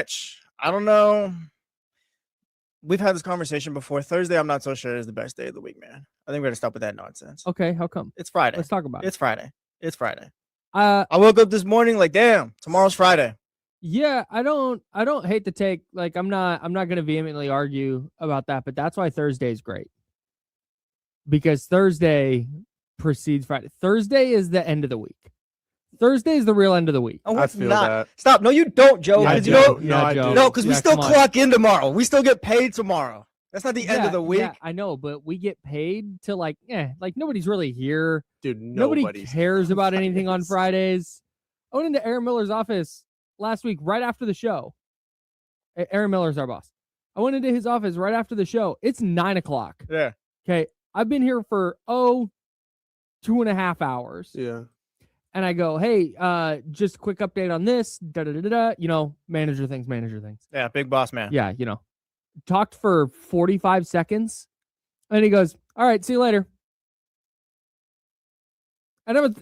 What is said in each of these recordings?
stretch. I don't know. We've had this conversation before. Thursday, I'm not so sure is the best day of the week, man. I think we're gonna stop with that nonsense. Okay, how come? It's Friday. Let's talk about it. It's Friday. It's Friday. I woke up this morning like, damn, tomorrow's Friday. Yeah, I don't hate to take, like, I'm not gonna vehemently argue about that, but that's why Thursday is great. Because Thursday precedes Friday. Thursday is the end of the week. Thursday is the real end of the week. Oh, I it's feel not. that. Stop. No, you don't, Joe. Yeah, I 'cause do. you know, No, I Joe. do. no, because we Yeah, still come on. clock in tomorrow. We still get paid tomorrow. That's not the end of the week. Yeah, I know, but we get paid to like nobody's really here. Dude, Nobody nobody's cares about anything on Fridays. Fridays. I went into Aaron Miller's office last week right after the show. Aaron Miller's our boss. I went into his office right after the show. It's 9:00. Yeah. Okay. I've been here for 2.5 hours. Yeah. And I go, hey, just a quick update on this. Manager things. Yeah, big boss man. Yeah, talked for 45 seconds. And he goes, all right, see you later. And I was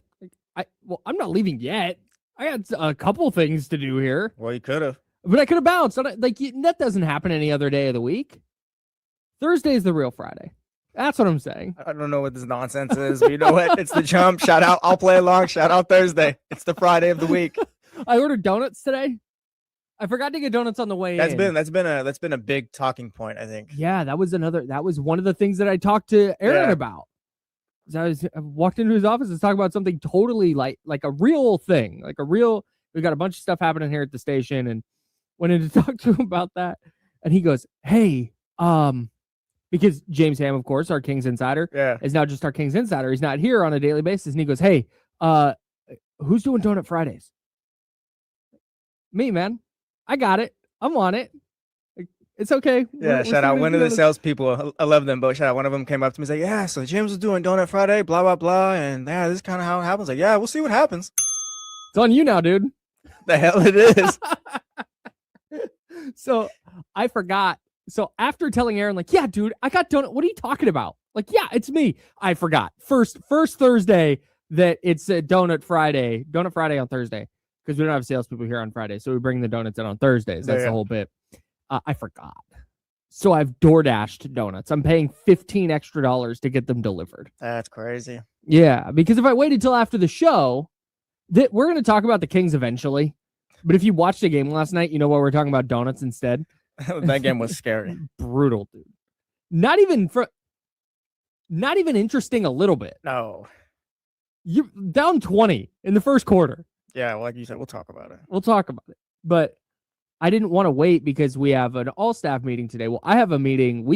like, I'm not leaving yet. I got a couple things to do here. Well, you could have. But I could have bounced. That doesn't happen any other day of the week. Thursday is the real Friday. That's what I'm saying. I don't know what this nonsense is, but you know what? It's the jump. Shout out. I'll play along. Shout out Thursday. It's the Friday of the week. I ordered donuts today. I forgot to get donuts on the way in. That's been a big talking point, I think. Yeah, that was one of the things that I talked to Aaron about. I walked into his office and talked about something totally like a real thing, we got a bunch of stuff happening here at the station, and went in to talk to him about that. And he goes, hey, because James Ham, of course, our Kings Insider, is now just our Kings Insider. He's not here on a daily basis. And he goes, hey, who's doing Donut Fridays? Me, man. I got it. I'm on it. It's okay. Yeah, shout out one of the salespeople. I love them, but shout out one of them came up to me and said, yeah, so James was doing Donut Friday, blah, blah, blah. And yeah, this is kind of how it happens. Like, yeah, we'll see what happens. It's on you now, dude. The hell it is. So I forgot. So after telling Aaron, like, yeah, dude, I got donut. What are you talking about? Like, yeah, it's me. I forgot. First Thursday that it's a Donut Friday on Thursday, because we don't have salespeople here on Friday. So we bring the donuts in on Thursdays. That's the whole bit. I forgot. So I've DoorDashed donuts. I'm paying $15 extra to get them delivered. That's crazy. Yeah, because if I waited till after the show, we're going to talk about the Kings eventually. But if you watched the game last night, you know why we're talking about donuts instead. That game was scary. Brutal, dude. Not even interesting a little bit. No. You're down 20 in the first quarter. Yeah, well, like you said, we'll talk about it. But I didn't want to wait because we have an all-staff meeting today. Well, we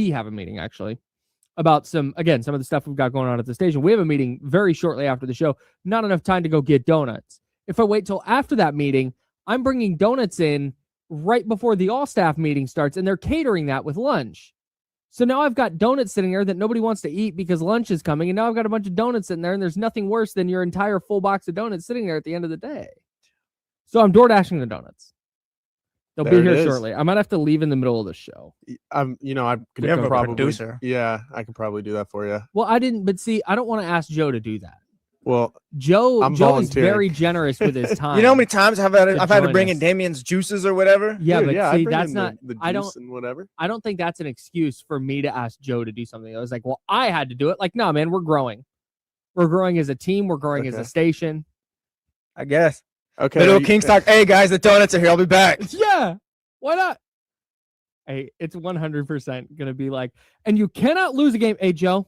have a meeting actually about some of the stuff we've got going on at the station. We have a meeting very shortly after the show. Not enough time to go get donuts. If I wait till after that meeting, I'm bringing donuts in right before the all-staff meeting starts, and they're catering that with lunch. So now I've got donuts sitting there that nobody wants to eat because lunch is coming, and now I've got a bunch of donuts sitting there, and there's nothing worse than your entire full box of donuts sitting there at the end of the day. So I'm DoorDashing the donuts. They'll be here shortly. I might have to leave in the middle of the show. I could have a probably producer. Yeah, I could probably do that for you. Well, I didn't, but see, I don't want to ask Joe to do that. Well, Joe is volunteering. very generous with his time. You know how many times I've had to bring in Damien's juices or whatever? Yeah, Dude, but yeah, see, I bring that's in not. the I juice don't. and whatever. I don't think that's an excuse for me to ask Joe to do something. I was like, well, I had to do it. Like, no, man, we're growing. We're growing as a team. We're growing as a station. I guess. Okay. Little Kings talk. Hey guys, the donuts are here. I'll be back. Yeah. Why not? Hey, it's 100% gonna be like, and you cannot lose a game. Hey, Joe,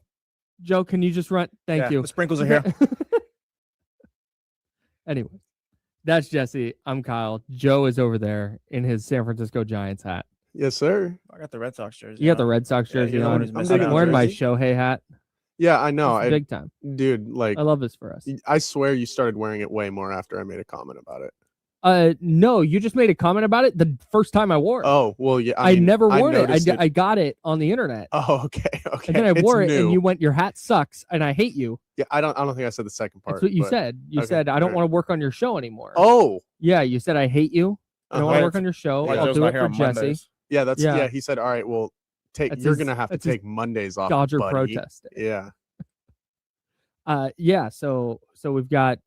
can you just run? Thank you. The sprinkles are here. Anyway, that's Jesse. I'm Kyle. Joe is over there in his San Francisco Giants hat. Yes, sir. I got the Red Sox jersey. You got the Red Sox jersey you know on. what he's I'm missing wearing out. my Shohei hat. Yeah, I know. It's big time. Dude, like, I love this for us. I swear you started wearing it way more after I made a comment about it. No, you just made a comment about it the first time I wore it. Oh, well, yeah. I never wore it. noticed I got it on the internet. Oh, okay. Okay. And then I wore it, new. and you went, your hat sucks, and I hate you. Yeah, I don't think I said the second part. That's what you said. You said, I don't want to work on your show anymore. Oh. Yeah, you said, I hate you. I don't want to work on your show. Why I'll Joe's do not it here for on Jesse. Mondays? Yeah, he said, all right, well, you're going to have to take Mondays off, Dodger buddy. protest. Yeah. Yeah, so we've got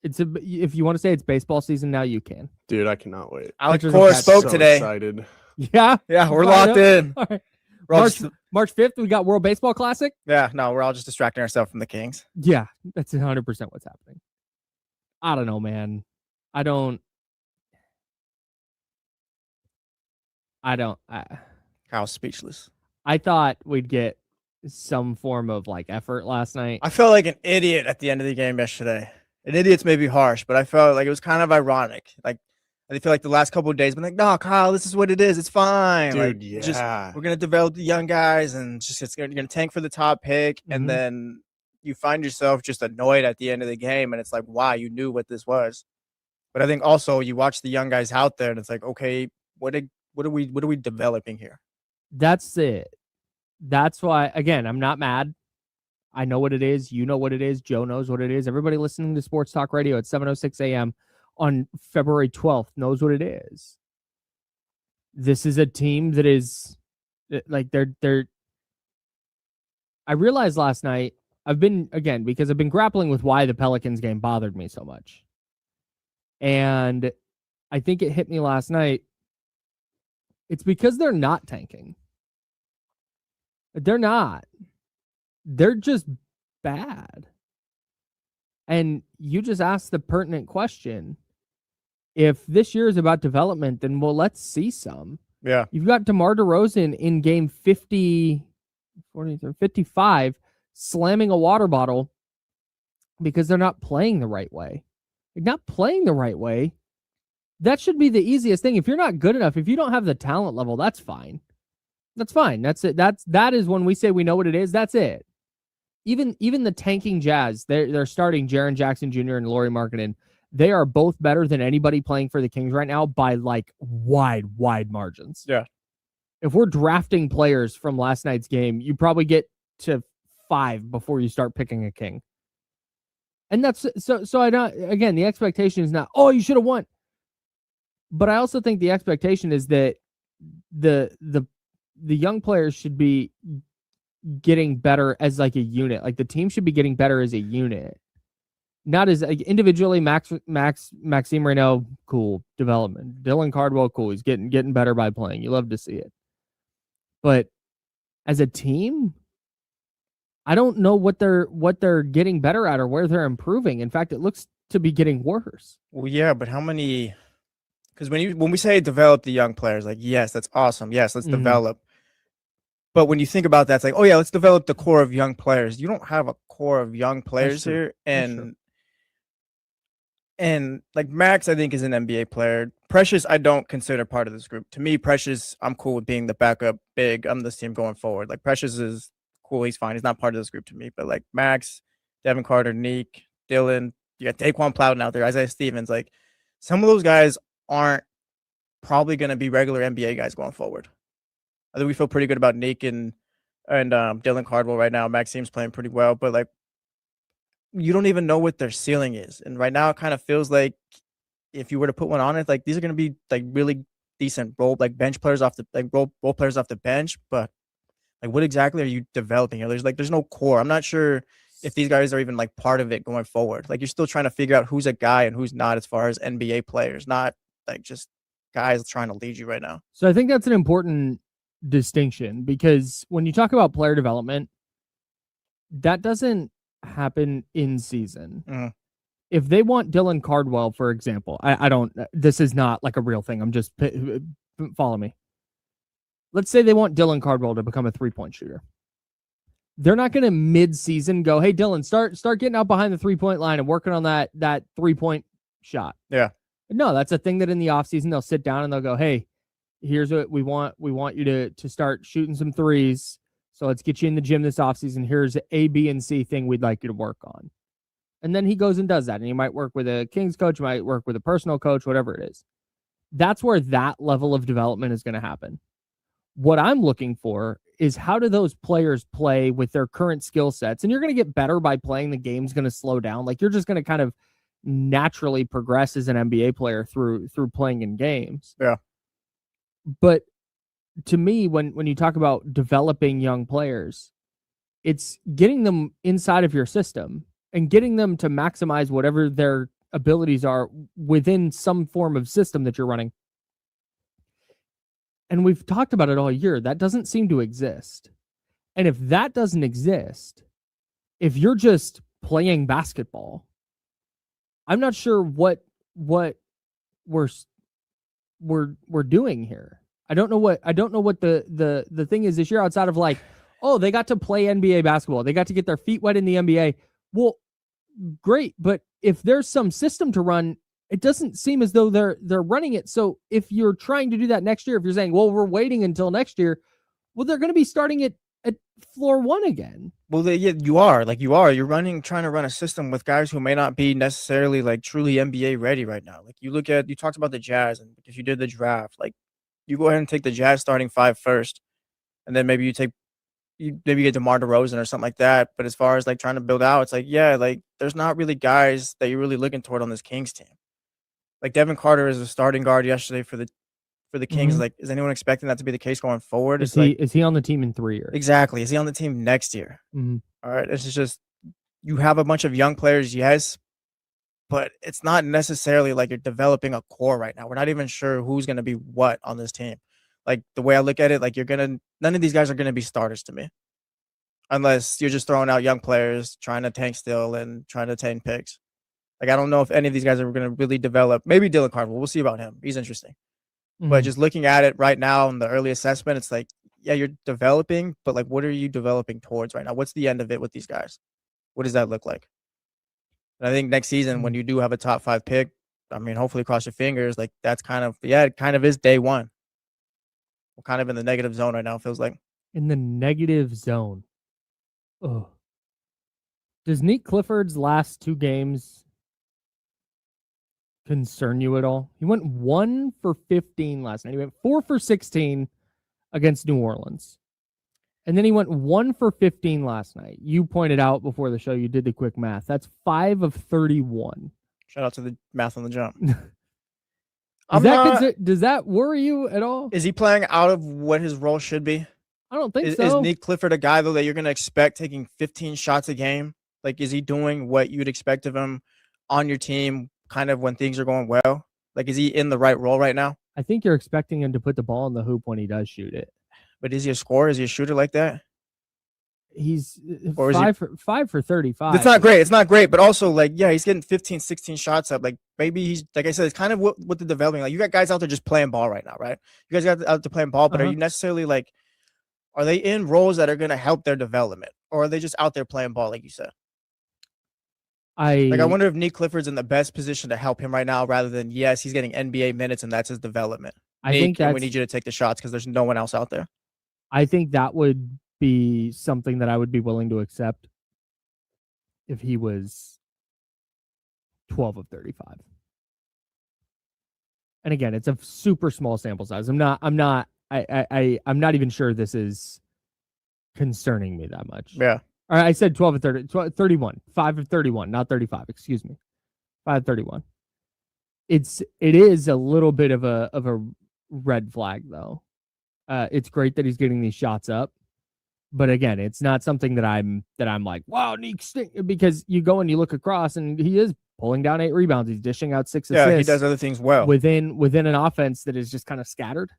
if you want to say it's baseball season now, you can. Dude, I cannot wait. Alex Pitchers Cora and spoke So today. excited. Yeah. Yeah, we're Fired locked up. in. All right. We're all March 5th, we got World Baseball Classic. Yeah, no, we're all just distracting ourselves from the Kings. Yeah, that's 100% what's happening. I don't know, man. Kyle's speechless. I thought we'd get some form of like effort last night. I felt like an idiot at the end of the game yesterday. An idiot's maybe harsh, but I felt like it was kind of ironic. Like I feel like the last couple of days, been like, no, Kyle, this is what it is. It's fine. Dude, like, yeah. Just, we're gonna develop the young guys, and you're gonna tank for the top pick, and then you find yourself just annoyed at the end of the game, and it's like, wow, you knew what this was. But I think also you watch the young guys out there, and it's like, okay, what are we developing here? That's it. That's why, again, I'm not mad. I know what it is. You know what it is. Joe knows what it is. Everybody listening to Sports Talk Radio at 7:06 a.m. on February 12th knows what it is. This is a team that is like they're. I realized last night because I've been grappling with why the Pelicans game bothered me so much. And I think it hit me last night. It's because they're not tanking. They're not. They're just bad. And you just asked the pertinent question. If this year is about development, then well, let's see some. Yeah. You've got DeMar DeRozan in game 55 slamming a water bottle because they're not playing the right way. They're not playing the right way. That should be the easiest thing. If you're not good enough, if you don't have the talent level, that's fine. That's fine. That's it. That is when we say we know what it is. That's it. Even the tanking Jazz, they're starting Jaren Jackson Jr. and Lauri Markkanen. They are both better than anybody playing for the Kings right now by like wide margins. Yeah. If we're drafting players from last night's game, you probably get to 5 before you start picking a King. And that's so I don't, again, the expectation is not, oh, you should have won. But I also think the expectation is that the young players should be getting better as like a unit. Like the team should be getting better as a unit. Not as like, individually. Maxime Reynaud, cool development. Dylan Cardwell, cool. He's getting better by playing. You love to see it. But as a team, I don't know what they're getting better at or where they're improving. In fact, it looks to be getting worse. Well, yeah, but how many? Because when we say develop the young players, like yes, that's awesome. Yes, let's develop. But when you think about that, it's like, oh yeah, let's develop the core of young players. You don't have a core of young players here, and like Max, I think is an NBA player. Precious, I don't consider part of this group. To me, Precious, I'm cool with being the backup big on this team going forward. Like Precious is cool, he's fine. He's not part of this group to me. But like Max, Devin Carter, Neek, Dylan, you got Daquan Plowden out there, Isaiah Stevens. Like some of those guys aren't probably going to be regular NBA guys going forward. I think we feel pretty good about Neek and Dylan Cardwell right now. Maxime's playing pretty well, but like you don't even know what their ceiling is. And right now it kind of feels like if you were to put one on it, like these are going to be like really decent bench players off the role players off the bench. But like what exactly are you developing here? There's no core. I'm not sure if these guys are even like part of it going forward. Like you're still trying to figure out who's a guy and who's not as far as NBA players, not like just guys trying to lead you right now. So I think that's an important distinction because when you talk about player development, that doesn't happen in season. If they want Dylan Cardwell, for example, I don't, this is not like a real thing. I'm just, follow me. Let's say they want Dylan Cardwell to become a 3-point shooter. They're not going to mid-season go, hey, Dylan, start getting out behind the 3-point line and working on that 3-point shot. Yeah. No, that's a thing that in the offseason they'll sit down and they'll go, hey, here's what we want. We want you to start shooting some threes. So let's get you in the gym this offseason. Here's A, B, and C thing we'd like you to work on. And then he goes and does that. And he might work with a Kings coach, might work with a personal coach, whatever it is. That's where that level of development is going to happen. What I'm looking for is how do those players play with their current skill sets? And you're going to get better by playing. The game's going to slow down. Like you're just going to kind of naturally progress as an NBA player through playing in games. Yeah. But to me, when you talk about developing young players, it's getting them inside of your system and getting them to maximize whatever their abilities are within some form of system that you're running. And we've talked about it all year. That doesn't seem to exist. And if that doesn't exist, if you're just playing basketball, I'm not sure what we're doing here. I don't know what the thing is this year outside of like, oh, they got to play NBA basketball. They got to get their feet wet in the NBA. Well, great, but if there's some system to run, it doesn't seem as though they're running it. So if you're trying to do that next year, if you're saying, well, we're waiting until next year, well, they're going to be starting at floor one again. Well, you are. You're trying to run a system with guys who may not be necessarily like truly NBA ready right now. Like you talked about the Jazz, and if you did the draft, like you go ahead and take the Jazz starting 5 first, and then maybe you get DeMar DeRozan or something like that. But as far as like trying to build out, it's like, yeah, like there's not really guys that you're really looking toward on this Kings team. Like Devin Carter is a starting guard yesterday for the Kings. Mhm. Like, is anyone expecting that to be the case going forward? Is he on the team in 3 years? Exactly. Is he on the team next year? Mhm. All right. It's just you have a bunch of young players, yes, but it's not necessarily like you're developing a core right now. We're not even sure who's going to be what on this team. Like the way I look at it, like none of these guys are going to be starters to me, unless you're just throwing out young players trying to tank still and trying to attain picks. Like I don't know if any of these guys are going to really develop. Maybe Dylan Carter. We'll see about him. He's interesting. But just looking at it right now in the early assessment, it's like, yeah, you're developing, but like, what are you developing towards right now? What's the end of it with these guys? What does that look like? And I think next season, when you do have a top 5 pick, I mean, hopefully cross your fingers. Like that's it kind of is day one. We're kind of in the negative zone right now. It feels like in the negative zone. Oh, does Nick Clifford's last 2 games concern you at all? He went 1 for 15 last night. He went 4 for 16 against New Orleans. And then he went 1 for 15 last night. You pointed out before the show, you did the quick math. That's 5 of 31. Shout out to the math on the jump. Does that worry you at all? Is he playing out of what his role should be? I don't think so. Is Nick Clifford a guy, though, that you're going to expect taking 15 shots a game? Like, is he doing what you'd expect of him on your team kind of when things are going well? Like, is he in the right role right now? I think you're expecting him to put the ball in the hoop when he does shoot it. But is he a scorer? Is he a shooter like that? He's Or is 5 for 35. It's not great. It's not great. But also, like, yeah, he's getting 15, 16 shots up. Like, maybe he's, like I said, it's kind of what the developing. Like, you got guys out there just playing ball right now, right? You guys got out there playing ball, but are you necessarily, like, are they in roles that are going to help their development? Or are they just out there playing ball, like you said? I wonder if Nick Clifford's in the best position to help him right now rather than, yes, he's getting NBA minutes and that's his development. I think we need you to take the shots because there's no one else out there. I think that would be something that I would be willing to accept if he was 12 of 35. And again, it's a super small sample size. I'm not even sure this is concerning me that much. Yeah. All right, I said 12 of 31. 5 of 31, not 35, excuse me. 5 of 31. It is a little bit of a red flag though. It's great that he's getting these shots up, but again, it's not something that I'm like, wow, Nick stink, because you go and you look across and he is pulling down 8 rebounds. He's dishing out 6 assists. Yeah, he does other things well within an offense that is just kind of scattered.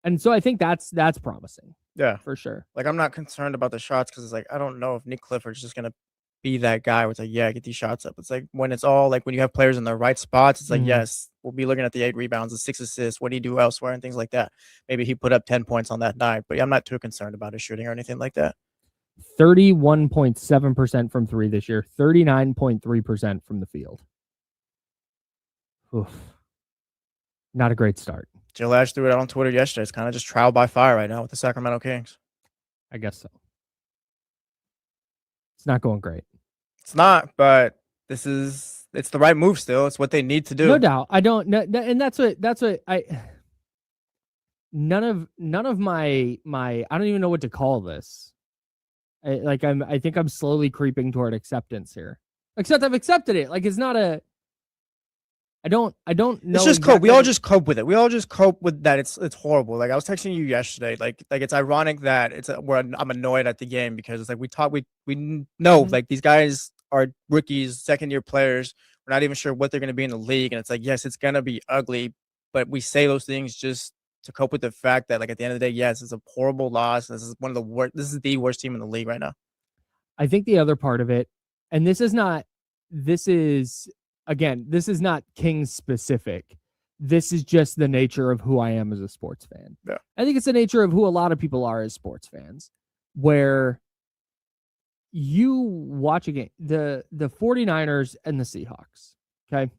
And so I think that's promising. Yeah, for sure. Like I'm not concerned about the shots because it's like I don't know if Nick Clifford's just gonna be that guy where it's like, yeah, get these shots up. It's like when it's all like when you have players in the right spots, it's like, yes, we'll be looking at the 8 rebounds, the 6 assists, what do you do elsewhere and things like that. Maybe he put up 10 points on that night, but I'm not too concerned about his shooting or anything like that. 31.7% from 3 this year, 39.3% from the field. Oof. Not a great start. Jill Ash threw it out on Twitter yesterday. It's kind of just trial by fire right now with the Sacramento Kings. I guess so. It's not going great. It's not, but it's the right move still. It's what they need to do. No doubt. I don't know. And that's what I, none of my, I don't even know what to call this. I think I'm slowly creeping toward acceptance here. Except I've accepted it. Like it's not a, I don't know. It's just cope. We all just cope with it. We all just cope with that. It's horrible. Like I was texting you yesterday. Like it's ironic that I'm annoyed at the game because it's like we know like these guys are rookies, second-year players. We're not even sure what they're going to be in the league. And it's like, yes, it's going to be ugly, but we say those things just to cope with the fact that, like, at the end of the day, yes, it's a horrible loss. This is one of the worst. This is the worst team in the league right now. I think the other part of it, and this is not Kings specific. This is just the nature of who I am as a sports fan. Yeah. I think it's the nature of who a lot of people are as sports fans, where you watch a game, the 49ers and the Seahawks, okay?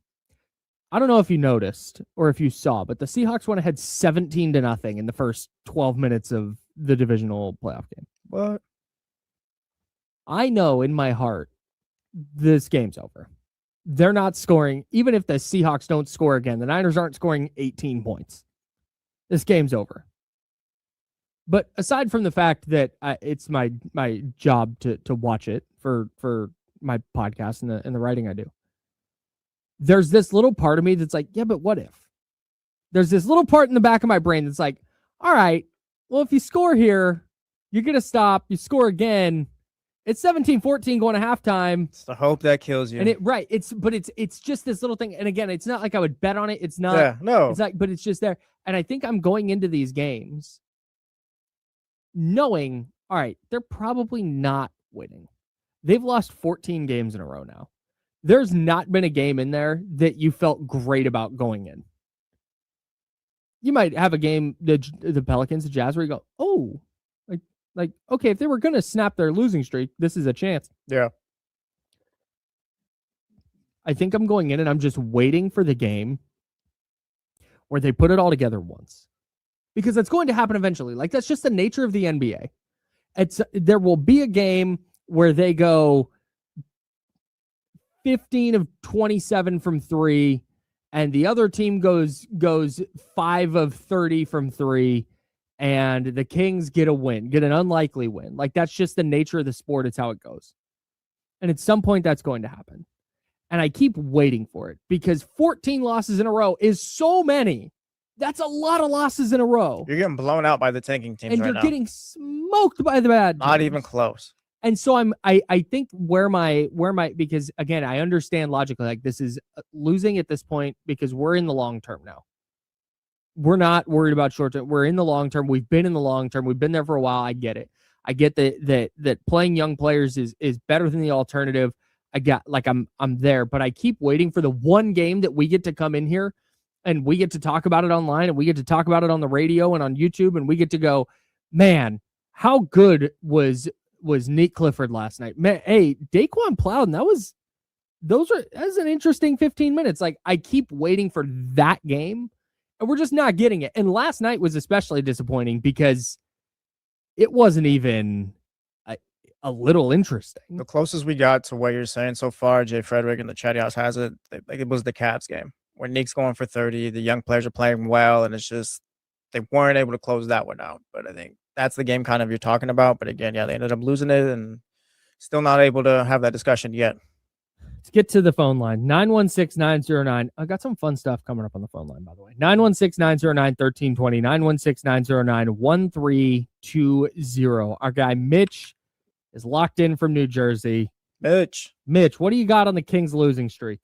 I don't know if you noticed or if you saw, but the Seahawks went ahead 17-0 in the first 12 minutes of the divisional playoff game. What? I know in my heart this game's over. They're not scoring. Even if the Seahawks don't score again, the Niners aren't scoring 18 points. This game's over. But aside from the fact that it's my job to watch it for my podcast and the writing I do, there's this little part of me that's like, yeah, but what if? There's this little part in the back of my brain that's like, all right, well, if you score here, you're going to stop. You score again. It's 17-14 going to halftime. It's the hope that kills you. And it's just this little thing. And again, it's not like I would bet on it. It's not. Yeah, no. It's like, but it's just there. And I think I'm going into these games knowing, all right, they're probably not winning. They've lost 14 games in a row now. There's not been a game in there that you felt great about going in. You might have a game, the Pelicans, the Jazz, where you go, oh, like, okay, if they were going to snap their losing streak, this is a chance. Yeah. I think I'm going in and I'm just waiting for the game where they put it all together once. Because that's going to happen eventually. Like, that's just the nature of the NBA. There will be a game where they go 15 of 27 from 3, and the other team goes 5 of 30 from 3, and the Kings get a win, get an unlikely win. Like, that's just the nature of the sport. It's how it goes. And at some point, that's going to happen. And I keep waiting for it because 14 losses in a row is so many. That's a lot of losses in a row. You're getting blown out by the tanking teams and right now. And you're getting smoked by the bad teams. Not even close. And so I think where my because again, I understand logically, like, this is losing at this point because we're in the long term now. We're not worried about short term. We're in the long term. We've been in the long term. We've been there for a while. I get it. I get that playing young players is better than the alternative. I'm there, but I keep waiting for the one game that we get to come in here and we get to talk about it online and we get to talk about it on the radio and on YouTube and we get to go, man, how good was Nate Clifford last night? Man, hey, Daquan Plowden, that was an interesting 15 minutes. Like, I keep waiting for that game and we're just not getting it. And last night was especially disappointing because it wasn't even a little interesting. The closest we got to what you're saying so far, Jay Frederick in the chat house has it, like, it was the Cavs game where Nick's going for 30. The young players are playing well, and it's just they weren't able to close that one out. But I think that's the game kind of you're talking about. But again, yeah, they ended up losing it and still not able to have that discussion yet. Let's get to the phone line. 916-909. I got some fun stuff coming up on the phone line, by the way. 916-909-1320. 916-909-1320. Our guy Mitch is locked in from New Jersey. Mitch, what do you got on the Kings losing streak?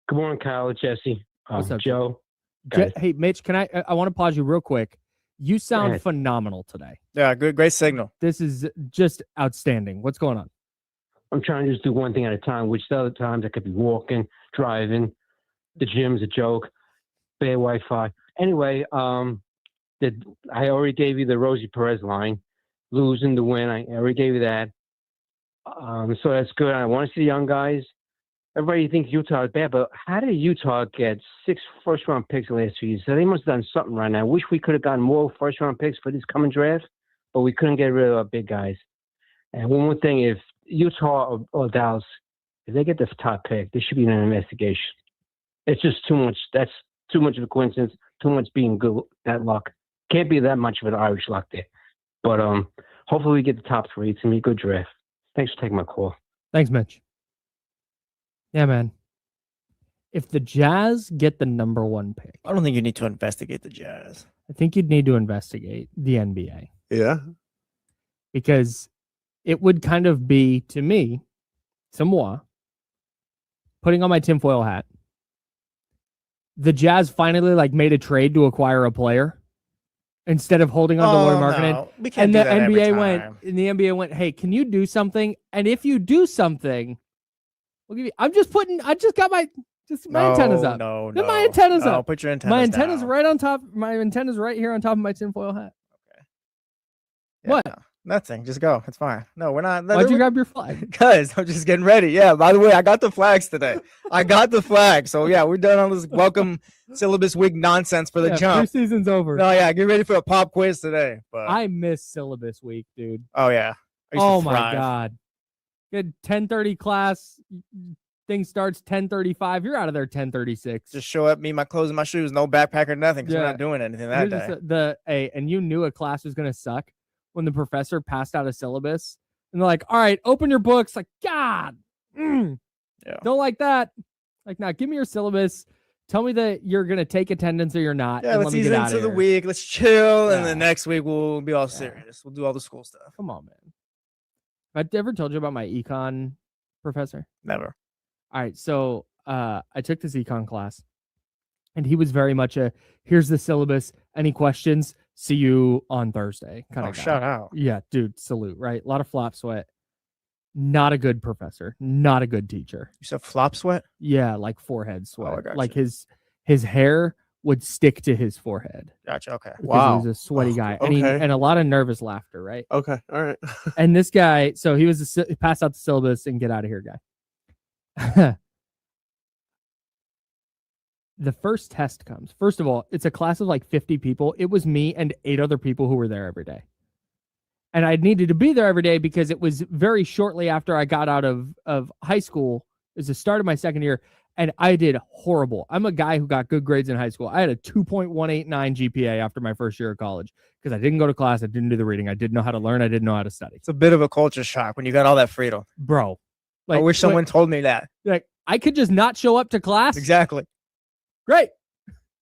Good morning, Kyle, Jesse, What's up, Joe. Hey, Mitch, can I want to pause you real quick. You sound phenomenal today. Yeah, great signal. This is just outstanding. What's going on? I'm trying to just do one thing at a time, which the other times I could be walking, driving. The gym's a joke. Bad Wi-Fi. Anyway, I already gave you the Rosie Perez line. Losing the win. I already gave you that. So that's good. I want to see the young guys. Everybody thinks Utah is bad, but how did Utah get 6 first-round picks the last 2 years? So they must have done something right now. I wish we could have gotten more first-round picks for this coming draft, but we couldn't get rid of our big guys. And one more thing, if Utah or Dallas, if they get the top pick, there should be an investigation. It's just too much. That's too much of a coincidence, too much being good, that luck. Can't be that much of an Irish luck there. But hopefully we get the top 3. It's going to be a good draft. Thanks for taking my call. Thanks, Mitch. Yeah, man. If the Jazz get the number 1 pick, I don't think you need to investigate the Jazz. I think you'd need to investigate the NBA. Yeah. Because it would kind of be, to me, somewhat, putting on my tinfoil hat. The Jazz finally like made a trade to acquire a player instead of holding on to Lauri Markkanen. No. We can't And do the that every NBA time. went, hey, can you do something? And if you do something, we'll give you. I just got my antennas up. No. Then my antennas No, up. put your antennas My antenna's down. right on top. My antenna's right here on top of my tinfoil hat. Yeah, What? no, nothing. Just go. It's fine. No, we're not. Why'd you grab your flag? Guys, I'm just getting ready. Yeah, by the way, I got the flags today. I got the flag. So, yeah, we're done on this welcome syllabus week nonsense for the jump. Preseason's over. No, yeah, get ready for a pop quiz today. But I miss syllabus week, dude. oh, yeah. I used to Oh, my thrive. God. Good 10:30 class. Thing starts 10:35. You're out of there 10:36. Just show up, me, my clothes, and my shoes. No backpack or nothing because we're Yeah. not doing anything that You're day. and you knew a class was going to suck when the professor passed out a syllabus. And they're like, all right, open your books. Like, God. Yeah. Don't like that. Like, now give me your syllabus. Tell me that you're going to take attendance or you're not. Yeah, and let's let me ease get out into of the here. week. Let's chill. And Yeah. then next week we'll be all Yeah. serious. We'll do all the school stuff. Come on, man. Have I ever told you about my econ professor? Never. All right, so I took this econ class, and he was very much a here's the syllabus. Any questions? See you on Thursday kind Oh, of guy. shout out. Yeah, dude, salute, right? A lot of flop sweat. Not a good professor, not a good teacher. You said flop sweat? Yeah, like forehead sweat. got Like you. his hair would stick to his forehead. Gotcha. Okay. Because Wow. he was a sweaty Oh, guy, and okay. and a lot of nervous laughter, right? Okay. All right. And this guy, so he was he passed out the syllabus and get out of here guy. The first test comes. First of all, it's a class of like 50 people. It was me and 8 other people who were there every day. And I needed to be there every day because it was very shortly after I got out of high school. It was the start of my second year, and I did horrible. I'm a guy who got good grades in high school. I had a 2.189 GPA after my first year of college because I didn't go to class. I didn't do the reading. I didn't know how to learn. I didn't know how to study. It's a bit of a culture shock when you got all that freedom. Bro. I wish someone told me that. Like, I could just not show up to class. Exactly. Great.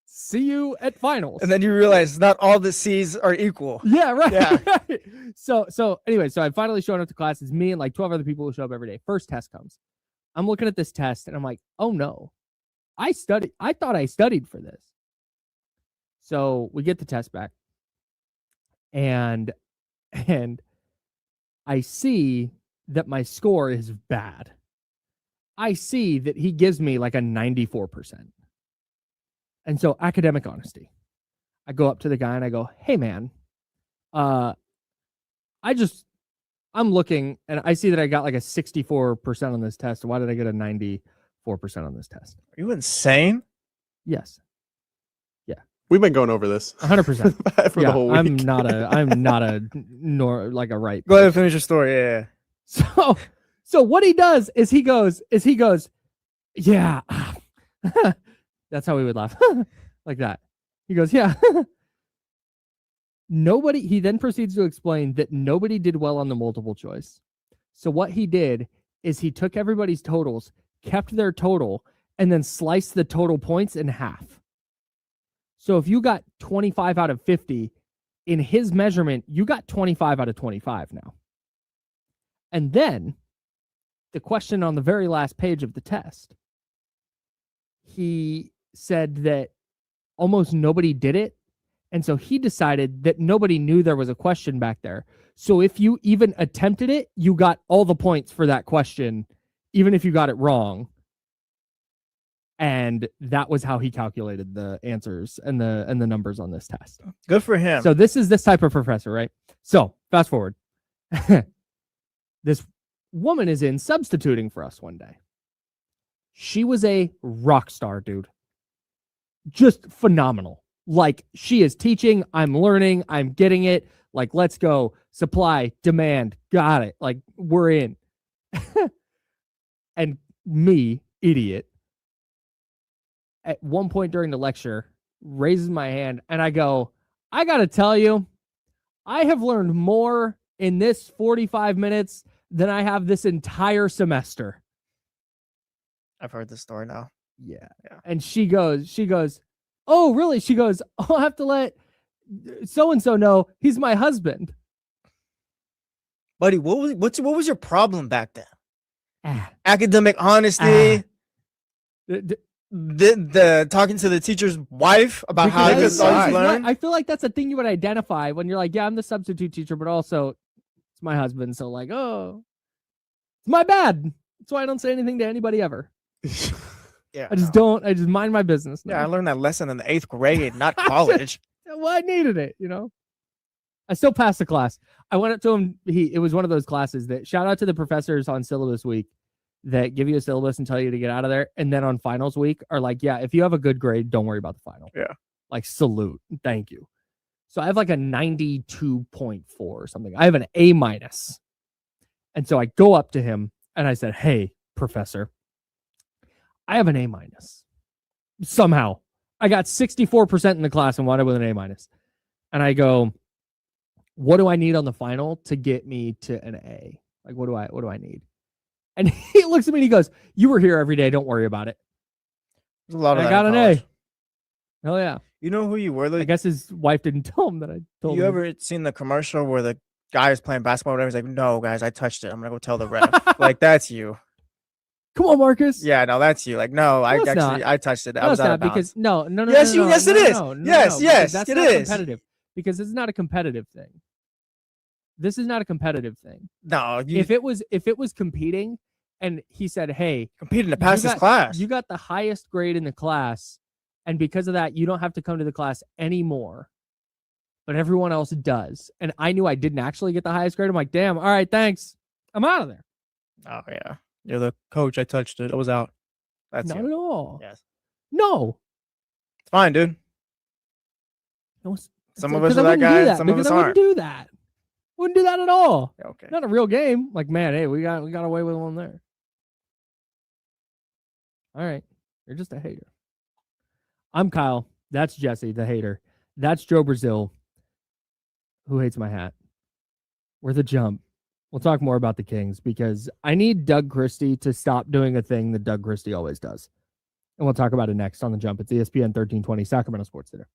See you at finals. And then you realize not all the C's are equal. Yeah, right. Yeah. So anyway, so I finally showed up to class. It's me and like 12 other people who show up every day. First test comes. I'm looking at this test and I'm like, oh no. I thought I studied for this. So we get the test back. And I see that my score is bad. I see that he gives me like a 94%. And so academic honesty. I go up to the guy and I go, hey man, I'm looking and I see that I got like a 64% on this test. Why did I get a 94% on this test? Are you insane? Yes. We've been going over this 100%. for the whole week. I'm not a nor like a right. Go ahead and finish your story. Yeah. So what he does is he goes, yeah. That's how we would laugh. Like that. He goes, yeah. He then proceeds to explain that nobody did well on the multiple choice. So what he did is he took everybody's totals, kept their total, and then sliced the total points in half. So if you got 25 out of 50, in his measurement, you got 25 out of 25 now. And then the question on the very last page of the test, he said that almost nobody did it. And so he decided that nobody knew there was a question back there. So if you even attempted it, you got all the points for that question, even if you got it wrong. And that was how he calculated the answers and the numbers on this test. Good for him. So this is this type of professor, right? So fast forward. This woman is in substituting for us one day. She was a rock star, dude. Just phenomenal. Like, she is teaching, I'm learning, I'm getting it. Like, let's go. Supply, demand, got it. Like, we're in. And me, idiot, at one point during the lecture, raises my hand and I go, I got to tell you, I have learned more in this 45 minutes than I have this entire semester. I've heard this story now. Yeah. Yeah. And she goes, oh, really? She goes, I'll have to let so-and-so know he's my husband. Buddy, what was your problem back then? Ah. Academic honesty. The talking to the teacher's wife about how he Because was always I- learn. I feel like that's a thing you would identify when you're like, yeah, I'm the substitute teacher, but also it's my husband. So like, oh, it's my bad. That's why I don't say anything to anybody ever. Yeah, I just don't. I just mind my business. Yeah, I now. learned that lesson in the 8th grade, not college. Well, I needed it, I still passed the class. I went up to him. It was one of those classes that shout out to the professors on syllabus week that give you a syllabus and tell you to get out of there. And then on finals week are like, yeah, if you have a good grade, don't worry about the final. Yeah. Like salute. Thank you. So I have like a 92.4 or something. I have an A minus. And so I go up to him and I said, hey, professor, I have an A minus. Somehow I got 64% in the class and wanted with an A minus. And I go, what do I need on the final to get me to an A? Like, what do I need? And he looks at me and he goes, you were here every day. Don't worry about it. There's a lot of And I that got in an college. A. Hell yeah. You know who you were? I guess his wife didn't tell him that I told You him. ever seen the commercial where the guy is playing basketball or whatever? He's like, no, guys, I touched it. I'm going to go tell the ref. Like, that's you. Come on, Marcus. Yeah, no, that's you. Like, no, I it's actually, not. I touched it. I No, was it's out not of bounds. because no. Yes, yes, it is. Yes, because yes, that's it not is. competitive because it's not a competitive thing. This is not a competitive thing. No, you If it was competing and he said, hey, competing to pass you this class. You got the highest grade in the class, and because of that, you don't have to come to the class anymore. But everyone else does. And I knew I didn't actually get the highest grade. I'm like, damn, all right, thanks. I'm out of there. Oh, yeah. You're the coach. I touched it. I was out. That's Not you. at all. Yes. No. It's fine, dude. No, Some of us are that guy, and some of us I aren't. wouldn't do that. Wouldn't do that at all. Yeah, okay. Not a real game. Like, man, hey, we got away with one there. All right. You're just a hater. I'm Kyle. That's Jesse, the hater. That's Joe Brazil, who hates my hat. We're the Jump. We'll talk more about the Kings because I need Doug Christie to stop doing a thing that Doug Christie always does. And we'll talk about it next on the Jump. It's ESPN 1320, Sacramento Sports Center.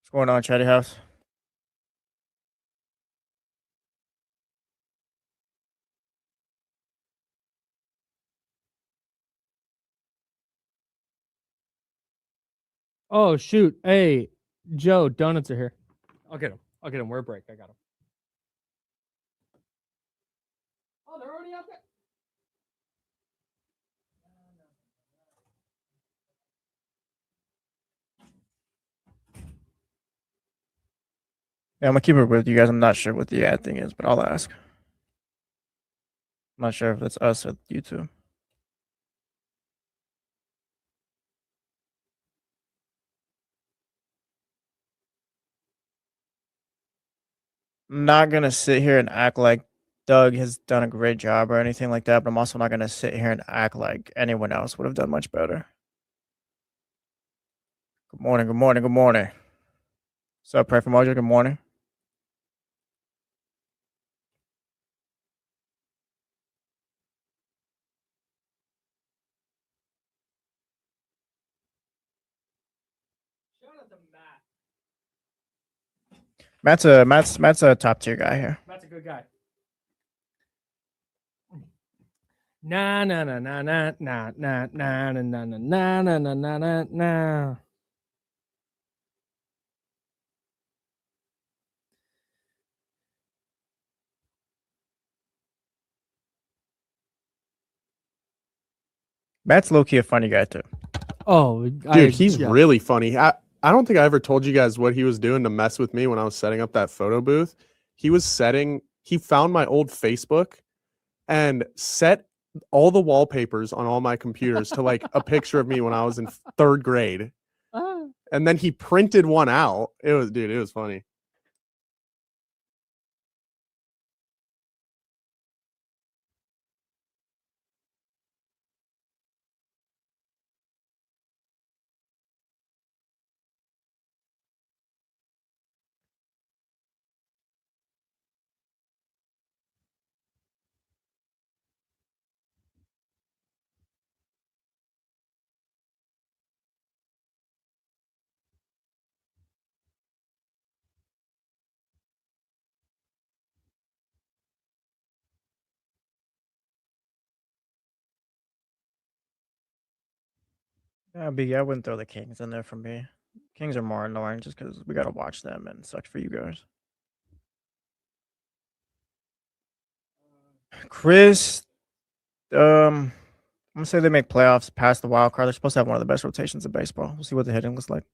What's going on, Chatty House? Oh, shoot. Hey, Joe, donuts are here. I'll get them. We're a break. I got them. Oh, they're already out there? Yeah, I'm gonna keep it with you guys. I'm not sure what the ad thing is, but I'll ask. I'm not sure if it's us or you two. I'm not gonna sit here and act like Doug has done a great job or anything like that, but I'm also not gonna sit here and act like anyone else would have done much better. Good morning, good morning, good morning. What's up, Pray for Mojo? Good morning. Shout out to Matt. Matt's a top tier guy here. Matt's a good guy. Nah, nah, nah, nah, nah, nah, nah, nah, nah, nah, nah, nah, nah, nah, nah, nah. Matt's low key a funny guy too. Oh, Dude, he's really funny. I don't think I ever told you guys what he was doing to mess with me when I was setting up that photo booth. He found my old Facebook and set all the wallpapers on all my computers to like a picture of me when I was in 3rd grade. And then he printed one out. It was funny. I wouldn't throw the Kings in there for me. Kings are more annoying just because we gotta watch them and sucks for you guys. Chris, I'm gonna say they make playoffs past the wild card. They're supposed to have one of the best rotations in baseball. We'll see what the hitting looks like.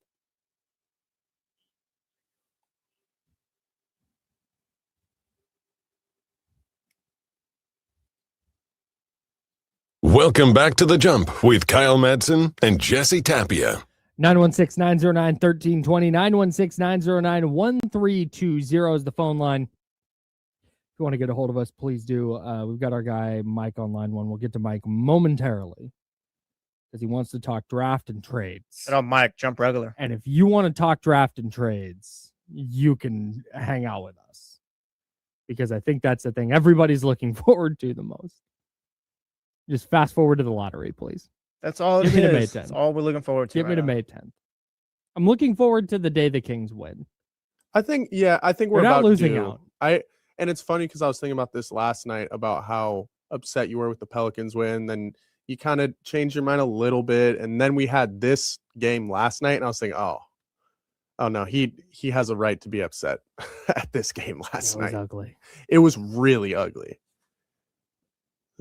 Welcome back to The Jump with Kyle Madsen and Jesse Tapia. 916-909-1320, 916-909-1320 is the phone line. If you want to get a hold of us, please do. We've got our guy Mike on line one. We'll get to Mike momentarily because he wants to talk draft and trades. And Mike, jump regular. And if you want to talk draft and trades, you can hang out with us because I think that's the thing everybody's looking forward to the most. Just fast forward to the lottery, please. That's all it Give me to May is. 10th. That's all we're looking forward to. Get me to May 10th. I'm looking forward to the day the Kings win. I think we're not about losing due. out. And it's funny because I was thinking about this last night about how upset you were with the Pelicans win. Then you kind of changed your mind a little bit. And then we had this game last night. And I was thinking, oh no, he has a right to be upset at this game last night. It was ugly. It was really ugly.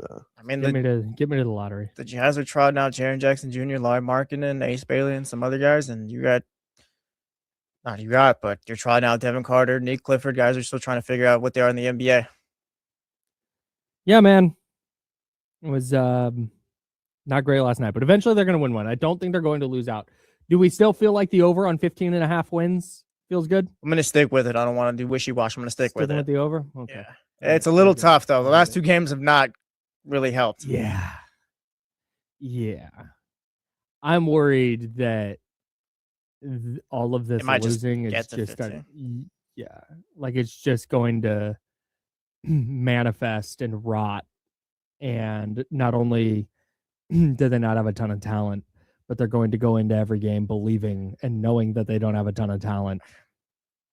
I mean, Get me to the lottery. the Jazz are trotting out Jaren Jackson Jr., Larry Markkinen, Ace Bailey, and some other guys. And you're trotting out Devin Carter, Nick Clifford. Guys are still trying to figure out what they are in the NBA. Yeah, man. It was not great last night, but eventually they're going to win one. I don't think they're going to lose out. Do we still feel like the over on 15.5 wins feels good? I'm going to stick with it. I don't want to do wishy-washy. I'm going to stick with Sticking it. with the over? Okay. Yeah. It's a little tough, though. The last two games have not really helped. Yeah. I'm worried that all of this It might just losing get is to just 15. like it's just going to manifest and rot. And not only do they not have a ton of talent, but they're going to go into every game believing and knowing that they don't have a ton of talent.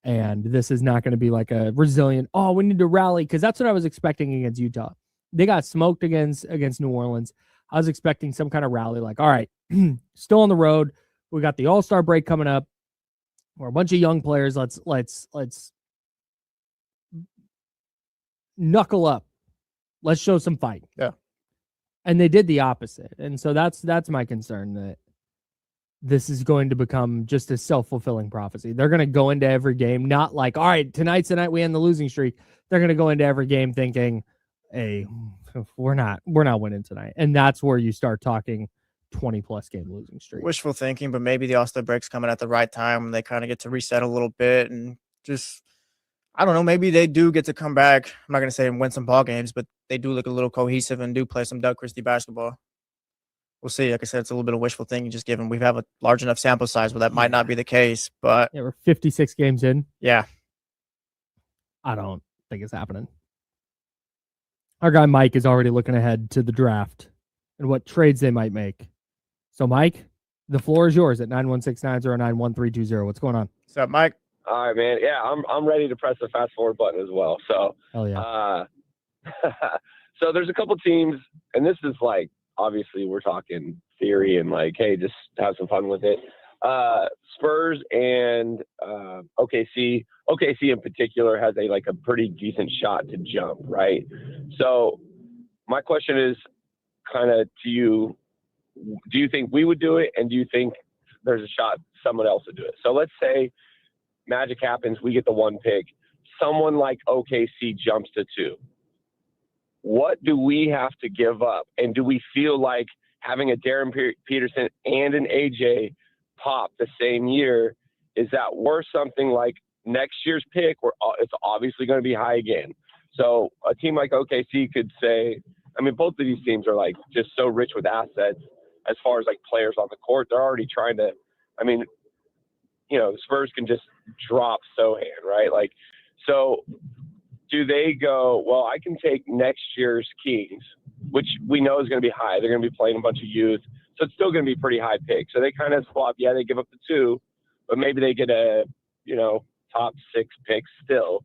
And this is not going to be like a resilient, we need to rally, because that's what I was expecting against Utah. They got smoked against New Orleans. I was expecting some kind of rally, like, all right, still on the road. We got the All-Star break coming up. We're a bunch of young players. Let's knuckle up. Let's show some fight. Yeah. And they did the opposite. And so that's my concern, that this is going to become just a self-fulfilling prophecy. They're going to go into every game, not like, all right, tonight's the night we end the losing streak. They're going to go into every game thinking, hey, we're not winning tonight. And that's where you start talking 20-plus game losing streak. Wishful thinking, but maybe the All-Star break's coming at the right time and they kind of get to reset a little bit and just, I don't know, maybe they do get to come back. I'm not going to say and win some ball games, but they do look a little cohesive and do play some Doug Christie basketball. We'll see. Like I said, it's a little bit of wishful thinking, just given we have a large enough sample size where that might not be the case. But yeah, we're 56 games in. Yeah. I don't think it's happening. Our guy Mike is already looking ahead to the draft and what trades they might make. So, Mike, the floor is yours at 916-909-1320. What's going on? What's up, Mike? All right, man. Yeah, I'm ready to press the fast forward button as well. So, hell yeah. So there's a couple teams, and this is like, obviously we're talking theory and like, hey, just have some fun with it. Spurs and OKC. OKC in particular has a pretty decent shot to jump, right? So my question is kind of to you, do you think we would do it? And do you think there's a shot someone else would do it? So let's say magic happens, we get the 1 pick. Someone like OKC jumps to 2. What do we have to give up? And do we feel like having a Darren Peterson and an AJ pop the same year, is that worth something like next year's pick, where it's obviously going to be high again? So a team like OKC could say, I mean, both of these teams are like just so rich with assets as far as like players on the court. They're already trying to, I mean, you know, Spurs can just drop Sohan, right? Like, so do they go, well, I can take next year's Kings, which we know is going to be high. They're going to be playing a bunch of youth. So it's still going to be pretty high pick. So they kind of swap. Yeah, they give up the 2, but maybe they get a, you know, top 6 pick still.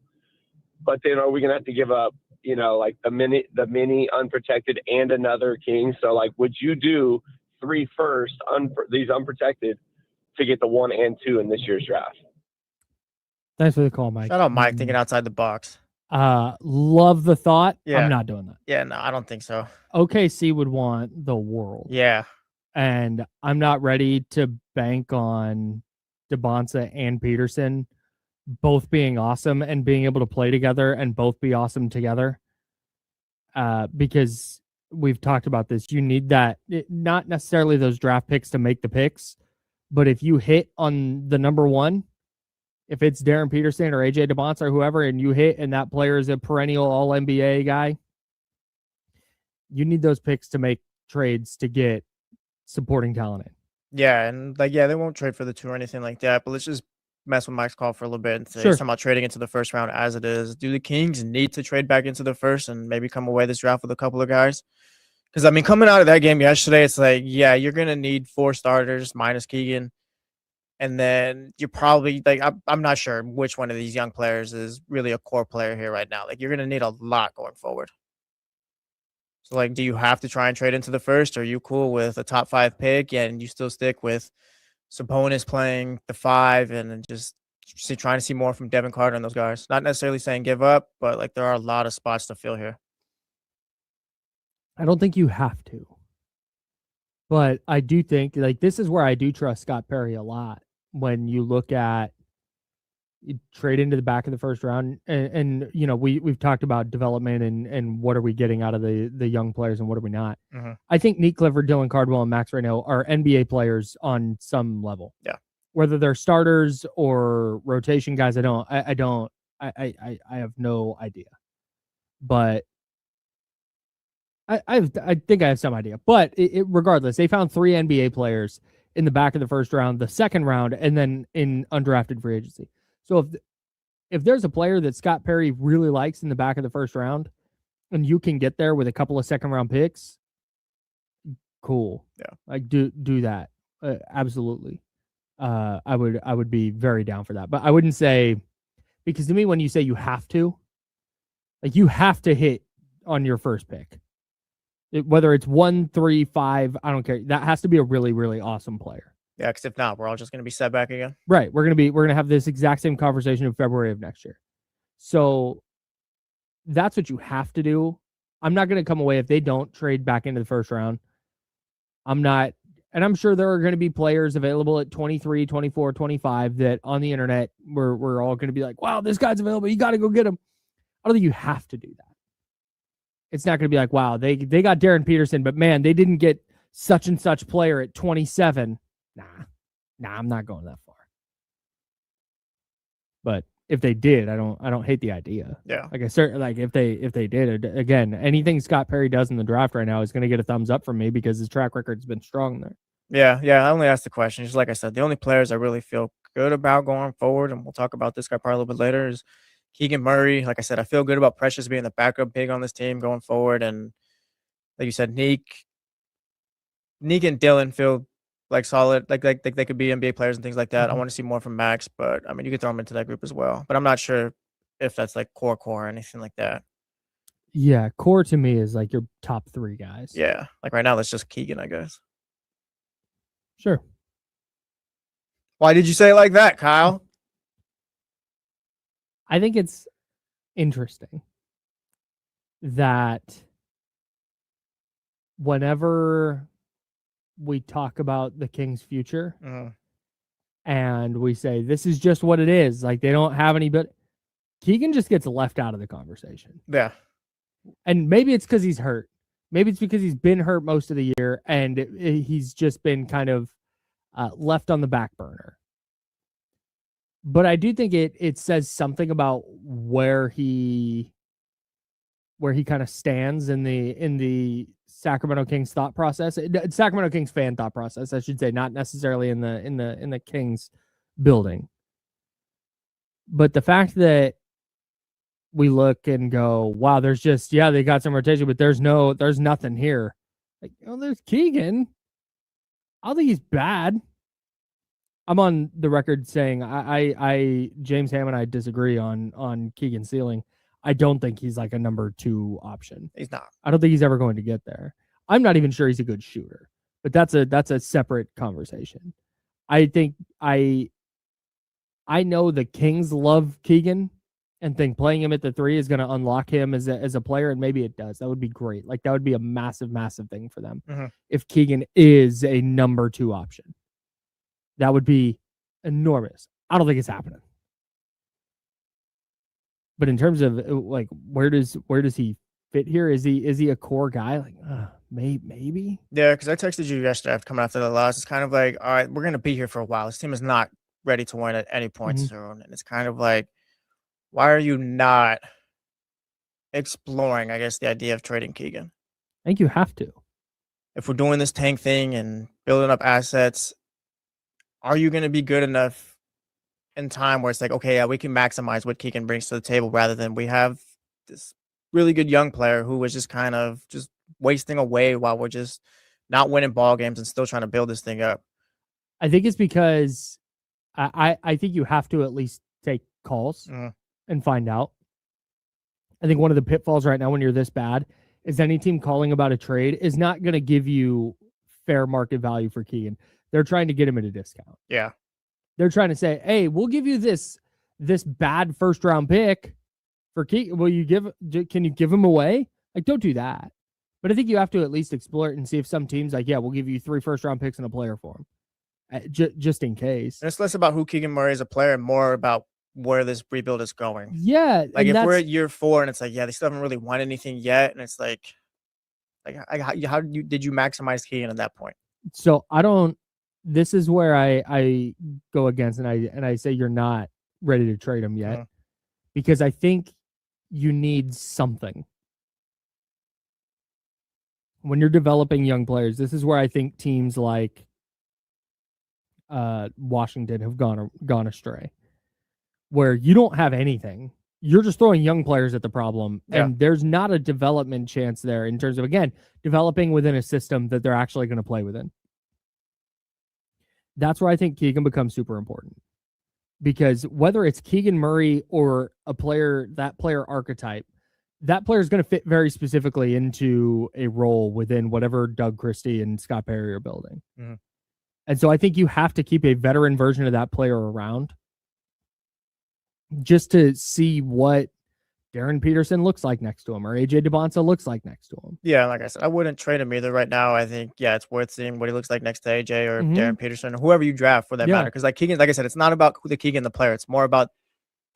But then are we going to have to give up, you know, like the mini unprotected and another King? So like, would you do 3 first, these unprotected, to get the 1 and 2 in this year's draft. Thanks for the call, Mike. Shout out Mike thinking outside the box. Love the thought. Yeah. I'm not doing that. Yeah, no, I don't think so. OKC would want the world. Yeah. And I'm not ready to bank on Dybansta and Peterson both being awesome and being able to play together and both be awesome together. Because we've talked about this. You need that, not necessarily those draft picks to make the picks, but if you hit on the number one, if it's Darren Peterson or AJ Dybansta or whoever, and you hit and that player is a perennial All-NBA guy, you need those picks to make trades to get supporting talent in. Yeah, and like, yeah, they won't trade for the 2 or anything like that, but let's just mess with Mike's call for a little bit and say something about trading into the first round as it is. Do the Kings need to trade back into the first and maybe come away this draft with a couple of guys? Because, I mean, coming out of that game yesterday, it's like, yeah, you're going to need 4 starters minus Keegan. And then you're probably, like, I'm not sure which one of these young players is really a core player here right now. Like, you're going to need a lot going forward. So, like, do you have to try and trade into the first? Or are you cool with a top 5 pick and you still stick with Sabonis playing the 5 and then just trying to see more from Devin Carter and those guys? Not necessarily saying give up, but, like, there are a lot of spots to fill here. I don't think you have to. But I do think, like, this is where I do trust Scott Perry a lot. When you look at you trade into the back of the first round, and you know, we've talked about development and what are we getting out of the young players and what are we not. Mm-hmm. I think Nick Clifford, Dylan Cardwell, and Max Reno are NBA players on some level. Yeah. Whether they're starters or rotation guys, I have no idea. But I think I have some idea. But regardless, they found 3 NBA players in the back of the first round, the second round, and then in undrafted free agency. So if there's a player that Scott Perry really likes in the back of the first round, and you can get there with a couple of second round picks, cool. Yeah, like do that. Absolutely. I would be very down for that. But I wouldn't say, because to me, when you say you have to, like, you have to hit on your first pick. Whether it's 1, 3, 5, I don't care. That has to be a really, really awesome player. Yeah, because if not, we're all just going to be set back again. Right. We're gonna have this exact same conversation in February of next year. So that's what you have to do. I'm not going to come away if they don't trade back into the first round. I'm not, and I'm sure there are going to be players available at 23, 24, 25 that on the internet we're all going to be like, wow, this guy's available. You got to go get him. I don't think you have to do that. It's not going to be like, wow, they got Darren Peterson, but man, they didn't get such and such player at 27. Nah, I'm not going that far. But if they did, I don't hate the idea. Yeah. Like, I certainly, like, if they did, again, anything Scott Perry does in the draft right now is going to get a thumbs up from me because his track record's been strong there. Yeah. I only asked the question. Just like I said, the only players I really feel good about going forward, and we'll talk about this guy probably a little bit later, is Keegan Murray. Like I said, I feel good about Precious being the backup big on this team going forward. And like you said, Neek and Dylan feel like solid, like they could be NBA players and things like that. I want to see more from Max, but I mean, you could throw him into that group as well. But I'm not sure if that's like core or anything like that. Yeah, core to me is like your top 3 guys. Yeah, like right now, that's just Keegan, I guess. Sure. Why did you say it like that, Kyle? I think it's interesting that whenever we talk about the Kings' future and we say this is just what it is, like they don't have any, but Keegan just gets left out of the conversation. Yeah. And maybe it's because he's hurt. Maybe it's because he's been hurt most of the year and he's just been kind of left on the back burner. But I do think it says something about where he kind of stands in the Sacramento Kings thought process. Sacramento Kings fan thought process, I should say, not necessarily in the Kings building. But the fact that we look and go, wow, there's just, yeah, they got some rotation, but there's nothing here. Like, oh, there's Keegan. I don't think he's bad. I'm on the record saying I James Ham and I disagree on Keegan's ceiling. I don't think he's like a number 2 option. He's not. I don't think he's ever going to get there. I'm not even sure he's a good shooter. But that's a separate conversation. I think I know the Kings love Keegan and think playing him at the 3 is going to unlock him as a player, and maybe it does. That would be great. Like, that would be a massive, massive thing for them if Keegan is a number 2 option. That would be enormous. I don't think it's happening. But in terms of like where does he fit here? Is he a core guy? Like maybe. Yeah, because I texted you yesterday after coming after the loss. It's kind of like, all right, we're gonna be here for a while. This team is not ready to win at any point soon, and it's kind of like, why are you not exploring, I guess, the idea of trading Keegan? I think you have to. If we're doing this tank thing and building up assets, are you going to be good enough in time where it's like, okay, yeah, we can maximize what Keegan brings to the table rather than we have this really good young player who was just kind of just wasting away while we're just not winning ball games and still trying to build this thing up? I think it's because I think you have to at least take calls and find out. I think one of the pitfalls right now when you're this bad is any team calling about a trade is not going to give you fair market value for Keegan. They're trying to get him at a discount. Yeah. They're trying to say, hey, we'll give you this bad first round pick for Keegan. Can you give him away? Like, don't do that. But I think you have to at least explore it and see if some teams like, yeah, we'll give you 3 first round picks and a player for him. Just in case. And it's less about who Keegan Murray is a player and more about where this rebuild is going. Yeah. Like, if we're at year 4 and it's like, yeah, they still haven't really won anything yet. And it's like how did you maximize Keegan at that point? So this is where I go against and I say you're not ready to trade him yet because I think you need something. When you're developing young players, this is where I think teams like Washington have gone astray, where you don't have anything. You're just throwing young players at the problem, and there's not a development chance there in terms of, again, developing within a system that they're actually going to play within. That's where I think Keegan becomes super important, because whether it's Keegan Murray or that player archetype, that player is going to fit very specifically into a role within whatever Doug Christie and Scott Perry are building. And so I think you have to keep a veteran version of that player around just to see what Darren Peterson looks like next to him or AJ Dybansta looks like next to him. Yeah, like I said, I wouldn't trade him either right now. I think, yeah, it's worth seeing what he looks like next to AJ or Darren Peterson or whoever you draft for that matter. Because like Keegan, like I said, it's not about the Keegan, the player. It's more about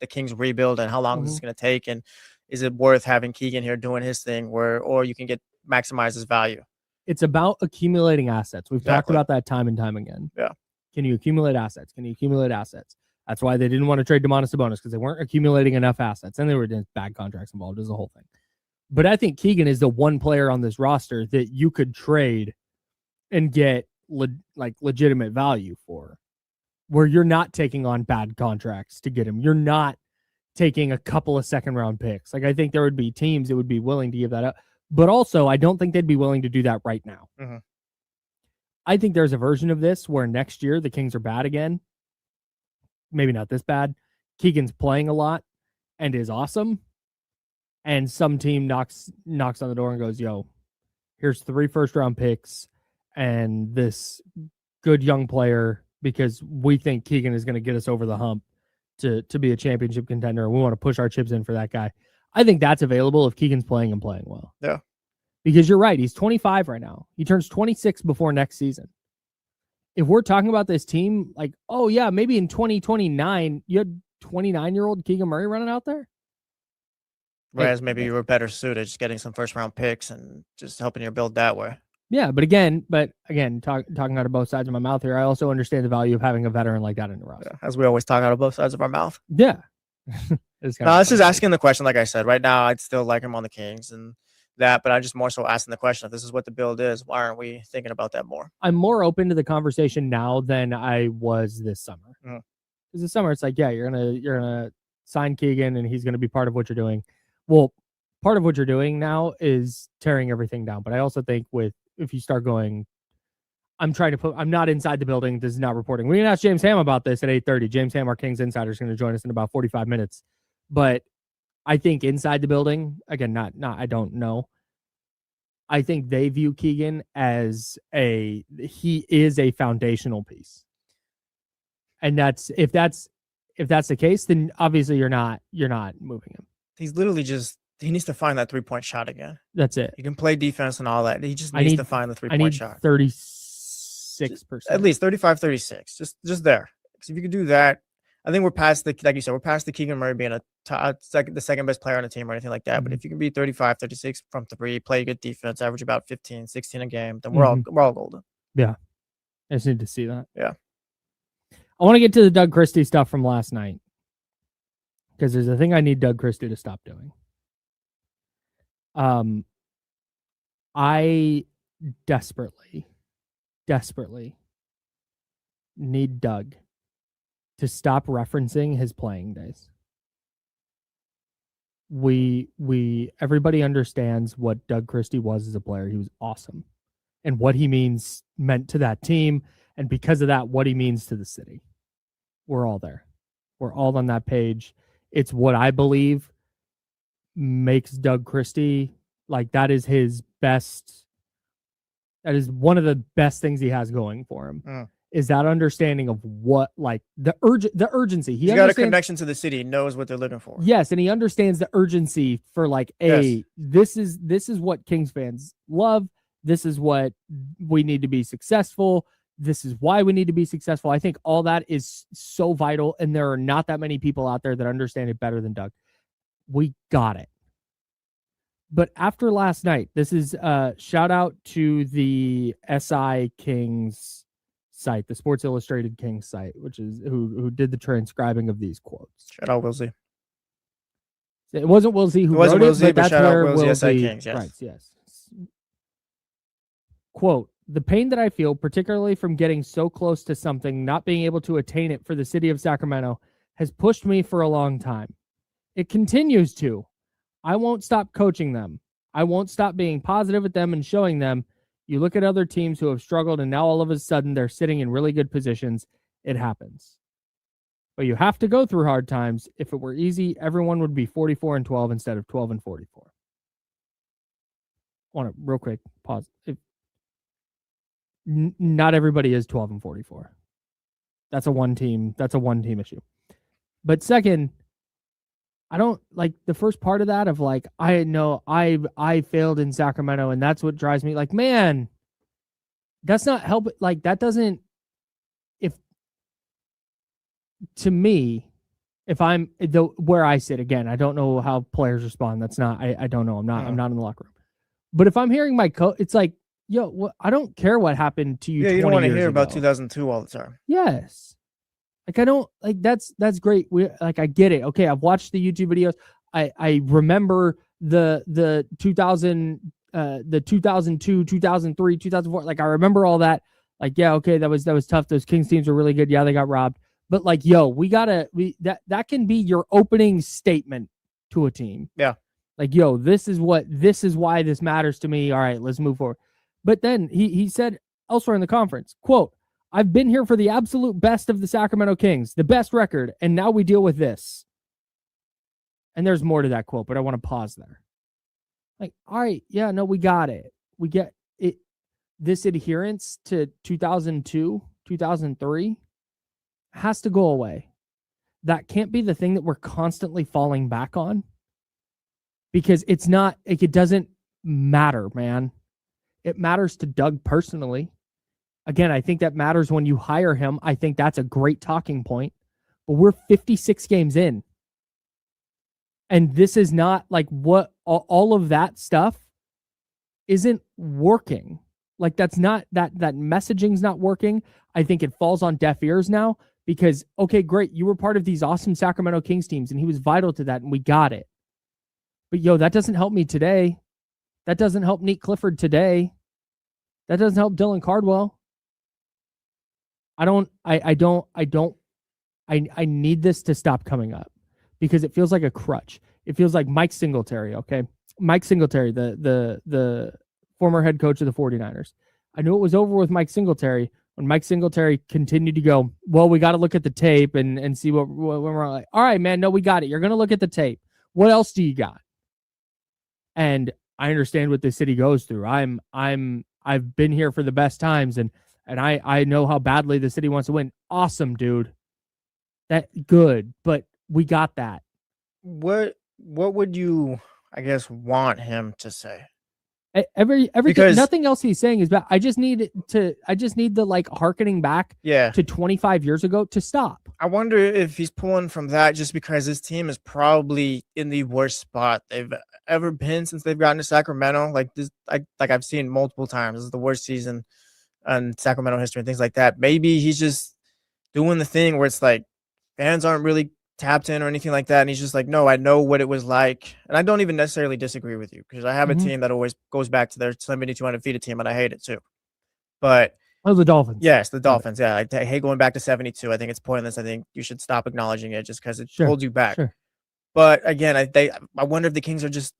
the Kings rebuild and how long this is going to take. And is it worth having Keegan here doing his thing or you can maximize his value? It's about accumulating assets. We've talked about that time and time again. Yeah. Can you accumulate assets? That's why they didn't want to trade Domantas Sabonis, because they weren't accumulating enough assets and there were bad contracts involved. It was the whole thing. But I think Keegan is the one player on this roster that you could trade and get legitimate value for, where you're not taking on bad contracts to get him. You're not taking a couple of second round picks. Like, I think there would be teams that would be willing to give that up. But also, I don't think they'd be willing to do that right now. I think there's a version of this where next year the Kings are bad again. Maybe not this bad. Keegan's playing a lot and is awesome. And some team knocks on the door and goes, yo, here's 3 first round picks and this good young player because we think Keegan is going to get us over the hump to be a championship contender. We want to push our chips in for that guy. I think that's available if Keegan's playing and playing well. Yeah. Because you're right. He's 25 right now. He turns 26 before next season. If we're talking about this team, like, oh, yeah, maybe in 2029, you had 29-year-old Keegan Murray running out there. Whereas maybe you were better suited just getting some first-round picks and just helping your build that way. Yeah, but again, talking out of both sides of my mouth here, I also understand the value of having a veteran like that in the roster. Yeah, as we always talk out of both sides of our mouth. Yeah. It's just asking the question, like I said. Right now, I'd still like him on the Kings and that, but I'm just more so asking the question, if this is what the build is, why aren't we thinking about that more? I'm more open to the conversation now than I was this summer. Because this summer, it's like, yeah, you're gonna sign Keegan and he's gonna be part of what you're doing. Well, part of what you're doing now is tearing everything down. But I also think if you start going, I'm not inside the building. This is not reporting. We can ask James Ham about this at 8:30. James Ham, our Kings insider, is going to join us in about 45 minutes. But I think inside the building, again, not I don't know. I think they view Keegan as he is a foundational piece. And if that's the case, then obviously you're not moving him. He's literally he needs to find that 3-point shot again. That's it. He can play defense and all that. He just needs to find the 3-point shot. 36%. At least 35, 36. Just there. Because if you could do that, I think we're past like you said, we're past the Keegan Murray being the second best player on the team or anything like that. But if you can be 35, 36 from 3, play good defense, average about 15, 16 a game, then we're all golden. Yeah. I just need to see that. Yeah. I want to get to the Doug Christie stuff from last night. Because there's a thing I need Doug Christie to stop doing. I desperately need Doug to stop referencing his playing days. Everybody understands what Doug Christie was as a player. He was awesome. And what he meant to that team. And because of that, what he means to the city. We're all there. We're all on that page. It's what I believe makes Doug Christie, like, that is his best. That is one of the best things he has going for him. Is that understanding of what, like, the urgency. He's got a connection to the city. He knows what they're looking for. Yes, and he understands the urgency for, like, this is what Kings fans love. This is what we need to be successful. This is why we need to be successful. I think all that is so vital, and there are not that many people out there that understand it better than Doug. We got it. But after last night, this is shout out to the SI Kings site, the Sports Illustrated Kings site, which is who did the transcribing of these quotes. Shout out Wilsey. It wasn't Wilsey who wrote it, but that's where Wilsey. Kings, yes. Right, yes. Quote, the pain that I feel, particularly from getting so close to something, not being able to attain it for the city of Sacramento, has pushed me for a long time. It continues to. I won't stop coaching them. I won't stop being positive with them and showing them. You look at other teams who have struggled and now all of a sudden they're sitting in really good positions. It happens. But you have to go through hard times. If it were easy, everyone would be 44-12 instead of 12-44. Want to real quick pause. Not everybody is 12-44. That's a one team issue. But second, I don't like the first part of that of like, I know I failed in Sacramento and that's what drives me. Like, man, that's not help. Like, that doesn't, to me, if I'm where I sit again, I don't know how players respond. That's not, I don't know. I'm not in the locker room. But if I'm hearing my coach, it's like, yo, I don't care what happened to you. Yeah, you don't want to hear ago. about 2002 all the time. Yes. Like, I don't like that's great. I get it. Okay, I've watched the YouTube videos. I remember the 2000 the 2002, 2003, 2004. Like, I remember all that. Like, yeah, okay, that was tough. Those Kings teams are really good. Yeah, they got robbed. But like, yo, that can be your opening statement to a team. Yeah. Like, yo, this is why this matters to me. All right, let's move forward. But then he said elsewhere in the conference, quote, I've been here for the absolute best of the Sacramento Kings, the best record, and now we deal with this. And there's more to that quote, but I want to pause there. Like, all right, yeah, no, we got it. We get it. This adherence to 2002, 2003 has to go away. That can't be the thing that we're constantly falling back on, because it's not, like, it doesn't matter, man. It matters to Doug personally. Again, I think that matters when you hire him. I think that's a great talking point. But we're 56 games in. And this is not like what all of that stuff isn't working. Like, that's not, that messaging's not working. I think it falls on deaf ears now because, okay, great. You were part of these awesome Sacramento Kings teams and he was vital to that and we got it. But yo, that doesn't help me today. That doesn't help Nate Clifford today. That doesn't help Dylan Cardwell. I need this to stop coming up because it feels like a crutch. It feels like Mike Singletary, okay? Mike Singletary, the former head coach of the 49ers. I knew it was over with Mike Singletary when Mike Singletary continued to go, well, we got to look at the tape and see what we're like. All right, man, no, we got it. You're going to look at the tape. What else do you got? And I understand what the city goes through. I've been here for the best times, and I know how badly the city wants to win. Awesome, dude. That good, but we got that. What would you, I guess, want him to say? Everything, Because- nothing else he's saying is bad. I just need the like hearkening back Yeah. to 25 years ago to stop. I wonder if he's pulling from that just because his team is probably in the worst spot they've ever been since they've gotten to Sacramento. Like this, like I've seen multiple times. This is the worst season in Sacramento history and things like that. Maybe he's just doing the thing where it's like fans aren't really tapped in or anything like that, and he's just like, no, I know what it was like, and I don't even necessarily disagree with you because I have a team that always goes back to their 72 undefeated team, and I hate it too. But the Dolphins. yes, the Dolphins. Yeah, I hate going back to 72. I think it's pointless. I think you should stop acknowledging it just because it holds you back. Sure. But again, I wonder if the Kings are just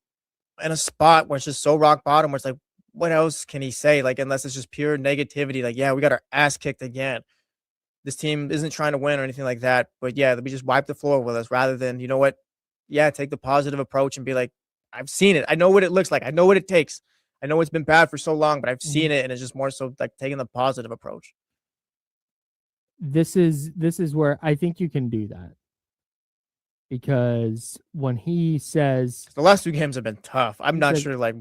in a spot where it's just so rock bottom where it's like, what else can he say? Like, unless it's just pure negativity, like, yeah, we got our ass kicked again. This team isn't trying to win or anything like that. But yeah, we just wipe the floor with us rather than, you know what? Yeah, take the positive approach and be like, I've seen it. I know what it looks like. I know what it takes. I know it's been bad for so long, but I've seen it, and it's just more so like taking the positive approach. This is where I think you can do that. Because when he says The last 2 games have been tough. I'm He not said- sure, like,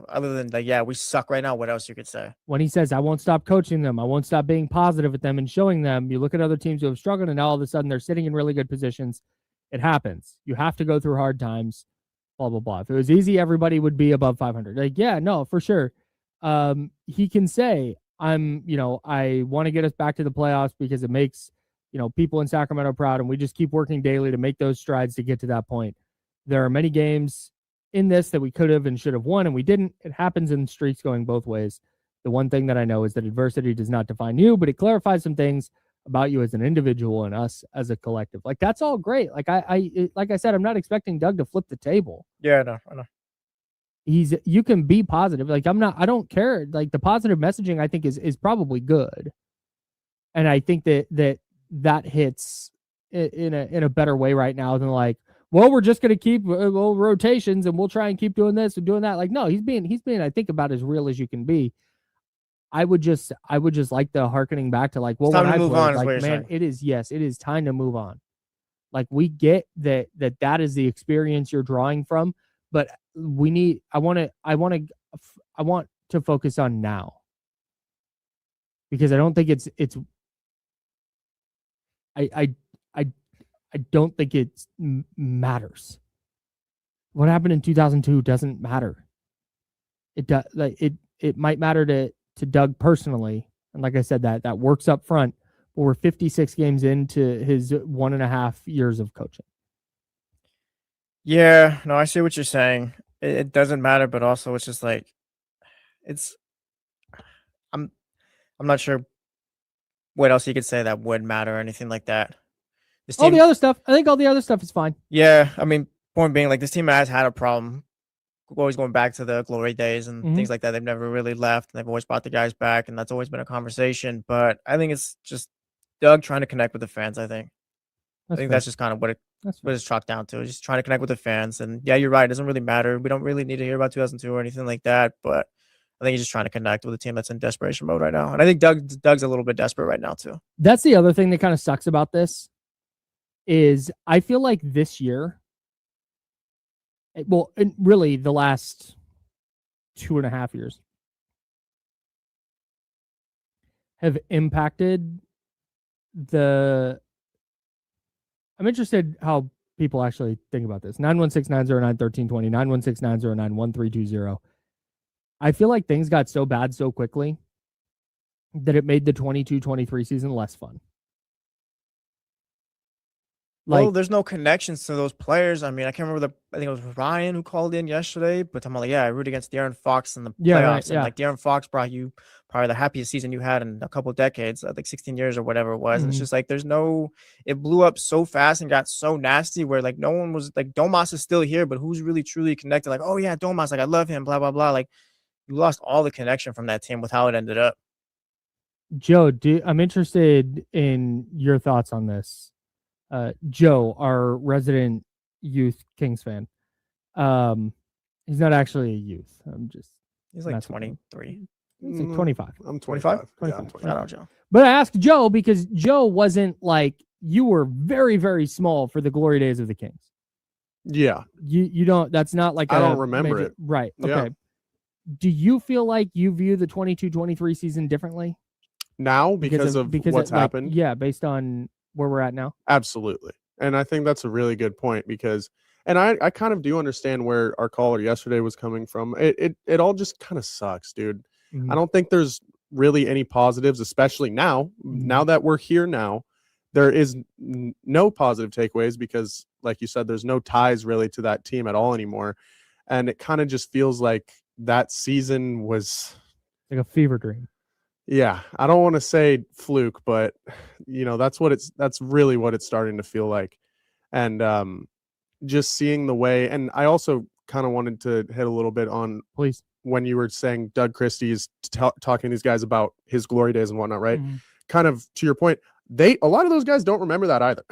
other than like, yeah, we suck right now. What else you could say? when he says, I won't stop coaching them, I won't stop being positive with them and showing them, you look at other teams who have struggled and now all of a sudden they're sitting in really good positions. It happens. You have to go through hard times, blah, blah, blah. If it was easy, everybody would be above 500. Like, yeah, no, for sure. He can say, I want to get us back to the playoffs because it makes, people in Sacramento proud, and we just keep working daily to make those strides to get to that point. There are many games in this that we could have and should have won, and we didn't. It happens in streaks going both ways. The one thing that I know is that adversity does not define you, but it clarifies some things about you as an individual and us as a collective. Like, that's all great. Like like I said, I'm not expecting Doug to flip the table. Yeah, I know. You can be positive. Like, I don't care. Like, the positive messaging I think is probably good. And I think that hits in a better way right now than like, well, we're just going to keep rotations and we'll try and keep doing this and doing that. Like, no, he's being, I think, about as real as you can be. I would just like the hearkening back to like, well, when I played, like, man, it is time to move on. Like, we get that is the experience you're drawing from, but I want to focus on now, because I don't think I don't think it matters. What happened in 2002 doesn't matter. It does, like, it might matter to Doug personally, and like I said, that works up front. But we're 56 games into his 1.5 years of coaching. Yeah, no, I see what you're saying. It doesn't matter, but also it's just like, I'm not sure what else you could say that would matter or anything like that. All the other stuff, I think all the other stuff is fine. Yeah, I mean, point being, like, this team has had a problem always going back to the glory days and Mhm. things like that. They've never really left. They've always brought the guys back, and that's always been a conversation. But I think it's just Doug trying to connect with the fans. I think that's just kind of what it's chalked down to. Just trying to connect with the fans. And yeah, you're right. It doesn't really matter. We don't really need to hear about 2002 or anything like that. But I think he's just trying to connect with a team that's in desperation mode right now. And I think Doug's a little bit desperate right now too. That's the other thing that kind of sucks about this is I feel like this year, well, and really the last 2.5 years have impacted I'm interested how people actually think about this. 916-909-1320, 916-909-1320. I feel like things got so bad so quickly that it made the 22-23 season less fun. Like, Well, there's no connections to those players. I mean, I can't remember I think it was Ryan who called in yesterday, but I'm like, yeah, I root against De'Aaron Fox in the playoffs. Yeah, right, And yeah. like, De'Aaron Fox brought you probably the happiest season you had in a couple of decades, I think 16 years or whatever it was. And it's Mhm. just like, it blew up so fast and got so nasty where like no one was like, Domas is still here, but who's really truly connected? Like, oh yeah, Domas, like I love him, blah, blah, blah. Like, you lost all the connection from that team with how it ended up. Joe, I'm interested in your thoughts on this. Joe, our resident youth Kings fan, He's not actually a youth. I'm just. He's like messing with him. 23. He's like 25. I'm 25? 25. Yeah, I'm 25. 25. Shout out, Joe. But I asked Joe because Joe wasn't like you were very, very small for the glory days of the Kings. Yeah. You don't. That's not like I a don't remember major- it. Right. Yeah. Okay. Do you feel like you view the 22-23 season differently Now because of what's like, happened? yeah, based on where we're at now. Absolutely. And I think that's a really good point because and I kind of do understand where our caller yesterday was coming from. It all just kind of sucks, dude. Mhm. I don't think there's really any positives, especially now. Mhm. Now that we're here now, there is no positive takeaways because, like you said, there's no ties really to that team at all anymore. And it kind of just feels like that season was, Like a fever dream. yeah, I don't want to say fluke, but that's really what it's starting to feel like. And just seeing the way, and I also kind of wanted to hit a little bit on Please. when you were saying Doug Christie's talking to these guys about his glory days and whatnot, right? Mhm. Kind of to your point, a lot of those guys don't remember that either.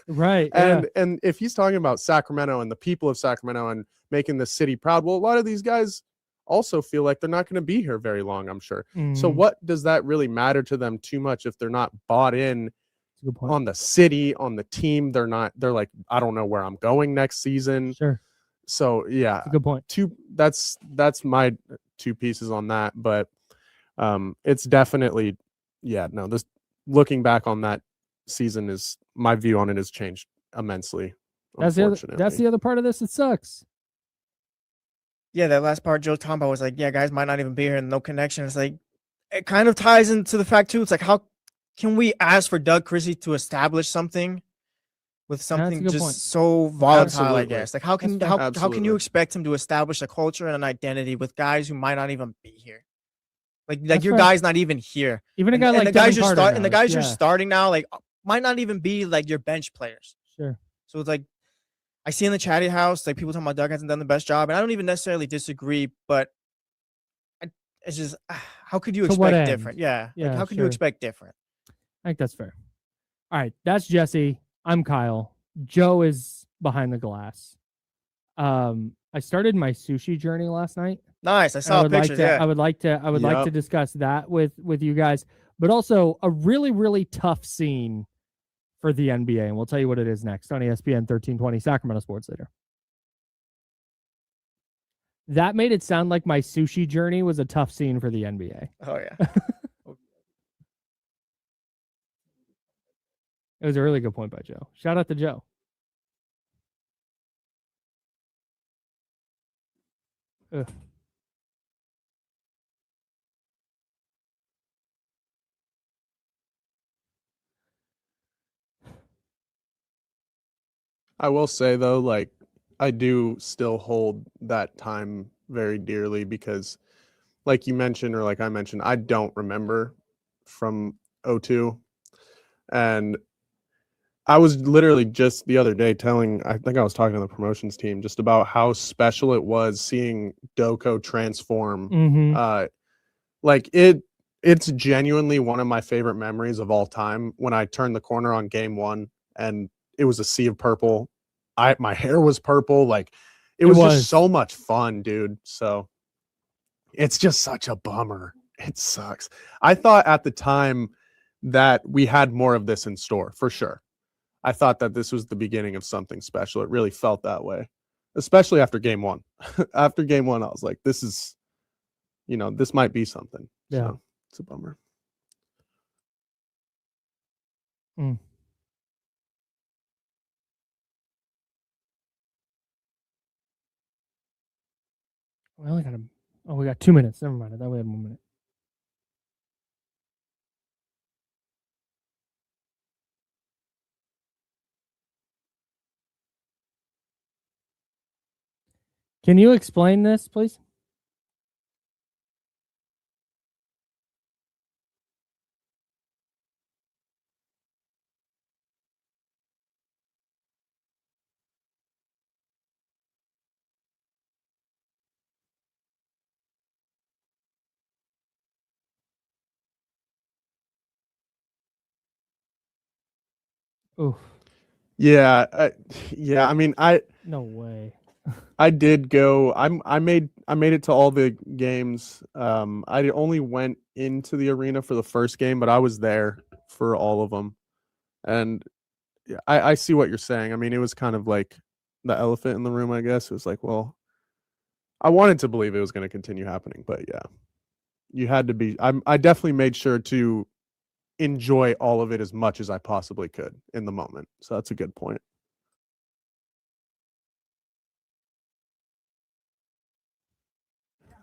Right. And if he's talking about Sacramento and the people of Sacramento and making the city proud, well, a lot of these guys also feel like they're not going to be here very long, I'm sure. So Mhm. what does that really matter to them too much if they're not bought in That's a good point. on the city, on the team? They're like, I don't know where I'm going next season. Sure. So yeah, That's a good point. that's my 2 pieces on that. But it's definitely, this looking back on that season is my view on it has changed immensely. That's the other part of this. It sucks. Yeah, that last part Joe talking about was like, yeah, guys might not even be here and no connection. It's like, it kind of ties into the fact too. It's like, how can we ask for Doug Christie to establish something with something good just point. so volatile? Absolutely. I guess. Like, how can That's how fair. how can Absolutely. you expect him to establish a culture and an identity with guys who might not even be here? Like That's your fair. guy's not even here. Even a And, guy and like the guys Kevin you're Carter starting, and the knows, guys you're yeah. starting now, like might not even be like your bench players. Sure. So it's like, I see in the chatty house, like people talking about Doug hasn't done the best job, and I don't even necessarily disagree, but it's just how could you To what expect end? different? Yeah, Yeah, like how could you sure. expect different? I think that's fair. All right. That's Jesse. I'm Kyle. Joe is behind the glass. I started my sushi journey last night. Nice, I I saw would like pictures. to. Yeah, I would like to Yep. discuss that with you guys, but also a really, really tough scene for the NBA, and we'll tell you what it is next on ESPN 1320 Sacramento Sports Leader. That made it sound like my sushi journey was a tough scene for the NBA. oh yeah. It was a really good point by Joe. Shout out to Joe. Ugh. I will say though, like I do still hold that time very dearly because like you mentioned or like I mentioned, I don't remember from 02. And I was literally just the other day I think I was talking to the promotions team just about how special it was seeing Doko transform. Mm-hmm. Like it's genuinely one of my favorite memories of all time when I turned the corner on game 1 and it was a sea of purple. My hair was purple. Like it was just so much fun, dude. So it's just such a bummer. It sucks. I thought at the time that we had more of this in store for sure. I thought that this was the beginning of something special. It really felt that way, especially after game 1. After game 1, I was like, this is, this might be something. Yeah. So it's a bummer. Mm. We only got we got 2 minutes. Never mind. I thought we had 1 minute. Can you explain this, please? Oof. Yeah. I mean, No way. I did go. I made it to all the games. I only went into the arena for the first game, but I was there for all of them. And yeah, I see what you're saying. I mean, it was kind of like the elephant in the room, I guess. It was like, well, I wanted to believe it was going to continue happening, but yeah, you had to be. I definitely made sure to enjoy all of it as much as I possibly could in the moment. So that's a good point.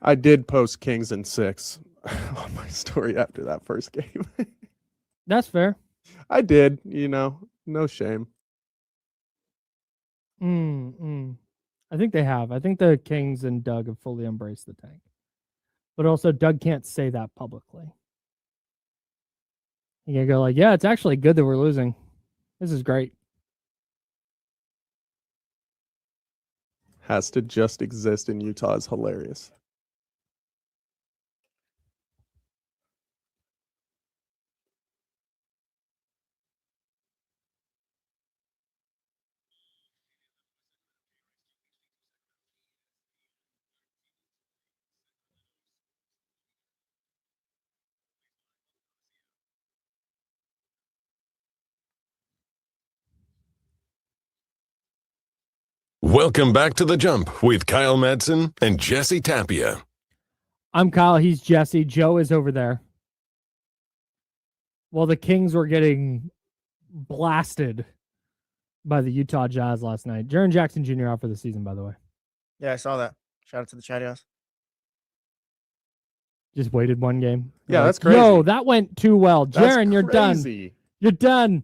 I did post Kings in 6 on my story after that first game. That's fair. I did, no shame. I think they have. I think the Kings and Doug have fully embraced the tank. But also, Doug can't say that publicly. You can go like, yeah, it's actually good that we're losing. This is great. Has to just exist in Utah is hilarious. Welcome back to The Jump with Kyle Madsen and Jesse Tapia. I'm Kyle. He's Jesse. Joe is over there. Well, the Kings were getting blasted by the Utah Jazz last night. Jaren Jackson Jr. out for the season, by the way. Yeah, I saw that. Shout out to the chat house. Just waited one game. Yeah, that's crazy. Yo, that went too well. That's Jaren, you're done. crazy. You're done.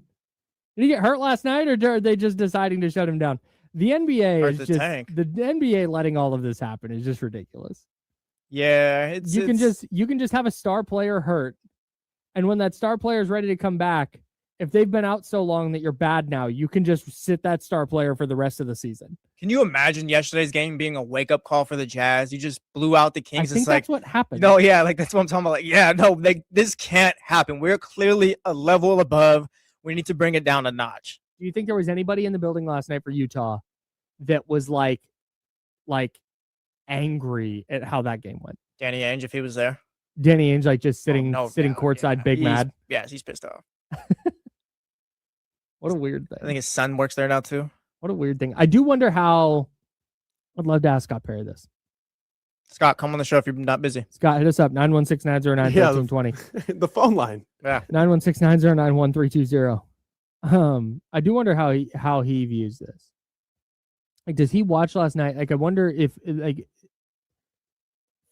Did he get hurt last night, or are they just deciding to shut him down? The NBA Hurt is the just tank. the NBA letting all of this happen is just ridiculous. Yeah, You can just have a star player hurt, and when that star player is ready to come back, if they've been out so long that you're bad now, you can just sit that star player for the rest of the season. Can you imagine yesterday's game being a wake-up call for the Jazz? You just blew out the Kings. I think It's that's like, what happened. no, yeah, like that's what I'm talking about. Like, yeah, no, this can't happen. We're clearly a level above. We need to bring it down a notch. Do you think there was anybody in the building last night for Utah that was like angry at how that game went? Danny Ainge, if he was there. Danny Ainge, like just sitting no doubt, courtside, yeah. big mad. Yes, he's pissed off. What a weird thing. I think his son works there now too. What a weird thing. I do wonder how. I'd love to ask Scott Perry this. Scott, come on the show if you're not busy. Scott, hit us up 916-909-1320. The phone line. Yeah. 916-909-1320. I do wonder how he views this. Like, does he watch last night? Like, I wonder if like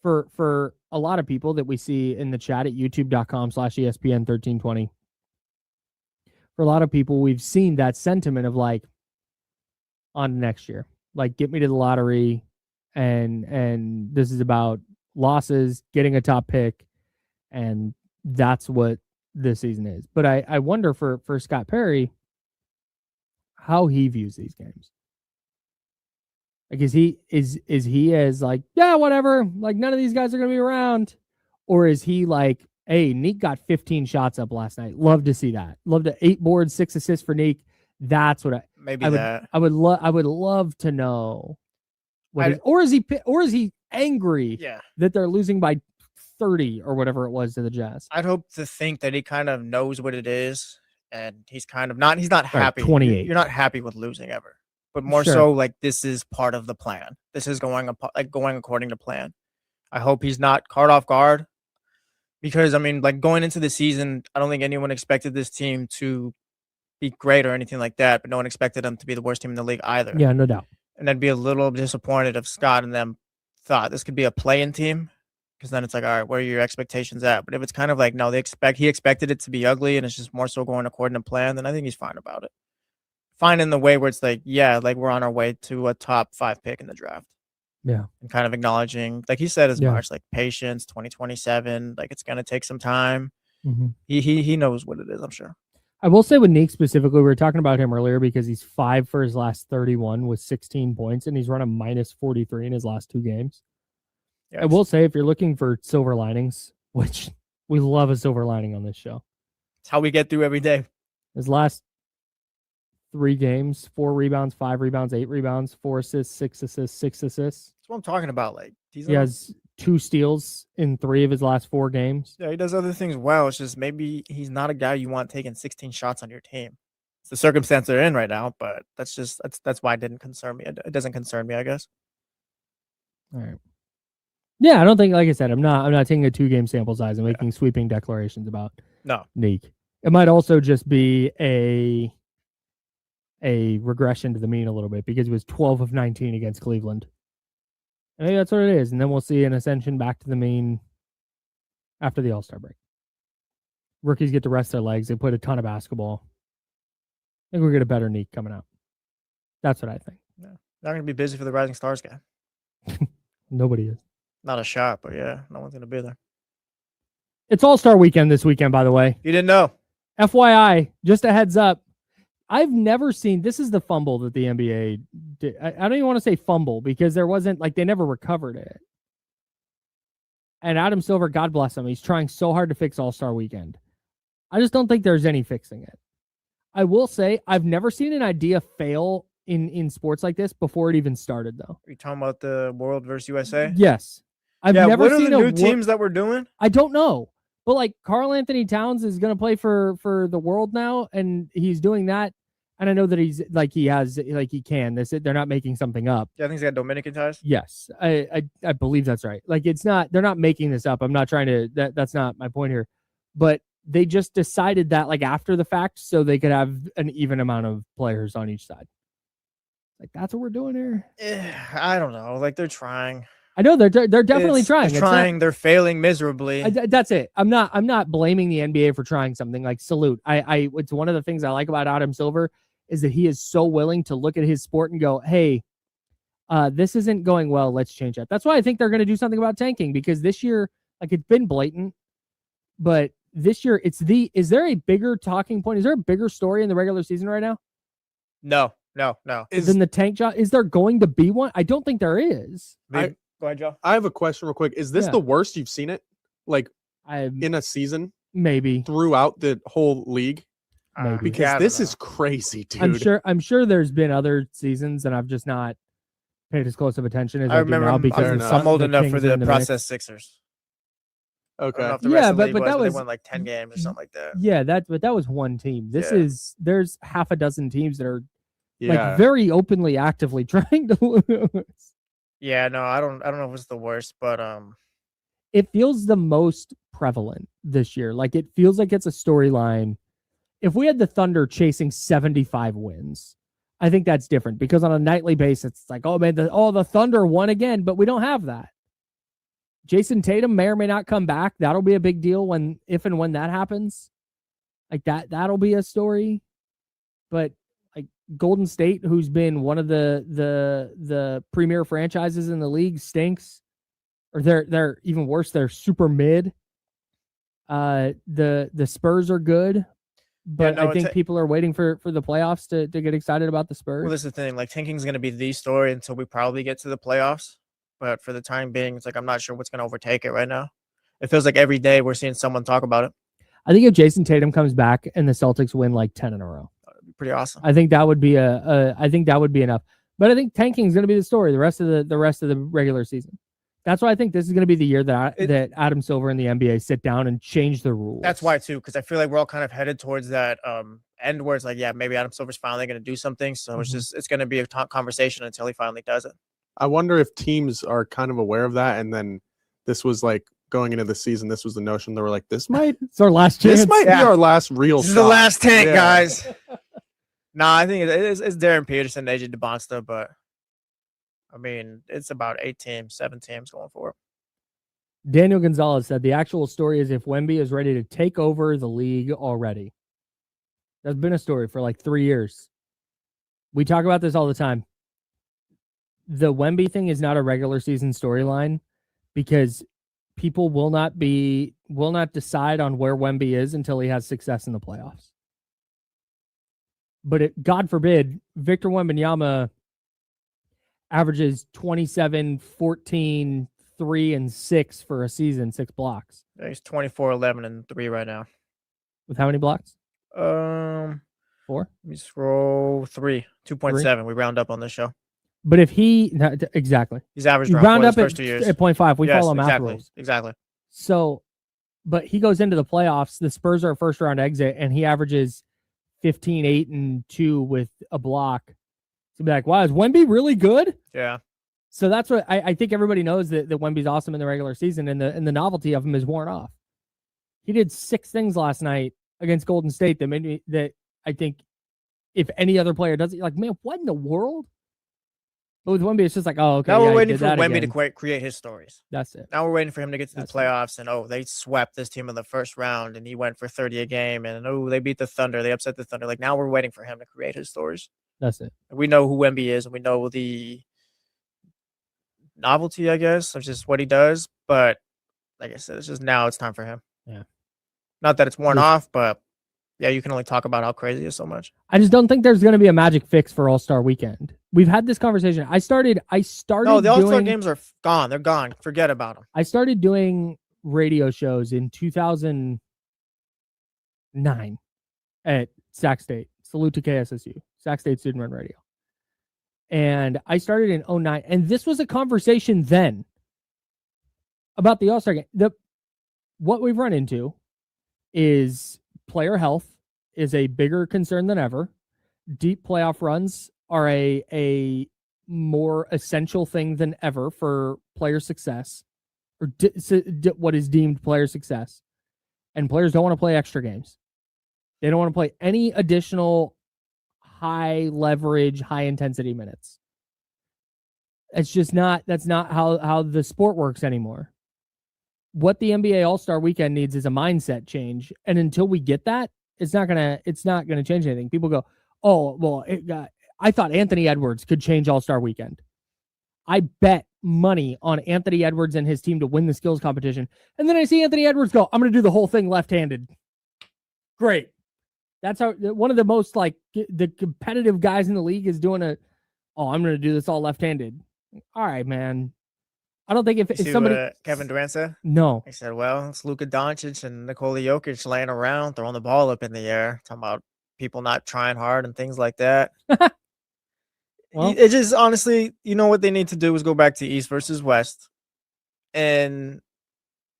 for a lot of people that we see in the chat at youtube.com/ESPN1320. For a lot of people, we've seen that sentiment of like, on next year, like get me to the lottery, and this is about losses, getting a top pick, and that's what this season is. But I wonder for Scott Perry how he views these games. Like, is he as like, yeah, whatever, like none of these guys are gonna be around, or is he like, hey, Neek got 15 shots up last night. Love to see that. Love to 8 boards, 6 assists for Neek. That's what I would love to know. Or is he angry that they're losing by 30 or whatever it was to the Jazz? I'd hope to think that he kind of knows what it is, and he's not happy. 28. You're not happy with losing ever, but more so like this is part of the plan. This is going according to plan. I hope he's not caught off guard, because I mean, like going into the season, I don't think anyone expected this team to be great or anything like that, but no one expected them to be the worst team in the league either. Yeah, no doubt. And I'd be a little disappointed if Scott and them thought this could be a play-in team, because then it's like, all right, where are your expectations at? But if it's kind of like, no, he expected it to be ugly and it's just more so going according to plan, then I think he's fine about it. Fine in the way where it's like, yeah, like we're on our way to a top 5 pick in the draft. Yeah. And kind of acknowledging, like he said as much, like patience, 2027, like it's going to take some time. Mm-hmm. He knows what it is, I'm sure. I will say with Neek specifically, we were talking about him earlier because he's 5 for his last 31 with 16 points, and he's run a -43 in his last 2 games. Yes. I will say, if you're looking for silver linings, which we love a silver lining on this show. It's how we get through every day. His last 3 games, 4 rebounds, 5 rebounds, 8 rebounds, 4 assists, 6 assists, 6 assists. That's what I'm talking about. Like He has 2 steals in 3 of his last 4 games. Yeah, he does other things well. It's just maybe he's not a guy you want taking 16 shots on your team. It's the circumstance they're in right now, but that's why it didn't concern me. It doesn't concern me, I guess. All right. Yeah, I don't think, like I said, I'm not taking a 2-game sample size and making sweeping declarations about Neek. It might also just be a regression to the mean a little bit because he was 12 of 19 against Cleveland. And maybe that's what it is. And then we'll see an ascension back to the mean after the All-Star break. Rookies get to rest their legs. They put a ton of basketball. I think we'll get a better Neek coming out. That's what I think. Yeah. Not going to be busy for the Rising Stars game. Nobody is. Not a shot, but yeah, no one's going to be there. It's All-Star weekend this weekend, by the way. You didn't know. FYI, just a heads up. I've never seen, this is the fumble that the NBA did. I don't even want to say fumble because there wasn't, like, they never recovered it. And Adam Silver, God bless him, he's trying so hard to fix All-Star weekend. I just don't think there's any fixing it. I will say, I've never seen an idea fail in sports like this before it even started, though. Are you talking about the World versus USA? Yes. I've never what are seen the new teams that we're doing? I don't know. But, like, Karl Anthony Towns is going to play for the World now, and he's doing that. And I know that he's, like, he can. They're not making something up. Yeah, I think he's got Dominican ties. Yes, I believe that's right. Like, they're not making this up. I'm not trying to, that's not my point here. But they just decided that, like, after the fact so they could have an even amount of players on each side. Like, that's what we're doing here? I don't know. Like, they're trying. I know they're definitely trying. They're trying. They're failing miserably. That's it. I'm not blaming the NBA for trying something. Like, salute. It's one of the things I like about Adam Silver is that he is so willing to look at his sport and go, hey, this isn't going well. Let's change that. That's why I think they're going to do something about tanking, because this year, like, it's been blatant, but this year is there a bigger talking point? Is there a bigger story in the regular season right now? No. Than the tank job? Is there going to be one? I don't think there is. Go ahead, Joe. I have a question real quick. Is this the worst you've seen it? Like, in a season? Maybe. Throughout the whole league? Maybe. Because this is crazy, dude. I'm sure there's been other seasons and I've just not paid as close of attention as I remember now because I'm old enough for the mix. process Sixers. Okay. Yeah, but that was, they won like 10 games or something like that. Yeah, but that was one team. There's half a dozen teams that are like very openly actively trying to lose. Yeah, no, I don't know if it's the worst, but it feels the most prevalent this year. Like, it feels like it's a storyline. If we had the Thunder chasing 75 wins, I think that's different, because on a nightly basis, it's like, oh man, the Thunder won again, but we don't have that. Jason Tatum may or may not come back. That'll be a big deal if and when that happens. Like, that'll be a story. But like Golden State, who's been one of the premier franchises in the league, stinks. Or they're even worse. They're super mid. The Spurs are good, but I think people are waiting for the playoffs to get excited about the Spurs. Well, this is the thing. Like, tanking is going to be the story until we probably get to the playoffs. But for the time being, it's like I'm not sure what's going to overtake it right now. It feels like every day we're seeing someone talk about it. I think if Jason Tatum comes back and the Celtics win like 10 in a row, that'd be pretty awesome. I think that would be I think that would be enough. But I think tanking is going to be the story the rest of the regular season. That's why I think this is going to be the year that Adam Silver and the NBA sit down and change the rules. That's why too, because I feel like we're all kind of headed towards that end where it's like, yeah, maybe Adam Silver's finally going to do something. So it's going to be a conversation until he finally does it. I wonder if teams are kind of aware of that, and then this was like going into the season. This was the notion they were like, it's our last chance. This might be our last real. This is the last tank, guys. Nah, I think it's Darren Peterson, AJ Dybansta, but I mean, it's about 7 teams going forward. Daniel Gonzalez said the actual story is if Wemby is ready to take over the league already. That's been a story for like 3 years. We talk about this all the time. The Wemby thing is not a regular season storyline because people will not decide on where Wemby is until he has success in the playoffs. But God forbid, Victor Wembanyama averages 27, 14, 3, and 6 for a season, 6 blocks. Yeah, he's 24, 11, and 3 right now. With how many blocks? 4. Let me scroll 3, 2.7. We round up on this show. But if exactly, He's averaged you around round 4 up his first 2 years. at 0.5. We Yes, follow math exactly, rules. exactly. So, but he goes into the playoffs. The Spurs are a first round exit, and he averages 15, 8, and 2 with a block. So be like, wow, is Wemby really good? Yeah. So that's what I think everybody knows that Wemby's awesome in the regular season, and the novelty of him is worn off. He did 6 things last night against Golden State that made me that I think if any other player does it, like, man, what in the world? But with Wemby, it's just like, oh, okay. Now yeah, we're he waiting did for that Wemby again. to create his stories. That's it. Now we're waiting for him to get to the That's it. playoffs and, oh, they swept this team in the first round and he went for 30 a game and, oh, they beat the Thunder. They upset the Thunder. Like, now we're waiting for him to create his stories. That's it. We know who Wemby is and we know the novelty, I guess, of just what he does. But like I said, it's just now it's time for him. Yeah. Not that it's worn Yeah. off, but yeah, you can only talk about how crazy it is so much. I just don't think there's going to be a magic fix for All-Star Weekend. We've had this conversation. I started. No, the All-Star doing, games are gone. They're gone. Forget about them. I started doing radio shows in 2009 at Sac State. Salute to KSSU. Sac State Student Run Radio. And I started in 2009. And this was a conversation then about the All-Star game. What we've run into is player health is a bigger concern than ever. Deep playoff runs are a more essential thing than ever for player success, or what is deemed player success. And players don't want to play extra games. They don't want to play any additional high leverage, high intensity minutes. That's not how the sport works anymore. What the NBA All-Star Weekend needs is a mindset change. And until we get that, it's not gonna change anything. People go, oh, well, I thought Anthony Edwards could change All-Star Weekend. I bet money on Anthony Edwards and his team to win the skills competition. And then I see Anthony Edwards go, I'm going to do the whole thing left-handed. Great. That's how one of the most the competitive guys in the league is doing I'm going to do this all left-handed. All right, man. I don't think if somebody Kevin Durant said, no, he said, well, it's Luka Doncic and Nikola Jokic laying around, throwing the ball up in the air, talking about people not trying hard and things like that. Well, it just honestly, what they need to do is go back to East versus West. And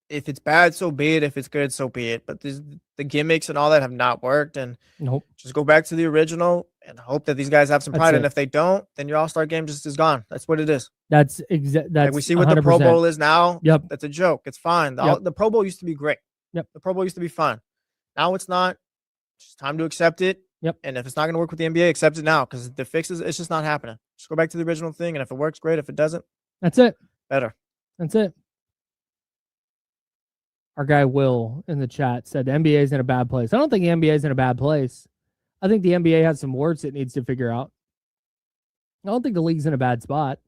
if it's bad, so be it. If it's good, so be it. But the gimmicks and all that have not worked. And nope. Just go back to the original and hope that these guys have some pride. And if they don't, then your All-Star game just is gone. That's what it is. That's exactly. Like we see what 100%. The Pro Bowl is now. Yep. That's a joke. It's fine. The Pro Bowl used to be great. Yep. The Pro Bowl used to be fun. Now it's not. It's just time to accept it. Yep. And if it's not going to work with the NBA, accept it now because the fix it's just not happening. Just go back to the original thing. And if it works, great. If it doesn't, that's it. Better. That's it. Our guy Will in the chat said the NBA is in a bad place. I don't think the NBA is in a bad place. I think the NBA has some words it needs to figure out. I don't think the league's in a bad spot.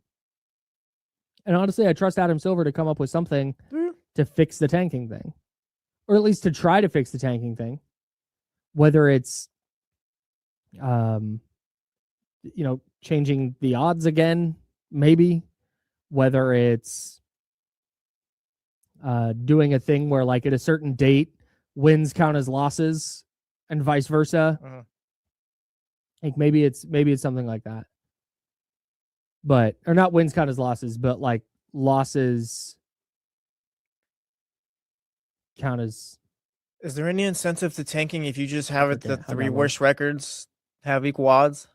And honestly, I trust Adam Silver to come up with something to fix the tanking thing. Or at least to try to fix the tanking thing. Whether it's changing the odds again, maybe. Whether it's doing a thing where at a certain date wins count as losses and vice versa. Uh-huh. Like maybe it's something like that. But or not wins count as losses, but losses count as. Is there any incentive to tanking if you just have the 3 worst records have equal odds?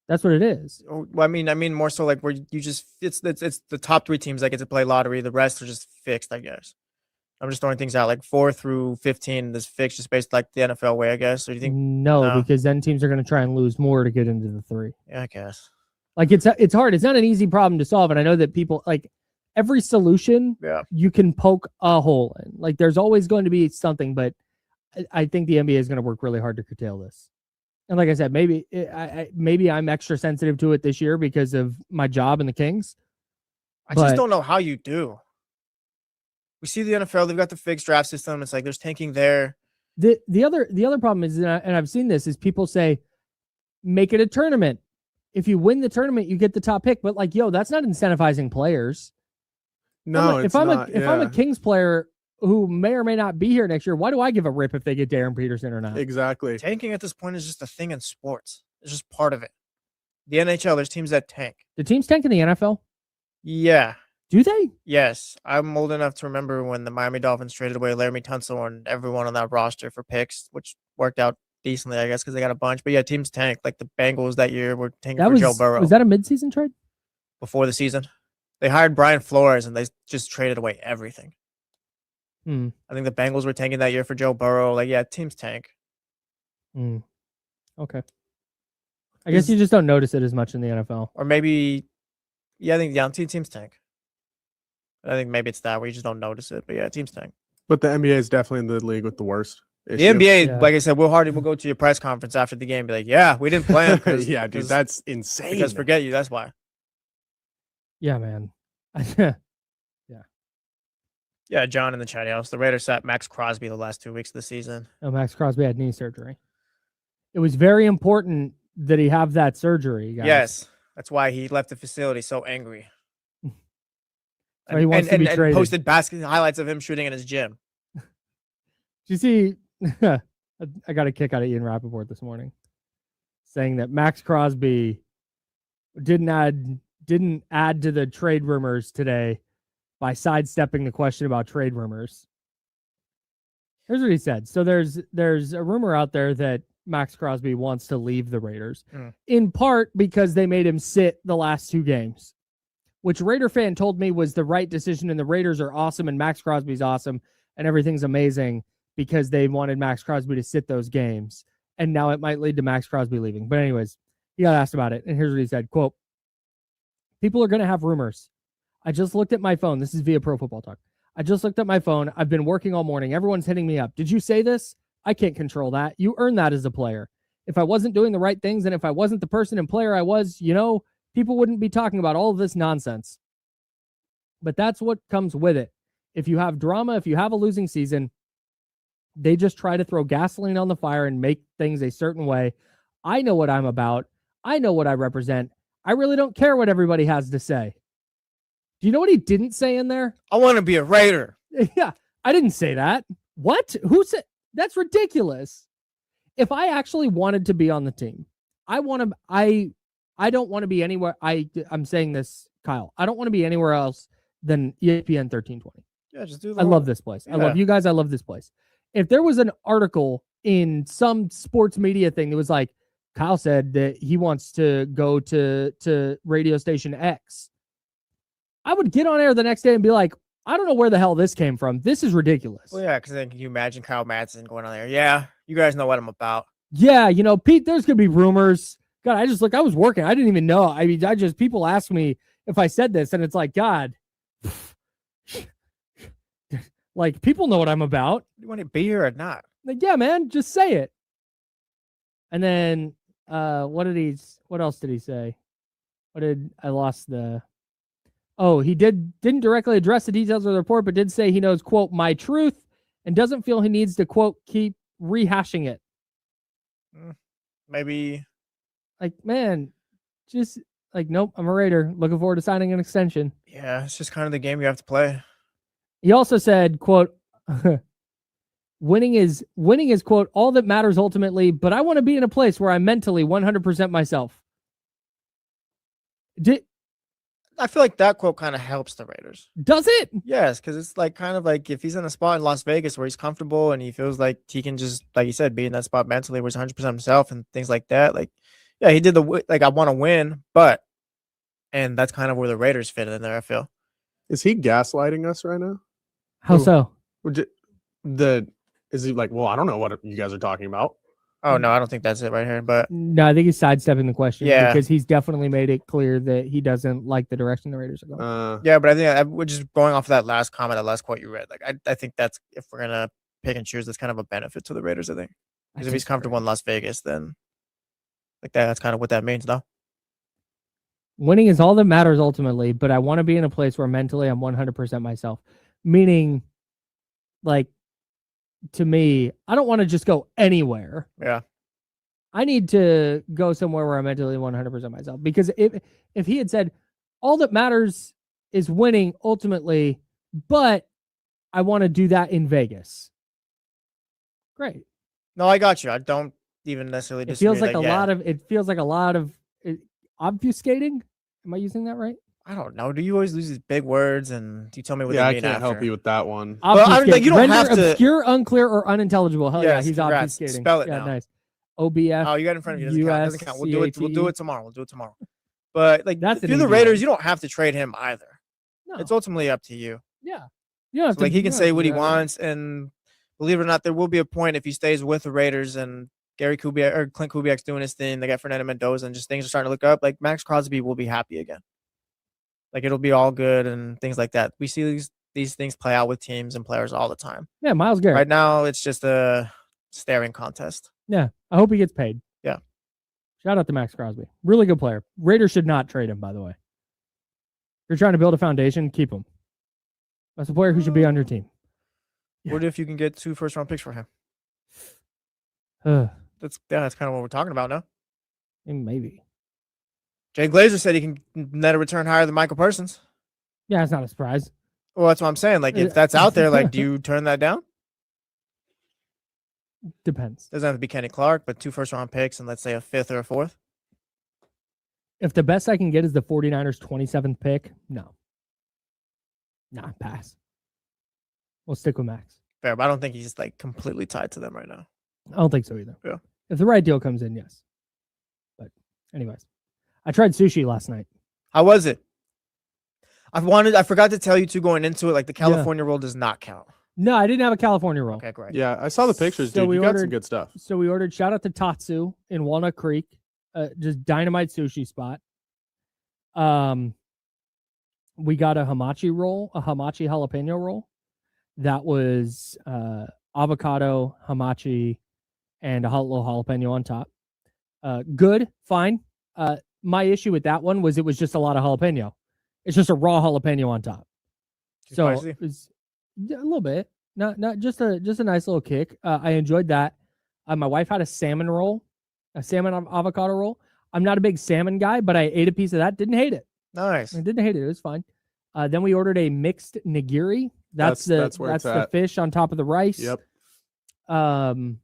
That's what it is. Well, I mean more so where you just it's the top 3 teams that get to play lottery. The rest are just fixed, I guess. I'm just throwing things out 4 through 15 is fixed just based the NFL way, I guess. Or do you think no, because then teams are going to try and lose more to get into the 3. Yeah, I guess. It's hard. It's not an easy problem to solve, and I know that people every solution you can poke a hole in. There's always going to be something, but I think the NBA is going to work really hard to curtail this. And like I said, maybe I'm extra sensitive to it this year because of my job in the Kings. I just don't know how you do. We see the NFL; they've got the fixed draft system. It's there's tanking there. The other problem is, and I've seen this, is people say, make it a tournament. If you win the tournament, you get the top pick. But that's not incentivizing players. No, if I'm a Kings player, who may or may not be here next year. Why do I give a rip if they get Darren Peterson or not? Exactly. Tanking at this point is just a thing in sports. It's just part of it. The NHL, there's teams that tank. The teams tank in the NFL? Yeah. Do they? Yes. I'm old enough to remember when the Miami Dolphins traded away Laramie Tunsil and everyone on that roster for picks, which worked out decently, I guess, because they got a bunch. But yeah, teams tank. Like the Bengals that year were tanking for Joe Burrow. Was that a midseason trade? Before the season? They hired Brian Flores and they just traded away everything. Hmm. I think the Bengals were tanking that year for Joe Burrow. Like, yeah, teams tank. Okay. I guess you just don't notice it as much in the NFL. Or maybe, yeah, I think teams tank. I think maybe it's that where you just don't notice it. But yeah, teams tank. But the NBA is definitely in the league with the worst issue. The NBA, Yeah. like I said, Will Hardy will go to your press conference after the game and be like, yeah, we didn't plan. Yeah, dude, that's insane. Because forget you, that's why. Yeah, man. Yeah, John in the chat house. The Raiders sat Max Crosby the last 2 weeks of the season. No, Max Crosby had knee surgery. It was very important that he have that surgery, guys. Yes, that's why he left the facility so angry. So he wants to be traded. Posted basketball highlights of him shooting in his gym. Did you see? I got a kick out of Ian Rappaport this morning, saying that Max Crosby didn't add to the trade rumors today by sidestepping the question about trade rumors. Here's what he said. So there's a rumor out there that Max Crosby wants to leave the Raiders, in part because they made him sit the last 2 games, which Raider fan told me was the right decision, and the Raiders are awesome, and Max Crosby's awesome, and everything's amazing because they wanted Max Crosby to sit those games, and now it might lead to Max Crosby leaving. But anyways, he got asked about it, and here's what he said, quote, "People are going to have rumors. I just looked at my phone." This is via Pro Football Talk. "I just looked at my phone. I've been working all morning. Everyone's hitting me up. Did you say this? I can't control that. You earn that as a player. If I wasn't doing the right things and if I wasn't the person and player I was, people wouldn't be talking about all of this nonsense. But that's what comes with it. If you have drama, if you have a losing season, they just try to throw gasoline on the fire and make things a certain way. I know what I'm about. I know what I represent. I really don't care what everybody has to say." Do you know what he didn't say in there? I want to be a Raider. Yeah, I didn't say that. What? Who said? That's ridiculous. If I actually wanted to be on the team, I don't want to be anywhere. I'm saying this, Kyle. I don't want to be anywhere else than ESPN 1320. Yeah, just do I love this place. I love you guys. I love this place. If there was an article in some sports media thing that was like, Kyle said that he wants to go to radio station X, I would get on air the next day and be like, I don't know where the hell this came from. This is ridiculous. Well, yeah, because then can you imagine Kyle Madsen going on there? Yeah, you guys know what I'm about. Yeah, Pete, there's going to be rumors. God, I was working. I didn't even know. I mean, people ask me if I said this, and it's like, God, like, people know what I'm about. You want to be here or not? Like, yeah, man, just say it. And then, what else did he say? He didn't directly address the details of the report, but did say he knows, quote, my truth, and doesn't feel he needs to, quote, keep rehashing it. Maybe. Like, man, just like, nope, I'm a Raider. Looking forward to signing an extension. Yeah, it's just kind of the game you have to play. He also said, quote, winning is, quote, all that matters ultimately, but I want to be in a place where I'm mentally 100% myself. I feel like that quote kind of helps the Raiders. Does it? Yes, because it's like kind of like if he's in a spot in Las Vegas where he's comfortable and he feels like he can just, like you said, be in that spot mentally where he's 100% himself and things like that. Like, yeah, he did I want to win, and that's kind of where the Raiders fit in there, I feel. Is he gaslighting us right now? How so? Is he like, well, I don't know what you guys are talking about? Oh, no, I don't think that's it right here. But no, I think he's sidestepping the question. Yeah. Because he's definitely made it clear that he doesn't like the direction the Raiders are going. Yeah, but I think we're just going off of that last comment, that last quote you read. Like, I think that's, if we're going to pick and choose, that's kind of a benefit to the Raiders, I think. Because if he's comfortable in Las Vegas, then like that's kind of what that means, though. Winning is all that matters ultimately, but I want to be in a place where mentally I'm 100% myself. Meaning, like, to me, I don't want to just go anywhere. Yeah. I need to go somewhere where I'm mentally 100% myself. Because if he had said, all that matters is winning ultimately, but I want to do that in Vegas. Great. No, I got you. I don't even necessarily It disagree. feels like a lot of obfuscating. Am I using that right? I don't know. Do you always lose these big words and you tell me what Yeah, they I mean can't help after? you with that one. Well, I mean, like, you don't Render have to- obscure, unclear, or unintelligible. Hell yeah, Yes, he's congrats. obfuscating. Spell it yeah, now. nice. OBF. Oh, you got it in front of you. Doesn't count. We'll do it tomorrow. We'll do it tomorrow. But like, That's if an you're the easy Raiders, one. you don't have to trade him either. No. It's ultimately up to you. Yeah. Yeah. So, like, he can say what he wants, and believe it or not, there will be a point if he stays with the Raiders and Gary Kubiak or Clint Kubiak's doing his thing. They got Fernando Mendoza, and just things are starting to look up. Like, Max Crosby will be happy again. Like, it'll be all good and things like that. We see these things play out with teams and players all the time. Yeah, Myles Garrett. Right now, it's just a staring contest. Yeah, I hope he gets paid. Yeah. Shout out to Max Crosby. Really good player. Raiders should not trade him, by the way. If you're trying to build a foundation, keep him. That's a player who should be on your team. What if you can get 2 first-round picks for him? Ugh, That's kind of what we're talking about now. maybe. Jay Glazer said he can net a return higher than Michael Parsons. Yeah, it's not a surprise. Well, that's what I'm saying. Like, if that's out there, like, do you turn that down? Depends. Doesn't have to be Kenny Clark, but 2 first-round picks and let's say a 5th or a 4th. If the best I can get is the 49ers 27th pick, no. Nah, pass. We'll stick with Max. Fair, but I don't think he's like completely tied to them right now. I don't think so either. Yeah. If the right deal comes in, yes. But anyways, I tried sushi last night. How was it? I forgot to tell you two going into it, like the California roll does not count. No, I didn't have a California roll. Okay, great. Yeah, I saw the pictures, So dude. we You got some ordered- good stuff. So we ordered, shout out to Tatsu in Walnut Creek, just dynamite sushi spot. We got a hamachi roll, a hamachi jalapeno roll. That was avocado, hamachi, and a little jalapeno on top. Good, fine. My issue with that one was it was just a lot of jalapeno. It's just a raw jalapeno on top. Too So spicy? it was a little bit, not just a nice little kick. I enjoyed that. My wife had a salmon roll, a salmon avocado roll. I'm not a big salmon guy, but I ate a piece of that. Didn't hate it. Nice. I didn't hate it. It was fine. Then we ordered a mixed nigiri. That's where the it's at. fish on top of the rice. Yep. On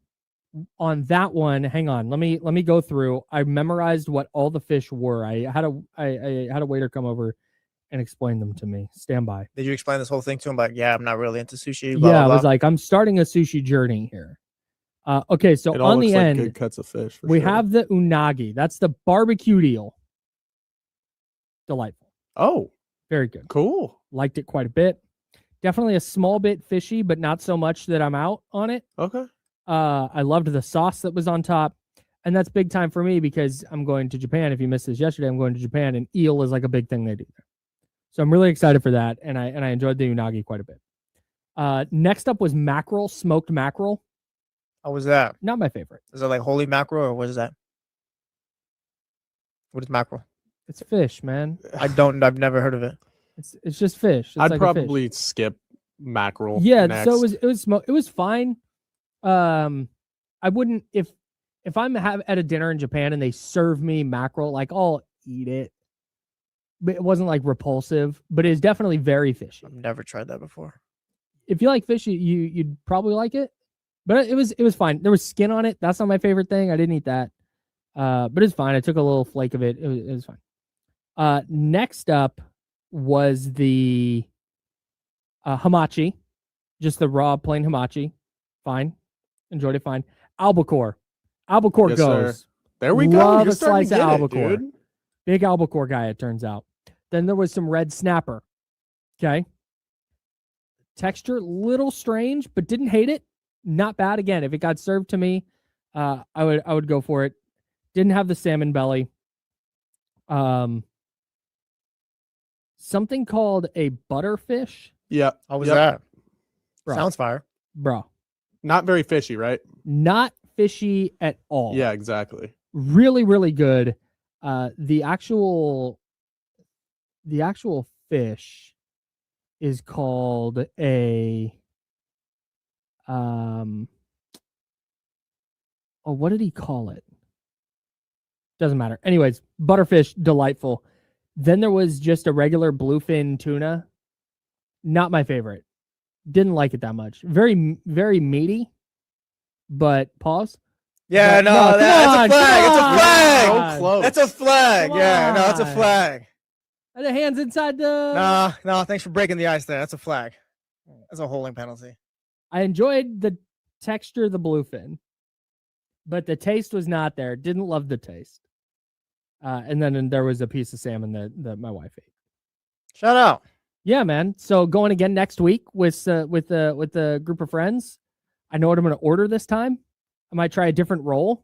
that one, hang on. Let me go through. I memorized what all the fish were. I had a waiter come over and explain them to me. Stand by. Did you explain this whole thing to him? Like, yeah, I'm not really into sushi. Yeah, Blah, I blah, was blah. like, I'm starting a sushi journey here. Okay, so It all on looks the like end, good cuts of fish. for we sure. have the unagi. That's the barbecue eel. Delightful. Oh, Very good. cool. Liked it quite a bit. Definitely a small bit fishy, but not so much that I'm out on it. Okay. I loved the sauce that was on top. And that's big time for me because I'm going to Japan. If you missed this yesterday, I'm going to Japan, and eel is like a big thing they do there. So I'm really excited for that, and I enjoyed the unagi quite a bit. Next up was mackerel, smoked mackerel. How was that? Not my favorite. Is it like holy mackerel or what is that? What is mackerel? It's fish, man. I've never heard of it. It's just fish. It's I'd like a fish. probably skip mackerel. Yeah, next. so it was fine. I wouldn't if I'm at a dinner in Japan and they serve me mackerel, like I'll eat it. But it wasn't like repulsive, but it's definitely very fishy. I've never tried that before. If you like fish, you'd probably like it. But it was fine. There was skin on it. That's not my favorite thing. I didn't eat that. But it's fine. I took a little flake of it. It was fine. Next up was the hamachi, just the raw plain hamachi. Fine. Enjoyed it fine. Albacore. Albacore Yes, goes. sir. There we go. Love You're a starting slice to of get it, albacore. dude. Big albacore guy, it turns out. Then there was some red snapper. Okay. Texture, little strange, but didn't hate it. Not bad. Again, if it got served to me, I would go for it. Didn't have the salmon belly. Something called a butterfish. Yeah. How was Yep. that? Bro. Sounds fire. Bro. Not very fishy, right? Not fishy at all. Yeah, exactly. Really, really good. The actual fish is called a what did he call it? Doesn't matter. Anyways, butterfish, delightful. Then there was just a regular bluefin tuna. Not my favorite. Didn't like it that much. Very, very meaty. But pause. Yeah, No, no, come that's on, a flag. It's a come flag. So close. That's a flag. Come Yeah, no, it's a on. flag. Are the hands inside the? No, thanks for breaking the ice there. That's a flag. That's a holding penalty. I enjoyed the texture of the bluefin, but the taste was not there. Didn't love the taste. And then there was a piece of salmon that my wife ate. Shout out. Yeah, man. So going again next week with the group of friends. I know what I'm going to order this time. I might try a different roll.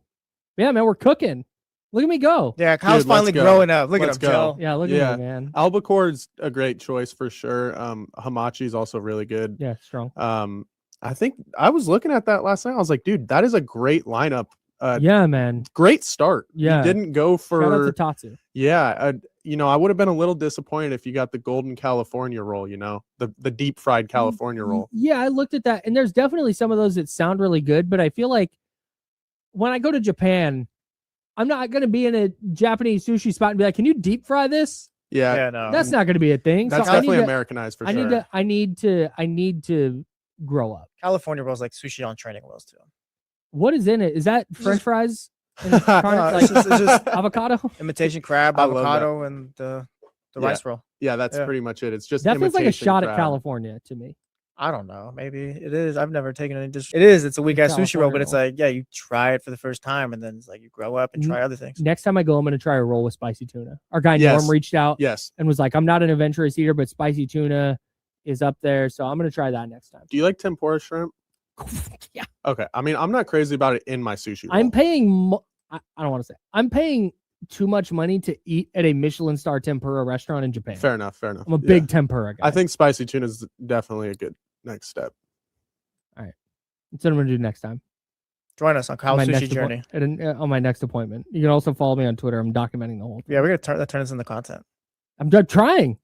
But yeah, man, we're cooking. Look at me go. Yeah, Kyle's Dude, let's finally go. growing up. Look Let's at him, go. Joe. Yeah, look Yeah. at me, man. Albacore's a great choice for sure. Hamachi is also really good. Yeah, strong. I think I was looking at that last night. I was like, dude, that is a great lineup. Yeah, man. Great start. Yeah. You didn't go Shout out for to Tatsu. yeah. I would have been a little disappointed if you got the golden California roll. The deep fried California roll. Yeah, I looked at that, and there's definitely some of those that sound really good, but I feel like when I go to Japan, I'm not going to be in a Japanese sushi spot and be like, "Can you deep fry this?" Yeah, Yeah, no. That's not going to be a thing. that's so I need definitely to, Americanized for I sure. need to grow up. California rolls like sushi on training wheels too. What is in it? Is that French fries? And No, like it's just avocado? imitation crab, I love that. avocado, and the rice roll. Yeah, that's Yeah. pretty much it. It's just That feels like a imitation shot at crab. California to me. I don't know. Maybe it is. I've never taken any dish. It is. It's a weak ass sushi roll, California but it's roll. like, yeah, you try it for the first time, and then it's like you grow up and try other things. Next time I go, I'm going to try a roll with spicy tuna. Our guy Yes. Norm reached out Yes. and was like, "I'm not an adventurous eater, but spicy tuna is up there, so I'm going to try that next time." Do you like tempura shrimp? Yeah. Okay. I mean, I'm not crazy about it in my sushi roll. I'm paying. I don't want to say. I'm paying too much money to eat at a Michelin star tempura restaurant in Japan. Fair enough. Fair enough. I'm a Yeah. big tempura guy. I think spicy tuna is definitely a good next step. that's what I'm going to do next time. Join us on Kyle's My sushi next journey. on my next appointment. You can also follow me on Twitter. I'm documenting the whole thing. Yeah, we're gonna turn this into content. I'm trying.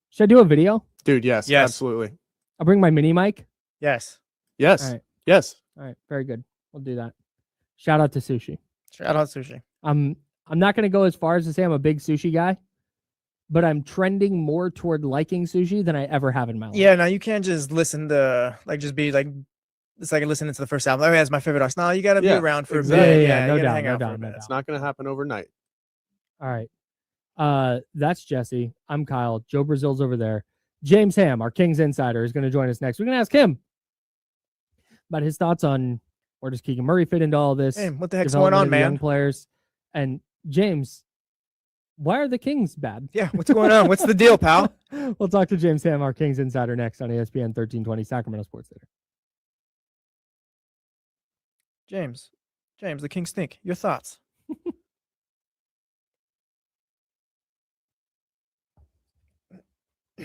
Should I do a video? Dude, yes. Yes. Absolutely. I'll bring my mini mic. Yes. Yes. All right. Yes. All right. Very good. We'll do that. Shout out to sushi. Shout out sushi. I'm not going to go as far as to say I'm a big sushi guy, but I'm trending more toward liking sushi than I ever have in my life. Yeah, now you can't just listen to just be like it's like listening to the first album. Oh, yeah, that's my favorite artist. No, you gotta be Yeah, around for exactly. a bit. Yeah, no you gotta doubt, hang no out for doubt, a no bit. doubt. It's not going to happen overnight. All right. That's Jesse. I'm Kyle. Joe Brazil's over there. James Ham, our Kings insider, is going to join us next. We're going to ask him about his thoughts on where does Keegan Murray fit into all this. Hey, what the heck's going development on, of the young man? players. And James, why are the Kings bad? Yeah, what's going on? What's the deal, pal? We'll talk to James Ham, our Kings insider, next on ESPN 1320 Sacramento Sports Center. James, the Kings stink. Your thoughts? I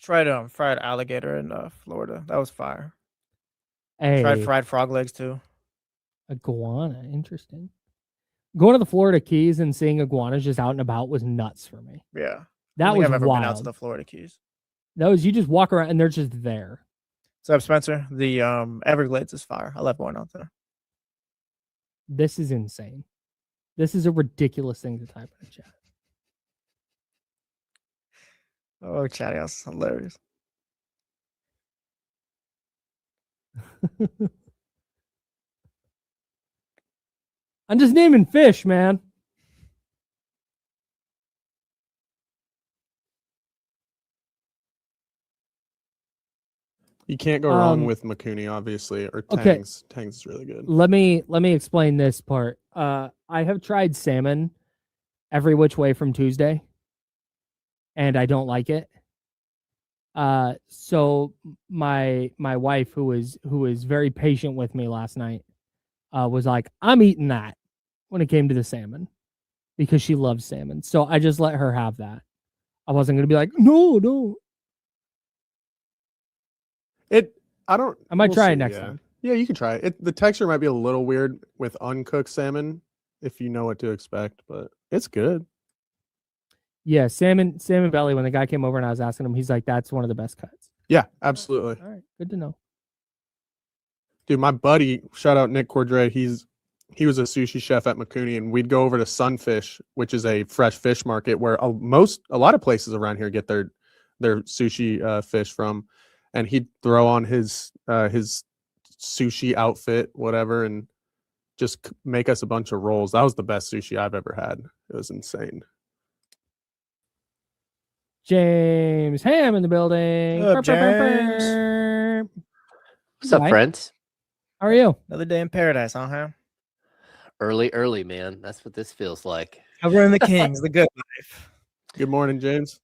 tried fried alligator in Florida. That was fire. Hey, Tried fried frog legs too. iguana. Interesting. Going to the Florida Keys and seeing iguanas just out and about was nuts for me. Yeah, I That don't think was I've ever been out to wild. the Florida Keys. Those you just walk around and they're just there. What's up, Spencer? The Everglades is fire. I love going out there. This is insane. This is a ridiculous thing to type in the chat. Oh, chatty house is hilarious. I'm just naming fish, man. You can't go wrong Um, with Makuni, obviously, or okay. Tangs. Tangs is really good. Let me explain this part. I have tried salmon every which way from Tuesday, and I don't like it. So my wife, who was very patient with me last night, was like, "I'm eating that," when it came to the salmon, because she loves salmon. So I just let her have that. I wasn't gonna be like, "No." I might we'll try it see, next yeah. time. Yeah, you can try it. The texture might be a little weird with uncooked salmon if you know what to expect, but it's good. Yeah, salmon belly. When the guy came over and I was asking him, he's like, "That's one of the best cuts." Yeah, absolutely. All right, good to know. Dude, my buddy, shout out Nick Cordray, he was a sushi chef at Makuni, and we'd go over to Sunfish, which is a fresh fish market where a lot of places around here get their sushi fish from. and he'd throw on his sushi outfit, whatever, and just make us a bunch of rolls. That was the best sushi I've ever had. It was insane. James Ham in the building. What up, James? What's up, Hi. friends? How are you? Another day in paradise, huh? Ham? Early, man. That's what this feels like. Covering the Kings, the good life. Good morning, James.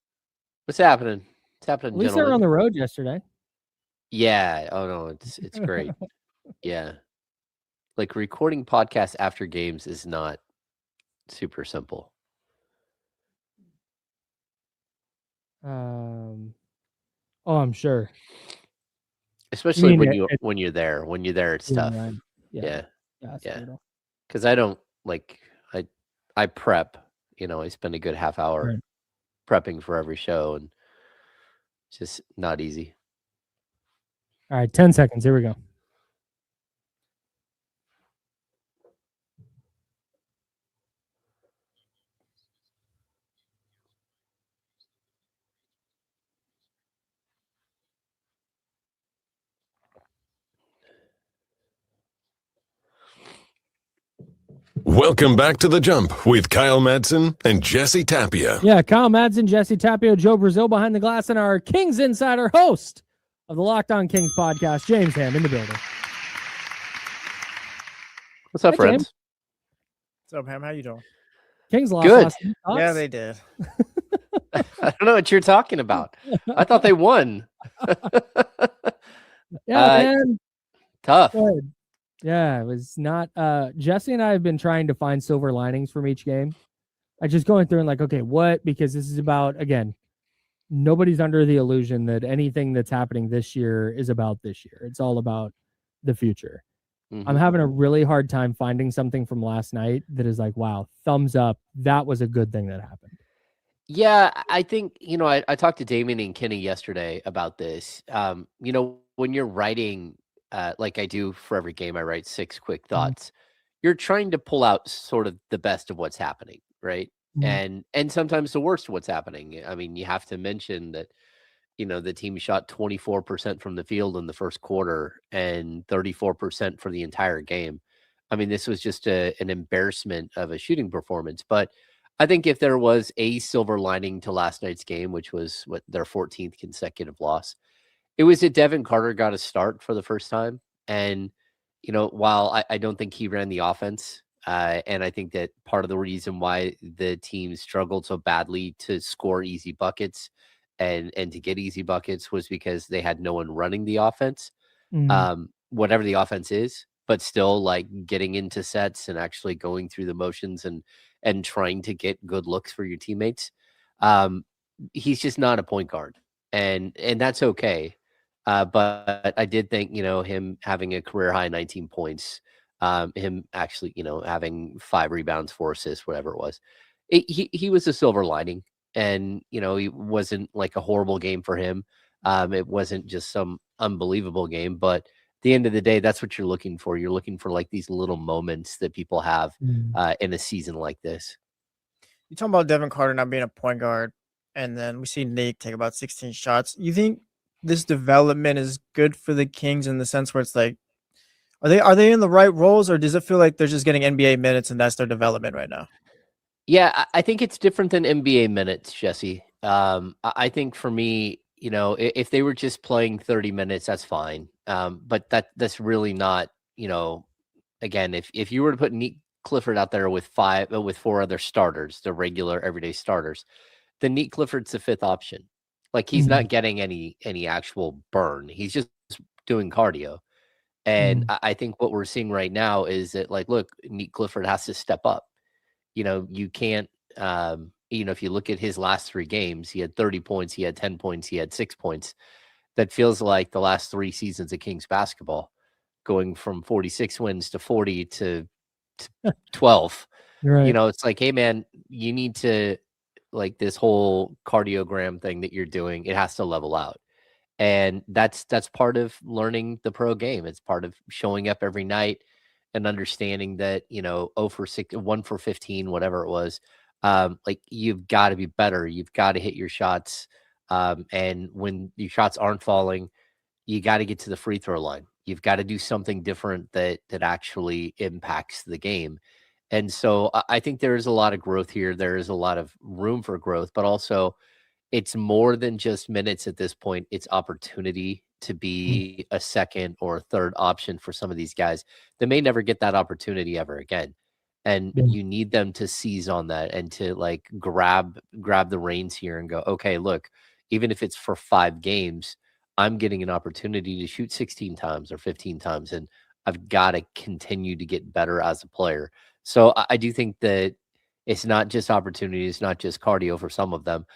What's happening? What's happening, At least they were gentlemen? on the road yesterday. Yeah. Oh no, it's great. Yeah. Like recording podcasts after games is not super simple. Oh, I'm sure. Especially mean when you're there. When you're there, it's tough. Right. Yeah. That's Yeah. brutal. Because I don't I prep, I spend a good half hour Right. prepping for every show, and it's just not easy. All right, 10 seconds. Here we go. Welcome back to The Jump with Kyle Madsen and Jesse Tapia. Yeah, Kyle Madsen, Jesse Tapio, Joe Brazil behind the glass, and our Kings Insider host of the Locked On Kings podcast, James Ham in the building. What's up, Hi, friends? James. What's up, Ham? How you doing? Kings lost Good. last night. Thoughts? Yeah, they did. I don't know what you're talking about. I thought they won. Yeah, man. Tough. Good. Yeah, it was not. Jesse and I have been trying to find silver linings from each game. I just going through and like, okay, what? Because this is about, again, nobody's under the illusion that anything that's happening this year is about this year. It's all about the future. Mhm. I'm having a really hard time finding something from last night that is like, wow, thumbs up. That was a good thing that happened. Yeah, I think, I talked to Damien and Kenny yesterday about this. When you're writing, like I do for every game, I write 6 quick thoughts. You're trying to pull out sort of the best of what's happening, right? Mhm. And sometimes the worst of what's happening. I mean, you have to mention that, the team shot 24% from the field in the first quarter and 34% for the entire game. I mean, this was just an embarrassment of a shooting performance. But I think if there was a silver lining to last night's game, which was their 14th consecutive loss, it was that Devin Carter got a start for the first time. And, while I don't think he ran the offense, and I think that part of the reason why the team struggled so badly to score easy buckets and to get easy buckets was because they had no one running the offense, whatever the offense is, but still like getting into sets and actually going through the motions and trying to get good looks for your teammates. He's just not a point guard, and that's okay. But I did think, him having a career high 19 points, him actually, having 5 rebounds, 4 assists, whatever it was, he was a silver lining. And, it wasn't like a horrible game for him. It wasn't just some unbelievable game, but at the end of the day, that's what you're looking for. You're looking for like these little moments that people have in a season like this. You talking about Devin Carter not being a point guard, and then we see Nate take about 16 shots. You think this development is good for the Kings in the sense where it's like, are they in the right roles, or does it feel like they're just getting NBA minutes and that's their development right now? Yeah, I think it's different than NBA minutes, Jesse. I think for me, if they were just playing 30 minutes, that's fine. But that's really not, again, if you were to put Nick Clifford out there with 4 other starters, the regular everyday starters, then Nick Clifford's the 5th option. Like he's not getting any actual burn. He's just doing cardio. And I think what we're seeing right now is that, like, look, Nick Clifford has to step up. You can't, if you look at his last 3 games, he had 30 points, he had 10 points, he had 6 points. That feels like the last 3 seasons of Kings basketball, going from 46 wins to 40 to 12. Right. It's like, hey, man, you need to, like, this whole cardiogram thing that you're doing, it has to level out. And that's part of learning the pro game. It's part of showing up every night and understanding that, 0 for 6, 1 for 15, whatever it was. Like, you've got to be better. You've got to hit your shots. And when your shots aren't falling, you got to get to the free throw line. You've got to do something different that actually impacts the game. And so I think there is a lot of growth here. There is a lot of room for growth, but also it's more than just minutes at this point. It's opportunity to be a second or third option for some of these guys that may never get that opportunity ever again. And Yeah. you need them to seize on that and to like grab the reins here and go, okay, look, even if it's for 5 games, I'm getting an opportunity to shoot 16 times or 15 times, and I've got to continue to get better as a player. So I do think that it's not just opportunity, it's not just cardio for some of them.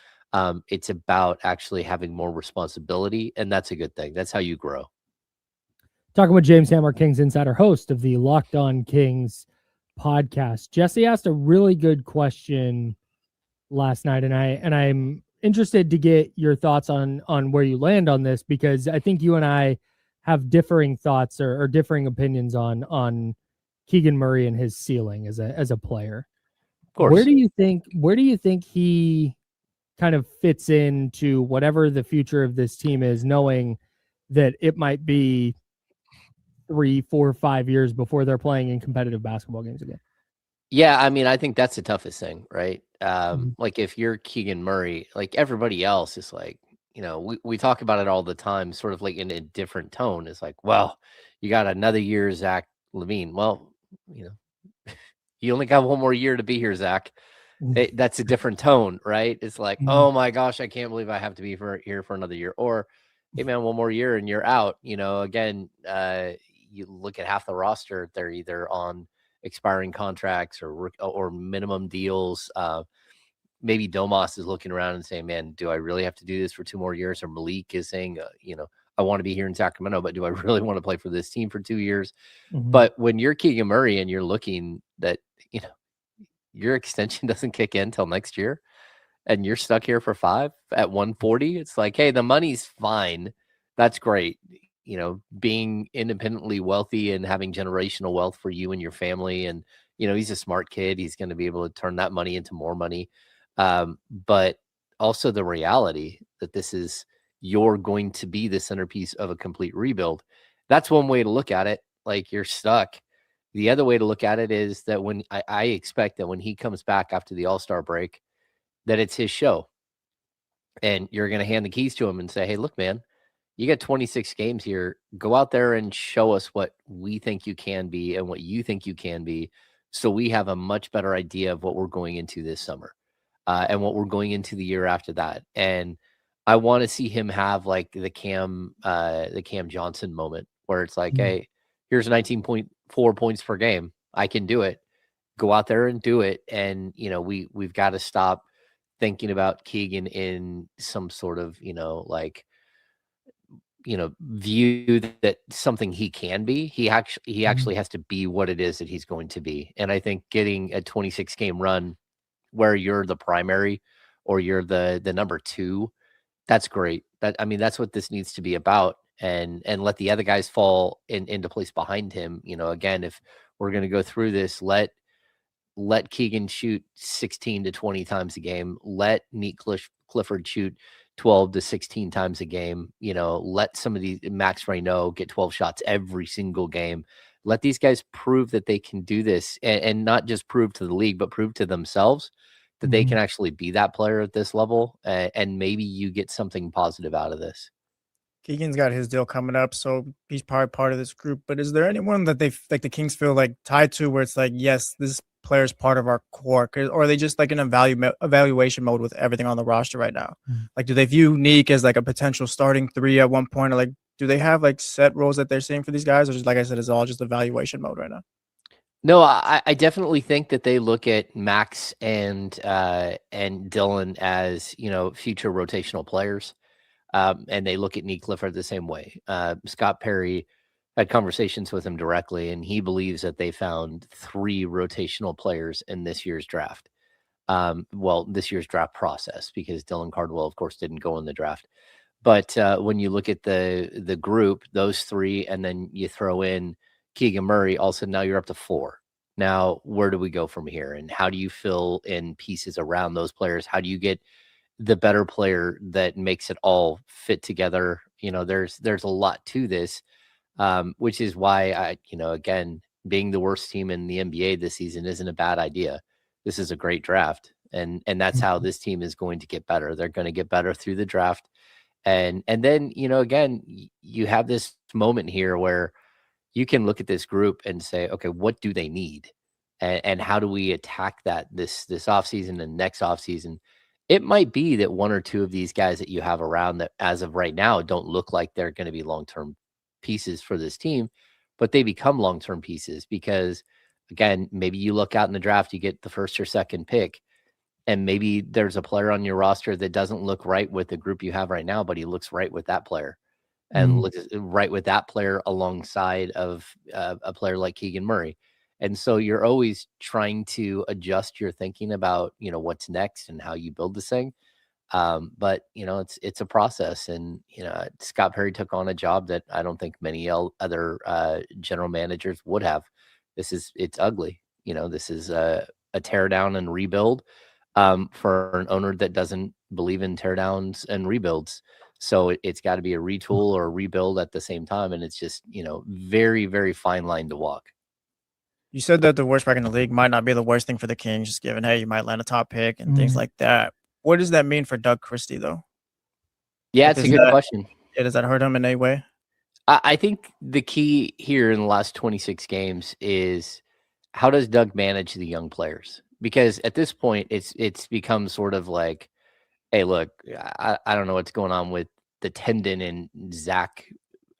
It's about actually having more responsibility, and that's a good thing. That's how you grow. Talking with James Hammer, Kings Insider, host of the Locked On Kings podcast. Jesse asked a really good question last night, and I'm interested to get your thoughts on where you land on this, because I think you and I have differing thoughts or differing opinions on Keegan Murray and his ceiling as a player. Of course. Where do you think he kind of fits into whatever the future of this team is, knowing that it might be 3, 4, 5 years before they're playing in competitive basketball games again? Yeah, I mean, I think that's the toughest thing, right? Like if you're Keegan Murray, like everybody else is like, we talk about it all the time, sort of like in a different tone. It's like, well, you got another year, Zach LaVine. Well, you only got 1 more year to be here, Zach. That's a different tone, right? It's like, oh my gosh, I can't believe I have to be here for another year. Or, hey man, 1 more year and you're out. Again, you look at half the roster, they're either on expiring contracts or minimum deals. Maybe Domas is looking around and saying, man, do I really have to do this for 2 more years? Or Malik is saying, I want to be here in Sacramento, but do I really want to play for this team for 2 years? But when you're Keegan Murray and you're looking that, your extension doesn't kick in till next year and you're stuck here for 5 at 140, it's like, hey, the money's fine. That's great. Being independently wealthy and having generational wealth for you and your family. And, he's a smart kid. He's going to be able to turn that money into more money. But also the reality that you're going to be the centerpiece of a complete rebuild. That's one way to look at it. Like, you're stuck. The other way to look at it is that when I expect that when he comes back after the All-Star break, that it's his show. And you're going to hand the keys to him and say, hey, look, man, you got 26 games here. Go out there and show us what we think you can be and what you think you can be, so we have a much better idea of what we're going into this summer and what we're going into the year after that. And I want to see him have like the Cam Johnson moment where it's like, hey, here's 19.4 points per game. I can do it. Go out there and do it. And, we've got to stop thinking about Keegan in some sort of, view that something he can be. He actually has to be what it is that he's going to be. And I think getting a 26 game run where you're the primary or you're the number 2, that's great. That's what this needs to be about. And let the other guys fall into place behind him. Again, if we're going to go through this, let Keegan shoot 16 to 20 times a game. Let Neat Clifford shoot 12 to 16 times a game. Let some of these, Max Reynaud, get 12 shots every single game. Let these guys prove that they can do this, and not just prove to the league, but prove to themselves that they can actually be that player at this level. And maybe you get something positive out of this. Keegan's got his deal coming up, so he's probably part of this group. But is there anyone that the Kings feel like tied to, where it's like, yes, this player's part of our core, or are they just like an evaluation mode with everything on the roster right now? Like, do they view Neek as like a potential starting 3 at one point, or like, do they have like set roles that they're seeing for these guys, or just, like I said, it's all just evaluation mode right now? No, I definitely think that they look at Max and Dylan as, future rotational players. And they look at Neat Clifford the same way. Scott Perry had conversations with him directly, and he believes that they found 3 rotational players in this year's draft. This year's draft process, because Dylan Cardwell, of course, didn't go in the draft. But when you look at the group, those 3, and then you throw in Keegan Murray, also now you're up to 4. Now, where do we go from here? And how do you fill in pieces around those players? How do you get the better player that makes it all fit together, there's a lot to this, which is why again, being the worst team in the NBA this season isn't a bad idea. This is a great draft. And that's how this team is going to get better. They're going to get better through the draft. And then, again, you have this moment here where you can look at this group and say, okay, what do they need? And how do we attack that this offseason and next offseason? It might be that one or two of these guys that you have around that as of right now don't look like they're going to be long-term pieces for this team, but they become long-term pieces because, again, maybe you look out in the draft, you get the first or second pick, and maybe there's a player on your roster that doesn't look right with the group you have right now, but he looks right with that player and looks right with that player alongside of a player like Keegan Murray. And so you're always trying to adjust your thinking about, what's next and how you build this thing. But it's a process, and Scott Perry took on a job that I don't think many other general managers would have. It's ugly. This is a tear down and rebuild for an owner that doesn't believe in tear downs and rebuilds. So it's got to be a retool or a rebuild at the same time, and it's just very, very fine line to walk. You said that the worst record in the league might not be the worst thing for the Kings, just given, hey, you might land a top pick and things like that. What does that mean for Doug Christie, though? Yeah, it's a good question. Yeah, does that hurt him in any way? I think the key here in the last 26 games is how does Doug manage the young players? Because at this point, it's become sort of like, hey, look, I don't know what's going on with the tendon in Zach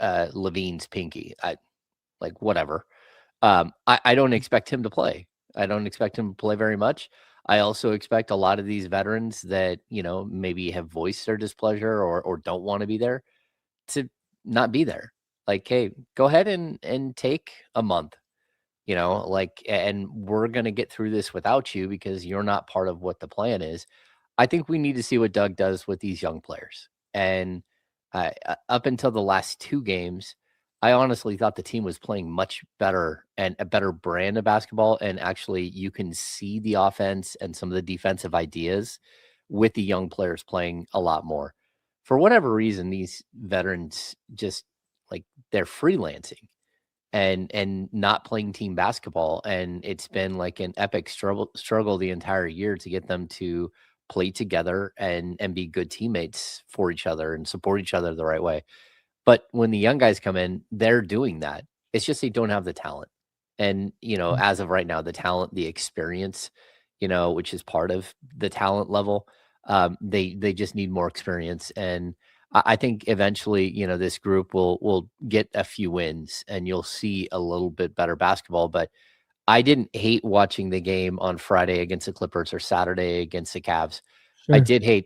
Levine's pinky. Whatever. I don't expect him to play. I don't expect him to play very much. I also expect a lot of these veterans that, maybe have voiced their displeasure or don't want to be there to not be there. Like, hey, go ahead and take a month, and we're going to get through this without you because you're not part of what the plan is. I think we need to see what Doug does with these young players. And up until the last two games, I honestly thought the team was playing much better and a better brand of basketball. And actually, you can see the offense and some of the defensive ideas with the young players playing a lot more. For whatever reason, these veterans just they're freelancing and not playing team basketball. And it's been like an epic struggle the entire year to get them to play together and be good teammates for each other and support each other the right way. But when the young guys come in, they're doing that. It's just they don't have the talent. And, as of right now, the talent, the experience, which is part of the talent level, they just need more experience. And I think eventually, this group will get a few wins and you'll see a little bit better basketball. But I didn't hate watching the game on Friday against the Clippers or Saturday against the Cavs. Sure.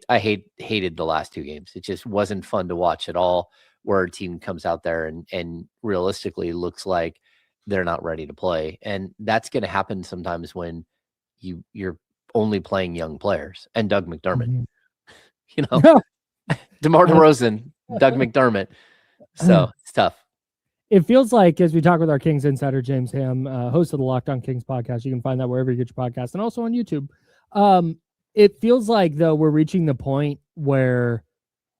I hated the last two games. It just wasn't fun to watch at all, where a team comes out there and realistically looks like they're not ready to play. And that's going to happen sometimes when you're only playing young players. And Doug McDermott, DeMar DeRozan, Doug McDermott. So it's tough. It feels like, as we talk with our Kings insider, James Ham, host of the Locked On Kings podcast, you can find that wherever you get your podcast and also on YouTube. It feels like, though, we're reaching the point where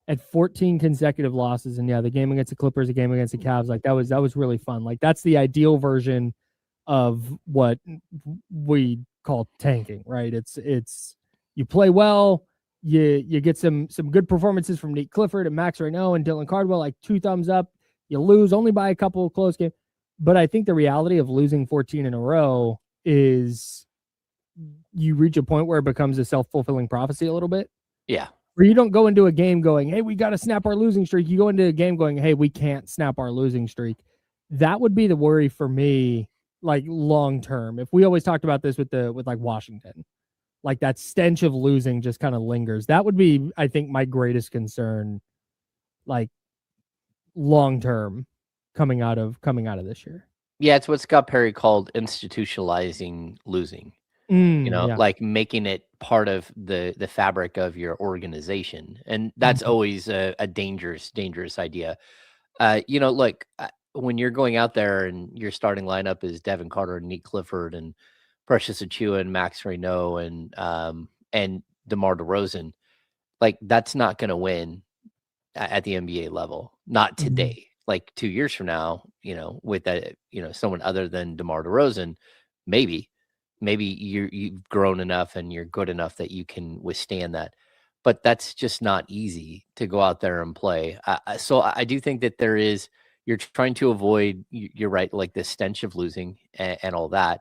at 14 consecutive losses, and the game against the Clippers, the game against the Cavs, that was really fun. That's the ideal version of what we call tanking, right? It's you play well, you get some good performances from Nate Clifford and Max Reno and Dylan Cardwell, 2 thumbs up. You lose only by a couple of close games. But I think the reality of losing 14 in a row is you reach a point where it becomes a self-fulfilling prophecy a little bit. Yeah. Where you don't go into a game going, hey, we got to snap our losing streak. You go into a game going, hey, we can't snap our losing streak. That would be the worry for me, long term. If we always talked about this with Washington, that stench of losing just kind of lingers. That would be, I think, my greatest concern, long term coming out of this year. Yeah, it's what Scott Perry called institutionalizing losing. Making it part of the fabric of your organization. And that's always a dangerous idea. Look, when you're going out there and your starting lineup is Devin Carter and Nate Clifford and Precious Achiuwa and Max Reno and DeMar DeRozan, that's not going to win at the NBA level, not today. Like 2 years from now, with that, someone other than DeMar DeRozan, maybe you've grown enough and you're good enough that you can withstand that. But that's just not easy to go out there and play. So I do think that you're trying to avoid, you're right, like the stench of losing and all that.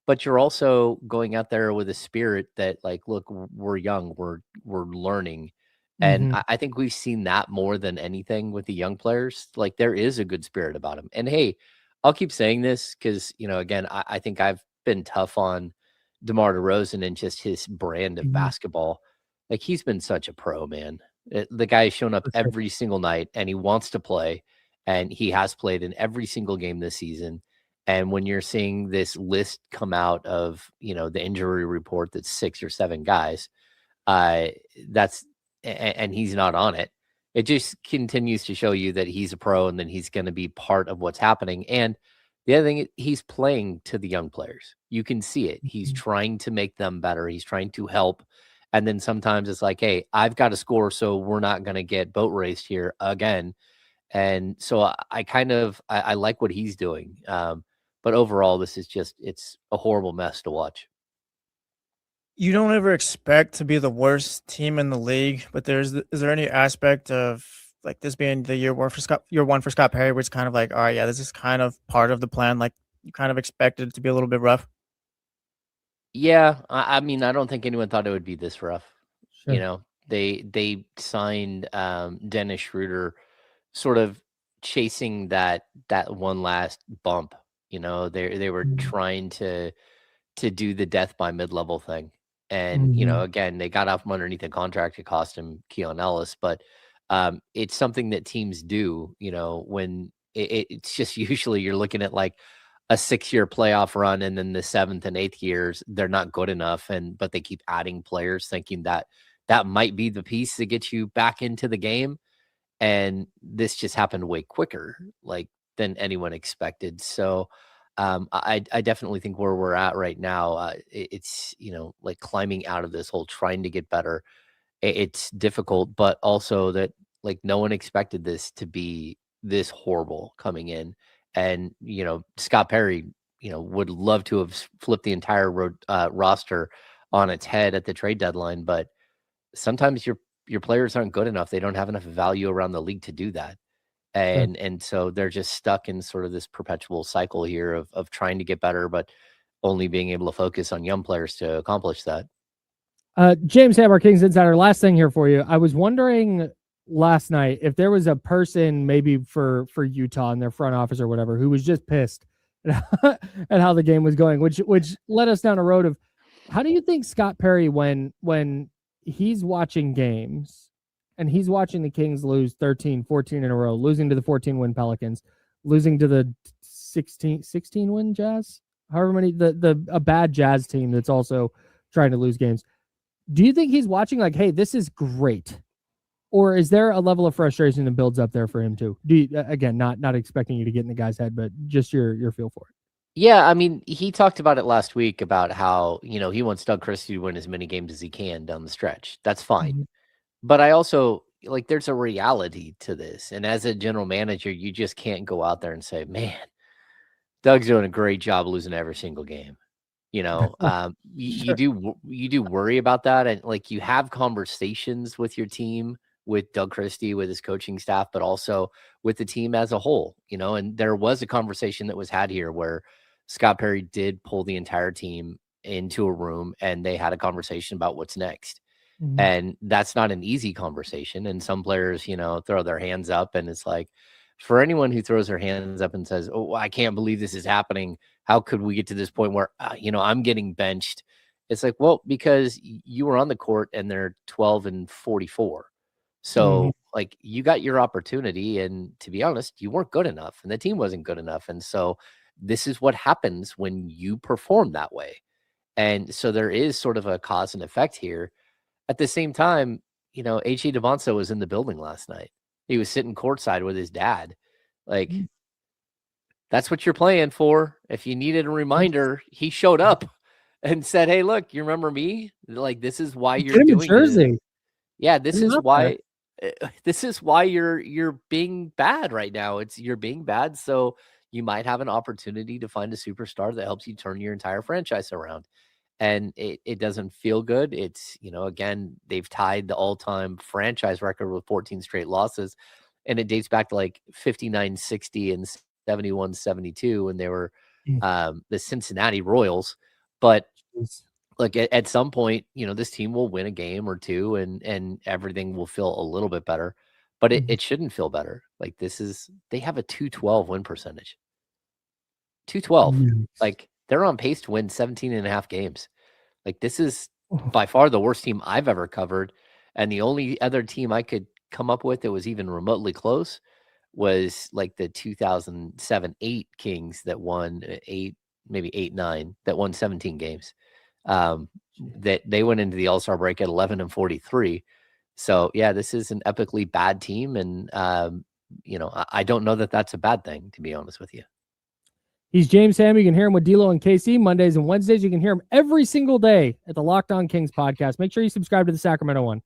But you're also going out there with a spirit that, like, look, we're young, we're learning. And I think we've seen that more than anything with the young players. Like, there is a good spirit about them. And hey, I'll keep saying this because, again, I think I've been tough on DeMar DeRozan and just his brand of basketball. Like, he's been such a pro, man. The guy has shown up every single night and he wants to play, and he has played in every single game this season. And when you're seeing this list come out of, the injury report that's 6 or 7 guys, and he's not on it. It just continues to show you that he's a pro and then he's going to be part of what's happening. And the other thing, he's playing to the young players. You can see it. He's trying to make them better. He's trying to help. And then sometimes it's like, hey, I've got to score, so we're not going to get boat raced here again. And so I like what he's doing. But overall, this is it's a horrible mess to watch. You don't ever expect to be the worst team in the league, but is there any aspect of like this being the year one for Scott Perry, where it's kind of like, all right, yeah, this is kind of part of the plan. Like, you kind of expected it to be a little bit rough. Yeah, I mean, I don't think anyone thought it would be this rough. Sure. They signed Dennis Schroeder, sort of chasing that one last bump. They were trying to do the death by mid-level thing. And, again, they got out from underneath the contract. It cost him Keon Ellis. But it's something that teams do, when it's just usually you're looking at like a 6-year playoff run, and then the 7th and 8th years, they're not good enough. But they keep adding players thinking that might be the piece that gets you back into the game. And this just happened way quicker, like, than anyone expected. So I definitely think where we're at right now, it's, like climbing out of this whole trying to get better. It's difficult, but also that, like, no one expected this to be this horrible coming in. And, Scott Perry, would love to have flipped the entire roster on its head at the trade deadline. But sometimes your players aren't good enough. They don't have enough value around the league to do that. And so they're just stuck in sort of this perpetual cycle here of trying to get better, but only being able to focus on young players to accomplish that. James Hammer, Kings Insider, last thing here for you. I was wondering last night if there was a person maybe for Utah in their front office or whatever who was just pissed at how the game was going, which led us down a road of how do you think Scott Perry, when he's watching games and he's watching the Kings lose 13, 14 in a row, losing to the 14-win Pelicans, losing to the 16-win Jazz, however many, a bad Jazz team that's also trying to lose games. Do you think he's watching like, hey, this is great? Or is there a level of frustration that builds up there for him too? Again, not expecting you to get in the guy's head, but just your feel for it. Yeah, I mean, he talked about it last week about how, he wants Doug Christie to win as many games as he can down the stretch. That's fine. But I also, like, there's a reality to this. And as a general manager, you just can't go out there and say, man, Doug's doing a great job losing every single game. You do worry about that. And, like, you have conversations with your team, with Doug Christie, with his coaching staff, but also with the team as a whole, and there was a conversation that was had here where Scott Perry did pull the entire team into a room and they had a conversation about what's next. And that's not an easy conversation. And some players, throw their hands up, and it's like, for anyone who throws their hands up and says, oh, I can't believe this is happening. How could we get to this point where, I'm getting benched? It's like, well, because you were on the court and they're 12-44. So like, you got your opportunity, and to be honest, you weren't good enough and the team wasn't good enough. And so this is what happens when you perform that way. And so there is sort of a cause and effect here. At the same time, H.A. Dybansta was in the building last night. He was sitting courtside with his dad. Like, that's what you're playing for. If you needed a reminder, he showed up and said, hey, look, you remember me? Like, this is why you're doing Jersey. this. Yeah, this is why. this is why you're being bad right now. You're being bad, so you might have an opportunity to find a superstar that helps you turn your entire franchise around. And it doesn't feel good. It's, again, they've tied the all-time franchise record with 14 straight losses, and it dates back to like 59-60 and 71-72 when they were the Cincinnati Royals. But like at some point, this team will win a game or two and everything will feel a little bit better, but it shouldn't feel better. Like they have a 212 win percentage. 212. Like they're on pace to win 17 and a half games. Like this is by far the worst team I've ever covered. And the only other team I could come up with that was even remotely close was like the 2007-8 Kings that won 8-9 that won 17 games. That they went into the All-Star break at 11-43. So yeah, this is an epically bad team. And, I don't know that that's a bad thing, to be honest with you. He's James Ham. You can hear him with D'Lo and KC Mondays and Wednesdays. You can hear him every single day at the Locked On Kings podcast. Make sure you subscribe to the Sacramento one,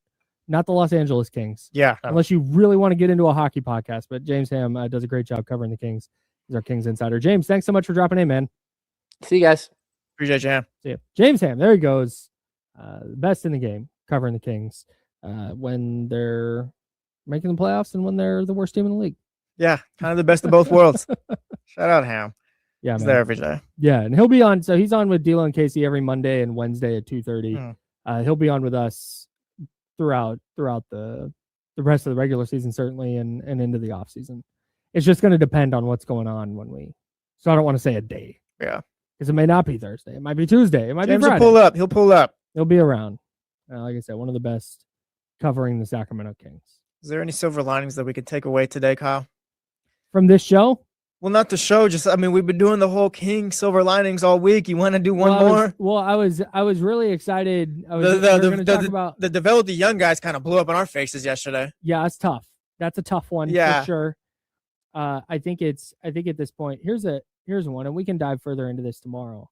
not the Los Angeles Kings. Yeah. Unless you really want to get into a hockey podcast. But James Ham does a great job covering the Kings. He's our Kings insider. James, thanks so much for dropping in, man. See you guys. Appreciate you, Ham. See you. James Ham, there he goes. The best in the game, covering the Kings when they're making the playoffs and when they're the worst team in the league. Yeah, kind of the best of both worlds. Shout out Ham. Yeah, he's man. there every day. Yeah, and he'll be on. So he's on with D'Lo and Casey every Monday and Wednesday at 2:30. He'll be on with us throughout the rest of the regular season, certainly, and into the off season. It's just going to depend on what's going on when we. So I don't want to say a day. Yeah, because it may not be Thursday. It might be Tuesday. It might James be Friday. Will pull up. He'll pull up. He'll be around. Like I said, one of the best covering the Sacramento Kings. Is there any silver linings that we could take away today, Kyle? From this show? Well, not the show. Just, we've been doing the whole King silver linings all week. You want to do one more? I was really excited. The develop the young guys kind of blew up in our faces yesterday. Yeah, it's tough. That's a tough one for sure. I think at this point, here's one, and we can dive further into this tomorrow.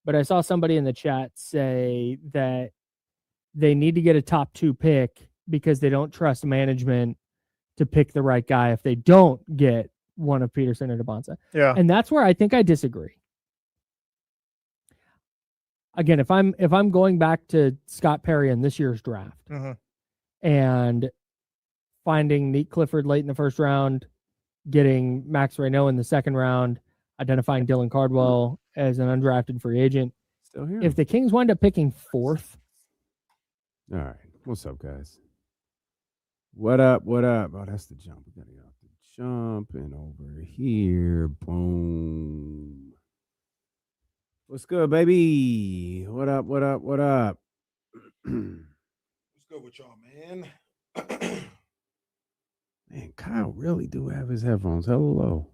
But I saw somebody in the chat say that they need to get a top 2 pick because they don't trust management to pick the right guy if they don't get one of Peterson or Dybansta. Yeah. And that's where I think I disagree. Again, if I'm going back to Scott Perry in this year's draft and finding Nate Clifford late in the first round, getting Max Reynaud in the second round, identifying Dylan Cardwell as an undrafted free agent. Still here. If the Kings wind up picking 4th. All right. What's up, guys? What up? What up? Oh, that's the jump. We gotta get off the jump and over here. Boom. What's good, baby? What up? What up? What up? What's good with y'all, man? Man, Kyle really do have his headphones hella low.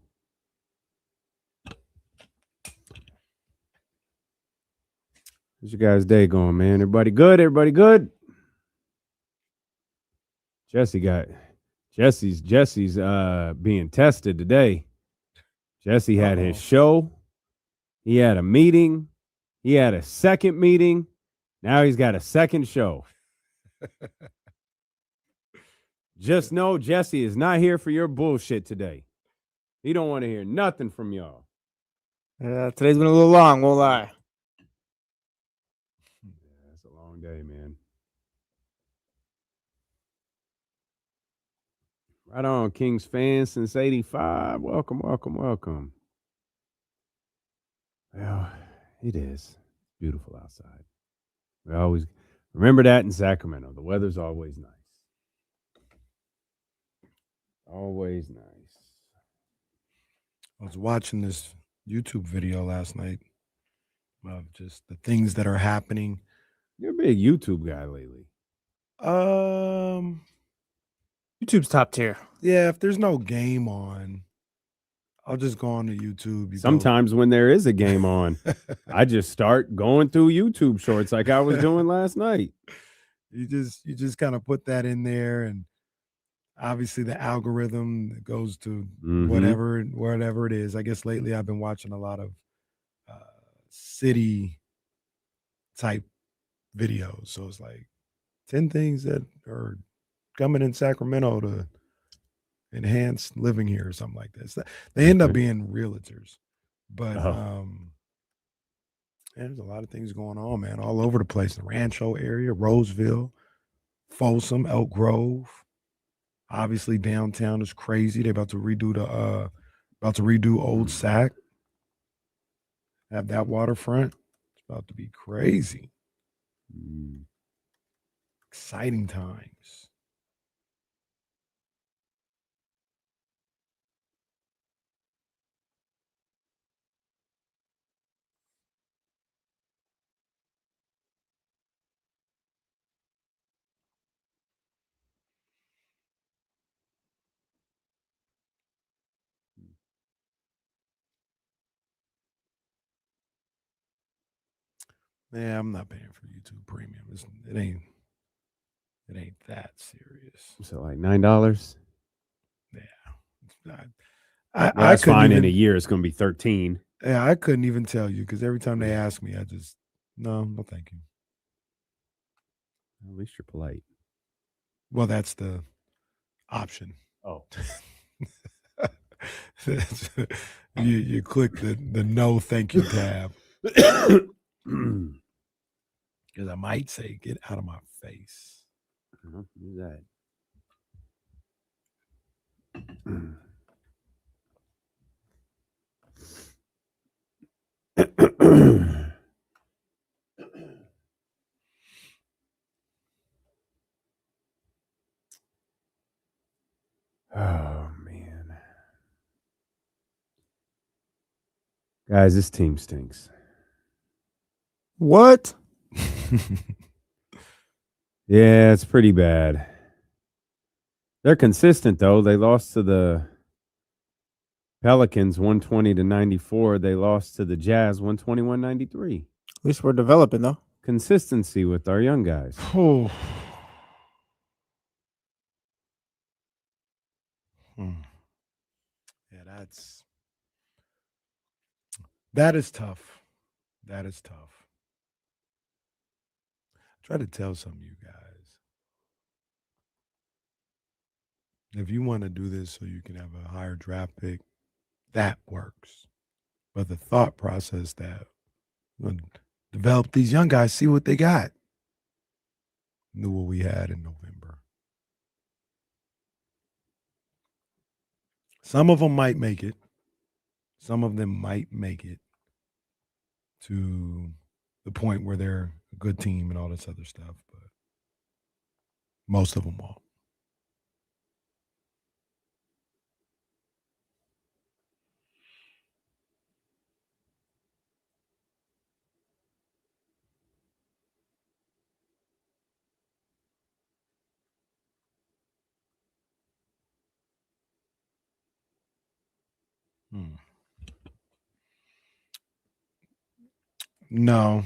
How's your guys' day going, man? Everybody good? Everybody good? Jesse's being tested today. Jesse had his show. He had a meeting. He had a second meeting. Now he's got a second show. Just know Jesse is not here for your bullshit today. He don't want to hear nothing from y'all. Yeah, today's been a little long, won't lie. Yeah, it's a long day, man. Right on, Kings fans since 85. Welcome, welcome, welcome. Well, it is beautiful outside. We always remember that in Sacramento. The weather's always nice. Always nice. I was watching this YouTube video last night of just the things that are happening. You're a big YouTube guy lately. YouTube's top tier. Yeah, if there's no game on, I'll just go on to YouTube. Sometimes when there is a game on, I just start going through YouTube shorts like I was doing last night. You just kind of put that in there, and obviously the algorithm goes to whatever it is. I guess lately I've been watching a lot of city type videos. So it's like 10 things that are coming in Sacramento to enhance living here or something like this. They end up being realtors, but there's a lot of things going on, man, all over the place. The Rancho area, Roseville, Folsom, Elk Grove. Obviously, downtown is crazy. They're about to redo Old Sac. Have that waterfront. It's about to be crazy. Exciting times. Yeah, I'm not paying for YouTube Premium. It ain't that serious. So like $9. Yeah, it's not. Well, I that's couldn't fine. In even. a year, it's going to be 13. Yeah, I couldn't even tell you because every time they ask me, I just no, thank you. At least you're polite. Well, that's the option. Oh, you click the no thank you tab because I might say get out of my face. Do that. Oh man, guys, this team stinks. What? Yeah, it's pretty bad. They're consistent though. They lost to the Pelicans 120-94. They lost to the Jazz 121-93. At least we're developing though. Consistency with our young guys. Oh. Yeah, that is tough. That is tough. Try to tell some of you guys. If you want to do this so you can have a higher draft pick, that works. But the thought process that develop these young guys, see what they got. Knew what we had in November. Some of them might make it. Some of them might make it to the point where they're a good team and all this other stuff, but most of them won't. No.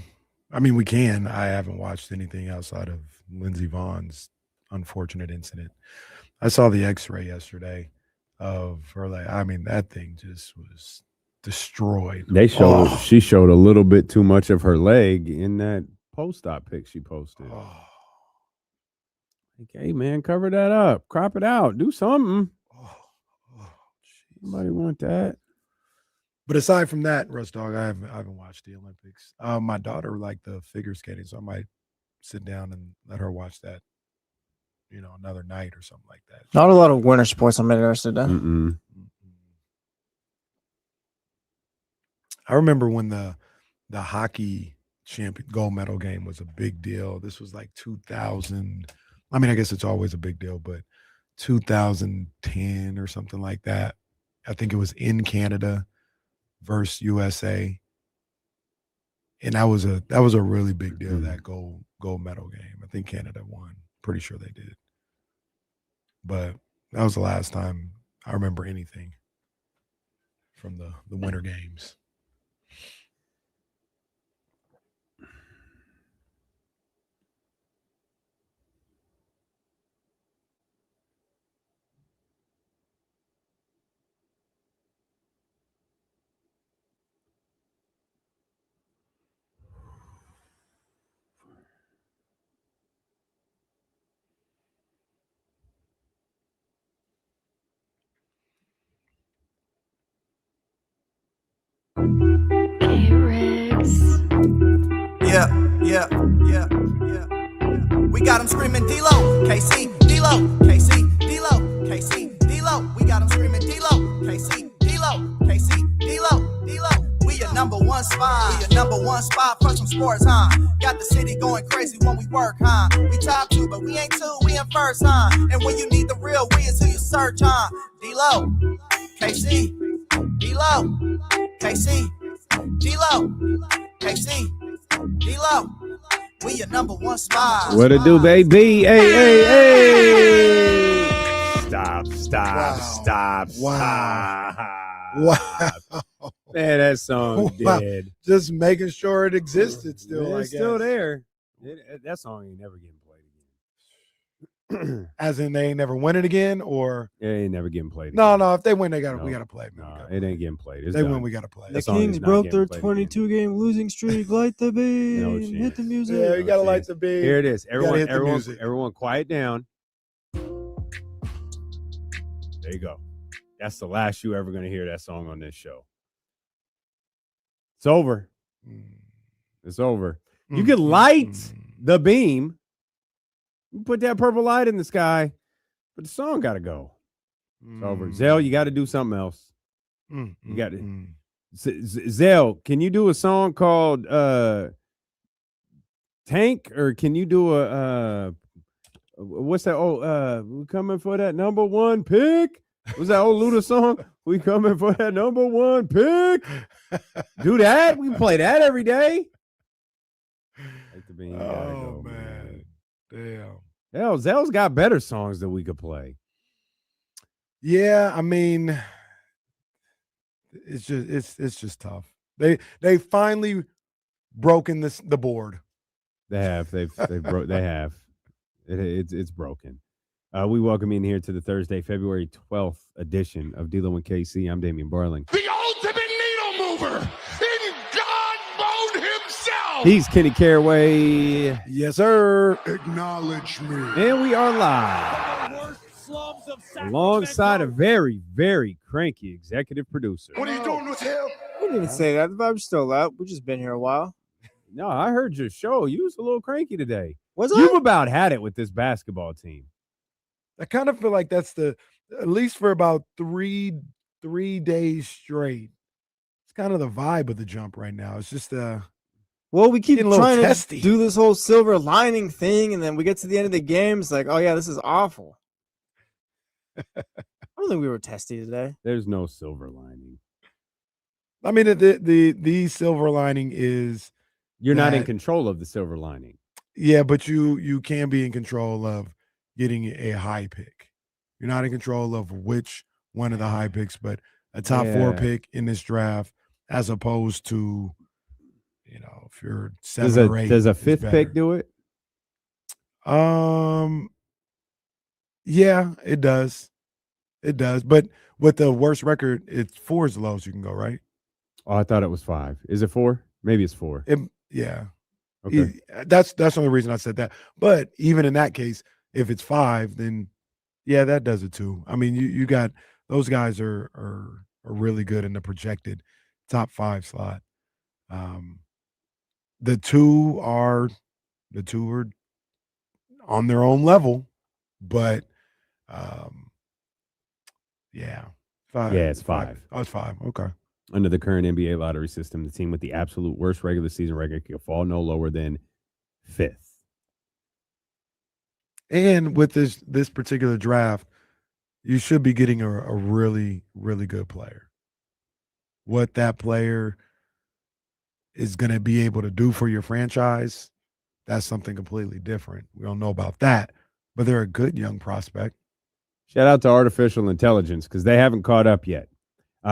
I mean, we can. I haven't watched anything outside of Lindsey Vaughn's unfortunate incident. I saw the x-ray yesterday of her leg. I mean, that thing just was destroyed. She showed a little bit too much of her leg in that post-op pic she posted. Like, hey man, cover that up, crop it out, do something. Nobody want that. But aside from that, Russ Dog, I haven't watched the Olympics. My daughter liked the figure skating, so I might sit down and let her watch that, another night or something like that. Not a lot of winter sports I'm interested in. I remember when the hockey champion gold medal game was a big deal. This was like 2000. I mean, I guess it's always a big deal, but 2010 or something like that. I think it was in Canada versus USA. And that was a really big deal, that gold medal game. I think Canada won. Pretty sure they did. But that was the last time I remember anything from the Winter Games. We got them screaming D-Lo, KC, D-Lo, KC, D-Lo, KC, D-Lo. We got them screaming D-Lo, KC, D-Lo, KC, D-Lo, D-Lo. We your number one spot. We your number one spot for some sports, huh? Got the city going crazy when we work, huh? We top 2, but we ain't 2, we in first, huh? And when you need the real, we is who you search, huh? D-Lo, KC, D-Lo, KC, D-Lo, KC, D-Lo. We your number one spot. What it do, baby? Hey, hey, hey! Stop, stop. Wow. Man, that song Wow. dead. Just making sure it existed still. Man, I it's still guess. there. That song ain't never getting played again. As in they ain't never win it again, or It ain't never getting played no, again. no. If they win, we No. gotta play. Man. No, it ain't getting played. It's They done. win, we gotta play. That The song is Kings not broke getting their played again. 22-game losing streak. Light the beam. No Hit chance. the music. Yeah, you No gotta like chance. the beat. Here it is. gotta hit the music. Everyone quiet down. There you go. That's the last you ever going to hear that song on this show. It's over. It's over. You can light the beam. You put that purple light in the sky, but the song got to go. It's over. Zell, you got to do something else. You got to. Zell, can you do a song called Tank, or can you do a what's that? Oh, we coming for that number one pick. Was that old Luda song? We coming for that number one pick. Do that. We play that every day. Like the bean, Oh, man. Damn. Hell, Zell's got better songs that we could play. Yeah, I mean, it's just tough. They finally broken the board. They have. They have. It's broken. We welcome in here to the Thursday, February 12th edition of D-Lo and KC. I'm Damian Barling. The ultimate needle mover in God mode himself. He's Kenny Caraway. Yes, sir. Acknowledge me. And we are live alongside a very, very cranky executive producer. What are you doing with him? We didn't even say that. The vibe's still up. We've just been here a while. No, I heard your show. You was a little cranky today. Was You've I? about had it with this basketball team. I kind of feel like that's at least for about three days straight. It's kind of the vibe of the jump right now. It's just Well, we keep getting a little trying testy. to do this whole silver lining thing, and then we get to the end of the game. It's like, oh yeah, this is awful. I don't think we were testy today. There's no silver lining. I mean, the silver lining is You're not in that- control of the silver lining. yeah, but you can be in control of getting a high pick. You're not in control of which one of the high picks, but a top 4 Yeah. pick in this draft, as opposed to, if you're 7 Does or 8. a it's fifth pick better. do it? Yeah, it does. It does. But with the worst record, it's 4 is the lowest you can go, right? Oh, I thought it was 5. Is it 4? Maybe it's 4. Yeah. Okay. That's the only reason I said that. But even in that case, if it's 5, then yeah, that does it too. I mean, you got those guys are really good in the projected top 5 slot. The two are on their own level, but yeah. 5. Yeah, it's 5. Oh, it's 5. Okay. Under the current NBA lottery system, the team with the absolute worst regular season record can fall no lower than 5th. And with this particular draft, you should be getting a really, really good player. What that player is going to be able to do for your franchise, that's something completely different. We don't know about that, but they're a good young prospect. Shout out to artificial intelligence because they haven't caught up yet.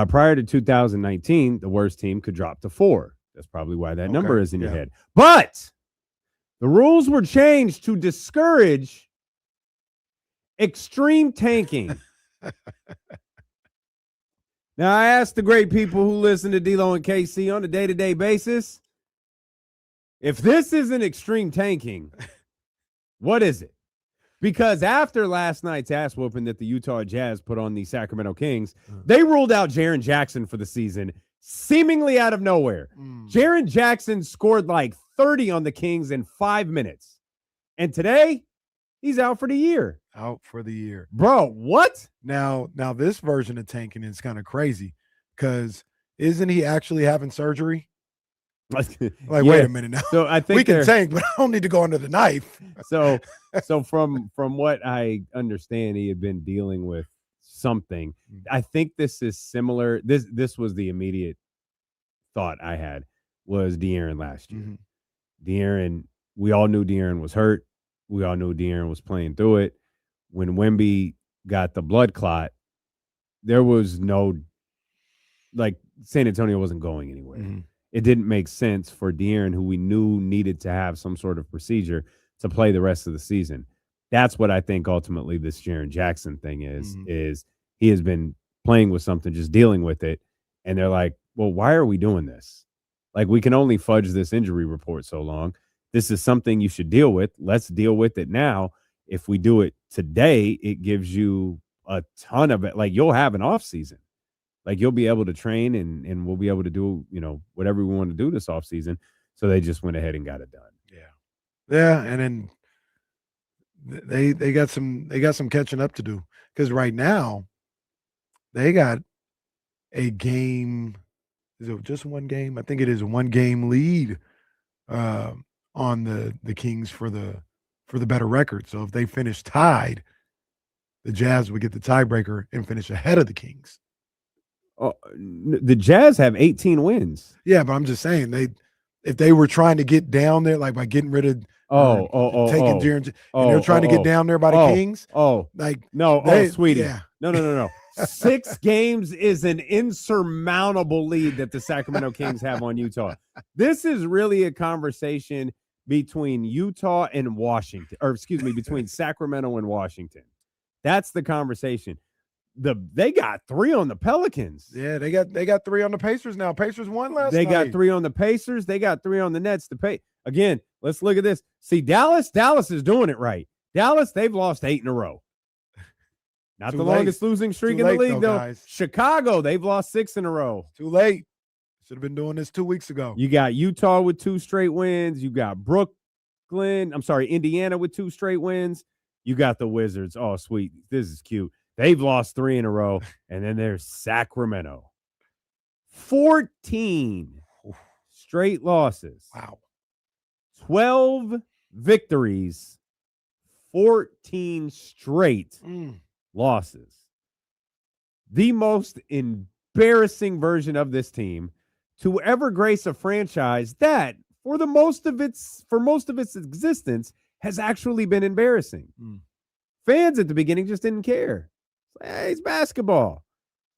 Prior to 2019, the worst team could drop to 4. That's probably why that number is in your head. But the rules were changed to discourage extreme tanking. Now, I asked the great people who listen to D-Lo and KC on a day-to-day basis, if this isn't extreme tanking, what is it? Because after last night's ass whooping that the Utah Jazz put on the Sacramento Kings, they ruled out Jaren Jackson for the season, seemingly out of nowhere. Mm. Jaren Jackson scored like 30 on the Kings in 5 minutes. And today, he's out for the year. Out for the year. Bro, what? Now this version of tanking is kind of crazy because isn't he actually having surgery? Like, wait a minute now. So I think we can tank, but I don't need to go under the knife. So from what I understand, he had been dealing with something. I think this is similar. This was the immediate thought I had was De'Aaron last year. Mm-hmm. De'Aaron, we all knew De'Aaron was hurt. We all knew De'Aaron was playing through it. When Wemby got the blood clot, there was no, like, San Antonio wasn't going anywhere. Mm-hmm. It didn't make sense for De'Aaron, who we knew needed to have some sort of procedure, to play the rest of the season. That's what I think ultimately this Jaren Jackson thing is he has been playing with something, just dealing with it. And they're like, well, why are we doing this? Like, we can only fudge this injury report so long. This is something you should deal with. Let's deal with it now. If we do it today, it gives you a ton of it. Like, you'll have an off season. Like, you'll be able to train and we'll be able to do, whatever we want to do this off season. So they just went ahead and got it done. Yeah. And then they got some catching up to do because right now they got a game. Is it just one game? I think it is a 1-game lead on the Kings for the better record. So if they finish tied, the Jazz would get the tiebreaker and finish ahead of the Kings. Oh, the Jazz have 18 wins. Yeah, but I'm just saying if they were trying to get down there, like by getting rid of taking Jaren, and they're trying to get down there by the Kings. Sweetie. Yeah. No. 6 games is an insurmountable lead that the Sacramento Kings have on Utah. This is really a conversation between Utah and Washington, between Sacramento and Washington. That's the conversation. They got 3 on the Pelicans. Yeah, they got 3 on the Pacers now. Pacers won last night. They got 3 on the Pacers. They got 3 on the Nets. Again, let's look at this. See, Dallas is doing it right. Dallas, they've lost 8 in a row. Not the longest losing streak in the league, though. Guys. Chicago, they've lost 6 in a row. Too late. Should have been doing this 2 weeks ago. You got Utah with 2 straight wins. You got Indiana with 2 straight wins. You got the Wizards. Oh, sweet. This is cute. They've lost 3 in a row. And then there's Sacramento. 14 straight losses. Wow. 12 victories. 14 straight losses. The most embarrassing version of this team to ever grace a franchise that, for most of its existence, has actually been embarrassing. Fans at the beginning just didn't care. Hey, it's basketball.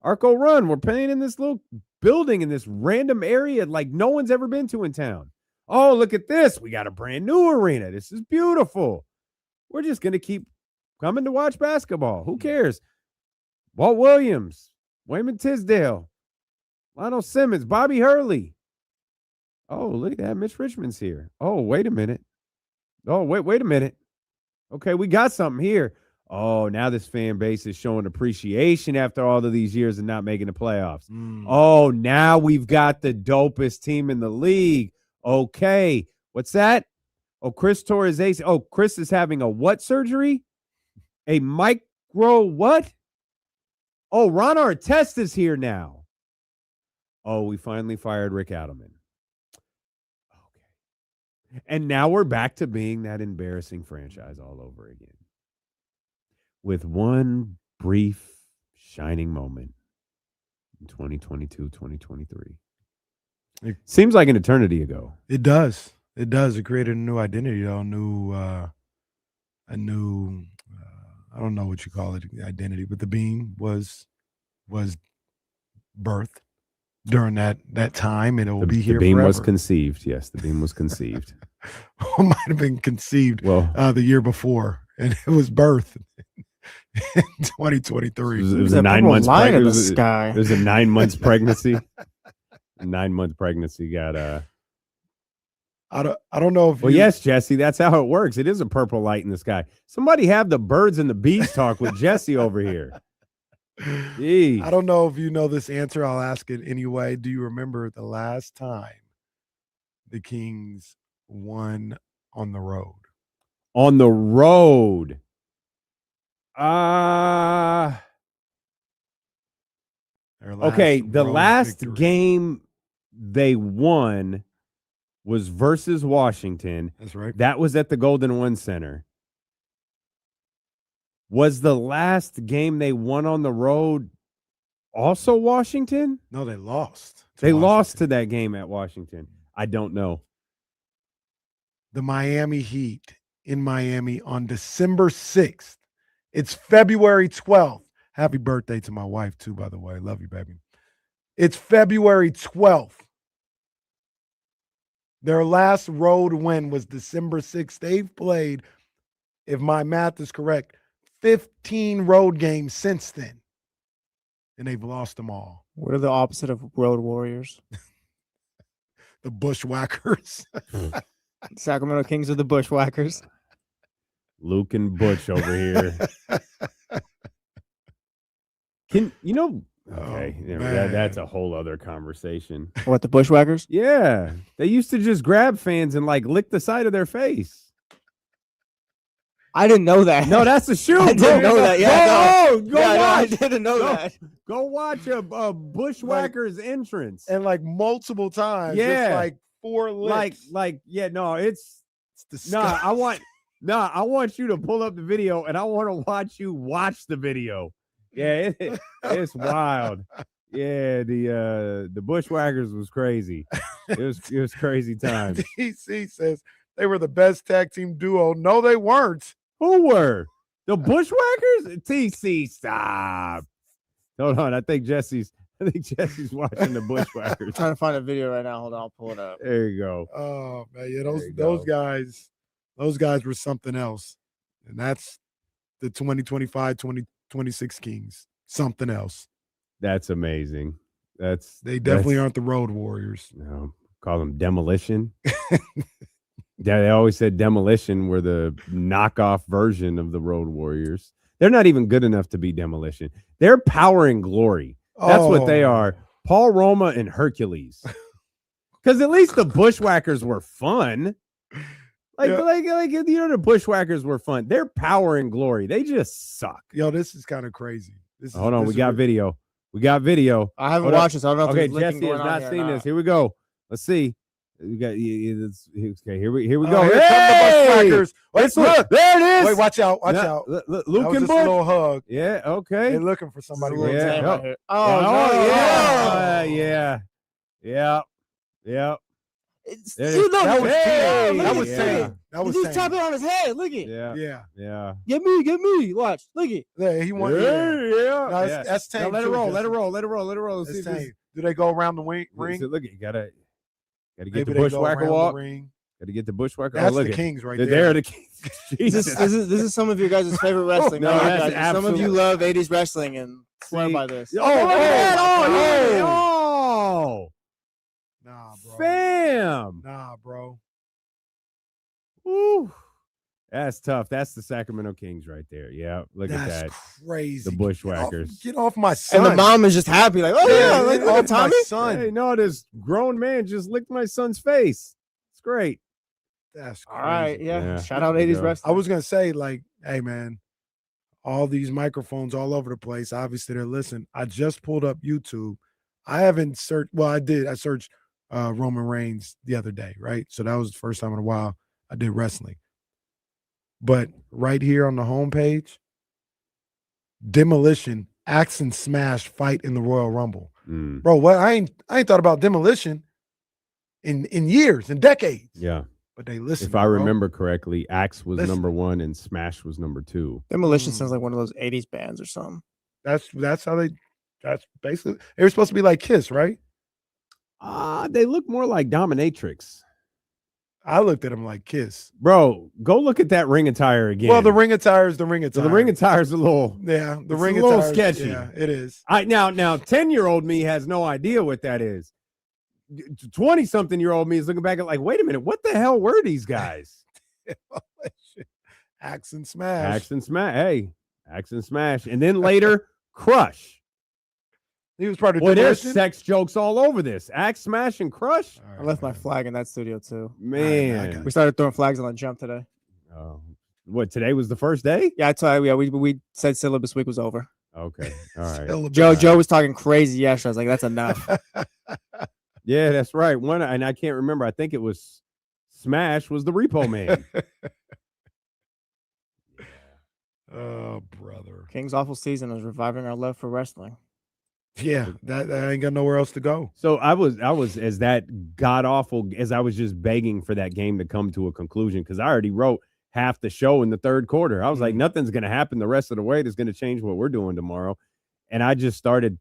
Arco Run. We're playing in this little building in this random area like no one's ever been to in town. Oh, look at this. We got a brand new arena. This is beautiful. We're just going to keep coming to watch basketball. Who cares? Walt Williams, Wayman Tisdale, Lionel Simmons, Bobby Hurley. Oh, look at that. Mitch Richmond's here. Oh, wait a minute. Oh, wait a minute. Okay, we got something here. Oh, now this fan base is showing appreciation after all of these years of not making the playoffs. Oh, now we've got the dopest team in the league. Okay. What's that? Oh, Chris tore his AC. Oh, Chris is having a what surgery? A micro what? Oh, Ron Artest is here now. Oh, we finally fired Rick Adelman. Okay. And now we're back to being that embarrassing franchise all over again. With one brief shining moment in 2022, 2023. It seems like an eternity ago. It does. It does. It created a new identity, though. I don't know what you call it, identity, but the beam was birthed during that time, and it will be here The beam forever. was conceived. Yes, the beam was conceived. It might have been conceived the year before, and it was birthed in 2023. It was a 9 months line in the pregnancy. sky. It was a 9 months pregnancy. 9 month pregnancy got I don't know if. Well, yes, Jesse, that's how it works. It is a purple light in the sky. Somebody have the birds and the bees talk with Jesse over here. Jeez. I don't know if you know this answer. I'll ask it anyway. Do you remember the last time the Kings won on the road? On the road. Okay, the last game they won was versus Washington. That's right. That was at the Golden One Center. Was the last game they won on the road also Washington? No, they lost. They lost to that game at Washington. I don't know. The Miami Heat in Miami on December 6th. It's February 12th. Happy birthday to my wife, too, by the way. Love you, baby. It's February 12th. Their last road win was December 6th. They've played, if my math is correct, 15 road games since then. And they've lost them all. What are the opposite of road warriors? The Bushwhackers. Sacramento Kings are the Bushwhackers. Luke and Butch over here. Can you know? Okay, that's a whole other conversation. What, the Bushwhackers? Yeah, they used to just grab fans and like lick the side of their face. I didn't know that. No, that's a shoe. I didn't know that. Yeah, go watch. I didn't know that. Go watch a Bushwhackers entrance. And like multiple times. Yeah. It's like 4 licks. It's disgusting. I want you to pull up the video and I want to watch you watch the video. Yeah, it's wild. Yeah, the Bushwhackers was crazy. It was crazy time. DC says they were the best tag team duo. No, they weren't. Who were? The Bushwhackers? TC, stop. Hold on. I think Jesse's watching the Bushwhackers. I'm trying to find a video right now. Hold on, I'll pull it up. There you go. Oh man, yeah, those guys were something else. And that's the 2025-2026 Kings. Something else. That's amazing. They definitely aren't the Road Warriors. No, call them Demolition. They always said Demolition were the knockoff version of the Road Warriors. They're not even good enough to be Demolition. They're Power and Glory. That's what they are. Paul Roma and Hercules. Because at least the Bushwhackers were fun. The Bushwhackers were fun. They're Power and Glory. They just suck. Yo, this is kind of crazy. Hold on, we got video. I haven't watched this. I don't know. Okay, Jesse has not seen this. Here we go. Let's see. We got okay. Here we go. Here come the Bushwhackers. Look, there it is. Wait, watch out! Watch out! Luke and Butch. A little hug. Yeah. Okay. They're looking for somebody. Yeah. Yeah. That was He's tapping on his head. Look at. Yeah. Get me. Watch. Look at. Yeah, he won. Yeah. No, that's Tank. Let it roll. Let it roll. Let's see if do they go around the ring? Look, you gotta get the Bushwhacker walk. Got to get the Bushwhacker. That's the Kings right there. They're the Kings. This is some of your guys' favorite wrestling. No, that's some of you love 80s wrestling and swear by this. Oh, nah, bro. Fam. Nah, bro. Ooh. That's tough. That's the Sacramento Kings right there. Yeah, look at that. Crazy. The Bushwhackers. Get off my son. And the mom is just happy, like, oh yeah, look at Tommy. My son. Hey, no, this grown man just licked my son's face. It's great. That's crazy. All right, yeah. Shout out 80s wrestling. I was gonna say, like, hey man, all these microphones all over the place. Obviously, they're listening. I just pulled up YouTube. I haven't searched. Well, I did. I searched Roman Reigns the other day, right? So that was the first time in a while I did wrestling. But right here on the homepage, Demolition, Axe and Smash fight in the Royal Rumble. Bro, what? I ain't thought about Demolition in years and decades. Yeah. But they listen. If I remember correctly, Axe was number 1 and Smash was number 2. Demolition sounds like one of those 80s bands or something. That's basically they were supposed to be like Kiss, right? They look more like Dominatrix. I looked at them like Kiss. Bro, go look at that ring attire again. Well, the ring attire is the ring attire. So the ring attire is a little ring attire, a little sketchy. Yeah, it is. Now 10-year-old me has no idea what that is. 20-something-year-old me is looking back at like, wait a minute, what the hell were these guys? Axe and Smash. Axe and Smash. Hey, Axe and Smash. And then later, Crush. He was part of Boy, there's Demolition? sex jokes all over this. Axe, Smash, and Crush. All right, I left my man. flag in that studio too. Man. got We started throwing flags on the jump today. What, today was the first day? Yeah, I tell you, we said syllabus week was over. Okay. All right. Syllabus. Joe was talking crazy yesterday. I was like, that's enough. Yeah, that's right. One, and I can't remember. I think it was Smash was the Repo Man. Oh, brother. King's awful season is reviving our love for wrestling. Yeah, that ain't got nowhere else to go. So I was as that god awful as I was just begging for that game to come to a conclusion because I already wrote half the show in the third quarter. I was like, nothing's going to happen the rest of the way that's going to change what we're doing tomorrow. And I started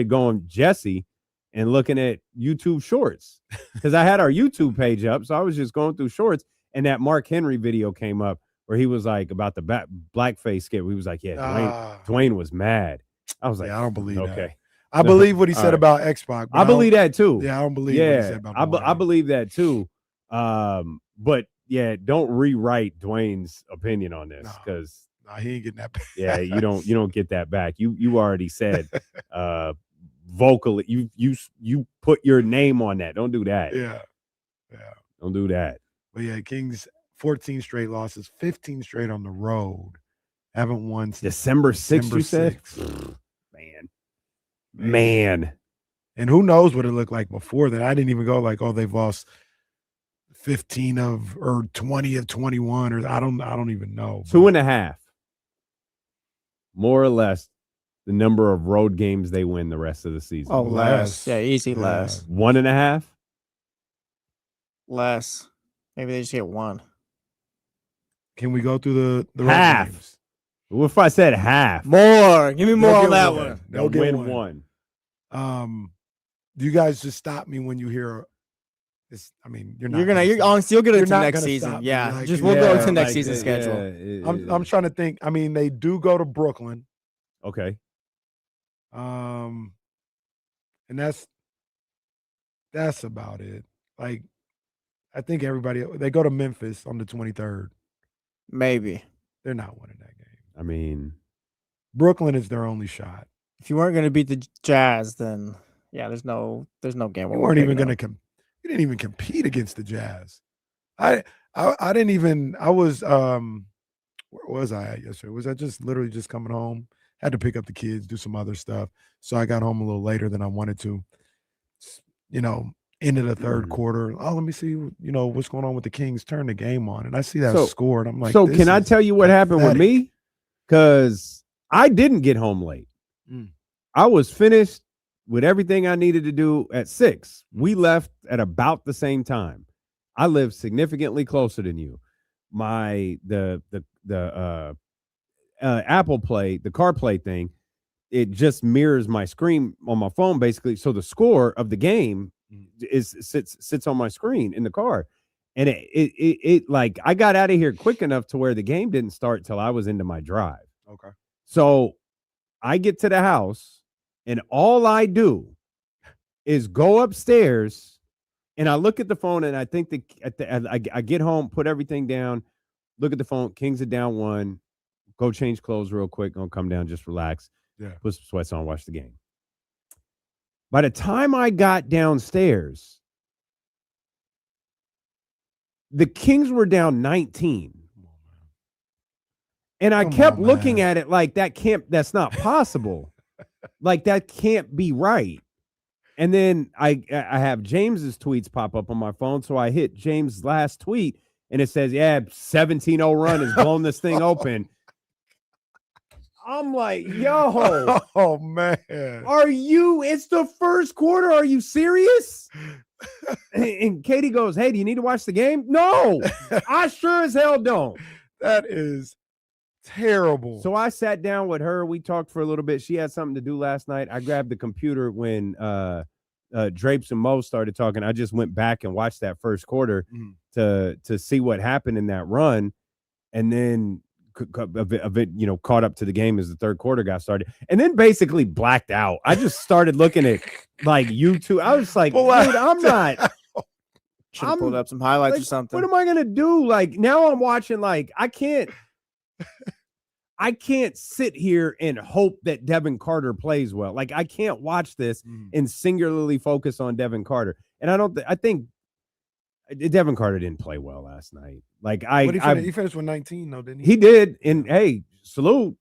going Jesse and looking at YouTube shorts because I had our YouTube page up. So I was just going through shorts and that Mark Henry video came up where he was like about the blackface skit. He was like, yeah, Dwayne was mad. I was like, I don't believe that. Okay. I believe what he All said right. about X-Pac. but I believe that too. Yeah, I don't believe what he said about Dwayne. I believe that too. But yeah, don't rewrite Dwayne's opinion on this because he ain't getting that back. Yeah, you don't get that back. You already said vocally you put your name on that. Don't do that. Yeah. Don't do that. But yeah, Kings 14 straight losses, 15 straight on the road. Haven't won since December 6th, you said? 6th. Man. And who knows what it looked like before that. I didn't even go like, oh, they've lost 15 of or 20 of 21 or I don't even know. 2.5. More or less the number of road games they win the rest of the season. Oh, less. Yeah, easy less. 1.5? Less. Maybe they just get one. Can we go through the road half? games? What if I said half? More. Give me more They'll on get that one. one. They'll get win one. Do you guys just stop me when you hear this? I mean, you're honestly, you'll get into not next gonna season. stop me. Yeah. Like, Just we'll go into next like, season schedule. I'm trying to think. I mean, they do go to Brooklyn. Okay. And that's about it. Like, I think they go to Memphis on the 23rd. Maybe. They're not winning that game. I mean, Brooklyn is their only shot. If you weren't going to beat the Jazz, then yeah, there's no game. You weren't even going to you didn't even compete against the Jazz. I didn't even. I was where was I at yesterday? Was I just literally just coming home? Had to pick up the kids, do some other stuff. So I got home a little later than I wanted to. Into the third quarter. Oh, let me see, what's going on with the Kings. Turn the game on. And I see that score. And I'm like, so can I tell you what happened with me? Because I didn't get home late. I was finished with everything I needed to do at 6. We left at about the same time. I live significantly closer than you. The Apple Play, the CarPlay thing, it just mirrors my screen on my phone basically. So the score of the game sits on my screen in the car, and it like I got out of here quick enough to where the game didn't start till I was into my drive. Okay. So I get to the house, and all I do is go upstairs, and I look at the phone, and I think I get home, put everything down, look at the phone. Kings are down 1. Go change clothes real quick. Gonna come down, just relax. Yeah. Put some sweats on, watch the game. By the time I got downstairs, the Kings were down 19. And I kept looking at it like that's not possible. Like that can't be right. And then I have James's tweets pop up on my phone. So I hit James' last tweet and it says, 17-0 run has blown this thing open. I'm like, yo. Oh, man. It's the first quarter. Are you serious? And Katie goes, hey, do you need to watch the game? No, I sure as hell don't. That is terrible. So I sat down with her. We talked for a little bit. She had something to do last night. I grabbed the computer when Drapes and Mo started talking. I just went back and watched that first quarter to see what happened in that run. And then caught up to the game as the third quarter got started, and then basically blacked out. I just started looking at like YouTube. I was like, dude, I'm not. Should have pulled up some highlights like, or something. What am I gonna do? Like now I'm watching. Like I I can't sit here and hope that Devin Carter plays well. Like, I can't watch this and singularly focus on Devin Carter. And I think Devin Carter didn't play well last night. Like, He finished with 19, though, didn't he? he did. And hey, salute.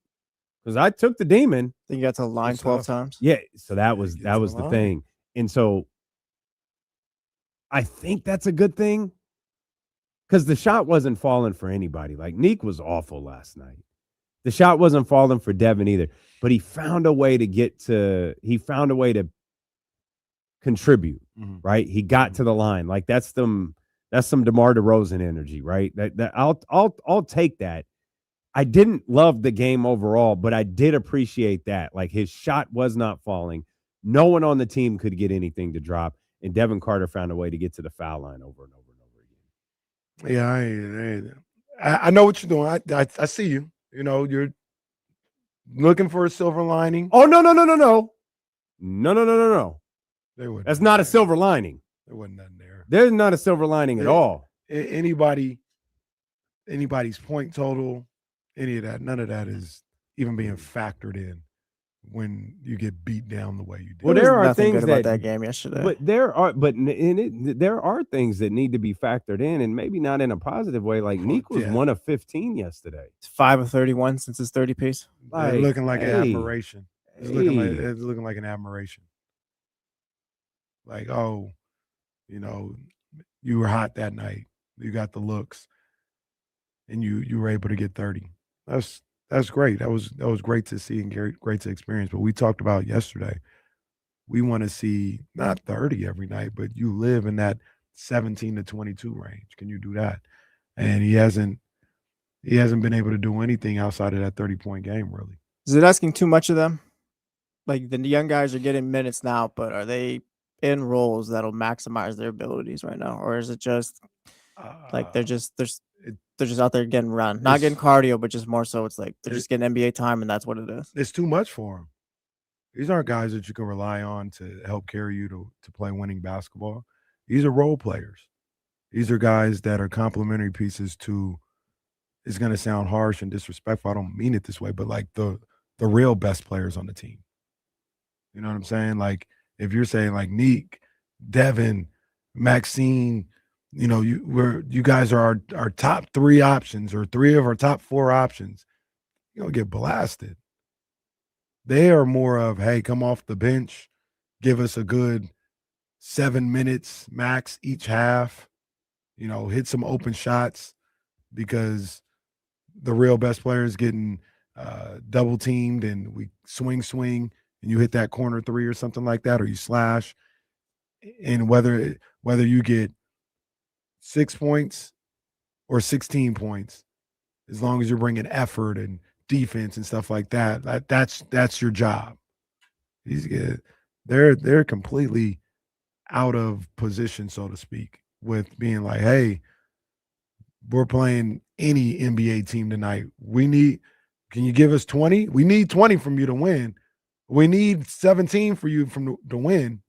Because I took the demon. I think you got to the line 12 times. Yeah. So that was the thing. And so I think that's a good thing. Because the shot wasn't falling for anybody. Like, Neek was awful last night. The shot wasn't falling for Devin either. But he found a way to contribute, right? He got to the line. Like, that's some DeMar DeRozan energy, right? That I'll take that. I didn't love the game overall, but I did appreciate that. Like, his shot was not falling. No one on the team could get anything to drop, and Devin Carter found a way to get to the foul line over and over and over again. Yeah, I know what you're doing. I see you. You know, you're looking for a silver lining. Oh, no. That's not a silver lining. There wasn't nothing there. There's not a silver lining at all. Anybody's point total, any of that, none of that is even being factored in when you get beat down the way you did. Well, there are things about that game yesterday. But there are things that need to be factored in, and maybe not in a positive way. Like, Neek was 1 of 15 yesterday. It's 5 of 31 since his 30 piece. Like, looking like an admiration. It's looking like an admiration. Like, oh, you know, you were hot that night. You got the looks, and you were able to get 30. That's great. That was great to see and great to experience. But we talked about yesterday, we want to see not 30 every night, but you live in that 17 to 22 range. Can you do that? And he hasn't been able to do anything outside of that 30-point game, really. Is it asking too much of them? Like, the young guys are getting minutes now, but are they in roles that'll maximize their abilities right now? Or is it just like they're just out there getting run, not getting cardio, but just more so it's like they're just getting NBA time, and that's what it is. It's too much for them. These aren't guys that you can rely on to help carry you to play winning basketball. These are role players. These are guys that are complementary pieces to, it's going to sound harsh and disrespectful. I don't mean it this way, but like the real best players on the team. You know what I'm saying? Like, if you're saying like Neek, Devin, Maxine, you know, you guys are our top 3 options, or 3 of our top 4 options, you're going to get blasted. They are more of, hey, come off the bench, give us a good 7 minutes max each half, you know, hit some open shots, because the real best player is getting double teamed, and we swing, and you hit that corner 3 or something like that, or you slash. And whether you get 6 points or 16 points, as long as you're bringing effort and defense and stuff like that, that's your job. They're completely out of position, so to speak, with being like, hey, we're playing any NBA team tonight. Can you give us 20? We need 20 from you to win. We need 17 for you to win.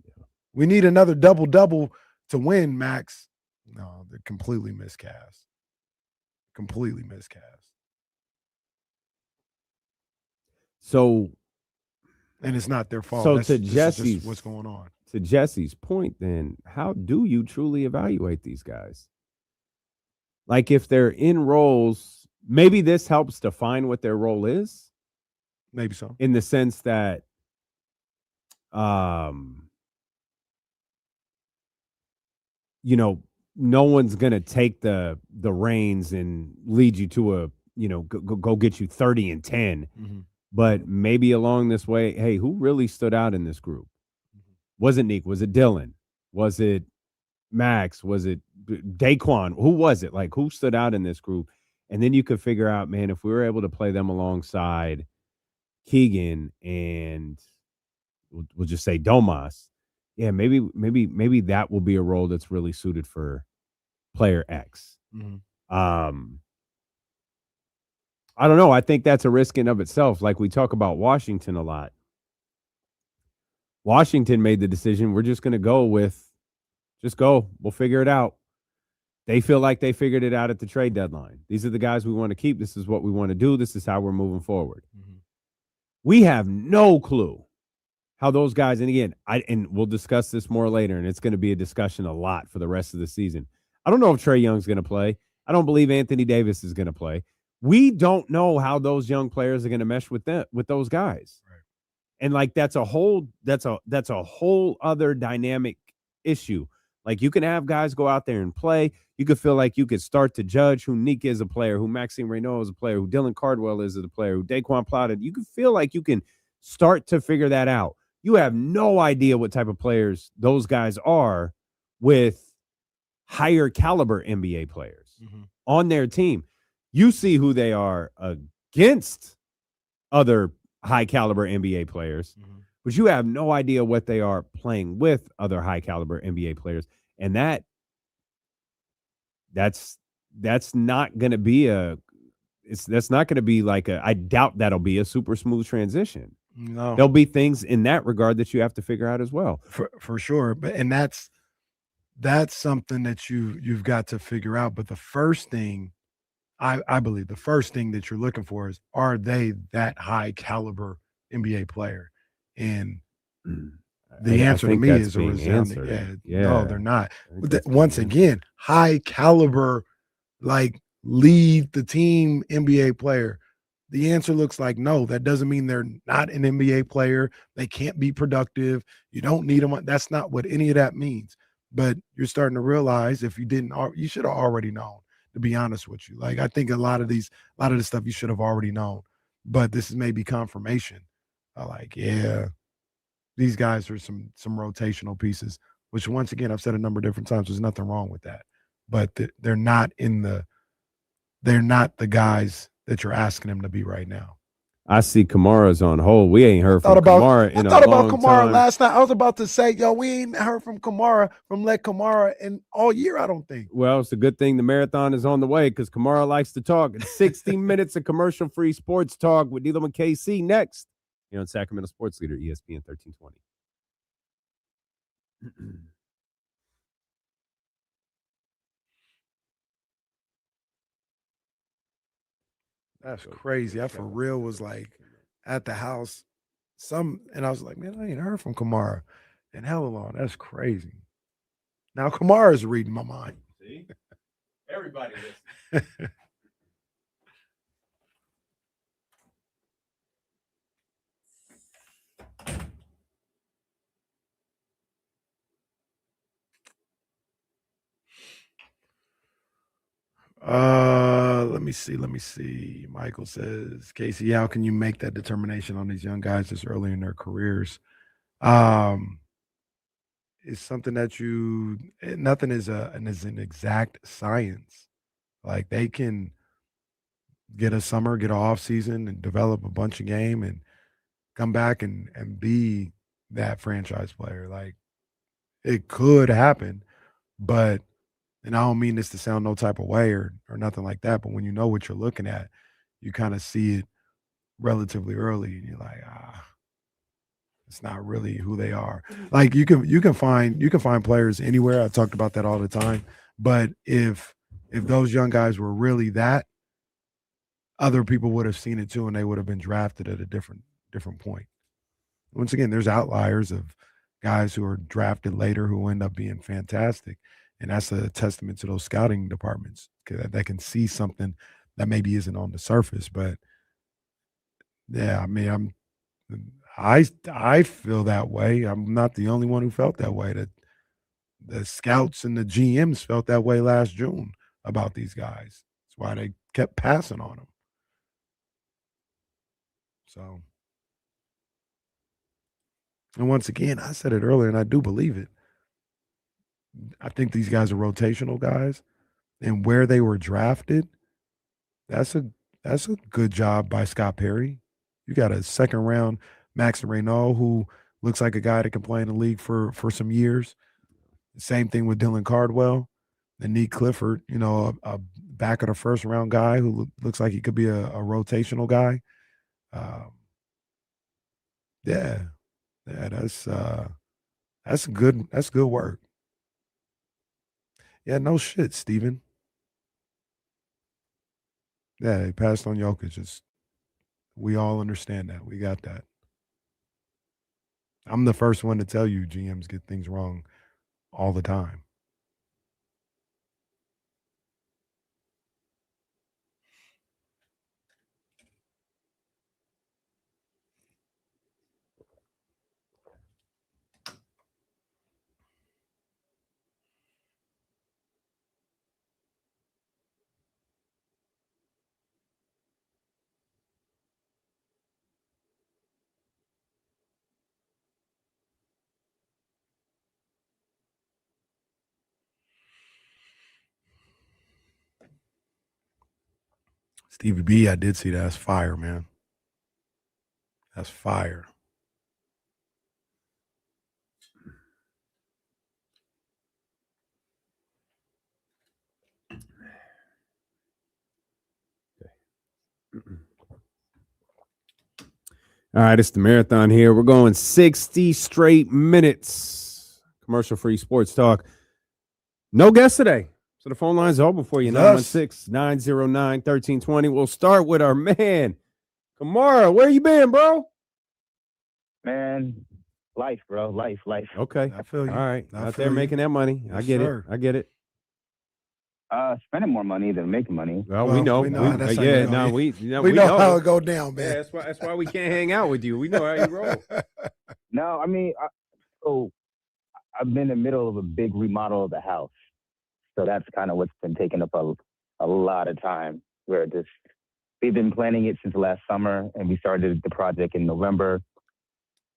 We need another double-double to win, Max. No, they're completely miscast. Completely miscast. So, and it's not their fault. So This is just what's going on. To Jesse's point, then, how do you truly evaluate these guys? Like, if they're in roles, maybe this helps define what their role is. Maybe so. In the sense that, you know, no one's gonna take the reins and lead you to go get you 30 and 10. Mm-hmm. But maybe along this way, hey, who really stood out in this group? Was it Neek? Was it Dylan? Was it Max? Was it Daquan? Who was it? Like, who stood out in this group? And then you could figure out, man, if we were able to play them alongside Keegan and we'll just say Domas, yeah, maybe that will be a role that's really suited for player X. Mm-hmm. I don't know. I think that's a risk in of itself. Like, we talk about Washington a lot. Washington made the decision. We're just going to go with, just go. We'll figure it out. They feel like they figured it out at the trade deadline. These are the guys we want to keep. This is what we want to do. This is how we're moving forward. Mhm. We have no clue how those guys, and again, and we'll discuss this more later, and it's going to be a discussion a lot for the rest of the season. I don't know if Trae Young's going to play. I don't believe Anthony Davis is going to play. We don't know how those young players are going to mesh with those guys. Right. And like that's a whole other dynamic issue. Like you can have guys go out there and play. You could feel like you could start to judge who Nick is a player, who Maxime Renault is a player, who Dylan Cardwell is a player, who Daquan Plotted. You can feel like you can start to figure that out. You have no idea what type of players those guys are with higher caliber NBA players on their team. You see who they are against other high caliber NBA players, but you have no idea what they are playing with other high caliber NBA players. And that's not going to be that's not going to be like I doubt that'll be a super smooth transition. No, There'll be things in that regard that you have to figure out as well. for sure. But and that's something that you've got to figure out. But the first thing I believe the first thing that you're looking for is, are they that high caliber NBA player? And the answer to me is a resounding no, they're not. But once again, high caliber, like lead the team NBA player. The answer looks like no. That doesn't mean they're not an NBA player. They can't be productive. You don't need them. That's not what any of that means. But you're starting to realize, if you didn't, you should have already known, to be honest with you. Like, I think a lot of this stuff you should have already known. But this is maybe confirmation. These guys are some rotational pieces, which once again, I've said a number of different times, there's nothing wrong with that. But they're not the guys that you're asking them to be right now. I see Kamara's on hold. We ain't heard from Kamara in a long time. I thought about Kamara last night. I was about to say, we ain't heard from Kamara, in all year, I don't think. Well, it's a good thing the marathon is on the way because Kamara likes to talk. It's 60 minutes of commercial-free sports talk with D'Lo and KC next here on Sacramento Sports Leader, ESPN 1320. That's crazy. I for real was like at the house, and I was like, man, I ain't heard from Kamara in hella long. That's crazy. Now Kamara's reading my mind. See? Everybody listen. Let me see. Michael says, Casey, how can you make that determination on these young guys this early in their careers? It's something that nothing is an exact science. Like, they can get a summer, get an off season and develop a bunch of game and come back and be that franchise player. Like, it could happen, but, and I don't mean this to sound no type of way or nothing like that, but when you know what you're looking at, you kind of see it relatively early and you're like, it's not really who they are. Like, you can find players anywhere. I talked about that all the time. But if those young guys were really that, other people would have seen it too, and they would have been drafted at a different point. Once again, there's outliers of guys who are drafted later who end up being fantastic. And that's a testament to those scouting departments that can see something that maybe isn't on the surface. But yeah, I mean, I feel that way. I'm not the only one who felt that way. That the scouts and the GMs felt that way last June about these guys. That's why they kept passing on them. So, and once again, I said it earlier, and I do believe it. I think these guys are rotational guys, and where they were drafted, that's a good job by Scott Perry. You got a second round Maxime Renault, who looks like a guy that can play in the league for some years. Same thing with Dylan Cardwell and Nick Clifford, a back of the first round guy who looks like he could be a rotational guy. That's good work. Yeah, no shit, Steven. Yeah, he passed on Jokic. We all understand that. We got that. I'm the first one to tell you GMs get things wrong all the time. Stevie B, I did see that. That's fire, man. That's fire. All right, it's the marathon here. We're going 60 straight minutes. Commercial-free sports talk. No guests today. So the phone line's open for you. 916-909-1320. We'll start with our man, Kamara. Where you been, bro? Man, life, bro. Life. Okay. I feel you. All right. I Out feel there you. making that money. Yes, I get sir. it. I get it. Spending more money than making money. Well, Well, we know. we know that's how you Yeah, go. no, we We know how it go down, Yeah, man. that's why we can't hang out with you. We know how you roll. No, I mean, I've been in the middle of a big remodel of the house. So that's kind of what's been taking up a lot of time. We've been planning it since last summer, and we started the project in November.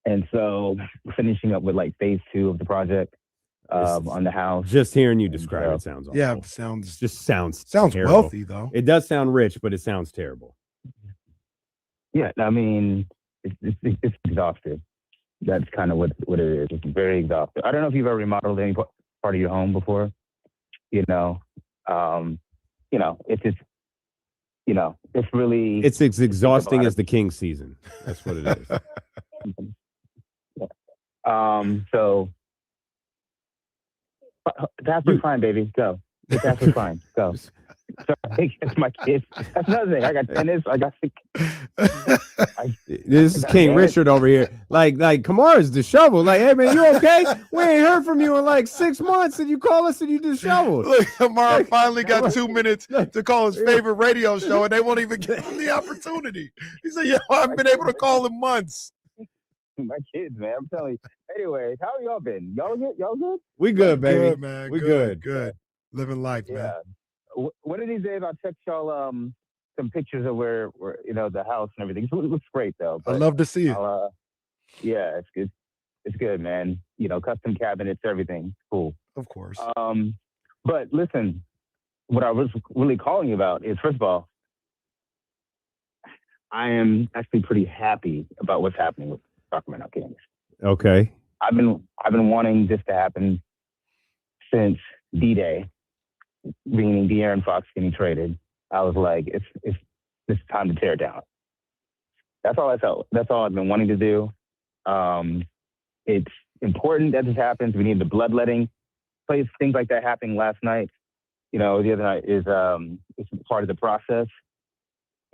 And so finishing up with like phase 2 of the project on the house. Just hearing you describe it sounds awful. Yeah, sounds sounds terrible. wealthy though. It does sound rich, but it sounds terrible. Yeah, I mean, it's exhaustive. That's kind of what it is. It's very exhaustive. I don't know if you've ever remodeled any part of your home before. It's just, it's really. It's as exhausting as the King season. That's what it is. So that's fine, baby. Go. It's absolutely fine. Go. Sorry, it's my kids. That's another thing. I got tennis. I got. This is King Richard over here. Like Kamara's disheveled. Like, hey man, you okay? We ain't heard from you in like 6 months, and you call us and you disheveled. Look, Kamara finally got 2 minutes to call his favorite radio show, and they won't even give him the opportunity. He said, "Yo, I've been able to call in months." My kids, man. I'm telling you. Anyway, how y'all been? Y'all good? Y'all good? We good, baby. Good, man. We good. Living life, man. Yeah. One of these days, I'll text y'all some pictures of where the house and everything. It looks great though. I love to see it. Yeah, it's good. It's good, man. Custom cabinets, everything. Cool. Of course. But listen, what I was really calling you about is, first of all, I am actually pretty happy about what's happening with Sacramento Kings. Okay. I've been wanting this to happen since D-Day, meaning De'Aaron Fox getting traded. I was like, it's time to tear it down. That's all I felt. That's all I've been wanting to do. It's important that this happens. We need the bloodletting. Things like that happening last night. The other night is it's part of the process.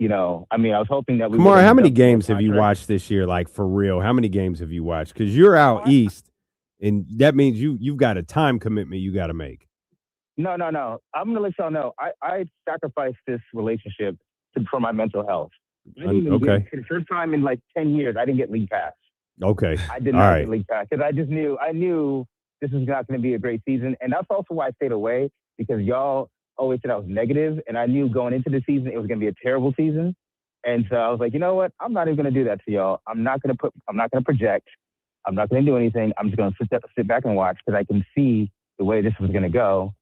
I was hoping that we. Kamara, how many games have you watched this year? Like for real, how many games have you watched? Because you're out east, and that means you've got a time commitment you got to make. No. I'm gonna let y'all know. I sacrificed this relationship for my mental health. For the first time in like 10 years, I didn't get league pass. Okay. I did not get league pass because I knew this was not going to be a great season, and that's also why I stayed away, because y'all always said I was negative, and I knew going into the season it was going to be a terrible season, and so I was like, you know what? I'm not even going to do that to y'all. I'm not going to project. I'm not going to do anything. I'm just going to sit back and watch, because I can see the way this was going to go,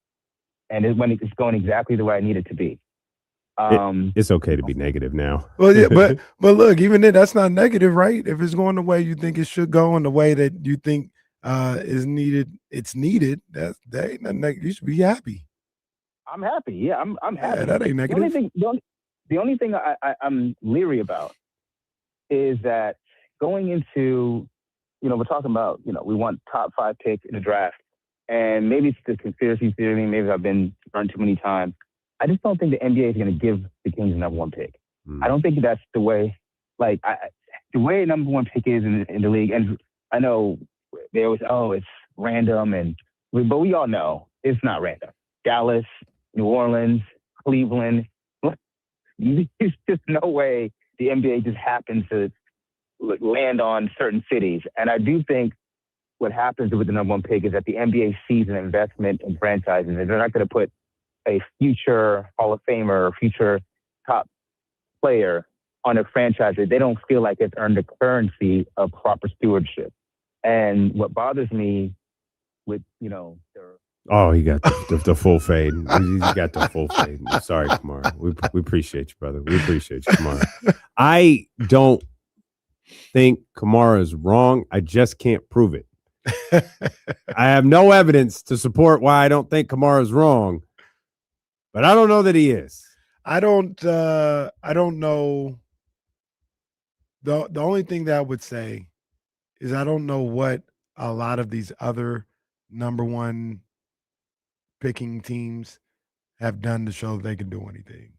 and it's going exactly the way I need it to be. It's okay to be negative now. Well, yeah, but look, even then, that's not negative, right? If it's going the way you think it should go and the way that you think is needed, it's needed. That ain't nothing negative. You should be happy. I'm happy. Yeah, I'm happy. Yeah, that ain't negative. The only thing I'm leery about is that going into, we're talking about, we want top 5 pick in the draft, and maybe it's the conspiracy theory, maybe I've been burned too many times. I just don't think the NBA is going to give the Kings the number one pick. I don't think that's the way, the way number one pick is in the league. And I know they always, it's random, but we all know it's not random. Dallas, New Orleans, Cleveland, there's just no way the NBA just happens to land on certain cities. And I do think what happens with the number one pick is that the NBA sees an investment in franchises, and they're not going to put a future Hall of Famer or future top player on a franchise that they don't feel like it's earned the currency of proper stewardship. And what bothers me with, Oh, he got the full fade. He got the full fade. Sorry, Kamara. We appreciate you, brother. We appreciate you, Kamara. I don't think Kamara is wrong. I just can't prove it. I have no evidence to support why I don't think Kamara is wrong, but I don't know that he is. I don't know. The only thing that I would say is I don't know what a lot of these other number one picking teams have done to show that they can do anything.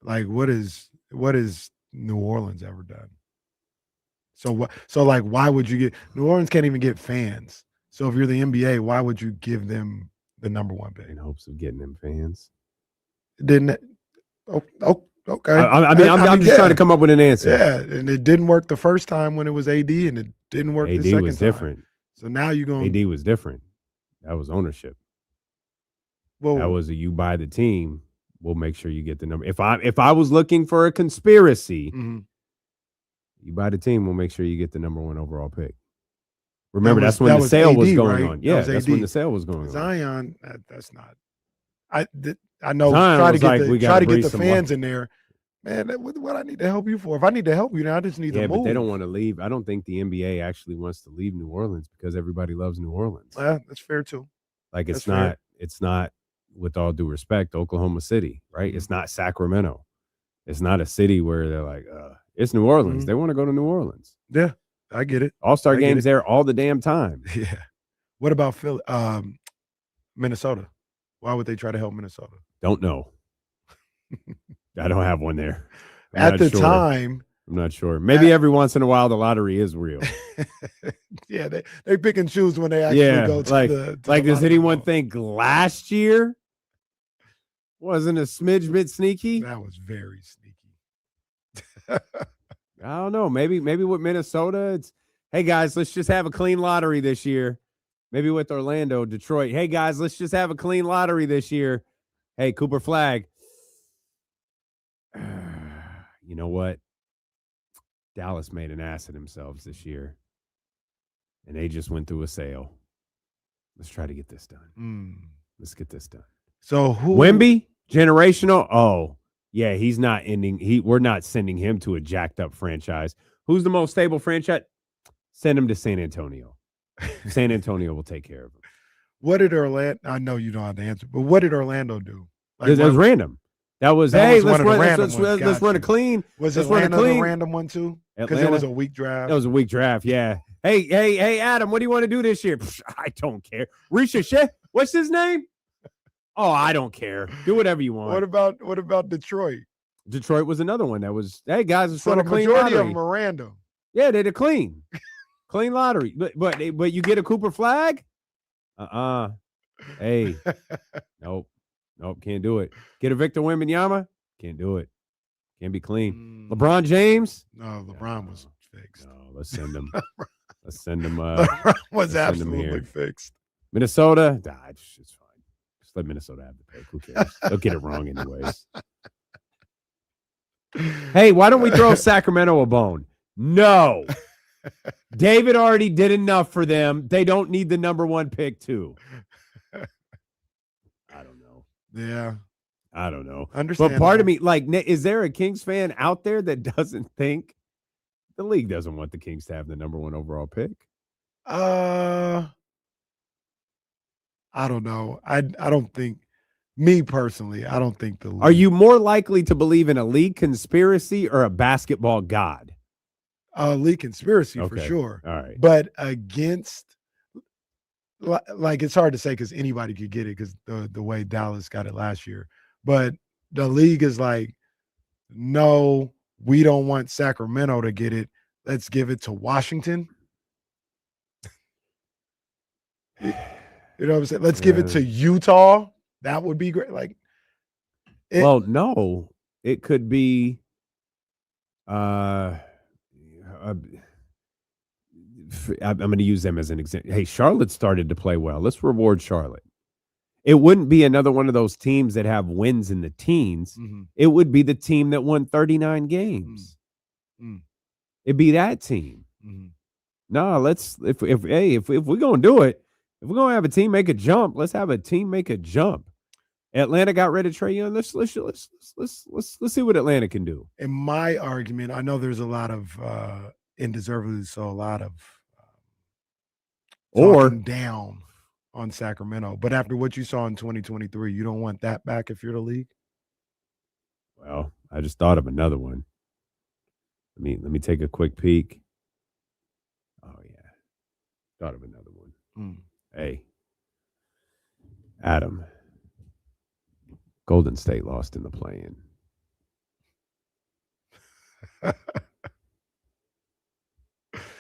Like what is New Orleans ever done? So why would you get New Orleans can't even get fans. So if you're the NBA, why would you give them the number one pick? In hopes of getting them fans. Didn't it? Okay. I'm just trying to come up with an answer. Yeah, and it didn't work the first time when it was AD, and it didn't work the second time. AD was different. So now you're going. AD was different. That was ownership. Well, that was you buy the team. We'll make sure you get the number. If I was looking for a conspiracy, you buy the team. We'll make sure you get the number one overall pick. Remember, that's when the sale was going on. Yeah, that's when the sale was going on. Zion, that's not. I know. Zion Try to get the fans in there. Man, what I need to help you for? If I need to help you, now I just need to move. But they don't want to leave. I don't think the NBA actually wants to leave New Orleans because everybody loves New Orleans. Yeah, that's fair too. Like it's not, with all due respect, Oklahoma City, right? It's not Sacramento. It's not a city where they're like, it's New Orleans. They want to go to New Orleans. Yeah, I get it. All-Star games there all the damn time. Yeah. What about Philly? Minnesota? Why would they try to help Minnesota? Don't know. I don't have one there. At the time. I'm not sure. Maybe every once in a while the lottery is real. Yeah, they pick and choose when they actually go to the does anyone think last year wasn't a smidge bit sneaky? That was very sneaky. I don't know. Maybe with Minnesota, it's, hey guys, let's just have a clean lottery this year. Maybe with Orlando, Detroit. Hey guys, let's just have a clean lottery this year. Hey, Cooper Flag. You know what? Dallas made an ass of themselves this year, and they just went through a sale. Let's try to get this done. Let's get this done. So who? Wemby, generational. Oh, yeah, he's not ending. We're not sending him to a jacked up franchise. Who's the most stable franchise? Send him to San Antonio. San Antonio will take care of him. What did Orlando? I know you don't have the answer, but what did Orlando do? That was random. That was let's run a clean. Was Atlanta the random one too? Because it was a weak draft. That was a weak draft. Yeah. Hey, Adam, what do you want to do this year? I don't care. Risha Sheh, what's his name? Oh, I don't care. Do whatever you want. What about Detroit? Detroit was another one that was. Hey guys, let's run a clean majority lottery. of them are random. Yeah, they did clean lottery. But you get a Cooper Flag? Hey, nope, can't do it. Get a Victor Wembanyama? Can't do it. Can't be clean. LeBron James? No, LeBron was fixed. No, let's send him. Let's send him. LeBron was absolutely fixed. Minnesota? It's fine. Just let Minnesota have the pick. Who cares? They'll get it wrong anyways. Hey, why don't we throw Sacramento a bone? No. David already did enough for them. They don't need the number one pick too. I don't know. Yeah. I don't know. Understand. But part of me, is there a Kings fan out there that doesn't think the league doesn't want the Kings to have the number one overall pick? I don't know. I don't think, me personally, I don't think the league. Are you more likely to believe in a league conspiracy or a basketball god? A league conspiracy for sure. All right. But against, like it's hard to say because anybody could get it because the way Dallas got it last year. But the league is like, no, we don't want Sacramento to get it. Let's give it to Washington. You know what I'm saying? Let's give it to Utah. That would be great. Like, well, no, it could be. I'm going to use them as an example. Hey, Charlotte started to play well. Let's reward Charlotte. It wouldn't be another one of those teams that have wins in the teens. Mm-hmm. It would be the team that won 39 games. Mm-hmm. It'd be that team. Mm-hmm. No, let's if we're gonna do it, if we're gonna have a team make a jump, let's have a team make a jump. Atlanta got rid of Trae Young. Let's see what Atlanta can do. In my argument, I know there's a lot of indeservedly so a lot of talking down on Sacramento. But after what you saw in 2023, you don't want that back if you're the league? Well, I just thought of another one. Let me take a quick peek. Oh yeah. Thought of another one. Hey. Adam. Golden State lost in the play-in.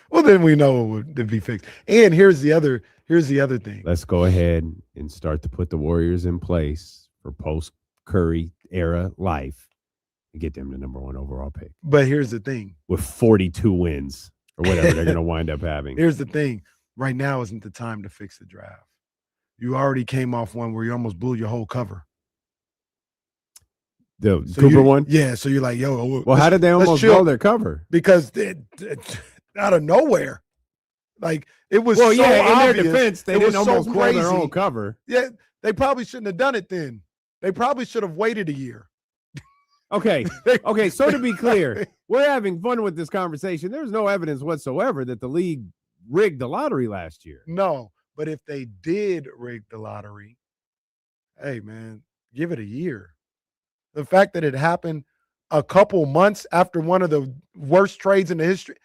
Well, then we know it would be fixed. And here's the other thing. Let's go ahead and start to put the Warriors in place for post-Curry era life and get them the number 1 overall pick. But here's the thing. With 42 wins or whatever they're going to wind up having. Here's the thing. Right now isn't the time to fix the draft. You already came off one where you almost blew your whole cover. The Cooper one? Yeah, so you're like, yo. Well, how did they almost blow their cover? Because out of nowhere. Like, it was well, so yeah, in obvious. their defense, they didn't almost blow their own cover. Yeah, they probably shouldn't have done it then. They probably should have waited a year. Okay, so to be clear, we're having fun with this conversation. There's no evidence whatsoever that the league rigged the lottery last year. No, but if they did rig the lottery, hey, man, give it a year. The fact that it happened a couple months after one of the worst trades in the history,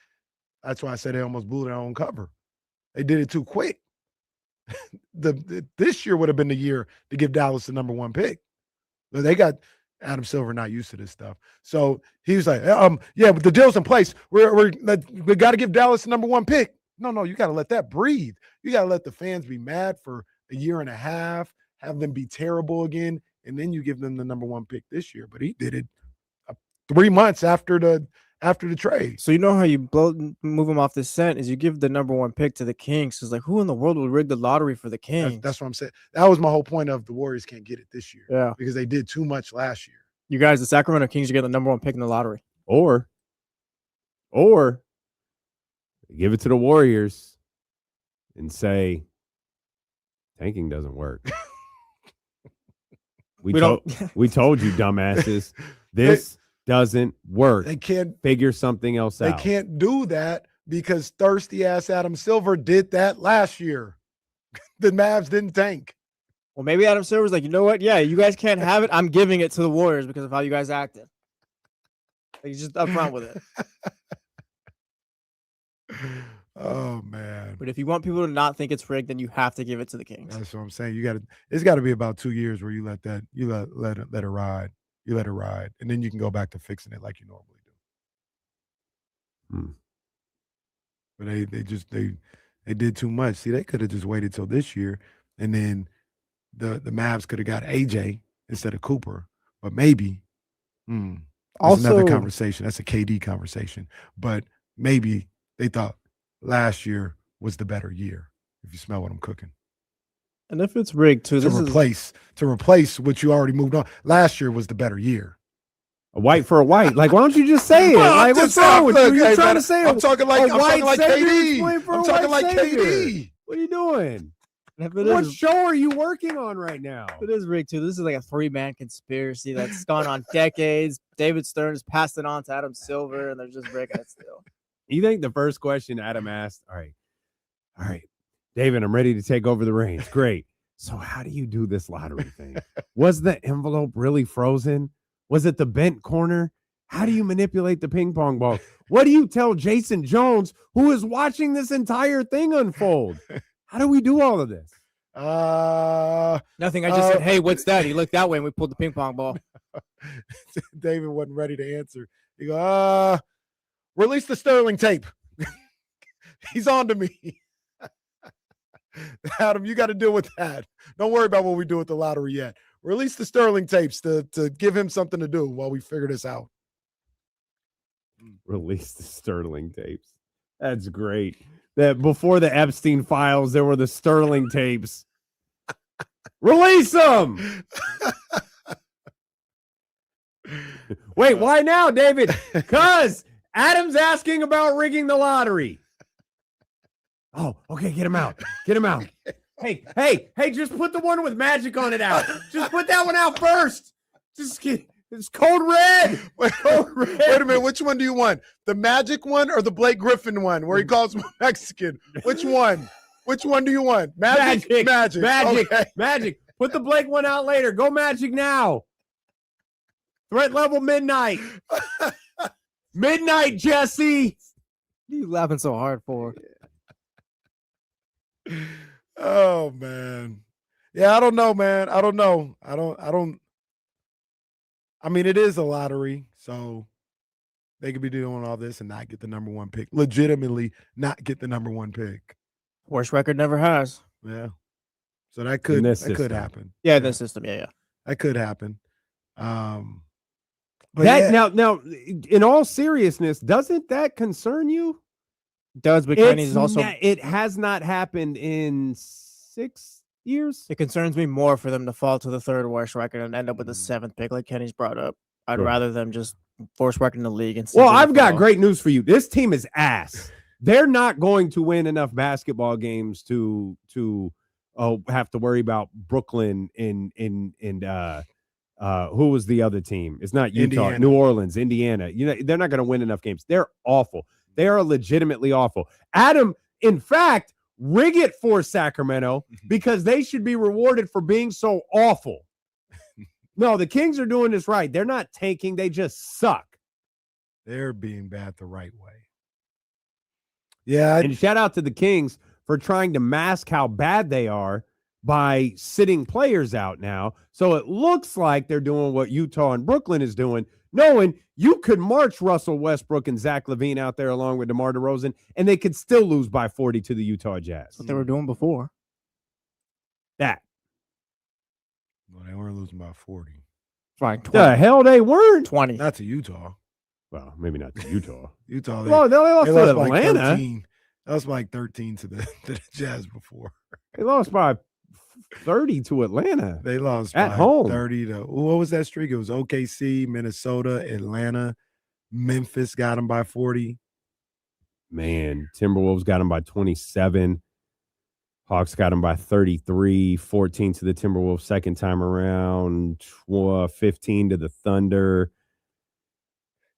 that's why I said they almost blew their own cover. They did it too quick. This year would have been the year to give Dallas the number 1 pick. But they got Adam Silver not used to this stuff. So he was like, yeah, but the deal's in place. We got to give Dallas the number 1 pick. No, you got to let that breathe. You got to let the fans be mad for a year and a half, have them be terrible again, and then you give them the number 1 pick this year. But he did it 3 months after the trade. So you know how you move them off the scent is you give the number 1 pick to the Kings. It's like, who in the world would rig the lottery for the Kings? That's what I'm saying. That was my whole point of the Warriors can't get it this year. Yeah. Because they did too much last year. You guys, the Sacramento Kings, you get the number 1 pick in the lottery. Or give it to the Warriors and say, tanking doesn't work. We told you, dumbasses, this doesn't work. They can't figure something else out. They can't do that because thirsty ass Adam Silver did that last year. The Mavs didn't tank. Well, maybe Adam Silver's like, you know what? Yeah, you guys can't have it. I'm giving it to the Warriors because of how you guys acted. Like, he's just upfront with it. Oh man! But if you want people to not think it's rigged, then you have to give it to the Kings. That's what I'm saying. It's got to be about 2 years where you let it ride. You let it ride, and then you can go back to fixing it like you normally do. But they did too much. See, they could have just waited till this year, and then the Mavs could have got AJ instead of Cooper. But maybe that's another conversation. That's a KD conversation. But maybe they thought last year was the better year. If you smell what I'm cooking. And if it's rigged too, to replace what you already moved on. Last year was the better year. A white for a white. Like, why don't you just say it? Like, what's wrong with you? You're trying to say I'm talking like KD. I'm talking like KD. What are you doing? What show are you working on right now? It is rigged too. This is like a 3-man conspiracy that's gone on decades. David Stern has passed it on to Adam Silver, and they're just rigging it still. You think the first question Adam asked, all right, David, I'm ready to take over the reins. Great. So how do you do this lottery thing? Was the envelope really frozen? Was it the bent corner? How do you manipulate the ping pong ball? What do you tell Jason Jones, who is watching this entire thing unfold? How do we do all of this? Nothing. I just said, "Hey, what's that?" He looked that way, and we pulled the ping pong ball. David wasn't ready to answer. He go, release the Sterling tape. He's on to me. Adam, you got to deal with that. Don't worry about what we do with the lottery yet. Release the Sterling tapes to give him something to do while we figure this out. Release the Sterling tapes. That's great. That before the Epstein files, there were the Sterling tapes. Release them. Wait, why now, David? Because Adam's asking about rigging the lottery. Oh, okay, get him out. Get him out. Hey, just put the one with magic on it out. Just put that one out first. It's code red. Wait a minute. Which one do you want? The magic one or the Blake Griffin one where he calls him Mexican? Which one? Which one do you want? Magic. Okay. Magic. Put the Blake one out later. Go Magic now. Threat level midnight. Midnight, Jesse. What are you laughing so hard for? Oh man. Yeah, I don't know, man. I don't know. I mean, it is a lottery, so they could be doing all this and not get the number one pick. Legitimately not get the number one pick. Worst record never has. Yeah. So that could happen. Yeah, this system. Yeah. That could happen. But that now, in all seriousness, doesn't that concern you? Does, but Kenny's also it has not happened in 6 years. It concerns me more for them to fall to the third worst record and end up with the seventh pick, like Kenny's brought up. I'd rather them just worst record in the league. And well, I've got great news for you. This team is ass. They're not going to win enough basketball games to have to worry about Brooklyn and who was the other team? It's not Utah, Indiana. New Orleans, Indiana. You know, they're not going to win enough games. They're awful. They are legitimately awful. Adam, in fact, rig it for Sacramento because they should be rewarded for being so awful. No, the Kings are doing this right. They're not tanking. They just suck. They're being bad the right way. Yeah. And shout out to the Kings for trying to mask how bad they are by sitting players out now. So it looks like they're doing what Utah and Brooklyn is doing, knowing you could march Russell Westbrook and Zach LaVine out there along with DeMar DeRozan, and they could still lose by 40 to the Utah Jazz. That's what they were doing before. That. Well, they weren't losing by 40. Fine. 20. The hell they weren't. 20. Not to Utah. Well, maybe not to Utah. Utah. They lost to Atlanta. Like 13. That was like 13 to the Jazz before. They lost by 30 to Atlanta. They lost at by home. 30 to what was that streak? It was OKC, Minnesota, Atlanta, Memphis got them by 40. Man, Timberwolves got them by 27. Hawks got them by 33, 14 to the Timberwolves second time around, 15 to the Thunder,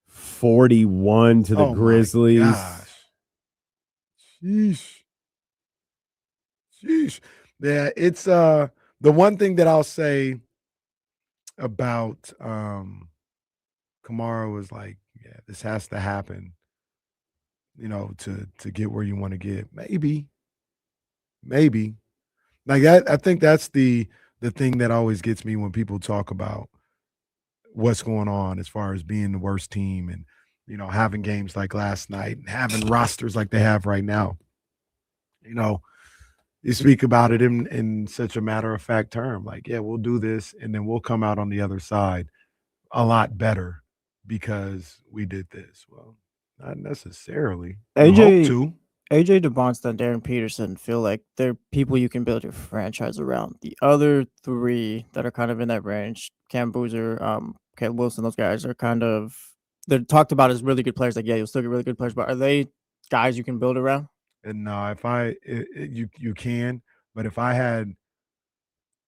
41 to the Grizzlies. My gosh. Sheesh. Yeah, it's the one thing that I'll say about Kamara was like, yeah, this has to happen, to get where you want to get. Maybe. Like I think that's the thing that always gets me when people talk about what's going on as far as being the worst team and having games like last night and having rosters like they have right now. You speak about it in such a matter-of-fact term, like, yeah, we'll do this, and then we'll come out on the other side a lot better because we did this. Well, not necessarily. AJ Dybansta and Darren Peterson feel like they're people you can build your franchise around. The other three that are kind of in that range, Cam Boozer, Caleb Wilson, those guys are they're talked about as really good players. Like, yeah, you'll still get really good players, but are they guys you can build around? And no, you can, but if I had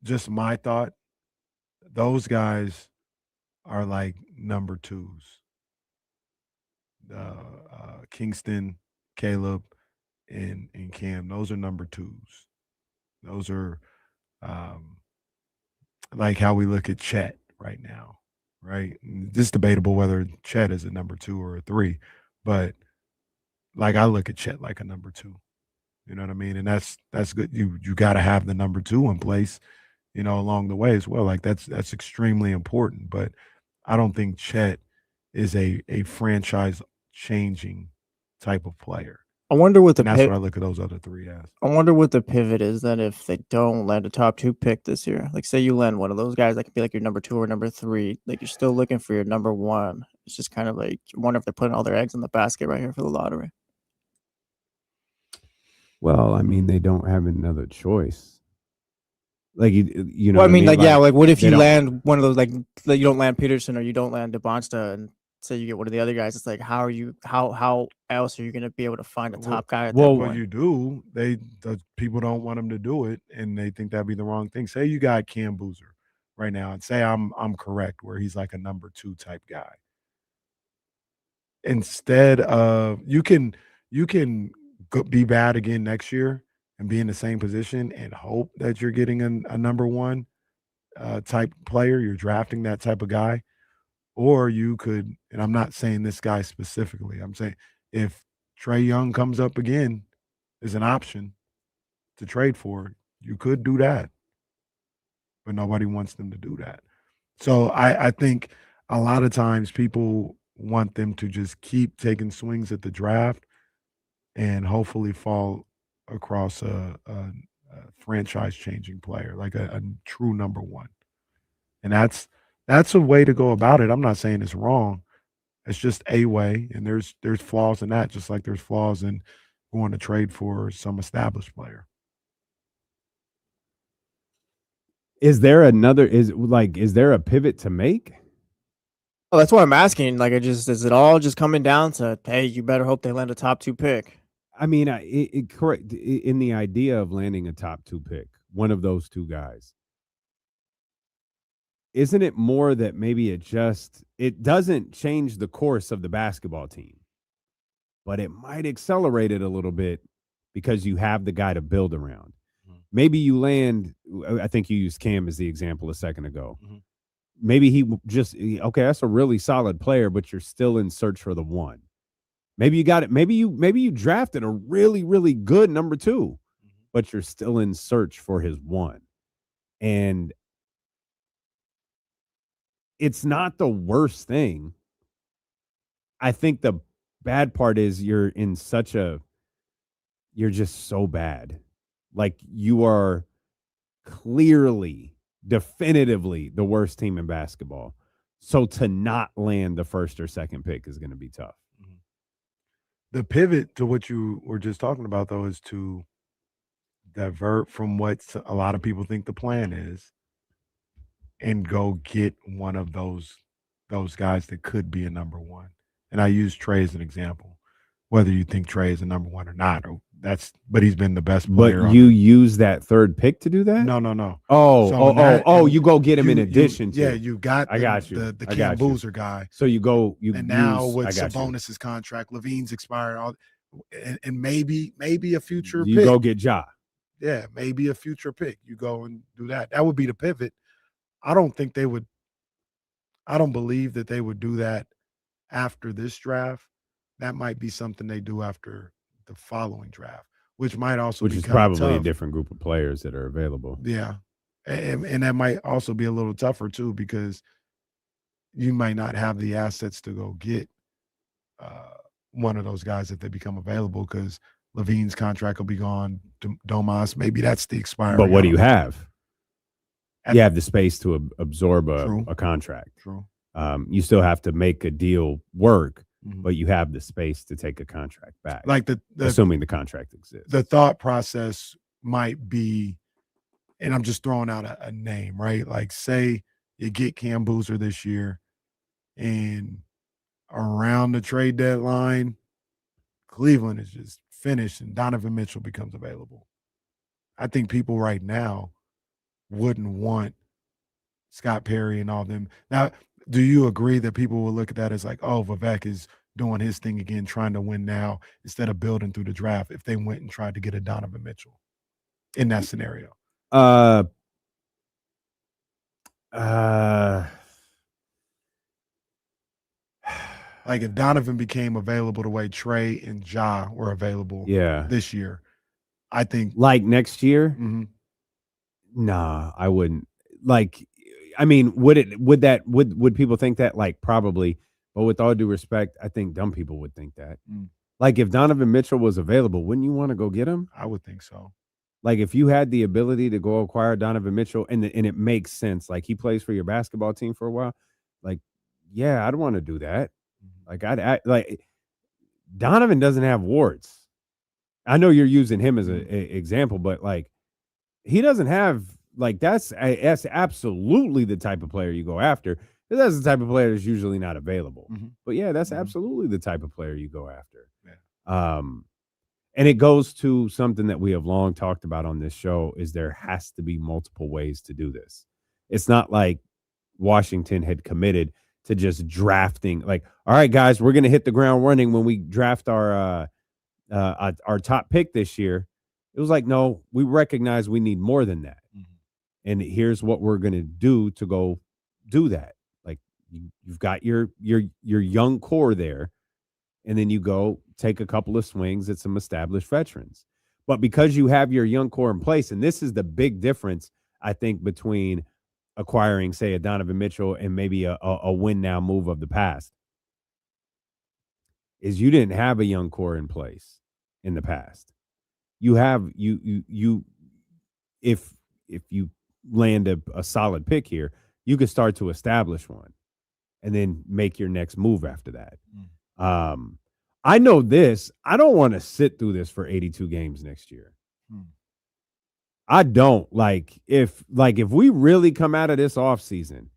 just my thought, those guys are like number twos. Kingston, Caleb, and Cam, those are number twos. Those are like how we look at Chet right now, right? It's debatable whether Chet is a number two or a three, but like I look at Chet like a number two. You know what I mean? And that's good. You got to have the number 2 in place, along the way as well. Like that's extremely important. But I don't think Chet is a franchise changing type of player. I wonder what the And that's what I look at those other 3 as. I wonder what the pivot is then if they don't land a top 2 pick this year. Like, say you land one of those guys that could be like your number 2 or number 3. Like, you're still looking for your number 1. It's just kind of like you wonder if they're putting all their eggs in the basket right here for the lottery. Well, I mean, they don't have another choice. Like you know. Well, I what mean, like, yeah, like what if they you don't- land one of those like you don't land Peterson or you don't land Dybansta and say you get one of the other guys? It's like how else are you going to be able to find a top guy at that Well, point? you do. The people don't want them to do it, and they think that'd be the wrong thing. Say you got Cam Boozer right now, and say I'm correct, where he's like a number 2 type guy. Instead of you can be bad again next year and be in the same position and hope that you're getting a number 1 type player. You're drafting that type of guy, or you could. And I'm not saying this guy specifically. I'm saying if Trae Young comes up again as an option to trade for, you could do that, but nobody wants them to do that. So I think a lot of times people want them to just keep taking swings at the draft and hopefully fall across a franchise changing player, like a true number 1. And that's a way to go about it. I'm not saying it's wrong. It's just a way, and there's flaws in that, just like there's flaws in going to trade for some established player. Is there a pivot to make? Well, that's what I'm asking. Like, is it all just coming down to, hey, you better hope they land a top 2 pick? I mean, correct in the idea of landing a top 2 pick, one of those 2 guys. Isn't it more that maybe it doesn't change the course of the basketball team, but it might accelerate it a little bit because you have the guy to build around. Maybe you land, I think you used Cam as the example a second ago. Maybe he just, okay, that's a really solid player, but you're still in search for the 1. Maybe you got it. Maybe you drafted a really, really good number 2, but you're still in search for his 1. And it's not the worst thing. I think the bad part is you're just so bad. Like you are clearly, definitively the worst team in basketball. So to not land the first or second pick is going to be tough. The pivot to what you were just talking about, though, is to divert from what a lot of people think the plan is and go get one of those guys that could be a number 1. And I use Trae as an example, whether you think Trae is a number 1 or not. But he's been the best player. But you use that third pick to do that? No. You go get him in addition to. Yeah, you got. I got you. The Cam Boozer guy. So you go. Now with Sabonis' contract, Levine's expired, and maybe a future. You pick. Go get Ja. Yeah, maybe a future pick. You go and do that. That would be the pivot. I don't think they would. I don't believe that they would do that after this draft. That might be something they do after the following draft, which might also is probably tough. A different group of players that are available. Yeah, and that might also be a little tougher too because you might not have the assets to go get one of those guys if they become available because Levine's contract will be gone. Domas, maybe that's the expiry. But what do you have? You have the space to absorb a contract. True. You still have to make a deal work. But you have the space to take a contract back, like assuming the contract exists. The thought process might be, and I'm just throwing out a name, right? Like, say you get Cam Boozer this year, and around the trade deadline, Cleveland is just finished, and Donovan Mitchell becomes available. I think people right now wouldn't want Scott Perry and all them. Now, do you agree that people will look at that as like, oh, Vivek is doing his thing again, trying to win now instead of building through the draft if they went and tried to get a Donovan Mitchell in that scenario? Like if Donovan became available the way Trae and Ja were available this year, I think Like next year, mhm. nah, I wouldn't. Like, I mean, would people think that? Like, probably. But with all due respect, I think dumb people would think that. Mm. Like, if Donovan Mitchell was available, wouldn't you want to go get him? I would think so. Like, if you had the ability to go acquire Donovan Mitchell, and it makes sense, like he plays for your basketball team for a while, like, yeah, I'd want to do that. Like, like Donovan doesn't have warts. I know you're using him as an example, but like, he doesn't have like that's absolutely the type of player you go after. That's the type of player that's usually not available. But yeah, that's absolutely the type of player you go after. Yeah. And it goes to something that we have long talked about on this show is there has to be multiple ways to do this. It's not like Washington had committed to just drafting like, all right, guys, we're going to hit the ground running when we draft our top pick this year. It was like, no, we recognize we need more than that. And here's what we're going to do to go do that. Like you've got your young core there. And then you go take a couple of swings at some established veterans. But because you have your young core in place, and this is the big difference, I think, between acquiring, say, a Donovan Mitchell and maybe a win now move of the past, is you didn't have a young core in place in the past. You have if you land a solid pick here, you could start to establish one and then make your next move after that. I know this. I don't want to sit through this for 82 games next year. I don't. Like if we really come out of this offseason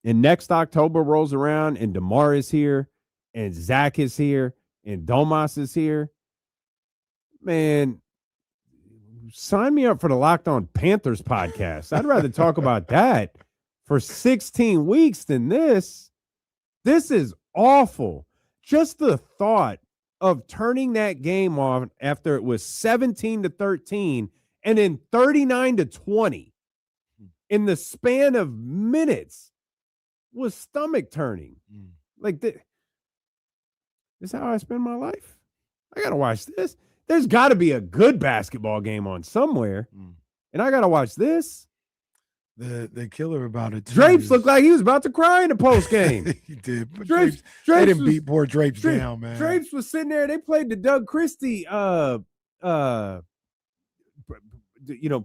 and next October rolls around and DeMar is here and Zach is here and Domas is here, man, sign me up for the Locked On Panthers podcast. I'd rather talk about that for 16 weeks than this. This is awful. Just the thought of turning that game off after it was 17-13 and then 39-20 in the span of minutes was stomach turning. Like this is how I spend my life. I got to watch this. There's got to be a good basketball game on somewhere. And I got to watch this. The killer about it. Drapes looked like he was about to cry in the post game. He did. But Drapes they didn't beat poor Drapes down, man. Drapes was sitting there. They played the Doug Christie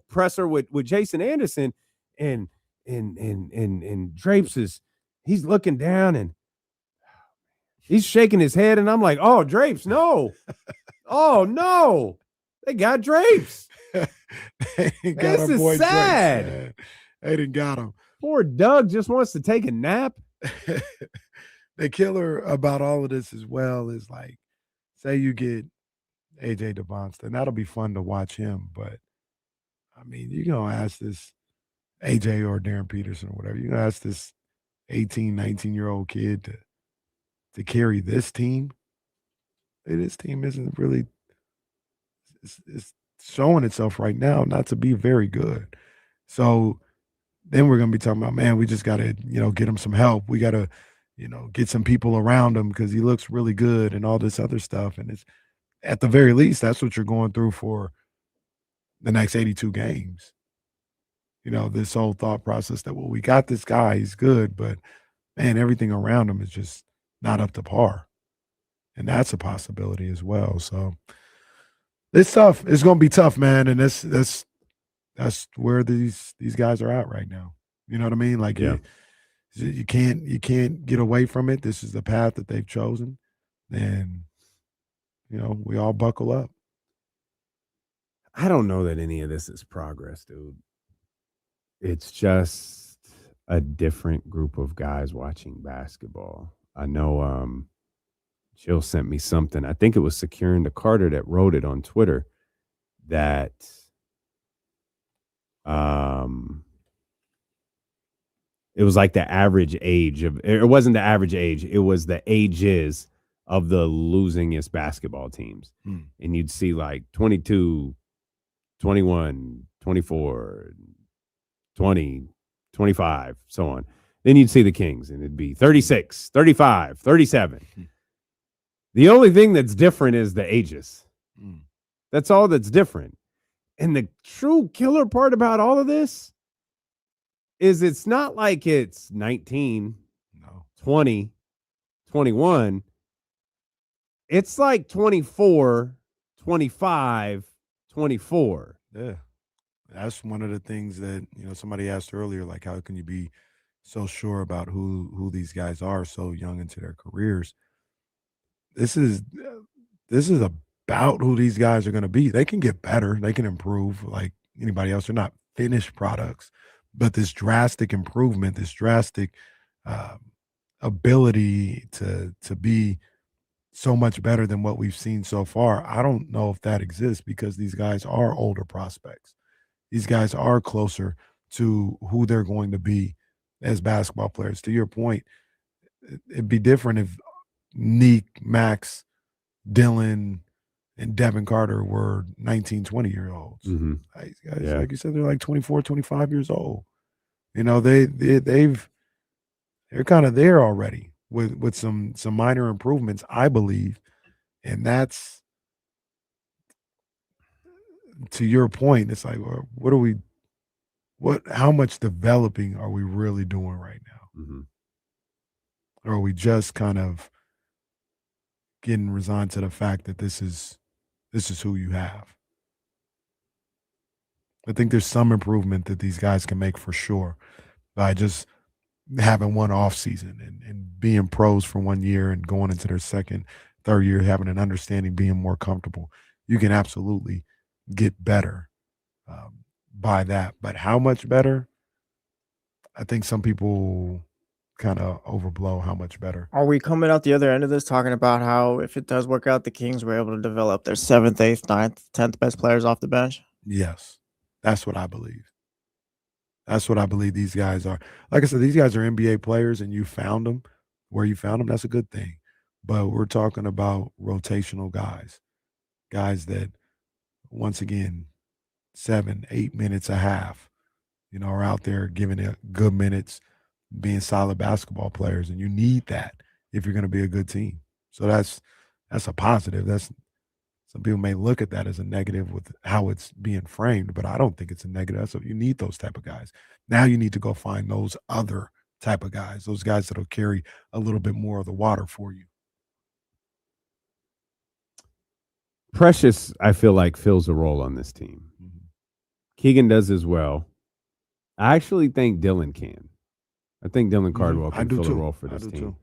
presser with Jason Anderson, and Drapes he's looking down and he's shaking his head, and I'm like, oh, Drapes, no. Oh no, they got Drapes. This is sad. Drapes, they didn't got him. Poor Doug just wants to take a nap. The killer about all of this as well is like, say you get AJ Dybansta, and that'll be fun to watch him. But I mean, you're gonna ask this AJ or Darren Peterson or whatever, you're gonna ask this 18, 19-year-old kid to carry this team. This team isn't really it's showing itself right now not to be very good. So then we're going to be talking about, man, we just got to, get him some help. We got to, get some people around him because he looks really good and all this other stuff. And it's at the very least, that's what you're going through for the next 82 games. This whole thought process that, well, we got this guy, he's good, but man, everything around him is just not up to par. And that's a possibility as well. So it's tough. It's going to be tough, man. And that's where these guys are at right now. You know what I mean? Like, yeah. you can't get away from it. This is the path that they've chosen. And, we all buckle up. I don't know that any of this is progress, dude. It's just a different group of guys watching basketball. I know Jill sent me something. I think it was Securing the Carter that wrote it on Twitter that it was like the average age of, it wasn't the average age, it was the ages of the losingest basketball teams. And you'd see like 22, 21, 24, 20, 25, so on. Then you'd see the Kings and it'd be 36, 35, 37. The only thing that's different is the ages. That's all that's different. And the true killer part about all of this is it's not like it's 19, 20, 21. It's like 24, 25, 24. Yeah. That's one of the things that, somebody asked earlier, like, how can you be so sure about who these guys are so young into their careers? This is about who these guys are going to be. They can get better. They can improve like anybody else. They're not finished products, but this drastic improvement, this drastic ability to be so much better than what we've seen so far, I don't know if that exists because these guys are older prospects. These guys are closer to who they're going to be as basketball players. To your point, it'd be different if Neek, Max, Dylan, and Devin Carter were 19, 20-year-olds. Mm-hmm. Like you said, they're like 24, 25 years old. They're kind of there already with some minor improvements, I believe. And that's, to your point, it's like, how much developing are we really doing right now? Mm-hmm. Or are we just kind of getting resigned to the fact that this is who you have? I think there's some improvement that these guys can make for sure by just having one off season and being pros for 1 year and going into their second, third year, having an understanding, being more comfortable. You can absolutely get better by that. But how much better? I think some people kind of overblow how much better. Are we coming out the other end of this talking about how if it does work out, the Kings were able to develop their 7th, 8th, 9th, 10th best players off the bench? Yes. That's what I believe. That's what I believe these guys are. Like I said, these guys are NBA players and you found them where you found them. That's a good thing. But we're talking about rotational guys that, once again, 7, 8 minutes a half, are out there giving it good minutes, being solid basketball players. And you need that if you're going to be a good team. So that's a positive. Some people may look at that as a negative with how it's being framed, but I don't think it's a negative. So you need those type of guys. Now you need to go find those other type of guys, those guys that'll carry a little bit more of the water for you. Precious, I feel like, fills a role on this team. Mm-hmm. Keegan does as well. I actually think Dylan can. I think Dylan Cardwell can fill a role for this team. Too.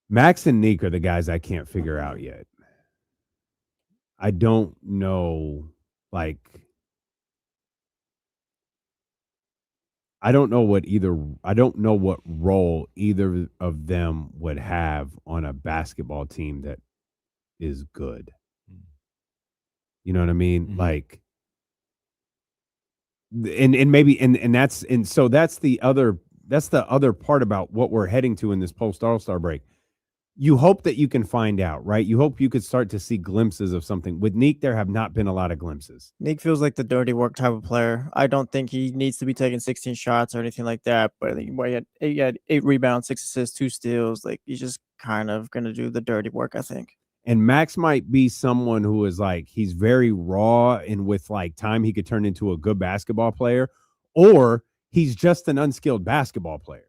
Max and Neek are the guys I can't figure out yet. I don't know, I don't know what role either of them would have on a basketball team that is good. You know what I mean? Mm-hmm. So that's the other part about what we're heading to in this post All-Star break. You hope that you can find out, right? You hope you could start to see glimpses of something. With Neek, there have not been a lot of glimpses. Neek feels like the dirty work type of player. I don't think he needs to be taking 16 shots or anything like that. But I think he had 8 rebounds, 6 assists, 2 steals. Like, he's just kind of going to do the dirty work, I think. And Max might be someone who is he's very raw, and with time, he could turn into a good basketball player, or he's just an unskilled basketball player.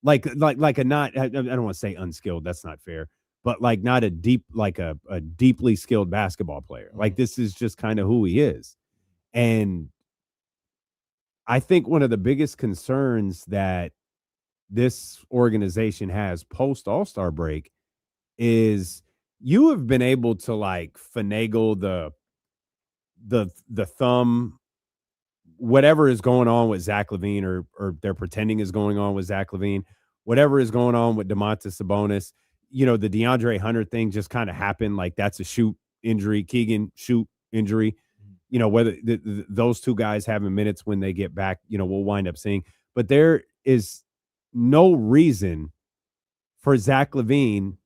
I don't want to say unskilled. That's not fair. But not a deeply skilled basketball player. This is just kind of who he is. And I think one of the biggest concerns that this organization has post All-Star break is you have been able to finagle the thumb, whatever is going on with Zach LaVine, or they're pretending is going on with Zach LaVine, whatever is going on with Domantas Sabonis, the DeAndre Hunter thing just kind of happened. That's a shoot injury. Keegan, shoot injury. Whether those two guys having minutes when they get back, we'll wind up seeing. But there is no reason for Zach LaVine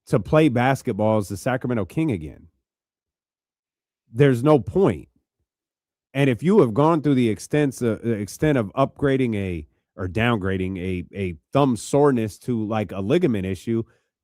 to play basketball as the Sacramento King again. There's no point. And if you have gone through the extent of upgrading or downgrading a thumb soreness to a ligament issue,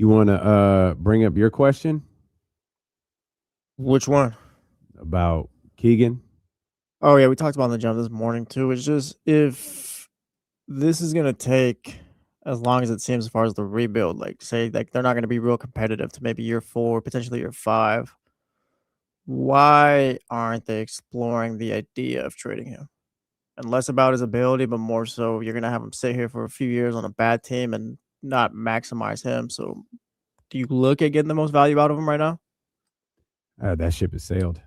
You want to bring up your question Which one? about Keegan? Oh yeah, we talked about it on the jump this morning too. It's just if this is gonna take as long as it seems as far as the rebuild, like say like they're not gonna be real competitive to maybe year 4, potentially year 5. Why aren't they exploring the idea of trading him? And less about his ability, but more so you're gonna have him sit here for a few years on a bad team and not maximize him. So do you look at getting the most value out of him right now? That ship has sailed.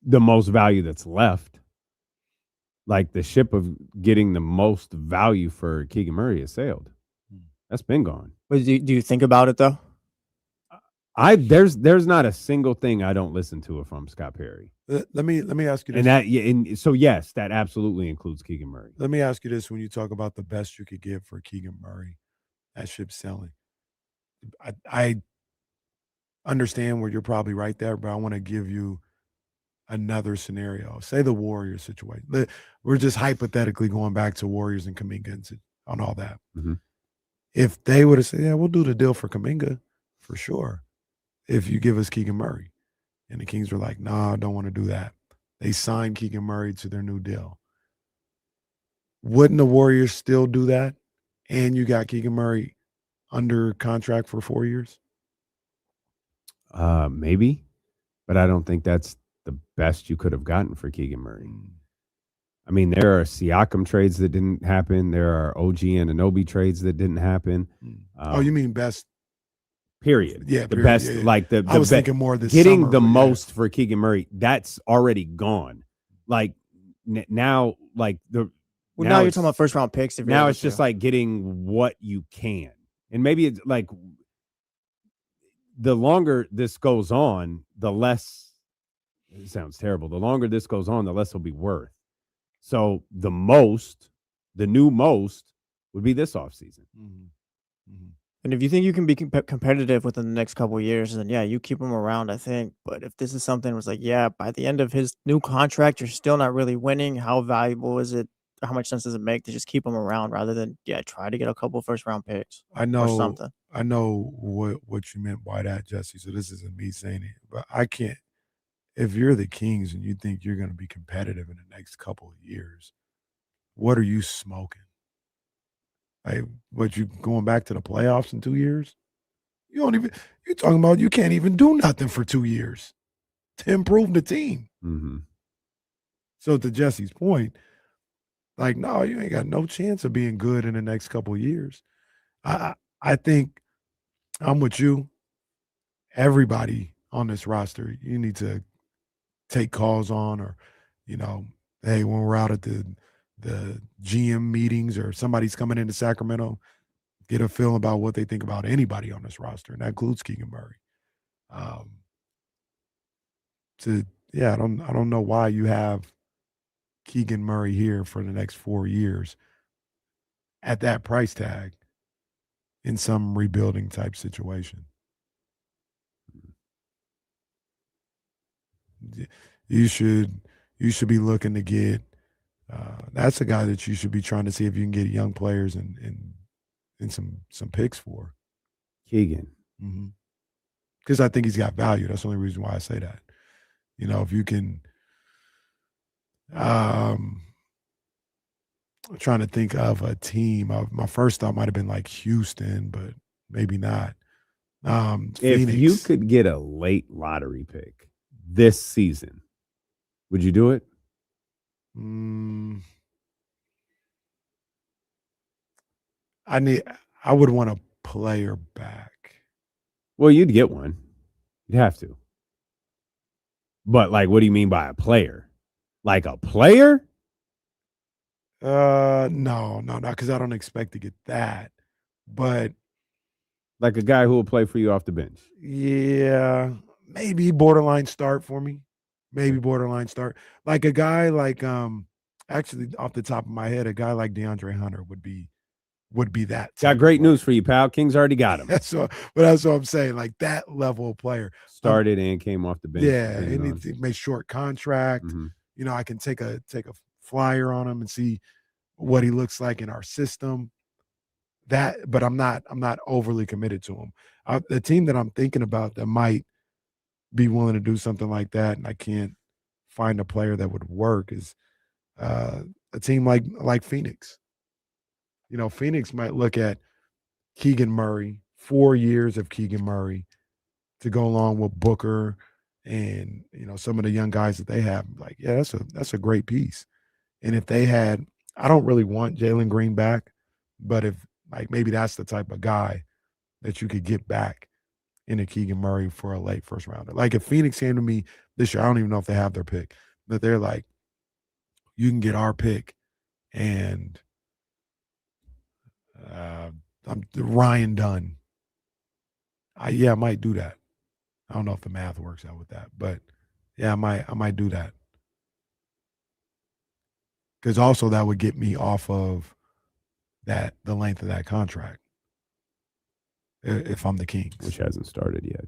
The most value that's left, like the ship of getting the most value for Keegan Murray, has sailed. That's been gone. But do you think about it though? There's not a single thing I don't listen to from Scott Perry. Let me ask you this. And that, yeah, and so yes, that absolutely includes Keegan Murray. Let me ask you this: when you talk about the best you could get for Keegan Murray, that ship selling, I understand where you're probably right there, but I want to give you another scenario. Say the Warriors situation. We're just hypothetically going back to Warriors and Kuminga on all that. Mm-hmm. If they would have said, "Yeah, we'll do the deal for Kuminga for sure," if you give us Keegan Murray, and the Kings were like, "Nah, I don't want to do that." They signed Keegan Murray to their new deal. Wouldn't the Warriors still do that? And you got Keegan Murray under contract for 4 years? Maybe, but I don't think that's the best you could have gotten for Keegan Murray. I mean, there are Siakam trades that didn't happen. There are OG and Anunoby trades that didn't happen. Oh, you mean best? Period. Yeah, the period. best. Yeah, yeah. Like the I was be- thinking more this getting summer, the but yeah. most for Keegan Murray. That's already gone. Like now, like the Well, now you're it's- talking about first round picks. If you're now able it's just to. like getting what you can, and maybe it's like the longer this goes on, the less. It sounds terrible. The longer this goes on, the less it'll be worth. So the new most would be this offseason. And if you think you can be competitive within the next couple of years, then yeah, you keep him around, I think. But if this is something was like, yeah, by the end of his new contract, you're still not really winning. How valuable is it? How much sense does it make to just keep him around rather than try to get a couple first round picks I or know something? I know what you meant by that, Jesse. So this isn't me saying it, but I can't. If you're the Kings and you think you're going to be competitive in the next couple of years, what are you smoking? Like, what, you going back to the playoffs in 2 years? You're talking about you can't even do nothing for 2 years to improve the team. Mm-hmm. So to Jesse's point, like, no, you ain't got no chance of being good in the next couple of years. I think I'm with you. Everybody on this roster, you need to take calls on, or, hey, when we're out at the GM meetings or somebody's coming into Sacramento, get a feel about what they think about anybody on this roster, and that includes Keegan Murray. I don't know why you have Keegan Murray here for the next 4 years at that price tag in some rebuilding type situation. You should be looking to get that's a guy that you should be trying to see if you can get young players and some picks for. Keegan. Because I think he's got value. That's the only reason why I say that. If you can I'm trying to think of a team. My first thought might have been like Houston, but maybe not. If Phoenix. you could get a late lottery pick this season, would you do it? I would want a player back. Well, you'd get one. You'd have to. But, like, what do you mean by a player? Like a player? No, because I don't expect to get that. But like a guy who will play for you off the bench. Yeah, maybe borderline start for me. Maybe borderline start. Like a guy like actually off the top of my head, a guy like DeAndre Hunter would be that. Got great news for you, pal. Kings already got him. That's what I'm saying. Like that level of player. Started and came off the bench. Yeah, and he made short contract. I can take a flyer on him and see what he looks like in our system. but I'm not overly committed to him. The team that I'm thinking about that might be willing to do something like that, and I can't find a player that would work, is a team like Phoenix. You know, Phoenix might look at Keegan Murray, 4 years of Keegan Murray to go along with Booker and, you know, some of the young guys that they have. Like, yeah, that's a great piece. And if they had, I don't really want Jalen Green back, but if like maybe that's the type of guy that you could get back in a Keegan Murray for a late first rounder. Like if Phoenix came to me this year, I don't even know if they have their pick, but they're like, you can get our pick and I'm Ryan Dunn. I might do that. I don't know if the math works out with that, but yeah, I might do that. Because also that would get me off of the length of that contract if I'm the Kings, which hasn't started yet.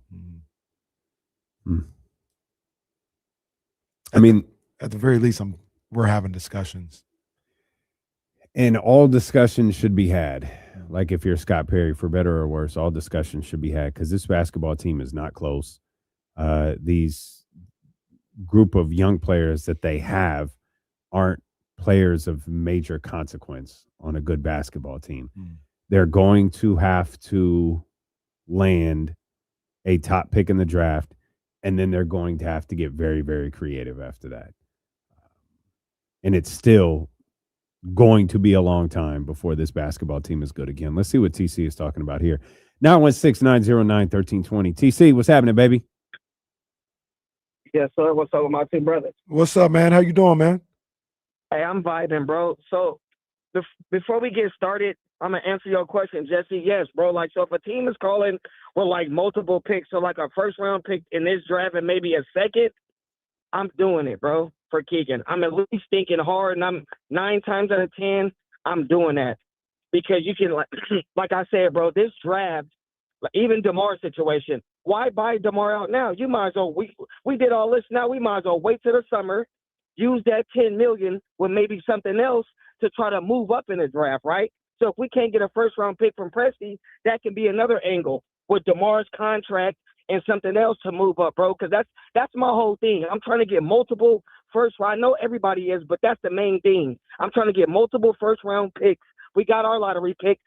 I mean, at the very least, we're having discussions. And all discussions should be had. Like if you're Scott Perry, for better or worse, all discussions should be had because this basketball team is not close. These group of young players that they have aren't players of major consequence on a good basketball team. They're going to have to land a top pick in the draft, and then they're going to have to get very, very creative after that. And it's still going to be a long time before this basketball team is good again. Let's see what TC is talking about here. 916-909-1320. TC, what's happening, baby? Yes, sir. What's up with my two brothers? What's up, man? How you doing, man? Hey, I'm vibing, bro. So before we get started, I'm going to answer your question, Jesse. Yes, bro. Like, so if a team is calling with, like, multiple picks, so, like, a first-round pick in this draft and maybe a second, I'm doing it, bro, for Keegan. I'm at least thinking hard, and I'm 9 times out of 10, I'm doing that. Because you can, like I said, bro, this draft, like even DeMar's situation, why buy DeMar out now? You might as well, we did all this now, we might as well wait till the summer, use that $10 million with maybe something else to try to move up in the draft, right? So if we can't get a first-round pick from Presti, that can be another angle with DeMar's contract and something else to move up, bro, because that's my whole thing. I'm trying to get multiple first-round. I know everybody is, but that's the main thing. I'm trying to get multiple first-round picks. We got our lottery pick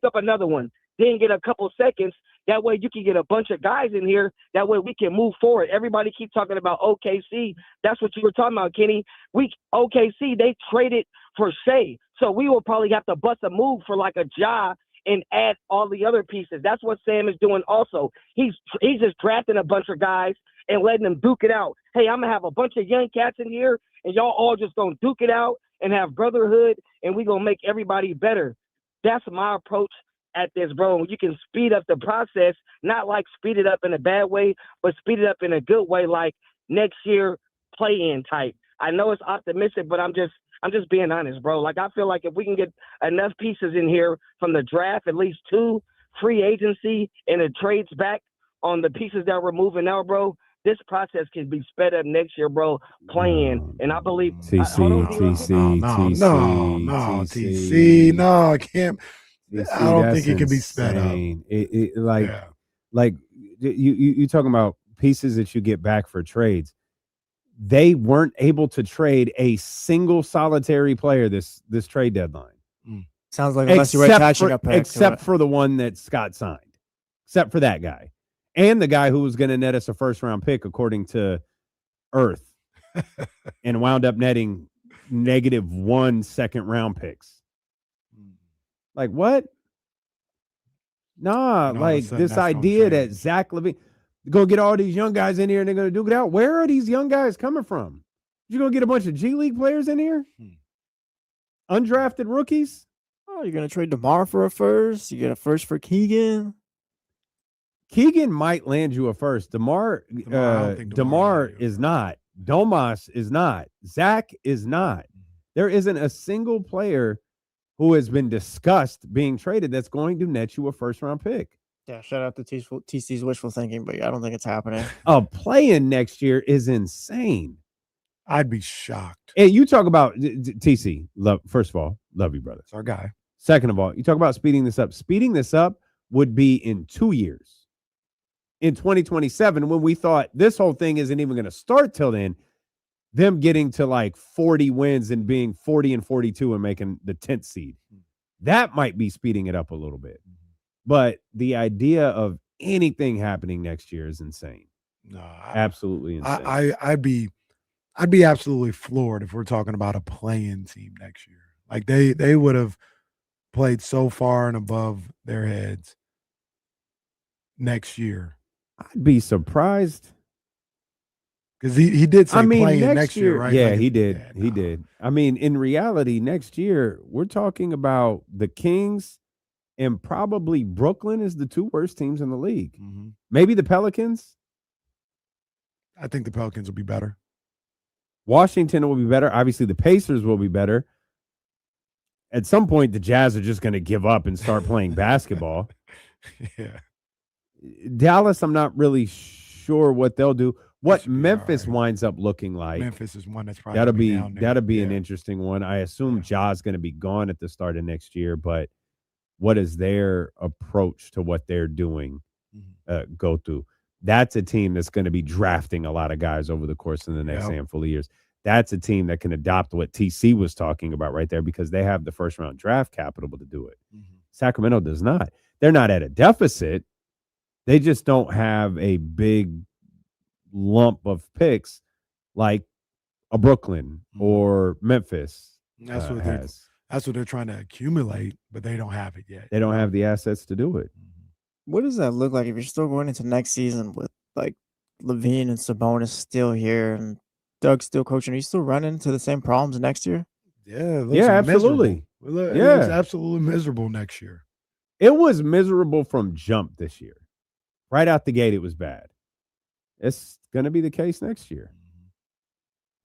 up another one, then get a couple seconds. That way you can get a bunch of guys in here. That way we can move forward. Everybody keep talking about OKC. That's what you were talking about, Kenny. OKC, they traded for Shea. So we will probably have to bust a move for like a Ja and add all the other pieces. That's what Sam is doing also. He's just drafting a bunch of guys and letting them duke it out. Hey, I'm going to have a bunch of young cats in here, and y'all all just going to duke it out and have brotherhood, and we going to make everybody better. That's my approach at this, bro. You can speed up the process, not like speed it up in a bad way, but speed it up in a good way, like next year play-in type. I know it's optimistic, but I'm just being honest, bro. Like, I feel like if we can get enough pieces in here from the draft, at least 2, free agency, and the trades back on the pieces that we're moving out, bro, this process can be sped up next year, bro, playing. And I believe TC, no, I can't. I don't think it can be sped up. Like you talking about pieces that you get back for trades. They weren't able to trade a single solitary player this trade deadline. Sounds like unless you were attaching a pick, except for the one that Scott signed, except for that guy, and the guy who was going to net us a first-round pick according to Earth, and wound up netting -1 second-round picks. Like what? Nah, like this idea that Zach LaVine go get all these young guys in here and they're going to duke it out. Where are these young guys coming from? You going to get a bunch of G League players in here? Undrafted rookies? Oh, you're going to trade DeMar for a first? You get a first for Keegan? Keegan might land you a first. DeMar is not. Domas is not. Zach is not. There isn't a single player who has been discussed being traded that's going to net you a first-round pick. Yeah, shout out to TC's wishful thinking, but I don't think it's happening. Playing next year is insane. I'd be shocked. And you talk about TC. First of all, love you, brother. It's our guy. Second of all, you talk about speeding this up. Speeding this up would be in 2 years. In 2027, when we thought this whole thing isn't even going to start till then, them getting to like 40 wins and being 40-42 and making the 10th seed. That might be speeding it up a little bit. But the idea of anything happening next year is insane. No, Absolutely insane. I'd be absolutely floored if we're talking about a play-in team next year. Like they would have played so far and above their heads next year. I'd be surprised. Because he did say playing next year, right? Yeah, Like, he did. yeah, He no. did. I mean, in reality, next year, we're talking about the Kings and probably Brooklyn is the 2 worst teams in the league. Mm-hmm. Maybe the Pelicans. I think the Pelicans will be better. Washington will be better. Obviously, the Pacers will be better. At some point, the Jazz are just going to give up and start playing basketball. Yeah. Dallas, I'm not really sure what they'll do. What should be Memphis all right. winds up looking like. Memphis is one that's probably That'll gonna be down there. that'll be an Yeah. interesting one. I assume Ja's going to be gone at the start of next year, but what is their approach to what they're doing go through? That's a team that's going to be drafting a lot of guys over the course of the next handful of years. That's a team that can adopt what TC was talking about right there because they have the first round draft capital to do it. Sacramento does not. They're not at a deficit. They just don't have a big lump of picks like a Brooklyn or Memphis That's what has. that's what they're trying to accumulate, but they don't have it yet. They don't have the assets to do it. What does that look like if you're still going into next season with like Levine and Sabonis still here and Doug still coaching? Are you still running into the same problems next year? Yeah, it looks Yeah, absolutely. miserable. It Yeah. looks absolutely miserable next year. It was miserable from jump this year. Right out the gate, it was bad. It's going to be the case next year.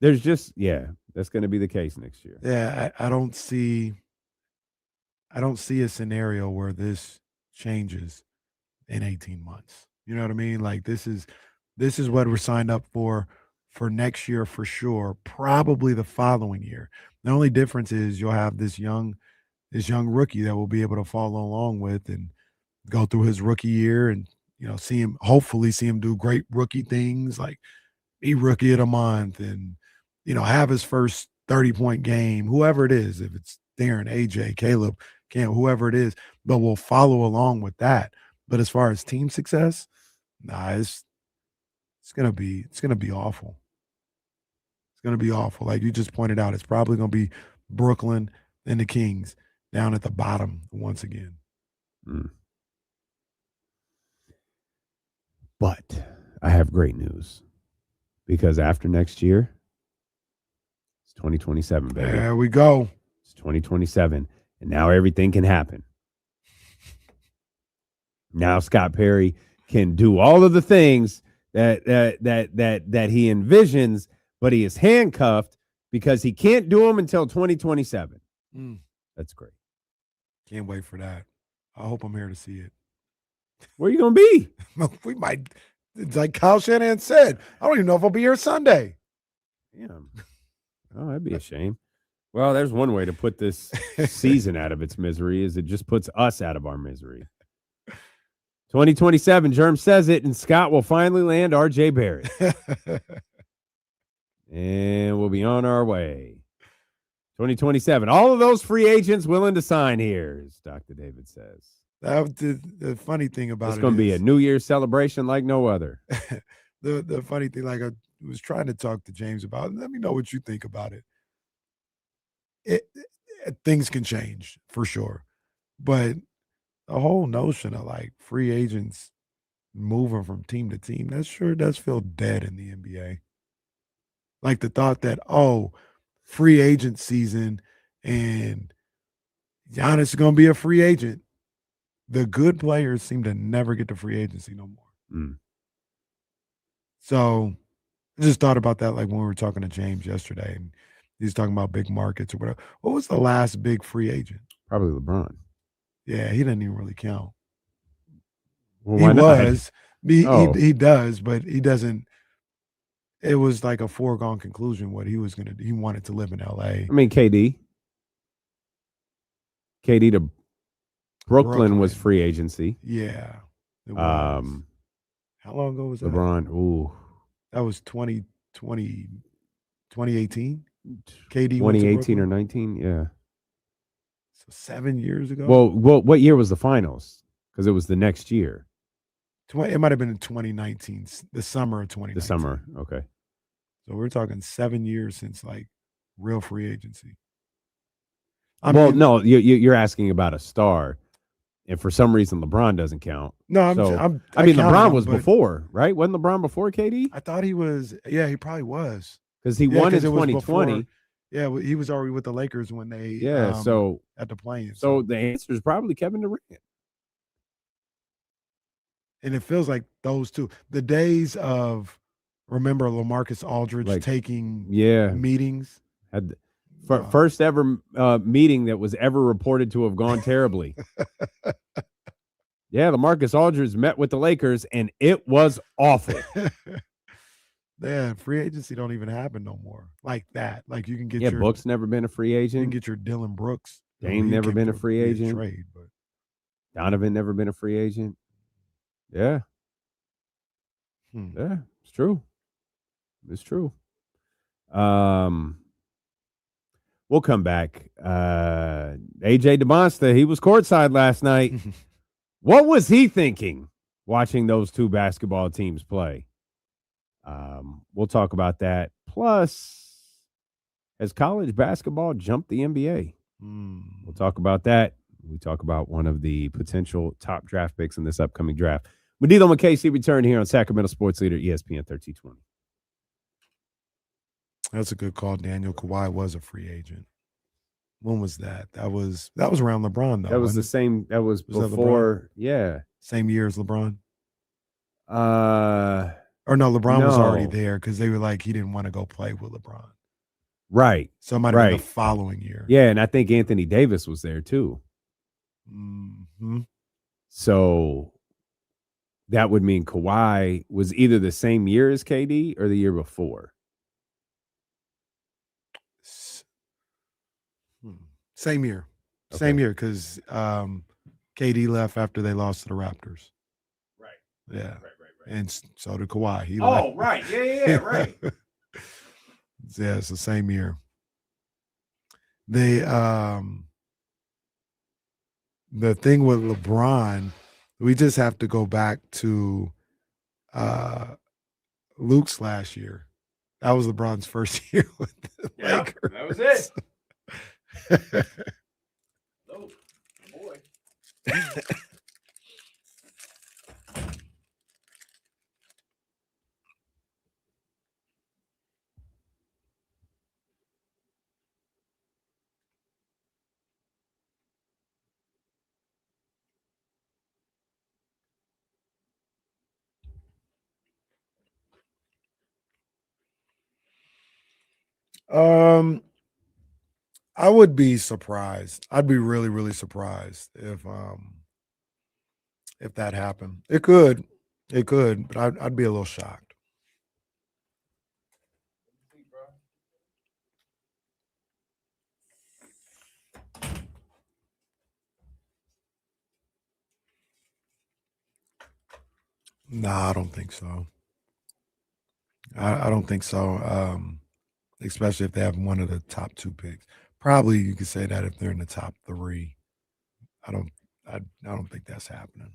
There's just, that's going to be the case next year. Yeah, I don't see a scenario where this changes in 18 months. You know what I mean? Like this is what we're signed up for next year for sure, probably the following year. The only difference is you'll have this young rookie that will be able to follow along with and go through his rookie year and hopefully see him do great rookie things like be rookie of the month and have his first 30-point game, whoever it is, if it's Darren, AJ, Caleb, Cam, whoever it is, but we'll follow along with that. But as far as team success, it's gonna be awful. It's gonna be awful. Like you just pointed out, it's probably gonna be Brooklyn and the Kings down at the bottom once again. But I have great news because after next year, it's 2027, baby. There we go. It's 2027, and now everything can happen. Now Scott Perry can do all of the things that he envisions, but he is handcuffed because he can't do them until 2027. That's great. Can't wait for that. I hope I'm here to see it. Where are you gonna be? We might. It's like Kyle Shanahan said. I don't even know if I'll be here Sunday. Damn. Oh, that'd be a shame. Well, there's one way to put this season out of its misery is it just puts us out of our misery. 2027, Germ says it, and Scott will finally land RJ Barrett. And we'll be on our way. 2027. All of those free agents willing to sign here, as Dr. David says. The funny thing about it's going to be a New Year's celebration like no other. The funny thing, like I was trying to talk to James about, let me know what you think about it. Things can change for sure. But the whole notion of like free agents moving from team to team, that sure does feel dead in the NBA. Like the thought that, free agent season and Giannis is going to be a free agent. The good players seem to never get to free agency no more. So I just thought about that like when we were talking to James yesterday and he's talking about big markets or whatever. What was the last big free agent? Probably LeBron. Yeah, he didn't even really count. Well, He why not? was. He does, but he doesn't. It was like a foregone conclusion what he was going to do. He wanted to live in LA. I mean, KD KD to Brooklyn was free agency. Yeah. It was. How long ago was that? LeBron. Ooh. That was 2018? KD 2018 or 19, yeah. So 7 years ago? Well, what year was the finals? Because it was the next year. It might have been in 2019, the summer of 2019. The summer, okay. So we're talking 7 years since like real free agency. No, you're asking about a star, and for some reason LeBron doesn't count. No, I mean LeBron was before, right? Wasn't LeBron before KD? I thought he was. Yeah, he probably was because he won in 2020. Before, yeah, he was already with the Lakers when they so at the play-in. So the answer is probably Kevin Durant. And it feels like those two, the days of remember LaMarcus Aldridge taking meetings. Had first ever meeting that was ever reported to have gone terribly. Yeah, LaMarcus Aldridge met with the Lakers and it was awful. Yeah, free agency don't even happen no more like that. Like you can get your Book's never been a free agent. You can get your Dylan Brooks. Dame never been a free agent. Trade, but Donovan never been a free agent. Yeah. Yeah, it's true. It's true. We'll come back. AJ Dybansta, he was courtside last night. What was he thinking watching those two basketball teams play? We'll talk about that. Plus, has college basketball jumped the NBA? We'll talk about that. We talk about one of the potential top draft picks in this upcoming draft. Medilo and Casey return here on Sacramento Sports Leader ESPN 1320. That's a good call, Daniel. Kawhi was a free agent. When was that? That was around LeBron, though. That was the same. That was before. Yeah, same year as LeBron. Or no, LeBron was already there because they were like he didn't want to go play with LeBron. Right. So it might have been the following year. Yeah, and I think Anthony Davis was there too. Mm-hmm. So that would mean Kawhi was either the same year as KD or the year before. Same year. Okay. Same year because KD left after they lost to the Raptors. Right. Yeah. Right. And so did Kawhi. He left. Right. Yeah, right. Yeah, it's the same year. They the thing with LeBron, we just have to go back to Luke's last year. That was LeBron's first year with the Lakers. That was it. Oh, boy. I would be surprised. I'd be really, really surprised if that happened. It could, but I'd be a little shocked. Nah, I don't think so. I don't think so. Especially if they have one of the top two picks. Probably you could say that if they're in the top three. I don't think that's happening.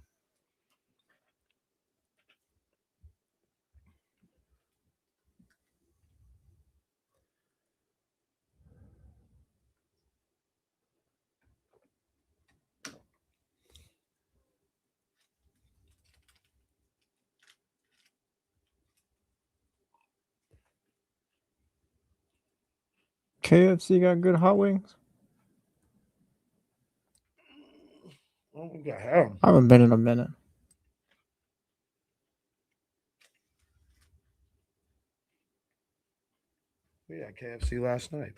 KFC got good hot wings. I haven't been in a minute. We had KFC last night.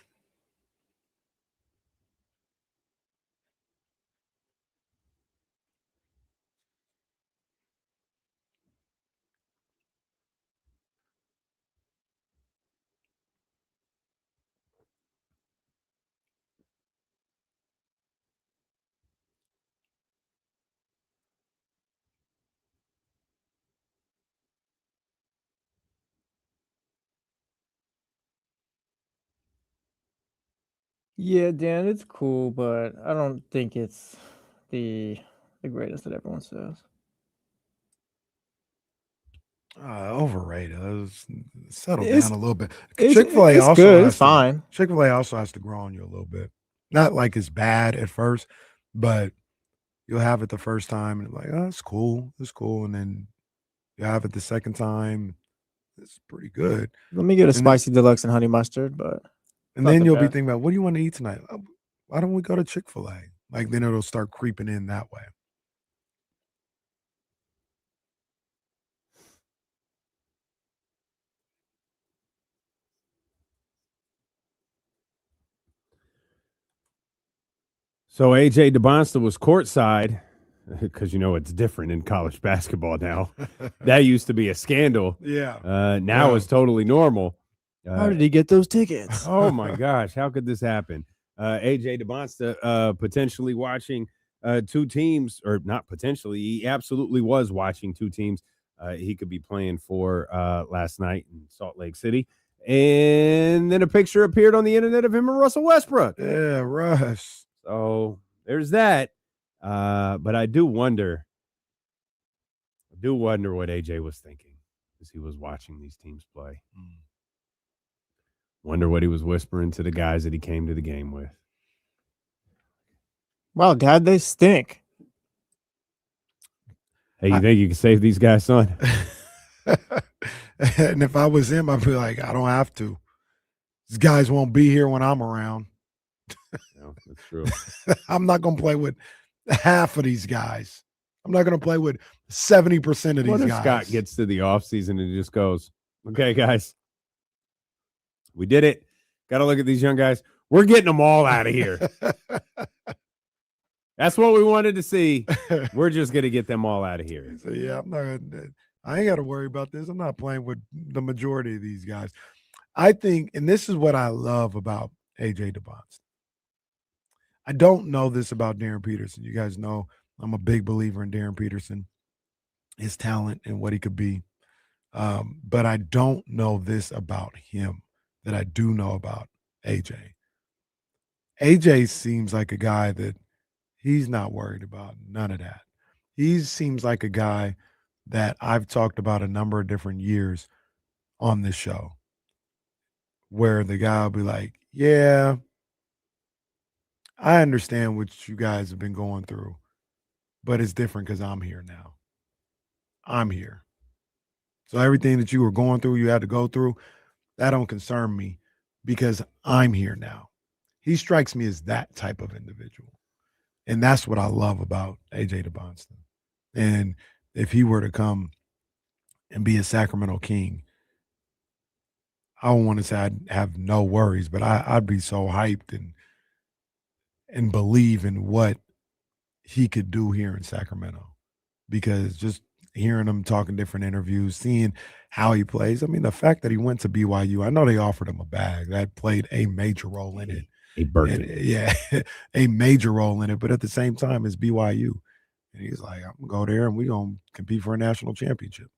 Yeah, Dan, it's cool, but I don't think it's the greatest that everyone says. Overrated. Settle It's down a little bit. it's Chick-fil-A it's also good. has It's to fine. Chick-fil-A also has to grow on you a little bit. Not like it's bad at first, but you'll have it the first time and like, oh, it's cool. And then you have it the second time, it's pretty good. Let me get a And then, spicy deluxe and honey mustard, but and not then the you'll be best. thinking about, what do you want to eat tonight? Oh, why don't we go to Chick-fil-A? Like then it'll start creeping in that way. So AJ Dybansta was courtside because it's different in college basketball now. That used to be a scandal. Yeah. Now it's totally normal. How did he get those tickets? Oh my gosh, how could this happen? AJ Dybansta potentially watching two teams, or not potentially, he absolutely was watching two teams he could be playing for last night in Salt Lake City. And then a picture appeared on the internet of him and Russell Westbrook. Yeah, Russ. So there's that. But I do wonder what AJ was thinking as he was watching these teams play. Wonder what he was whispering to the guys that he came to the game with. Wow, Dad, they stink. Hey, you think you can save these guys, son? And if I was him, I'd be like, I don't have to. These guys won't be here when I'm around. No, that's true. I'm not going to play with half of these guys. I'm not going to play with 70% of these What if guys. Scott gets to the offseason and just goes, okay, guys, we did it. Got to look at these young guys. We're getting them all out of here. That's what we wanted to see. We're just going to get them all out of here. So, yeah, I ain't got to worry about this. I'm not playing with the majority of these guys. I think, and this is what I love about AJ Dybansta. I don't know this about Darren Peterson. You guys know I'm a big believer in Darren Peterson, his talent and what he could be. But I don't know this about him that I do know about AJ. AJ seems like a guy that he's not worried about none of that. He seems like a guy that I've talked about a number of different years on this show, where the guy will be like, yeah, I understand what you guys have been going through, but it's different because I'm here now. I'm here. So everything that you were going through, you had to go through, that don't concern me because I'm here now. He strikes me as that type of individual. And that's what I love about AJ Dybansta. And if he were to come and be a Sacramento King, I don't want to say I'd have no worries, but I'd be so hyped and believe in what he could do here in Sacramento. Because just hearing him talk in different interviews, seeing how he plays. I mean, the fact that he went to BYU, I know they offered him a bag. That played a major role in it. Yeah, a major role in it. But at the same time, it's BYU. And he's like, I'm going to go there and we're going to compete for a national championship.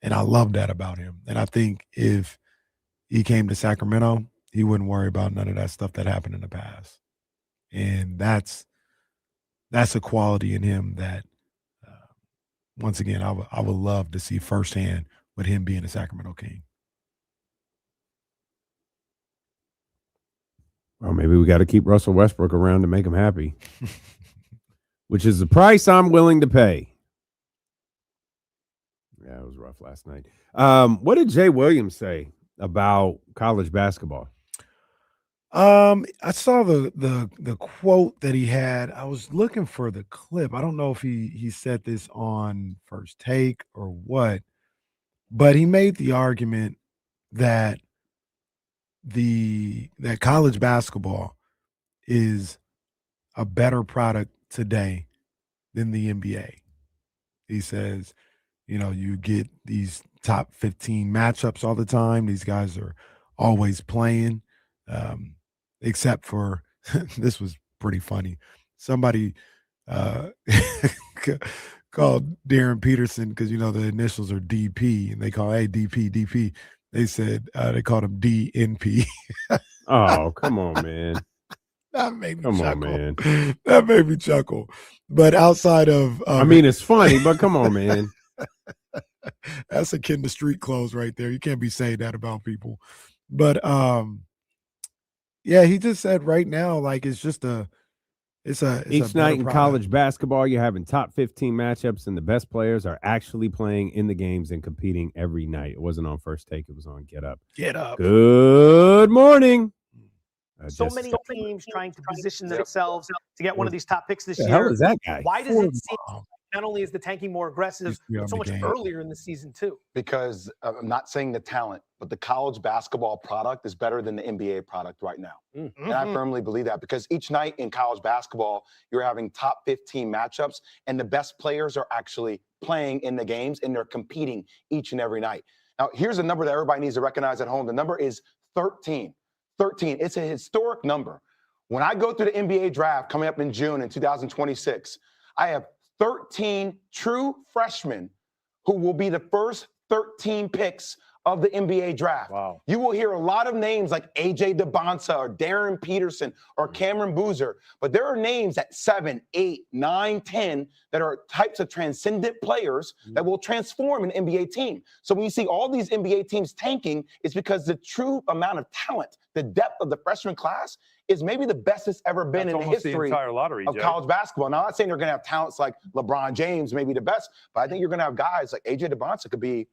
And I love that about him. And I think if he came to Sacramento, he wouldn't worry about none of that stuff that happened in the past. And that's a quality in him that, once again, I would love to see firsthand with him being a Sacramento King. Well, maybe we got to keep Russell Westbrook around to make him happy, which is the price I'm willing to pay. Yeah, it was rough last night. What did Jay Williams say about college basketball? I saw the quote that he had. I was looking for the clip. I don't know if he said this on First Take or what, but he made the argument that that college basketball is a better product today than the NBA. He says, you get these top 15 matchups all the time. These guys are always playing, except for this was pretty funny. Somebody called Darren Peterson because the initials are DP, and they call DP. They said they called him DNP. Oh, come on, man. That made me Come on, chuckle. man. That made me chuckle. But outside of, I mean, it's funny, but come on, man. that's akin to street clothes right there. You can't be saying that about people. But yeah, he just said right now, like it's just it's each a night in product. college basketball, you're having top 15 matchups, and the best players are actually playing in the games and competing every night. It wasn't on First Take; it was on Get Up. Get Up. Good morning. So many teams trying to position themselves to get one of these top picks this The year. hell is that guy? Why does it seem not only is the tanking more aggressive, but so much earlier in the season too? Because I'm not saying the talent, but the college basketball product is better than the NBA product right now. And I firmly believe that because each night in college basketball, you're having top 15 matchups, and the best players are actually playing in the games, and they're competing each and every night. Now, here's a number that everybody needs to recognize at home. The number is 13. 13. It's a historic number. When I go through the NBA draft coming up in June in 2026, I have 13 true freshmen who will be the first 13 picks of the NBA draft. Wow. You will hear a lot of names like AJ Dybansta or Darren Peterson or Cameron Boozer, but there are names at 7, 8, 9, 10 that are types of transcendent players that will transform an NBA team. So when you see all these NBA teams tanking, it's because the true amount of talent, the depth of the freshman class is maybe the best it's ever been in the history entire lottery, of Jay. college basketball. Now, I'm not saying they're going to have talents like LeBron James, maybe the best, but I think you're going to have guys like AJ Dybansta could be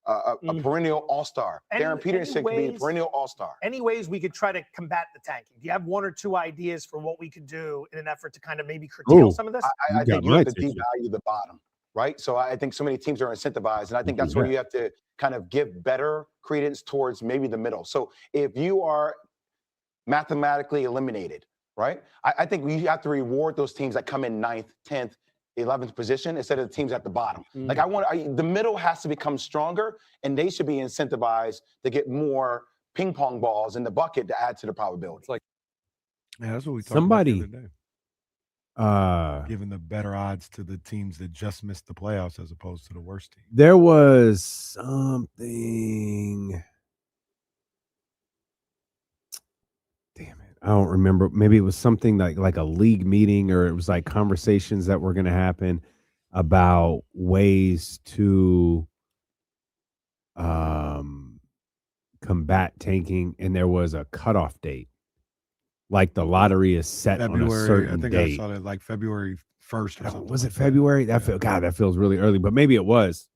a perennial all-star. Darren Peterson could be a perennial all-star. Any ways we could try to combat the tanking? Do you have one or two ideas for what we could do in an effort to kind of maybe curtail some of this? I think you have to devalue the bottom, right? So I think so many teams are incentivized, and I think that's where you have to kind of give better credence towards maybe the middle. So if you are mathematically eliminated, right? I think we have to reward those teams that come in 9th, 10th, 11th position instead of the teams at the bottom. Like the middle has to become stronger, and they should be incentivized to get more ping pong balls in the bucket to add to the probability. It's like, yeah, that's what we talked about the other day. Giving the better odds to the teams that just missed the playoffs as opposed to the worst team. There was something. Damn it. I don't remember. Maybe it was something like a league meeting, or it was like conversations that were going to happen about ways to combat tanking, and there was a cutoff date. Like the lottery is set on a certain date. I saw that like February 1st or something. Was it February? That feels really early, but maybe it was.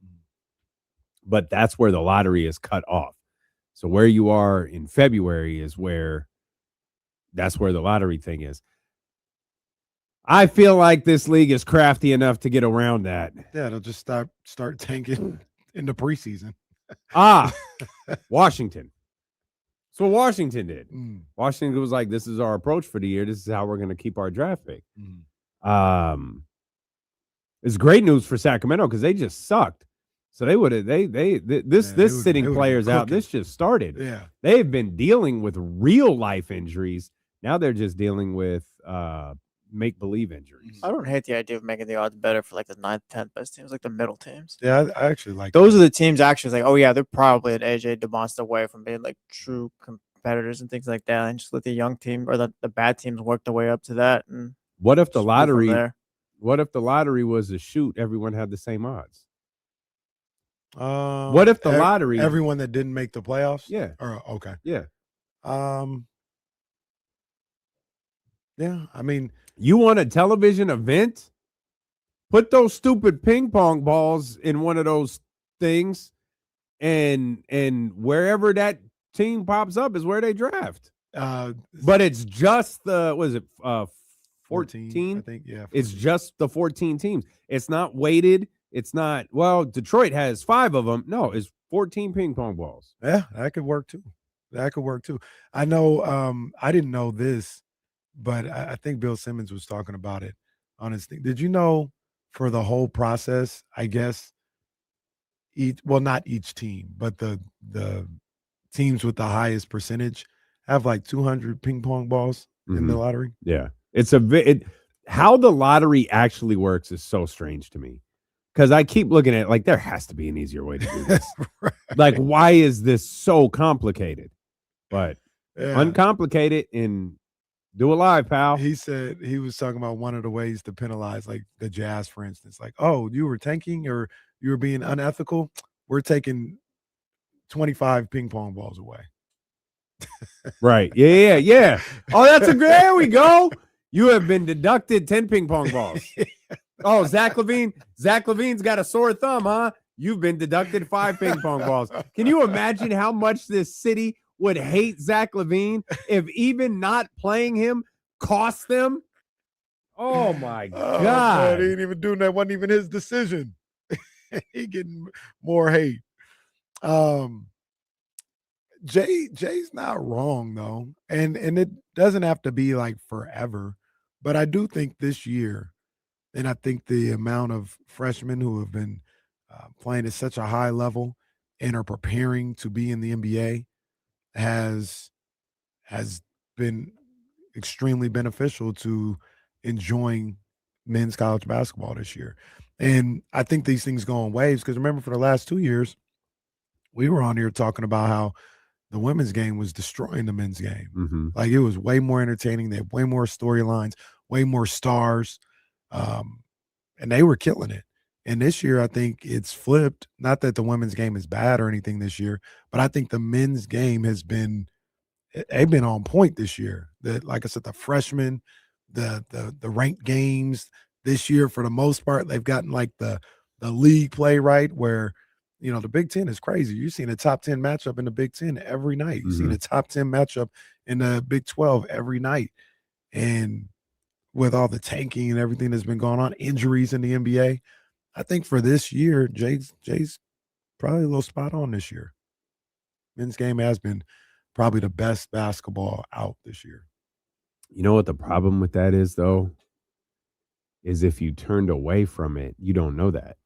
But that's where the lottery is cut off. So where you are in February is where that's where the lottery thing is. I feel like this league is crafty enough to get around that. Yeah, they'll just start tanking in the preseason. Washington. So Washington did. Washington was like, this is our approach for the year. This is how we're going to keep our draft pick. It's great news for Sacramento because they just sucked. So they would have this sitting players out. This just started. Yeah. They've been dealing with real life injuries. Now they're just dealing with make-believe injuries. I don't hate the idea of making the odds better for like the 9th, 10th best teams, like the middle teams. Yeah, I actually like those. Are the teams actually like, oh yeah, they're probably an AJ Dybansta away from being like true competitors and things like that, and just let the young team or the bad teams work their way up to that. And what if the lottery? What if the lottery was a shoot? Everyone had the same odds. What if the lottery? Everyone that didn't make the playoffs. Yeah. Okay. Yeah. Yeah. I mean, you want a television event? Put those stupid ping pong balls in one of those things, and wherever that team pops up is where they draft. But it's just the 14? I think, yeah. 14. It's just the 14 teams. It's not weighted. It's not, well, Detroit has 5 of them. No, it's 14 ping pong balls. Yeah, that could work too. I know, I didn't know this, but I think Bill Simmons was talking about it on his thing. Did you know for the whole process, I guess, not each team, but the teams with the highest percentage have like 200 ping pong balls in the lottery? Yeah. It's how the lottery actually works is so strange to me. Because I keep looking at it like there has to be an easier way to do this. Right. Like, why is this so complicated? But uncomplicated and Do it live, pal. He said he was talking about one of the ways to penalize, like the Jazz, for instance. Like, oh, you were tanking or you were being unethical. We're taking 25 ping pong balls away. Right. Yeah. Oh, that's a great. There we go. You have been deducted 10 ping pong balls. Oh, Zach Levine. Zach Levine's got a sore thumb, huh? You've been deducted 5 ping pong balls. Can you imagine how much this city would hate Zach Levine if even not playing him cost them? Oh my God. God. He didn't even do that. Wasn't even his decision. He getting more hate. Jay's not wrong though. And it doesn't have to be like forever. But I do think this year, and I think the amount of freshmen who have been playing at such a high level and are preparing to be in the NBA has been extremely beneficial to enjoying men's college basketball this year. And I think these things go in waves because remember for the last 2 years, we were on here talking about how the women's game was destroying the men's game. Mm-hmm. Like it was way more entertaining. They had way more storylines, way more stars. And they were killing it. And this year, I think it's flipped. Not that the women's game is bad or anything this year, but I think the men's game has been, they've been on point this year. Like I said, the freshmen, the ranked games this year, for the most part, they've gotten like the league play right where, you know, the Big Ten is crazy. You've seen a top 10 matchup in the Big Ten every night. You've seen a top 10 matchup in the Big 12 every night. And with all the tanking and everything that's been going on, injuries in the NBA, I think for this year, Jay's probably a little spot on this year. Men's game has been probably the best basketball out this year. You know what the problem with that is, though? Is if you turned away from it, you don't know that.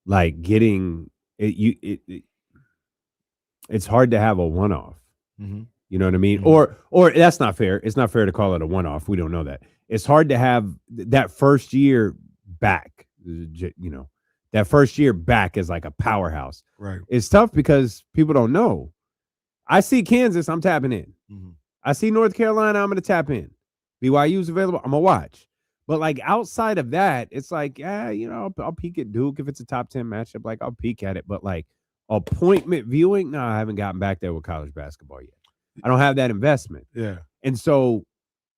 Like getting it, it's hard to have a one-off. Mm-hmm. You know what I mean? Mm-hmm. Or that's not fair. It's not fair to call it a one-off. We don't know that. It's hard to have that first year back. You know, that first year back is like a powerhouse. Right. It's tough because people don't know. I see Kansas, I'm tapping in. Mm-hmm. I see North Carolina, I'm going to tap in. BYU's available, I'm going to watch. But like outside of that, it's like, yeah, you know, I'll peek at Duke if it's a top 10 matchup. Like I'll peek at it. But like appointment viewing, no, I haven't gotten back there with college basketball yet. I don't have that investment. Yeah. And so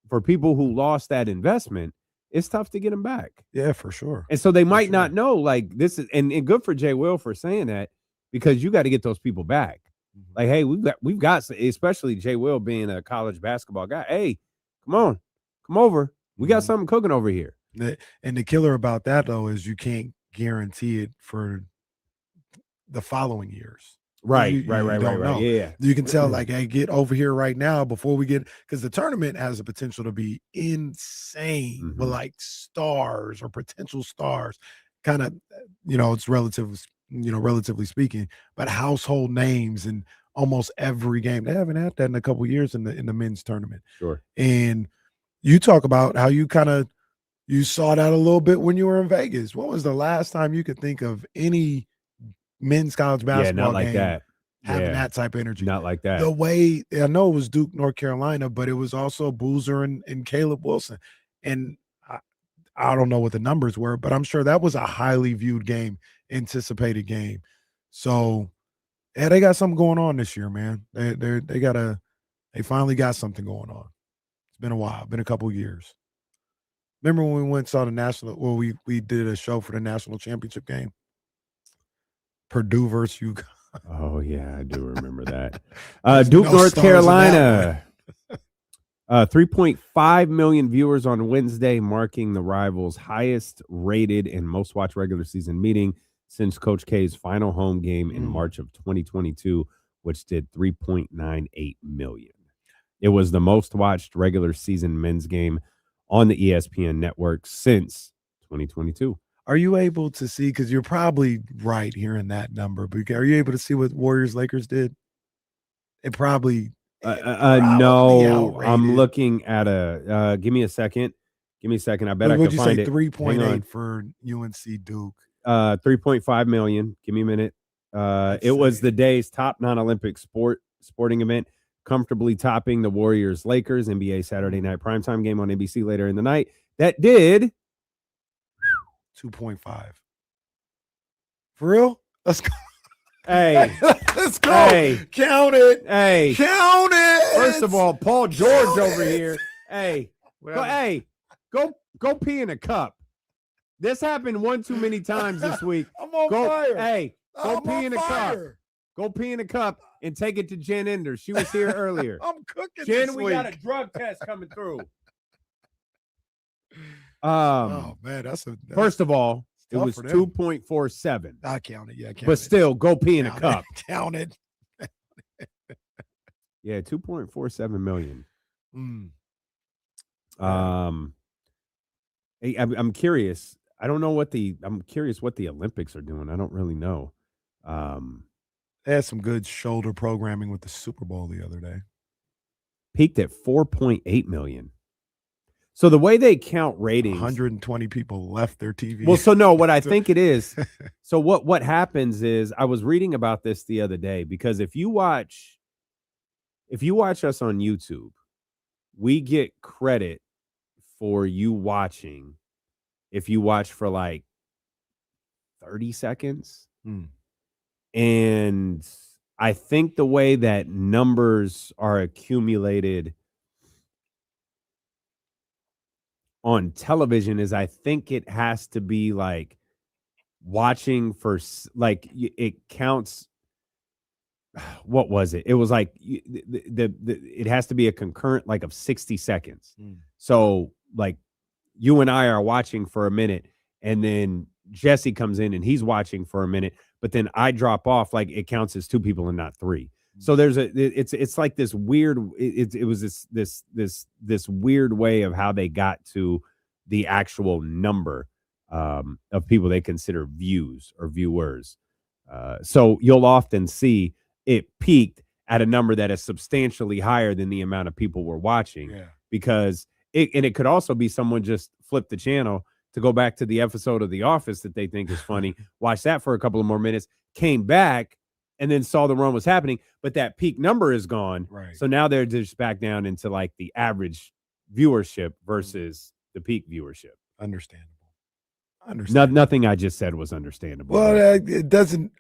for people who lost that investment, it's tough to get them back. Yeah, for sure. And so they might not know like this is, and good for Jay Will for saying that because you got to get those people back. Mm-hmm. Like, hey, we've got, especially Jay Will being a college basketball guy. Hey, come over. We got something cooking over here. And the killer about that, though, is you can't guarantee it for the following years. Right. Yeah. You can tell, like, hey, get over here right now before we get, because the tournament has the potential to be insane with like stars or potential stars. Kind of, you know, it's relatively speaking, but household names in almost every game. They haven't had that in a couple of years in the men's tournament. Sure. And you talk about how you saw that a little bit when you were in Vegas. What was the last time you could think of any men's college basketball not like game that. having that type of energy? Not like that. The way, I know it was Duke, North Carolina, but it was also Boozer and Caleb Wilson. And I don't know what the numbers were, but I'm sure that was a highly viewed game, anticipated game. So, yeah, they got something going on this year, man. They finally got something going on. Been a while, been a couple of years. Remember when we went and saw the national, well, we did a show for the national championship game? Purdue versus UConn. Oh, yeah, I do remember that. Duke, North Carolina. 3.5 million viewers on Wednesday, marking the Rivals' highest rated and most watched regular season meeting since Coach K's final home game in March of 2022, which did 3.98 million. It was the most watched regular season men's game on the ESPN network since 2022. Are you able to see, because you're probably right here in that number, but are you able to see what Warriors-Lakers did? It probably no, outrated. I'm looking at give me a second. I bet I can find it. 3.8 for UNC Duke. 3.5 million. Give me a minute. It was the day's top non-Olympic sporting event. comfortably topping the Warriors-Lakers NBA Saturday night primetime game on NBC later in the night. That did 2.5. For real? Let's go. Hey, let's go. Hey, count it. Hey, count it. First of all, Paul George Count over it. here. Hey, go pee in a cup. This happened one too many times this week. I'm on fire. Hey, go I'm pee on in a cup. fire. Go pee in a cup and take it to Jen Enders. She was here earlier. I'm cooking Jen, this we week. got a drug test coming through. Oh man, that's First of all, it tough was for them. 2.47. I count it. Yeah, count But it. still, go pee in a Count cup. it. Count it. Yeah, 2.47 million. Mm. Hey, I'm curious. I don't know I'm curious what the Olympics are doing. I don't really know. They had some good shoulder programming with the Super Bowl the other day. Peaked at 4.8 million. So the way they count ratings, 120 people left their TV. well, so no, what I think it is, so what happens is, I was reading about this the other day, because if you watch us on YouTube, we get credit for you watching if you watch for like 30 seconds. And I think the way that numbers are accumulated on television is, I think it has to be like watching for like it counts. What was it? It was like it has to be a concurrent like of 60 seconds. So like you and I are watching for a minute, and then Jesse comes in and he's watching for a minute, but then I drop off, like it counts as two people and not three. So there's it's like this weird, it was this weird way of how they got to the actual number of people they consider views or viewers. So you'll often see it peaked at a number that is substantially higher than the amount of people were watching, because it could also be someone just flipped the channel to go back to the episode of The Office that they think is funny, watch that for a couple of more minutes, came back, and then saw the run was happening, but that peak number is gone. Right. So now they're just back down into like the average viewership versus the peak viewership. Understandable. Nothing I just said was understandable. Well, it doesn't.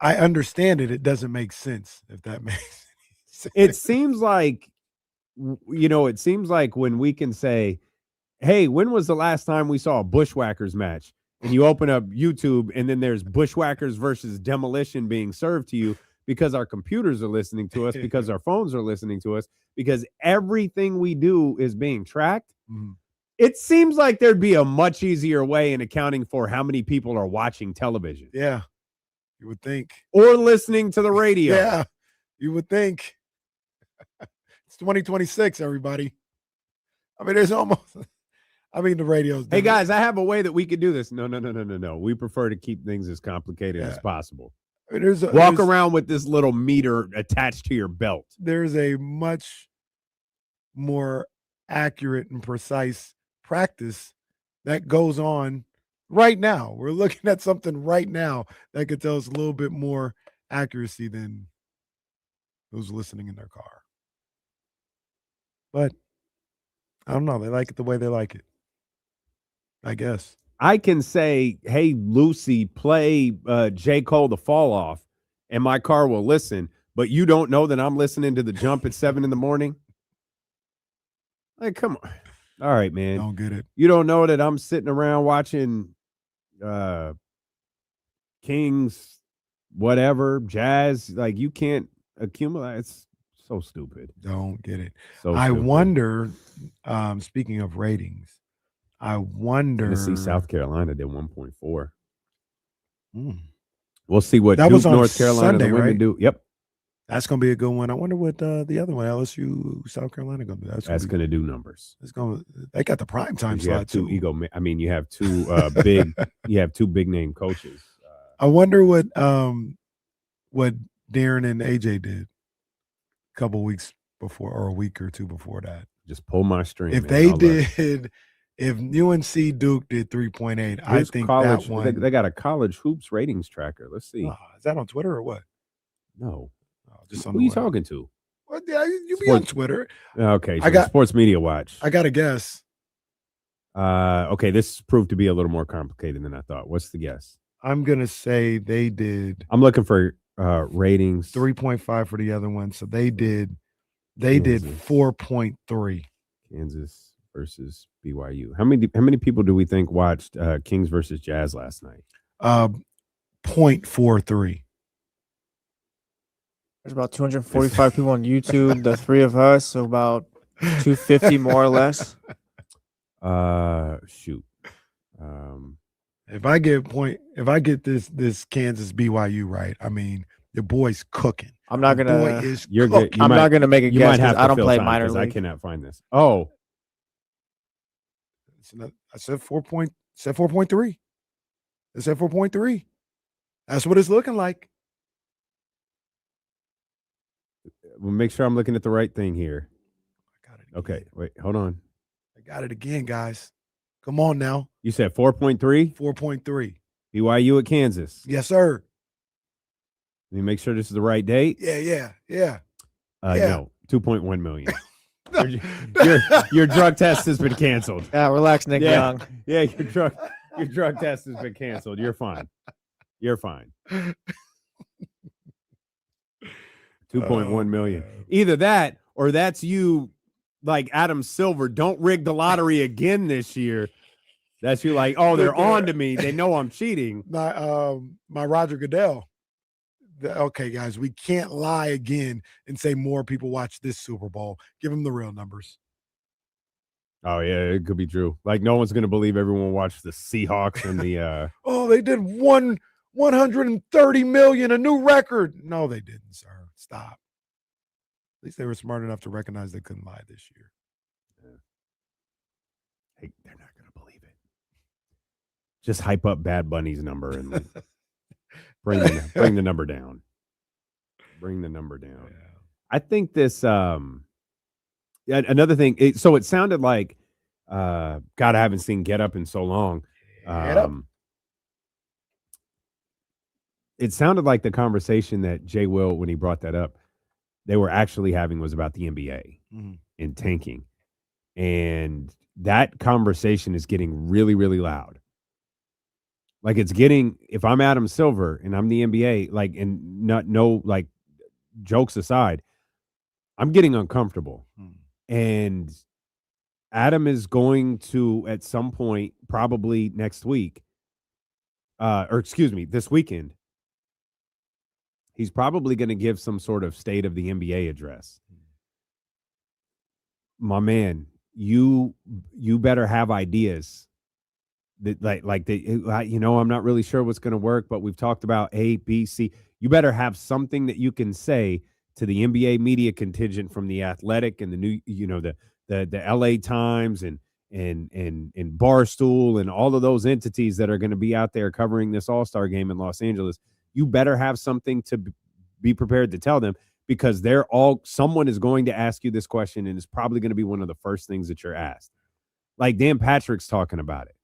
I understand it. It doesn't make sense, if that makes sense. It seems like, it seems like when we can say, hey, when was the last time we saw a Bushwhackers match? And you open up YouTube and then there's Bushwhackers versus Demolition being served to you, because our computers are listening to us, because our phones are listening to us, because everything we do is being tracked. It seems like there'd be a much easier way in accounting for how many people are watching television. Yeah, you would think. Or listening to the radio. Yeah, you would think. It's 2026, everybody. I mean, there's almost... the radio's... Hey, guys, I have a way that we could do this. No. We prefer to keep things as complicated as possible. I mean, Walk around with this little meter attached to your belt. There's a much more accurate and precise practice that goes on right now. We're looking at something right now that could tell us a little bit more accuracy than those listening in their car. But I don't know. They like it the way they like it, I guess. I can say, hey, Lucy, play J. Cole, The Fall Off, and my car will listen, but you don't know that I'm listening to The Jump at 7 a.m? Like, come on. All right, man. Don't get it. You don't know that I'm sitting around watching Kings, whatever, jazz. Like, you can't accumulate. It's so stupid. Don't get it. So I stupid. wonder, speaking of ratings, I wonder. Tennessee, South Carolina did 1.4. Mm. We'll see what That Duke, was on North Carolina, Sunday, the women right? do. Yep. That's going to be a good one. I wonder what the other one, LSU, South Carolina, going to do. That's going to do numbers. It's going. They got the prime time You have slot two too. you have two big. You have two big name coaches. I wonder what Darren and AJ did a couple weeks before, or a week or two before that. Just pull my string. If man. they I'll let- did, if UNC Duke did 3.8, I Here's think college, that one. They got a college hoops ratings tracker. Let's see. Is that on Twitter or what? No. Just on Who the are you web. talking to? Well, yeah, you be on Twitter. Okay, so I got Sports Media Watch. I got a guess. Okay, this proved to be a little more complicated than I thought. What's the guess? I'm gonna say they did I'm looking for ratings. 3.5 for the other one. So they did Kansas. 4.3. Kansas versus BYU. How many people do we think watched Kings versus Jazz last night? 0.43. There's about 245 people on YouTube. The three of us, so about 250 more or less. Shoot. If I get this Kansas BYU right, I mean your boy's cooking. I'm not Your gonna. boy is You're cooking. good. You I'm might- not gonna make a you guess might have because to I don't fill play time minor 'cause I league. cannot find this. Oh, I said 4.3. I said 4.3. That's what it's looking like. we'll make sure I'm looking at the right thing here. I got it. Okay, Again. wait, hold on. I got it again, guys. Come on now. You said 4.3 4.3. BYU at Kansas. Yes, sir. Let me make sure this is the right date. Yeah. Yeah. No, 2.1 million. Your drug test has been canceled. Yeah, relax, Nick Young. Yeah, your drug test has been canceled. You're fine. You're fine. 2.1 million. man. Either that or that's you like Adam Silver. Don't rig the lottery again this year. That's you like, oh, they're on to me. They know I'm cheating. My Roger Goodell. Okay, guys, we can't lie again and say more people watch this Super Bowl. Give them the real numbers. Oh, yeah, it could be true. Like, no one's going to believe everyone watched the Seahawks and the Oh, they did 130 million, a new record. No, they didn't, sir. Stop. At least they were smart enough to recognize they couldn't lie this year. Hey, they're not going to believe it. Just hype up Bad Bunny's number and bring the number down. Bring the number down. Yeah. I think this another thing. So it sounded like God, I haven't seen Get Up in so long. Get Up. It sounded like the conversation that Jay Will, when he brought that up, they were actually having was about the NBA and tanking. And that conversation is getting really, really loud. Like it's getting, if I'm Adam Silver and I'm the NBA, like, and like jokes aside, I'm getting uncomfortable. And Adam is going to, at some point, probably next week, this weekend, he's probably going to give some sort of state of the NBA address. My man, you better have ideas that I'm not really sure what's going to work, but we've talked about A, B, C. You better have something that you can say to the NBA media contingent from the Athletic and the new, the LA Times and Barstool and all of those entities that are going to be out there covering this All-Star game in Los Angeles. You better have something to be prepared to tell them, because someone is going to ask you this question, and it's probably going to be one of the first things that you're asked. Like Dan Patrick's talking about it.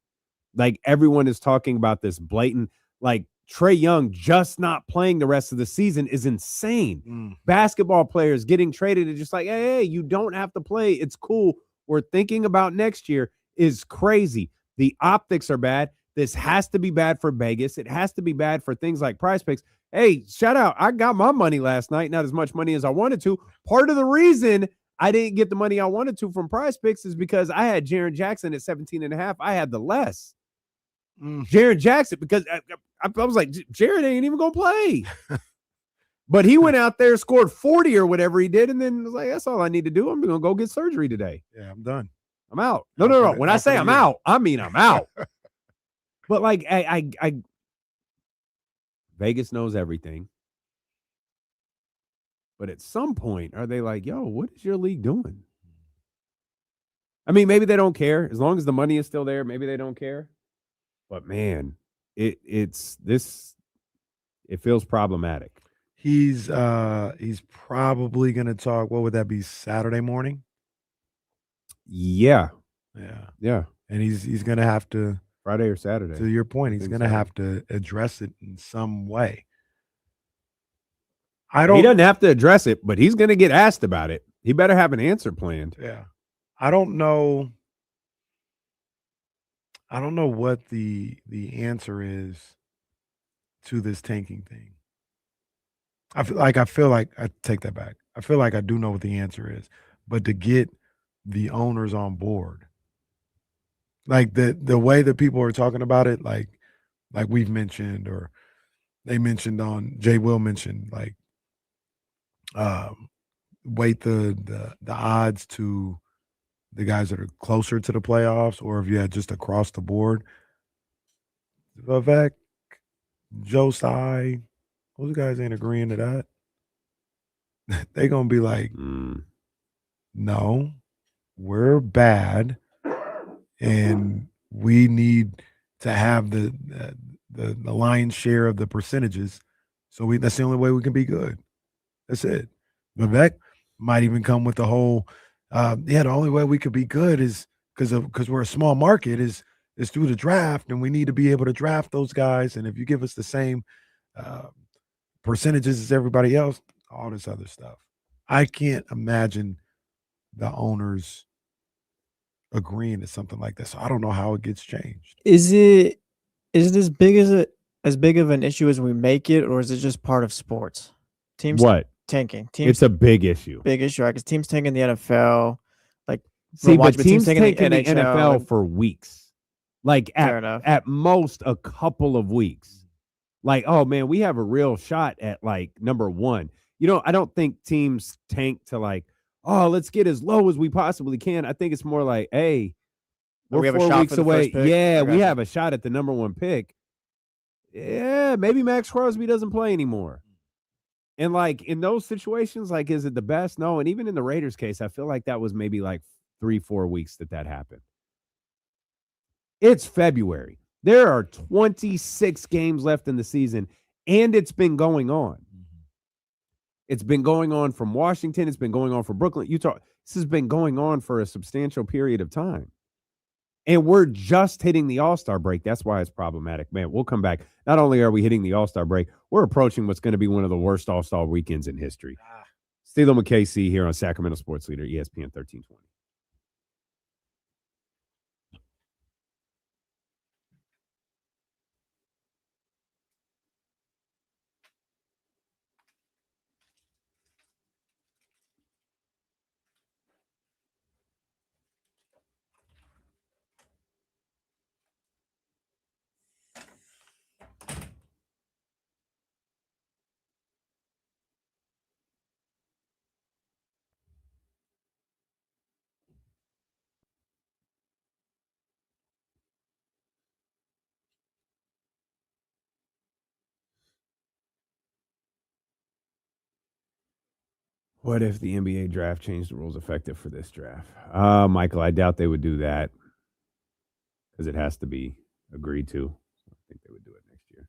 Like everyone is talking about this blatant, like Trae Young just not playing the rest of the season is insane. Basketball players getting traded is just like, hey, you don't have to play. It's cool. We're thinking about next year is crazy. The optics are bad. This has to be bad for Vegas. It has to be bad for things like Prize Picks. Hey, shout out. I got my money last night, not as much money as I wanted to. Part of the reason I didn't get the money I wanted to from Prize Picks is because I had Jaren Jackson at 17.5. I had the less. Jaren Jackson, because I was like, Jaren ain't even going to play. But he went out there, scored 40 or whatever he did, and then was like, that's all I need to do. I'm going to go get surgery today. Yeah, I'm done. I'm out. No. When I say I'm out, I mean I'm out. But like I Vegas knows everything. But at some point, are they like, yo, what is your league doing? I mean, maybe they don't care. As long as the money is still there, maybe they don't care. But man, it feels problematic. He's probably going to talk. What would that be? Saturday morning? Yeah. And he's going to have to, Friday or Saturday. to your point, he's going to have to address it in some way. I He don't. doesn't have to address it, but he's going to get asked about it. He better have an answer planned. Yeah, I don't know. I don't know what the answer is to this tanking thing. I feel like I take that back. I feel like I do know what the answer is, but to get the owners on board, like the way that people are talking about it, like we've mentioned, or they mentioned on Jay Will mentioned, like weight the odds to the guys that are closer to the playoffs, or if you had just across the board. Vivek, Joe Tsai, those guys ain't agreeing to that. They gonna be like, no, we're bad, and we need to have the lion's share of the percentages. So that's the only way we can be good. That's it. Vivek might even come with the whole, the only way we could be good is because we're a small market is through the draft, and we need to be able to draft those guys. And if you give us the same percentages as everybody else, all this other stuff. I can't imagine the owners agreeing to something like that. So I don't know how it gets changed. Is it as big of an issue as we make it, or is it just part of sports? Teams What? tanking. Teams It's a big issue. big issue, right? Because teams tanking the NFL, like See, watch, but teams tanking taking the NHL, NFL for weeks, like Fair enough. at most a couple of weeks. Like, oh man, we have a real shot at like number one. I don't think teams tank to like, oh, let's get as low as we possibly can. I think it's more like, hey, we're we have a 4 shot weeks for the away. first pick? Yeah, I we gotcha. have a shot at the number one pick. Yeah, maybe Max Crosby doesn't play anymore. And like in those situations, like, is it the best? No. And even in the Raiders case, I feel like that was maybe like 3-4 weeks that happened. It's February. There are 26 games left in the season, and it's been going on. It's been going on from Washington. It's been going on from Brooklyn, Utah. This has been going on for a substantial period of time. And we're just hitting the All-Star break. That's why it's problematic. Man, we'll come back. Not only are we hitting the All-Star break, we're approaching what's going to be one of the worst All-Star weekends in history. Steelo with KC here on Sacramento Sports Leader, ESPN 1320. What if the NBA draft changed the rules effective for this draft? Michael, I doubt they would do that because it has to be agreed to. I think they would do it next year.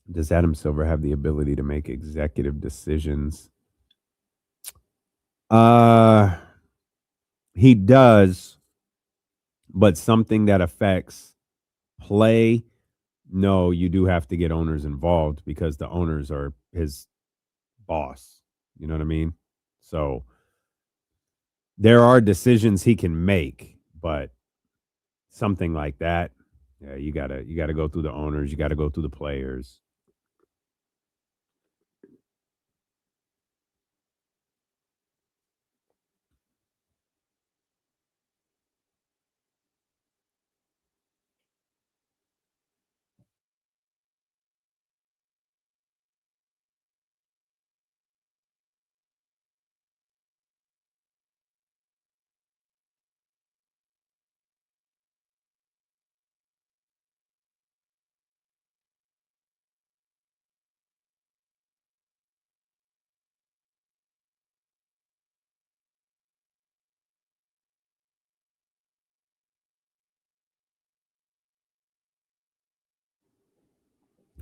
Does Adam Silver have the ability to make executive decisions? He does, but something that affects play, no, you do have to get owners involved because the owners are his boss. You know what I mean? So there are decisions he can make, but something like that, yeah, you gotta go through the owners, you gotta go through the players.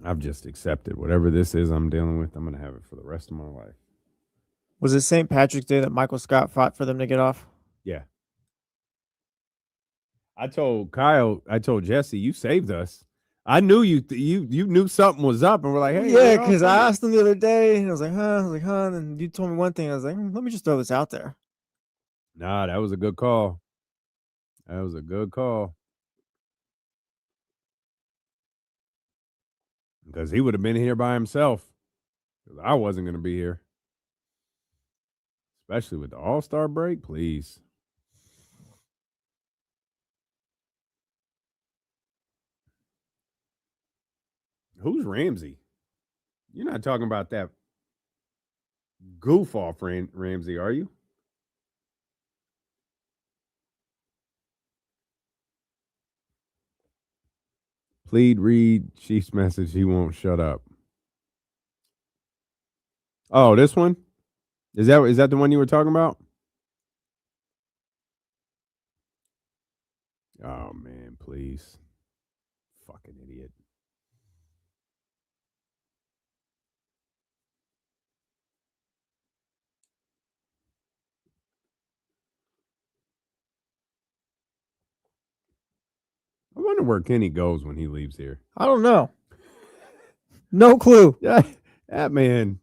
I've just accepted whatever this is I'm dealing with. I'm going to have it for the rest of my life. Was it St. Patrick's Day that Michael Scott fought for them to get off? Yeah. I told Kyle, I told Jesse, you saved us. I knew you knew something was up, and we're like, hey, Yeah, because I asked him the other day, and I was like, and you told me one thing. I was like, let me just throw this out there. Nah, that was a good call. That was a good call. Because he would have been here by himself. Because I wasn't going to be here. Especially with the All-Star break, please. Who's Ramsey? You're not talking about that goof off Ramsey, are you? Please read Chief's message. He won't shut up. Oh, this one? Is that the one you were talking about? Oh, man, please. Fucking idiot. I wonder where Kenny goes when he leaves here. I don't know. No clue. Yeah, that man.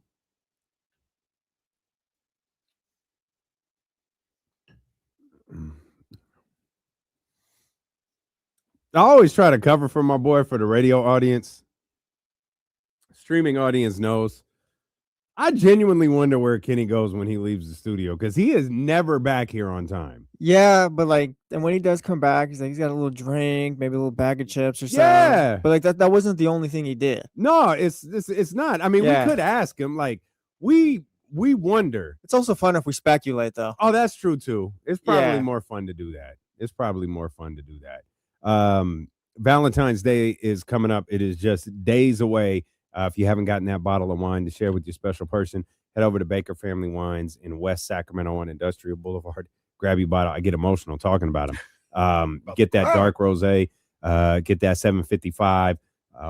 I always try to cover for my boy for the radio audience. Streaming audience knows. I genuinely wonder where Kenny goes when he leaves the studio because he is never back here on time. Yeah, but and when he does come back, he's got a little drink, maybe a little bag of chips or something. Yeah. But that wasn't the only thing he did. No, it's not. I mean, we could ask him. Like, we wonder. It's also fun if we speculate, though. Oh, that's true too. It's probably more fun to do that. Valentine's Day is coming up. It is just days away. If you haven't gotten that bottle of wine to share with your special person, head over to Baker Family Wines in West Sacramento on Industrial Boulevard. Grab your bottle. I get emotional talking about them. Get that dark rosé. Get that 755.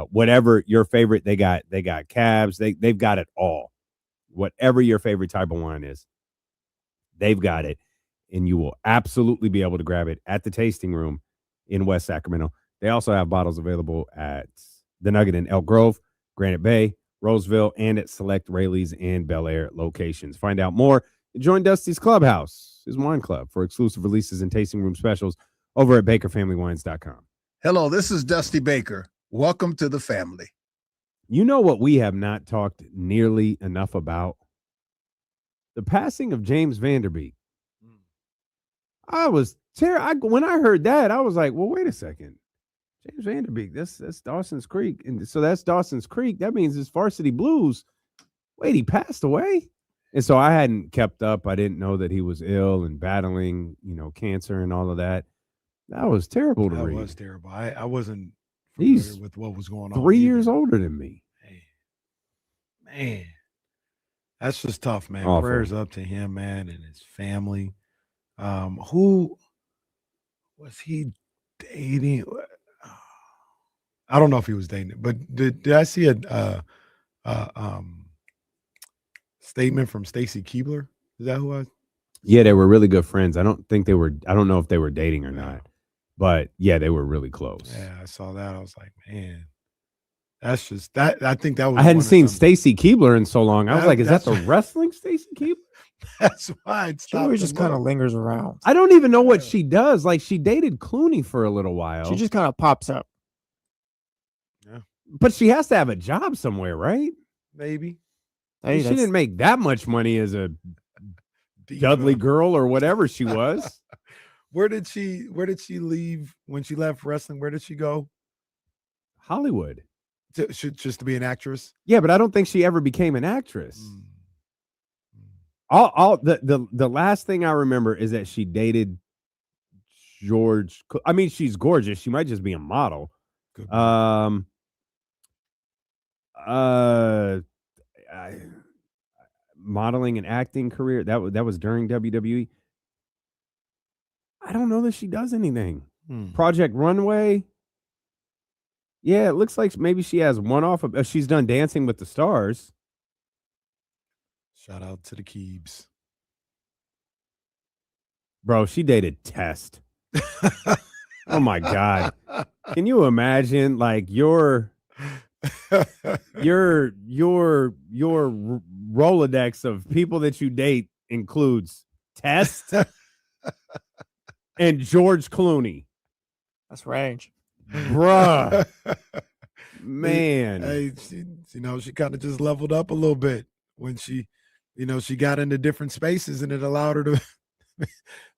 Whatever your favorite, they got cabs. They've got it all. Whatever your favorite type of wine is, they've got it, and you will absolutely be able to grab it at the tasting room in West Sacramento. They also have bottles available at the Nugget in Elk Grove, Granite Bay, Roseville, and at select Rayleigh's and Bel Air locations. Find out more. Join Dusty's Clubhouse, his wine club, for exclusive releases and tasting room specials over at BakerFamilyWines.com. Hello, this is Dusty Baker. Welcome to the family. You know what we have not talked nearly enough about? The passing of James Vanderbeek. I was when I heard that, I was like, well, wait a second. James Vanderbeek, that's Dawson's Creek. And so that's Dawson's Creek. That means it's Varsity Blues. Wait, he passed away? And so I hadn't kept up. I didn't know that he was ill and battling, cancer and all of that. That was terrible to read. That was terrible. I wasn't familiar with what was going on. 3 years older than me. Man, that's just tough, man. Awful. Prayers up to him, man, and his family. Who was he dating? I don't know if he was dating, but did I see a statement from Stacy Keebler? Is that who I? Yeah, they were really good friends. I don't know if they were dating or not, but yeah, they were really close. Yeah, I saw that. I was like, man, that's just that. I think that was. I hadn't seen Stacy Keebler in so long. I was like, is that the wrestling Stacy Keebler? That's why it's She always just kind of lingers around. I don't even know what she does. Like, she dated Clooney for a little while. She just kind of pops up. Yeah, but she has to have a job somewhere, right? Maybe. Hey, she didn't make that much money as a Dudley girl or whatever she was. Where did she leave when she left wrestling? Where did she go? Hollywood. Just to be an actress? Yeah, but I don't think she ever became an actress. The last thing I remember is that she dated George. I mean, she's gorgeous. She might just be a model. Modeling and acting career that was during WWE. I don't know that she does anything. Project Runway. Yeah, it looks like maybe she has one off of. She's done Dancing with the Stars. Shout out to the Keebs. Bro, she dated Test. Oh my God. Can you imagine like your Rolodex of people that you date includes Test and George Clooney. That's range. Bruh. Man. Hey, she kind of just leveled up a little bit when she got into different spaces, and it allowed her to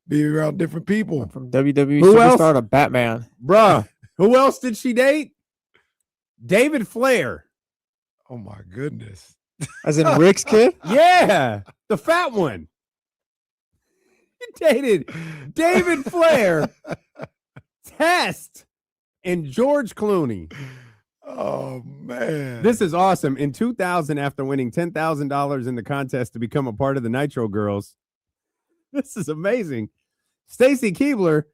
be around different people. From WWE Who superstar else? to Batman. Bruh. Who else did she date? David Flair. Oh my goodness. As in Rick's kid? Yeah. The fat one. He dated David Flair, Test, and George Clooney. Oh man. This is awesome. In 2000, after winning $10,000 in the contest to become a part of the Nitro Girls, this is amazing. Stacy Keebler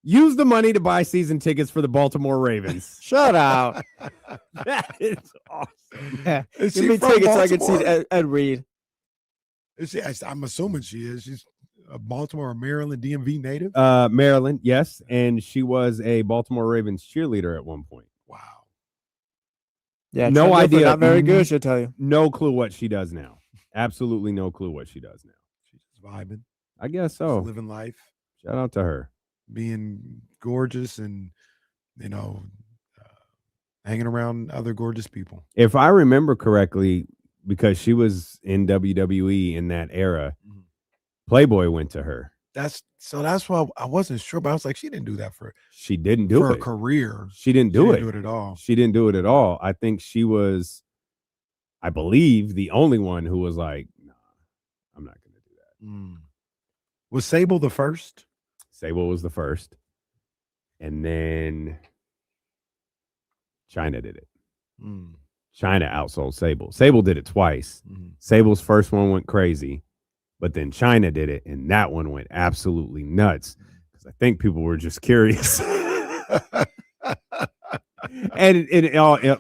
used the money to buy season tickets for the Baltimore Ravens. Shut up. That is awesome. Yeah. Is Give she me from tickets so I can Baltimore? see Ed Reed. Is she? I'm assuming she is. She's a Baltimore or Maryland DMV native. Maryland, yes. And she was a Baltimore Ravens cheerleader at one point. Wow. Yeah, No Trent Dilfer, idea. Not very good, she'll tell you. No clue what she does now. Absolutely no clue what she does now. She's just vibing. I guess Just so. living life, Shout out to her. being gorgeous, and hanging around other gorgeous people. If I remember correctly, because she was in WWE in that era, Playboy went to her. That's why I wasn't sure, but I was like, she didn't do that for She didn't do a it. career. She didn't do it. Do it at all. She didn't do it at all. I think she was, I believe, the only one who was like, nah, I'm not going to do that. Was Sable the first? Sable was the first. And then China did it. China outsold Sable. Sable did it twice. Sable's first one went crazy, but then China did it, and that one went absolutely nuts because I think people were just curious. And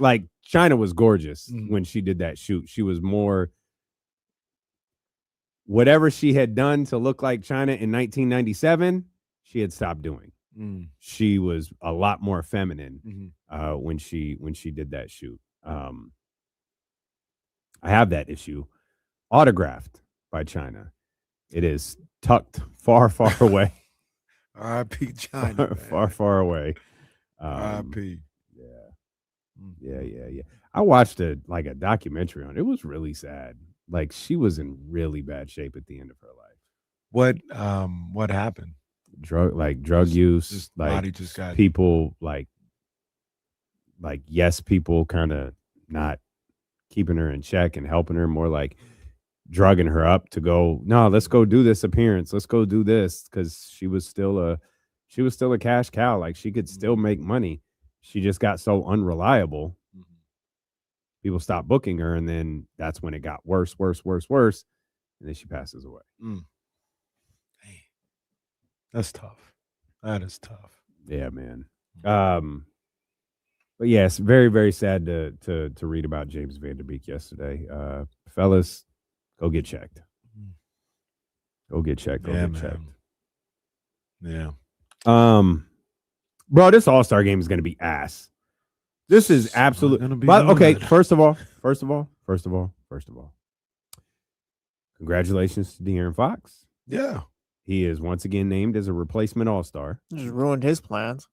like China was gorgeous when she did that shoot. She was more whatever she had done to look like China in 1997. She had stopped doing. She was a lot more feminine when she did that shoot. I have that issue autographed by China. It is tucked far, far away. R.I.P. China. Far away. R.I.P. Yeah. I watched a documentary on it. It was really sad. Like she was in really bad shape at the end of her life. What happened? Drug use. Just like body just got people like yes, people kind of not keeping her in check and helping her, more like drugging her up to go, no, let's go do this appearance. Let's go do this. Because she was still a cash cow. Like she could still make money. She just got so unreliable. People stopped booking her, and then that's when it got worse. And then she passes away. That's tough. That is tough. Yeah, man. But yes, very, very sad to read about James Van Der Beek yesterday. Fellas, go get checked. Go get checked. Go Yeah, get man. checked. Yeah. Bro, this All-Star game is going to be ass. This is absolutely gonna be okay. good. First of all, congratulations to De'Aaron Fox. Yeah. He is once again named as a replacement All-Star. Just ruined his plans.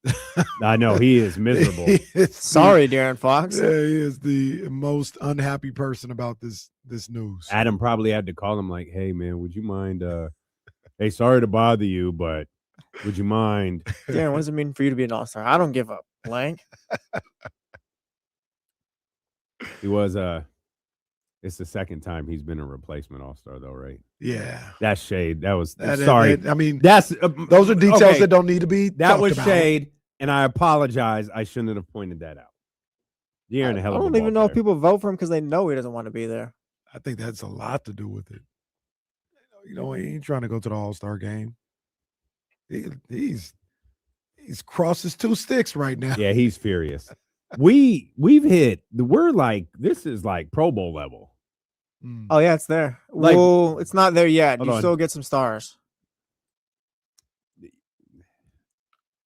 I know he is miserable. Sorry, De'Aaron Fox. Yeah, he is the most unhappy person about this news. Adam probably had to call him like, hey man, would you mind hey, sorry to bother you, but would you mind? Darren, what does it mean for you to be an all-star? I don't give a blank. He was it's the second time he's been a replacement All-Star though, right? Yeah. That's shade. That was That- sorry. that- I mean, that's those are details okay. that don't need to be That talked was about. shade, and I apologize. I shouldn't have pointed that out. De'Aaron, a hell I of a don't ball even know if player. people vote for him because they know he doesn't want to be there. I think that's a lot to do with it. He ain't trying to go to the All-Star game. He's crossed his two sticks right now. Yeah, he's furious. We're like, this is like Pro Bowl level. Oh yeah, it's there. Like- Well, it's not there yet. Hold You on. still get some stars.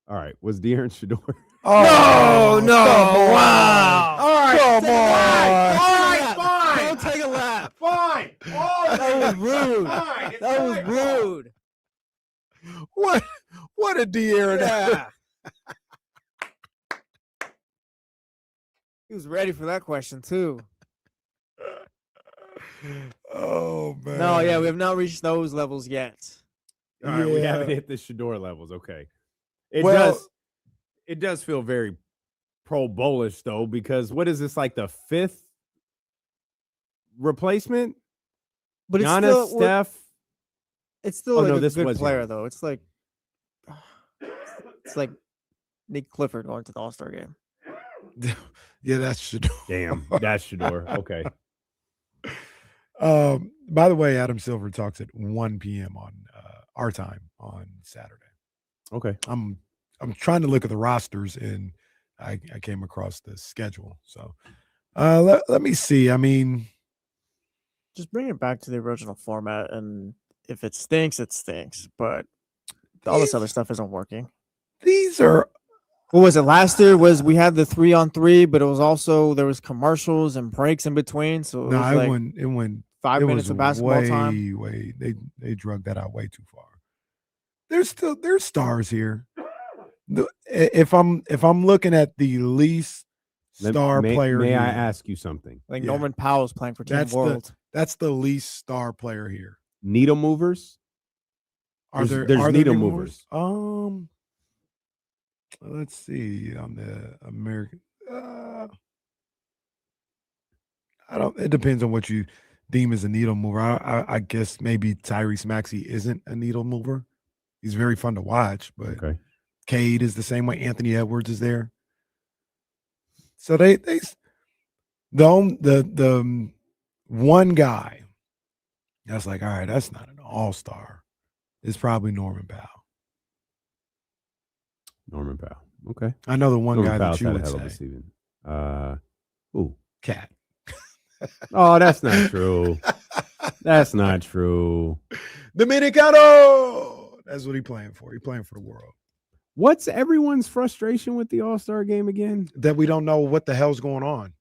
All right. Was De'Aaron Shador? Oh, no! Wow! All right, come on. All right, fine. Don't take a lap. Fine. That was rude. Fine. It's That was my fault. rude. What a De'Aaron. Yeah. He was ready for that question too. Oh man. No, yeah, we have not reached those levels yet. All right, we Yeah. haven't hit the Shador levels. Okay. Well- It does feel very pro bullish though, because what is this, like the 5th replacement? But it's Giannis, still Steph. it's still Oh, like no, a this good was player Giannis. though. It's like Nick Clifford going to the All-Star game. Yeah, that's Shador. Damn, that's Shador. Okay. By the way, Adam Silver talks at 1 p.m. on our time on Saturday. Okay. I'm trying to look at the rosters and I came across the schedule. So let me see. I mean, Just bring it back to the original format, and if it stinks, it stinks. But all this other stuff isn't working. these are What was it last year? Was we had the 3-on-3, but it was also there was commercials and breaks in between. So it no, was it like went 5 it minutes was of basketball way, time. way they drug that out way too far. There's stars here. If I'm looking at the least star player, May I here, ask you something? Like Yeah. Norman Powell's playing for Team World. that's the least star player here. Needle movers? There's Are needle there movers. Let's see on the American. I don't. It depends on what you deem as a needle mover. I guess maybe Tyrese Maxey isn't a needle mover. He's very fun to watch, but Okay. Cade is the same way. Anthony Edwards is there. So the one guy that's like, all right, that's not an all-star. It's probably Norman Powell. Norman Powell. Okay. I know the one Norman guy Powell's that you had a would hell of a say. season. Ooh. Cat. Oh, that's not true. That's not true. Dominicano. That's what he's playing for. He's playing for the world. What's everyone's frustration with the All-Star game again? That we don't know what the hell's going on.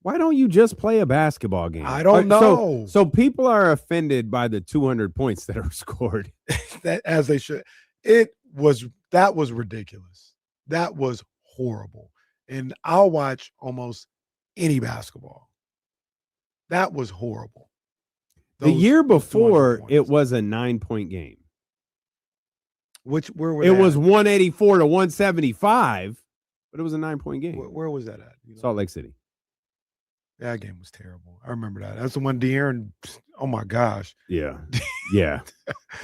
Why don't you just play a basketball game? I don't know. So people are offended by the 200 points that are scored. That as they should. That was ridiculous. That was horrible. And I'll watch almost any basketball. That was horrible. The year 200 before, points. it was a 9-point game. Where were It they was at? 184 to 175, but it was a 9-point game. Where was that at? You know? Salt Lake City. That game was terrible. I remember that. That's the one De'Aaron. Oh my gosh. Yeah. Yeah.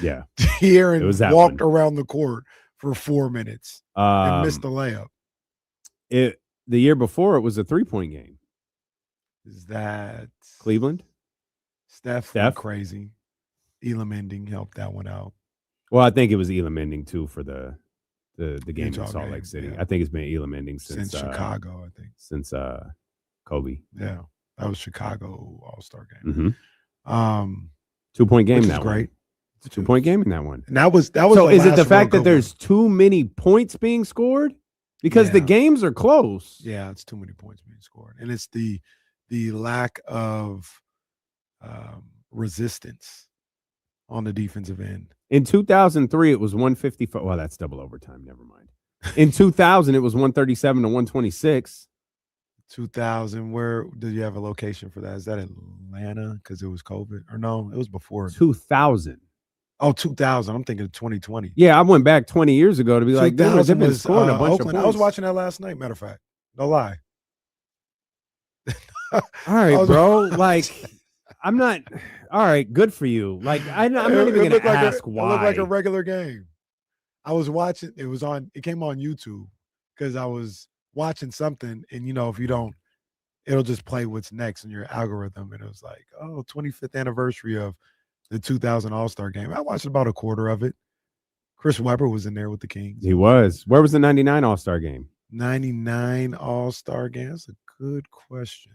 Yeah. De'Aaron It was that walked one. around the court for 4 minutes and missed the layup. The year before, it was a 3-point game. Is that Cleveland? Steph? Went crazy. Elam Ending helped that one out. Well, I think it was Elam Ending too for the game in Utah Salt game, Lake City. yeah. I think it's been Elam Ending since Chicago, I think. Since Kobe. Yeah. That was Chicago All-Star game. Mm-hmm. 2-point game which in is that great. one. 2-point game in that one. And that was So the is it the last fact real that good there's too many points being scored? Because the Yeah. games are close. Yeah, it's too many points being scored. And it's the lack of resistance on the defensive end. In 2003, it was 155. Well, that's double overtime. Never mind. In 2000, it was 137 to 126. 2000, where did you have a location for that? Is that Atlanta because it was COVID? Or no, it was before. 2000. Oh, 2000. I'm thinking of 2020. Yeah, I went back 20 years ago to be like, dude, they've 2000 been was scoring a bunch Oakland. of I was points. watching that last night, matter of fact. No lie. All right, I was- bro. Like, I'm not. All right, good for you. Like, I'm not even going looked to like ask It why. looked like a regular game. I was watching. It came on YouTube because I was watching something, and if you don't, it'll just play what's next in your algorithm. And it was like, 25th anniversary of the 2000 All-Star game. I watched about a quarter of it. Chris Webber was in there with the Kings. He was. Where was the 99 All-Star game? 99 All-Star game. That's a good question.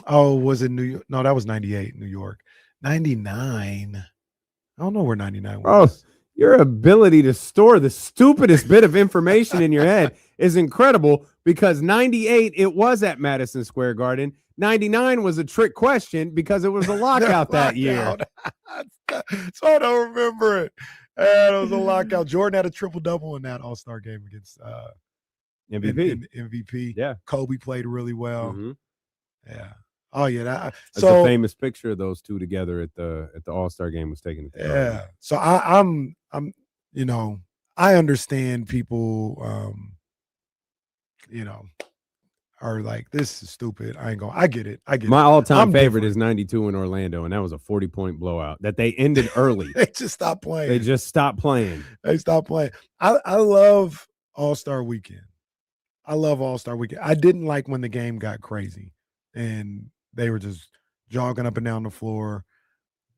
Oh, was it New York? No, that was 98, New York. 99. I don't know where 99 Oh, was. Your ability to store the stupidest bit of information in your head is incredible because 98, it was at Madison Square Garden. 99 was a trick question because it was a lockout that year. So I don't remember it. And it was a lockout. Jordan had a triple-double in that All-Star game against MVP. MVP. Yeah. Kobe played really well. Mhm. Yeah. Oh, yeah. That's So a famous picture of those two together at the All-Star game was taken. yeah. So I'm you know, I understand people are like, this is stupid. I get it. My all-time I'm favorite different. is 92 in Orlando, and that was a 40-point blowout that they ended early. They just stopped playing. They just stopped playing. They stopped playing. I love All-Star Weekend. I love All-Star Weekend. I didn't like when the game got crazy and they were just jogging up and down the floor,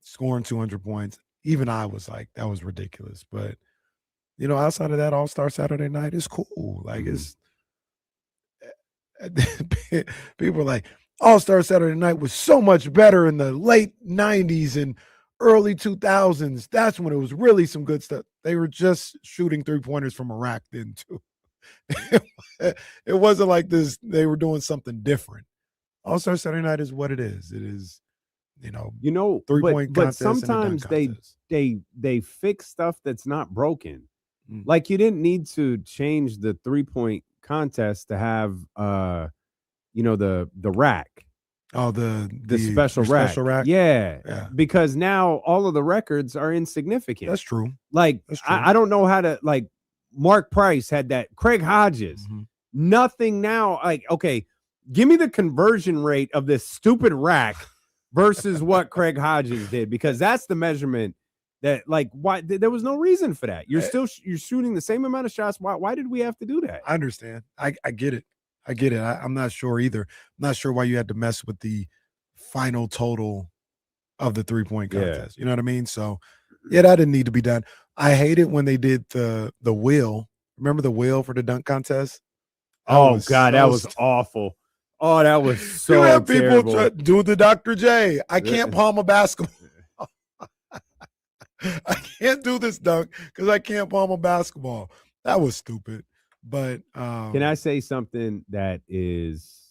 scoring 200 points. Even I was like, that was ridiculous. But, outside of that, All-Star Saturday night is cool. Like, it's people are like, All-Star Saturday night was so much better in the late 90s and early 2000s. That's when it was really some good stuff. They were just shooting three-pointers from Iraq then, too. It wasn't like this. They were doing something different. All-Star Saturday night is what it is. It is, three-point but contest and a dunk sometimes contest. they fix stuff that's not broken. Mm. Like you didn't need to change the 3-point contest to have the rack. Oh, the special rack. Special rack. Yeah. Because now all of the records are insignificant. That's true. Like That's true. I don't know how to, like, Mark Price had that. Craig Hodges. Mm-hmm. Nothing now. Like, okay, give me the conversion rate of this stupid rack versus what Craig Hodges did, because that's the measurement that, like, why there was no reason for that. You're shooting the same amount of shots. Why did we have to do that? I understand. I get it. I'm not sure either. I'm not sure why you had to mess with the final total of the 3-point contest. You know what I mean? So, yeah, that didn't need to be done. I hate it when they did the wheel. Remember the wheel for the dunk contest? That was awful. Oh, that was so you have terrible. people do the Dr. J. I can't palm a basketball. I can't do this dunk because I can't palm a basketball. That was stupid. But can I say something that is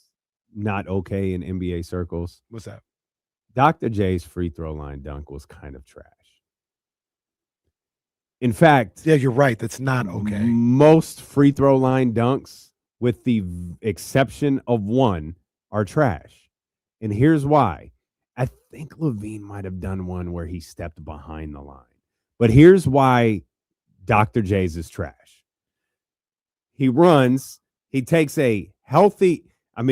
not okay in NBA circles? What's that? Dr. J's free throw line dunk was kind of trash. In fact, yeah, you're right. That's not okay. Most free throw line dunks, with the exception of one, are trash. And here's why. I think Levine might have done one where he stepped behind the line. But here's why Dr. J's is trash. He runs, he takes a healthy, if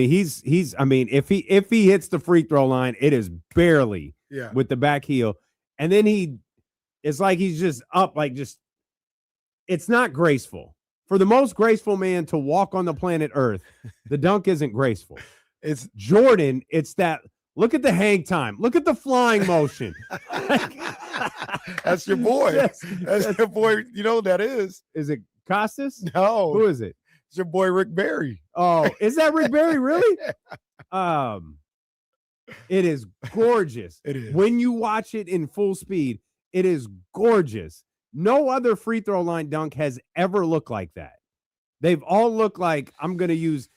he hits the free throw line, it is barely with the back heel. And then it's like he's just up, it's not graceful. For the most graceful man to walk on the planet Earth, the dunk isn't graceful. It's Jordan, it's that, look at the hang time. Look at the flying motion. That's your boy. That's your boy. You know who that is? Is it Costas? No. Who is it? It's your boy Rick Barry. Oh, is that Rick Barry? Really? It is gorgeous. It is. When you watch it in full speed, it is gorgeous. No other free throw line dunk has ever looked like that. They've all looked like I'm going to use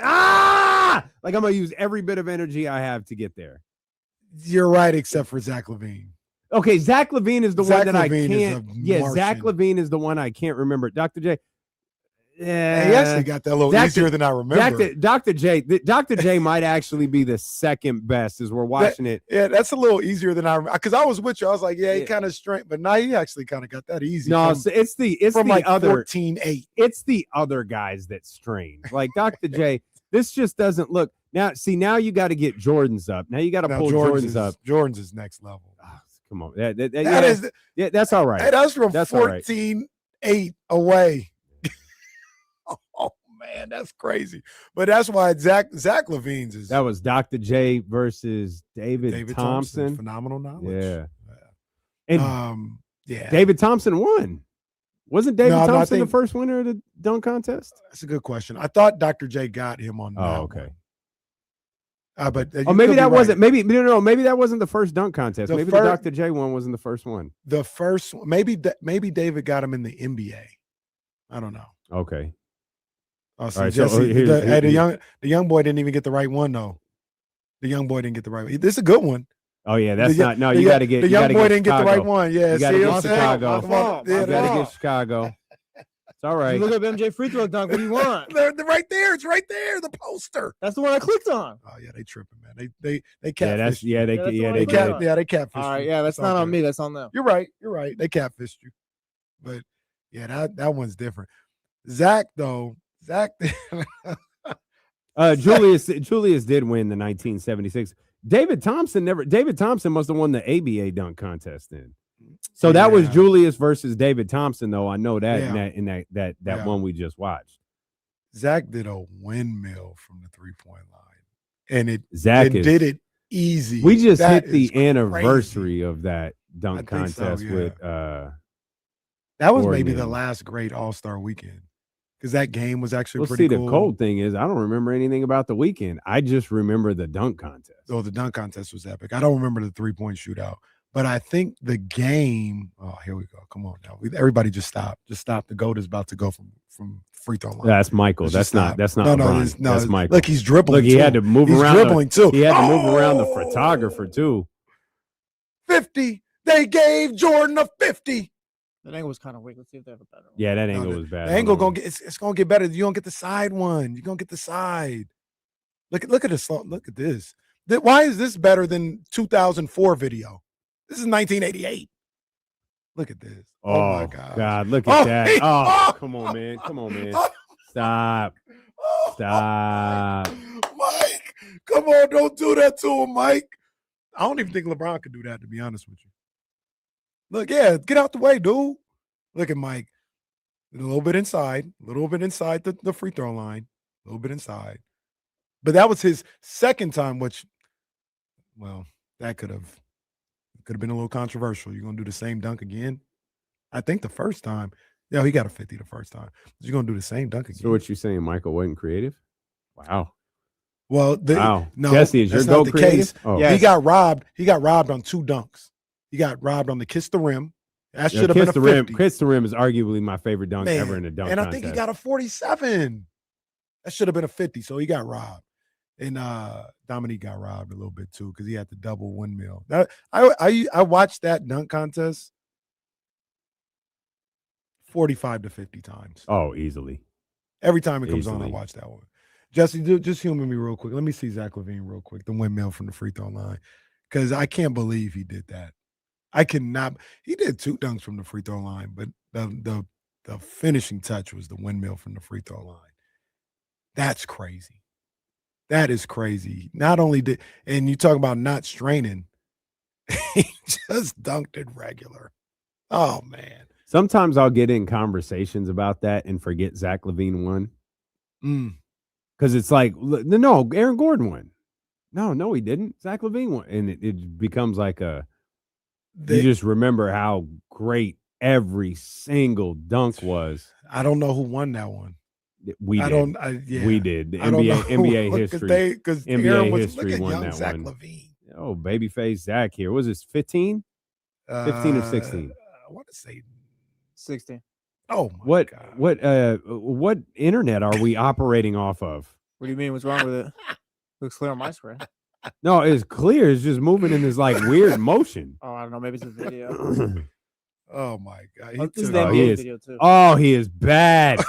I'm going to use every bit of energy I have to get there. You're right, except for Zach LaVine. Okay, Zach LaVine is the one that LaVine I can't. Yeah, Zach LaVine is the one I can't remember. Dr. J. Yeah, he actually got that a little easier than I remember. Dr. J might actually be the second best as we're watching it. Yeah, that's a little easier than I remember. Because I was with you. I was like, he kind of strained, but now he actually kind of got that easy. No, it's the other 14-8. It's the other guys that strain. Like Dr. J, this just doesn't look. Now you got to get Jordan's up. Now you got to pull Jordan's up. Jordan's is next level. Oh, come on. That's all right. Hey, that's from 14-8 away. Oh man, that's crazy. But that's why Zach LaVine's is. That was Dr. J versus David Thompson. Phenomenal knowledge. Yeah. And David Thompson won. Wasn't David Thompson the first winner of the dunk contest? That's a good question. I thought Dr. J got him on that. Oh, okay. One. But Oh, maybe that wasn't. Maybe no. Maybe that wasn't the first dunk contest. The Maybe fir- the Dr. J one wasn't the first one. The first, maybe David got him in the NBA. I don't know. Okay. Oh, see, All right, so Jesse, here's- the young boy didn't even get the right one though. The young boy didn't get the right one. This is a good one. Oh yeah, that's The- not. No, the- you got to get. the you young gotta boy get didn't get the Chicago. right one. Yeah, you got to see get what I'm saying? Chicago. Come on. You got to get Chicago. It's all right. You look up MJ free throw dunk. What do you want? They're right there. It's right there. The poster. That's the one I clicked on. Oh yeah, they tripping, man. They Yeah, catfish. that's Yeah, that's the one they I clicked on. They catfish. All right, you. yeah, that's It's all not on good. me. That's on them. You're right. They catfished you. But yeah, that one's different. Zach though, Julius did win the 1976. David Thompson must have won the ABA dunk contest then. So that was Yeah. Julius versus David Thompson, though. I know that Yeah. in that one we just watched. Zach did a windmill from the 3-point line, and Zach did it easy. We just That hit the is crazy. anniversary of that dunk I think so, contest yeah. with That was maybe the Gordon. last great All-Star weekend because that game was actually Well, pretty see, cool. the cold thing is I don't remember anything about the weekend. I just remember the dunk contest. Oh, the dunk contest was epic. I don't remember the 3-point shootout, but I think the game. Oh, here we go. Come on now. Everybody just stop. Just stop. The GOAT is about to go from free throw line. That's Michael. Let's That's just not. stop. That's not. No, LeBron. no, That's Michael. Look, he's dribbling. Look, he had to move He's around. dribbling too. He had to move around the Oh! photographer too. 50. They gave Jordan a 50. That angle was kind of weak. Let's see if they have a better one. Yeah, that No, angle was bad. The angle Hold on. gonna get it's gonna get better. You don't get the side one. You're gonna get the side. Look at this. Look at this. Why is this better than 2004 video? This is 1988. Look at this. Oh, my God. Look at Oh, that. hey, Oh, come on, man. Come on, man. Stop. Stop. Mike, come on, don't do that to him, Mike. I don't even think LeBron could do that, to be honest with you. Look, yeah, get out the way, dude. Look at Mike. A little bit inside the free throw line, a little bit inside. But that was his second time, which, well, that could have been a little controversial. You're gonna do the same dunk again? I think the first time, yeah, he got a 50 the first time. You're gonna do the same dunk again. So what you saying, Michael wasn't creative? Wow. Well, Wow. no, Jesse, is your that's not GOAT the creative? case. Oh. He got robbed. He got robbed on 2 dunks. He got robbed on the kiss the rim. That should have been a 50. Kiss the rim is arguably my favorite dunk Man, ever in a dunk and I contest. think he got a 47. That should have been a 50. So he got robbed. And Dominique got robbed a little bit too because he had the double windmill. I watched that dunk contest 45 to 50 times. Oh, easily. Every time it comes on, I Easily. watch that one. Jesse, just humor me real quick. Let me see Zach LaVine real quick, the windmill from the free throw line. Because I can't believe he did that. I cannot. He did 2 dunks from the free throw line, but the finishing touch was the windmill from the free throw line. That's crazy. That is crazy. Not only did, and you talk about not straining, he just dunked it regular. Oh, man. Sometimes I'll get in conversations about that and forget Zach LaVine won. Because it's like, no, Aaron Gordon won. No, he didn't. Zach LaVine won. And it becomes like you just remember how great every single dunk was. I don't know who won that one. We did. The NBA history. Because NBA history look at won young that Zach one. LaVine. Oh, babyface Zach here. Was this 15? 15 or 16? I want to say 16. Oh my God. What internet are we operating off of? What do you mean? What's wrong with it? Looks clear on my screen. No, it's clear. It's just moving in this like weird motion. Oh, I don't know. Maybe it's a video. Oh my God. This is Oh, the he NBA is. video too. Oh, he is bad.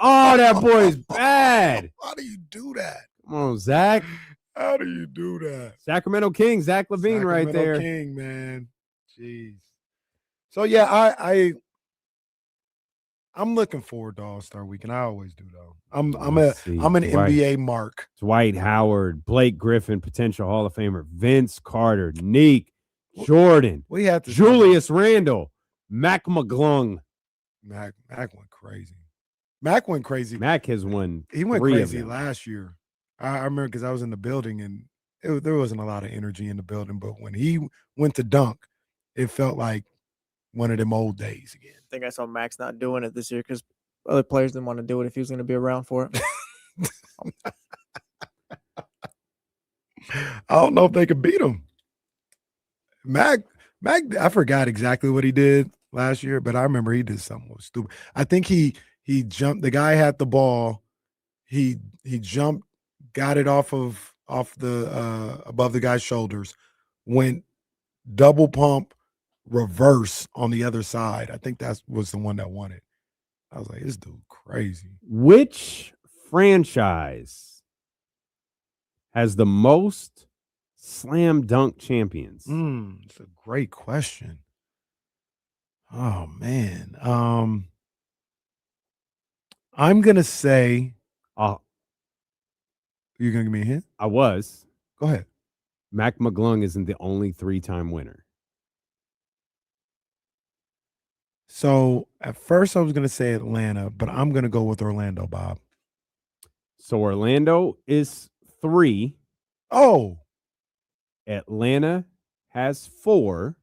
Oh, that boy is bad. How do you do that? Come on, Zach. How do you do that? Sacramento King, Zach LaVine right Sacramento there. King, man. Jeez. So yeah, I'm looking forward to All-Star Weekend. I always do though. I'm an NBA mark. Dwight Howard, Blake Griffin, potential Hall of Famer, Vince Carter, Neek, Jordan, We had to Julius Randle, Mac McGlung. Mac went crazy. Mac went crazy. Mac has won. He went 3 of crazy them. last year. I remember because I was in the building and there wasn't a lot of energy in the building. But when he went to dunk, it felt like one of them old days again. I think I saw Max not doing it this year because other players didn't want to do it if he was going to be around for it. I don't know if they could beat him. Mac, I forgot exactly what he did last year, but I remember he did something stupid. I think he jumped. The guy had the ball. He jumped, got it off the above the guy's shoulders, went double pump, reverse on the other side. I think that was the one that won it. I was like, this dude crazy. Which franchise has the most slam dunk champions? It's a great question. Oh man. I'm gonna say you're gonna give me a hint? I was. Go ahead. Mac McGlung isn't the only 3-time winner. So at first I was gonna say Atlanta, but I'm gonna go with Orlando, Bob. So Orlando is 3. Oh. Atlanta has 4.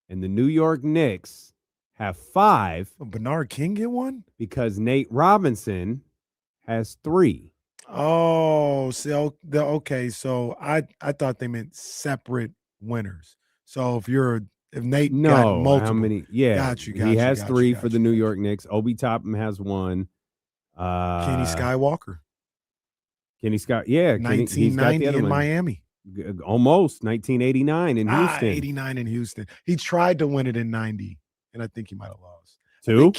And the New York Knicks have 5. Bernard King get one? Because Nate Robinson has 3. Oh, so okay. So I thought they meant separate winners. So if Nate got multiple, how many? Yeah, got you. He has 3 for the New York Knicks. Obi Toppin has 1. Kenny Skywalker. Kenny Scott, yeah, 1990 in Miami. Almost 1989 in Houston. 89 in Houston. He tried to win it in 90, and I think he might have lost. Who?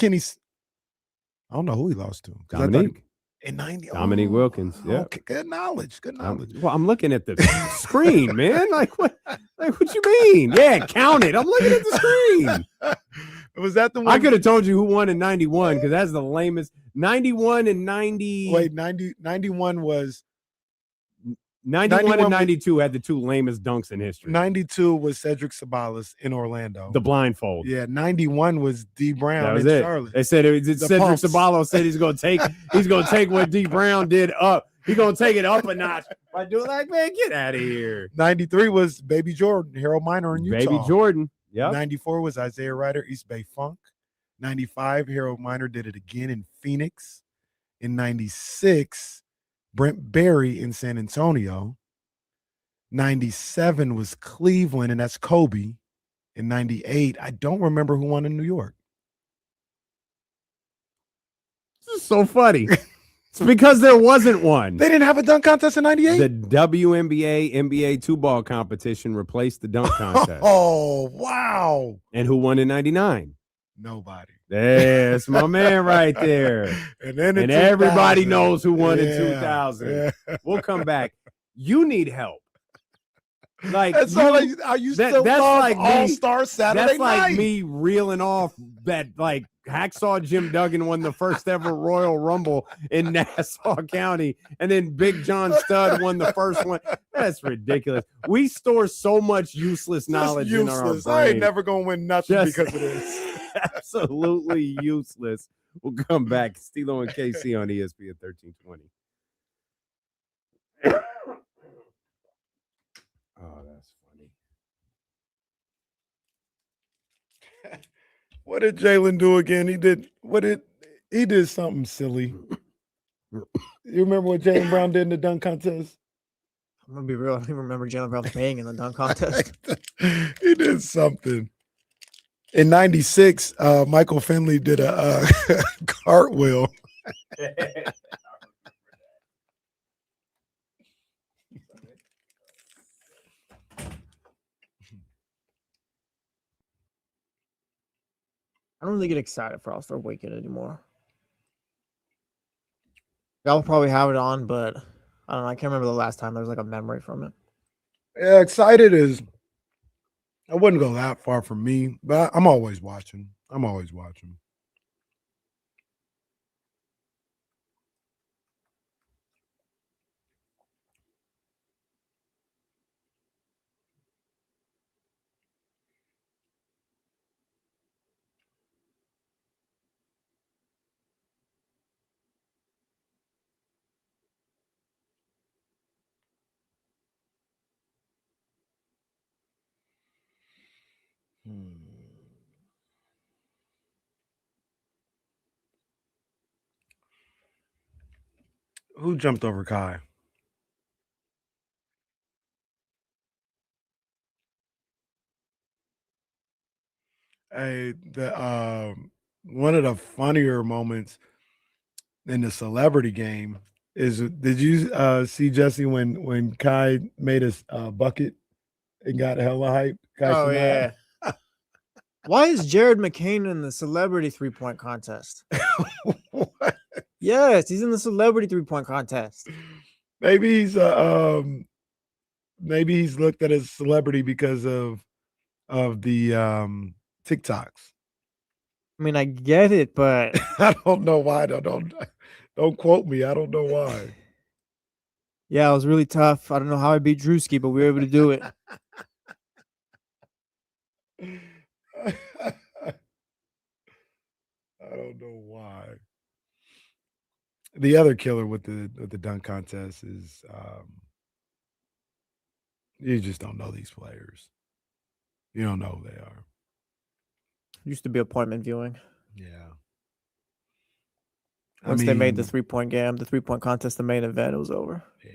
I don't know who he lost to. Dominique. In 90. Dominique Wilkins. Yeah. Okay, good knowledge. Good knowledge. Well, I'm looking at the screen, man. Like what you mean? Yeah, count it. I'm looking at the screen. Was that the one? I could have told you who won in 91 because that's the lamest. 91 and 90. Wait, 91 was 91 and 92 had the 2 lamest dunks in history. 92 was Cedric Sabalas in Orlando. The blindfold. Yeah, 91 was D Brown in Charlotte. They said Cedric Sabalas said he's gonna take what D Brown did up. He's gonna take it up a notch by doing like, man, get out of here. 93 was Baby Jordan, Harold Miner in Utah. Baby Jordan. Yeah. 94 was Isaiah Ryder, East Bay Funk. 95, Harold Miner did it again in Phoenix. In 96, Brent Berry in San Antonio. 97 was Cleveland, and that's Kobe. In 98, I don't remember who won in New York. This is so funny. It's because there wasn't one. They didn't have a dunk contest in 98? The WNBA NBA 2-ball competition replaced the dunk contest. Oh, wow. And who won in 99? Nobody. That's my man right there. And then everybody knows who won in 2000. Yeah. We'll come back. You need help. Like that's I used to love like All-Star Saturday That's night. like me reeling off that like Hacksaw Jim Duggan won the first ever Royal Rumble in Nassau County, and then Big John Studd won the first one. That's ridiculous. We store so much useless knowledge in our brain. I ain't never gonna win nothing because of this. Absolutely useless. We'll come back. Stilo and KC on ESPN 1320. Oh, that's funny. What did Jalen do again? He did something silly. You remember what Jalen Brown did in the dunk contest? I'm gonna be real. I don't even remember Jalen Brown playing in the dunk contest. He did something. In 96, Michael Finley did a cartwheel. I don't really get excited for All-Star Weekend anymore. Y'all probably have it on, but I don't know. I can't remember the last time there was like a memory from it. Yeah, excited is. I wouldn't go that far for me, but I'm always watching. Who jumped over Kai? Hey, one of the funnier moments in the celebrity game is, did you see, Jesse, when Kai made a bucket and got hella hype? Kai Oh Cenat? yeah. Why is Jared McCain in the celebrity 3-point contest? What? Yes, he's in the celebrity 3-point contest. Maybe he's maybe he's looked at as a celebrity because of the TikToks. I mean, I get it, but I don't know why. Don't quote me. I don't know why. yeah, it was really tough. I don't know how I beat Drewski, but we were able to do it. I don't know why. The other killer with the dunk contest is you just don't know these players. You don't know who they are. Used to be appointment viewing. Yeah. Once they made the 3-point game, the 3-point contest, the main event, it was over. Yeah.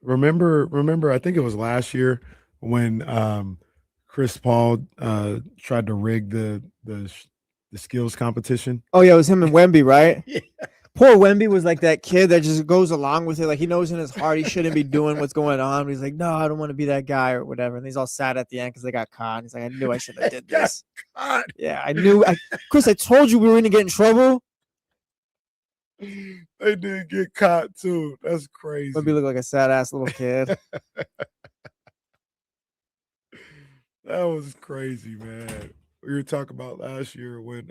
Remember, I think it was last year when Chris Paul tried to rig the skills competition. Oh yeah, it was him and Wemby, right? Yeah. Poor Wemby was like that kid that just goes along with it. Like he knows in his heart he shouldn't be doing what's going on. But he's like, no, I don't want to be that guy or whatever. And he's all sad at the end because they got caught. And he's like, I knew I should have did this. Yeah, I knew. Chris, I told you we were going to get in trouble. They did get caught too. That's crazy. Wemby looked like a sad ass little kid. That was crazy, man. We were talking about last year when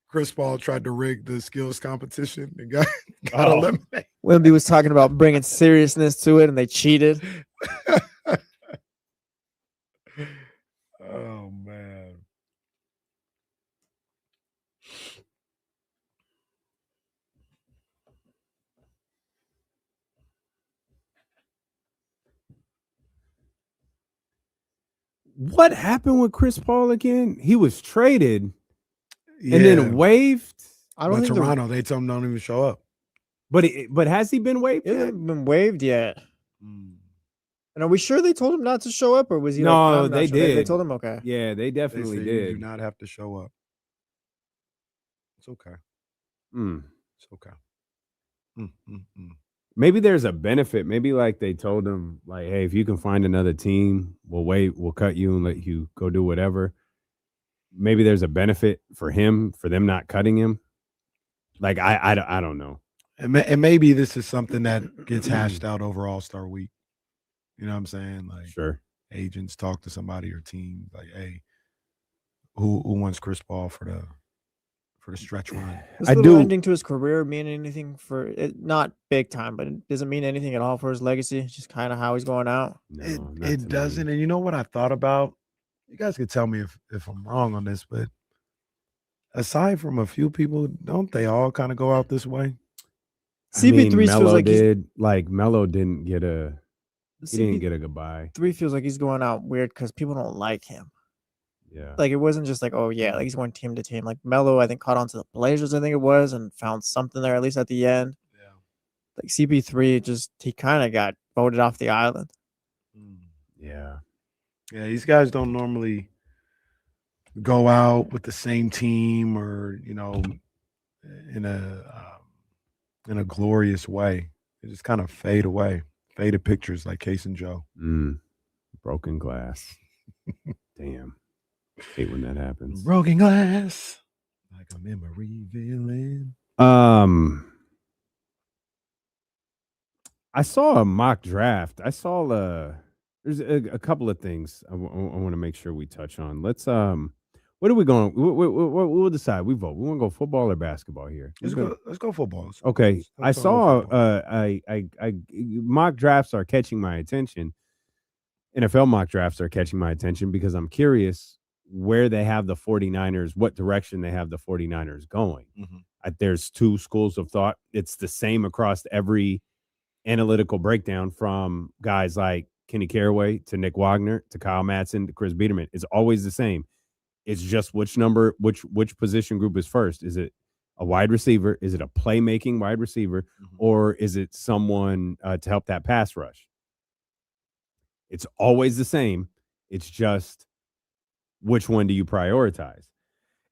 Chris Paul tried to rig the skills competition and got eliminated. Wemby was talking about bringing seriousness to it, and they cheated. Oh man. What happened with Chris Paul again? He was traded and then waived. I don't think Toronto, they told him don't even show up. But has he been waived? He hasn't been waived yet. And are we sure they told him not to show up, or was he? No, like, I'm not they sure. did. They told him okay. Yeah, they They definitely said you do did. not have to show up. It's okay. It's okay. Maybe there's a benefit. Maybe like they told him, like, hey, if you can find another team, we'll cut you and let you go do whatever. Maybe there's a benefit for him, for them not cutting him. Like, I don't know. And maybe this is something that gets hashed out over All-Star Week. You know what I'm saying? Like, sure, agents talk to somebody or team, like, hey, who wants Chris Paul for the stretch run? This little ending to his career mean anything for it? Not big time, but it doesn't mean anything at all for his legacy. It's just kind of how he's going out. It doesn't. And you know what I thought about? You guys could tell me if I'm wrong on this, but aside from a few people, don't they all kind of go out this way? CP3 feels Melo like did. Like Melo didn't get a. He didn't get a goodbye. 3 feels like he's going out weird because people don't like him. Yeah. Like it wasn't just like, oh yeah, like he's going team to team. Like Melo, I think caught on to the Blazers, I think it was, and found something there at least at the end. Yeah. Like CP3 he kind of got voted off the island. Yeah. Yeah, these guys don't normally go out with the same team or, you know, in a glorious way. They just kind of fade away. Faded pictures like Case and Joe. Broken glass. Damn. Hate when that happens. Broken glass. Like a memory villain. I saw a mock draft. I saw there's a couple of things I want to make sure we touch on. Let's what are we going? We'll decide. We vote. We want to go football or basketball here. Let's go football. Okay. I Let's saw I mock drafts are catching my attention. NFL mock drafts are catching my attention because I'm curious where they have the 49ers, what direction they have the 49ers going. There's two schools of thought. It's the same across every analytical breakdown, from guys like Kenny Caraway to Nick Wagner to Kyle Madsen to Chris Biederman. It's always the same. It's just which position group is first. Is it, a wide receiver? Is it a playmaking wide receiver? Or is it someone to help that pass rush? It's always the same. It's just which one do you prioritize?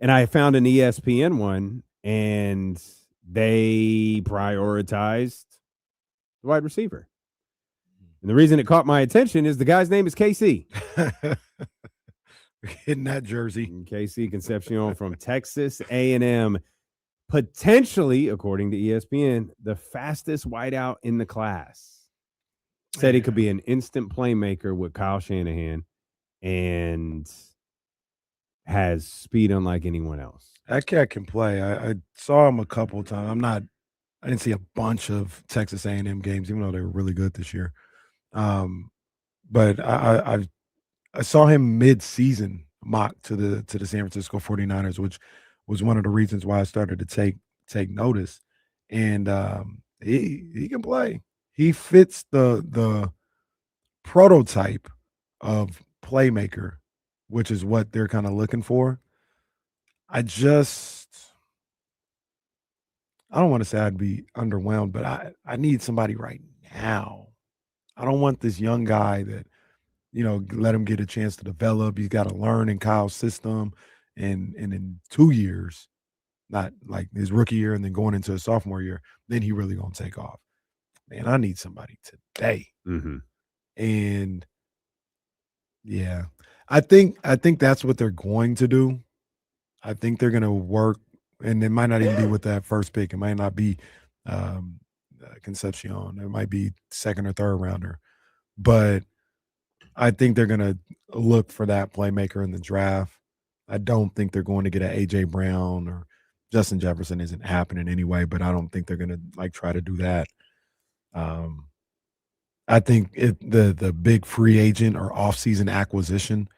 And I found an ESPN one, and they prioritized the wide receiver. And the reason it caught my attention is the guy's name is KC. Hitting that jersey. KC Concepcion from Texas A&M. Potentially, according to ESPN, the fastest wideout in the class. Said he could be an instant playmaker with Kyle Shanahan and has speed unlike anyone else. That cat can play. I saw him a couple of times. I didn't see a bunch of Texas A&M games, even though they were really good this year. But I saw him mid-season mock to the San Francisco 49ers, which was one of the reasons why I started to take notice. And he can play. He fits the prototype of playmaker, which is what they're kind of looking for. I don't want to say I'd be underwhelmed, but I need somebody right now. I don't want this young guy that, let him get a chance to develop. He's got to learn in Kyle's system. And in 2 years, not like his rookie year and then going into his sophomore year, then he really going to take off. Man, I need somebody today. Mm-hmm. And yeah, I think that's what they're going to do. I think they're going to work, and it might not even be with that first pick. It might not be Concepcion. It might be second or third rounder. But I think they're going to look for that playmaker in the draft. I don't think they're going to get an A.J. Brown or Justin Jefferson. Isn't happening anyway, but I don't think they're going to try to do that. I think the big free agent or offseason acquisition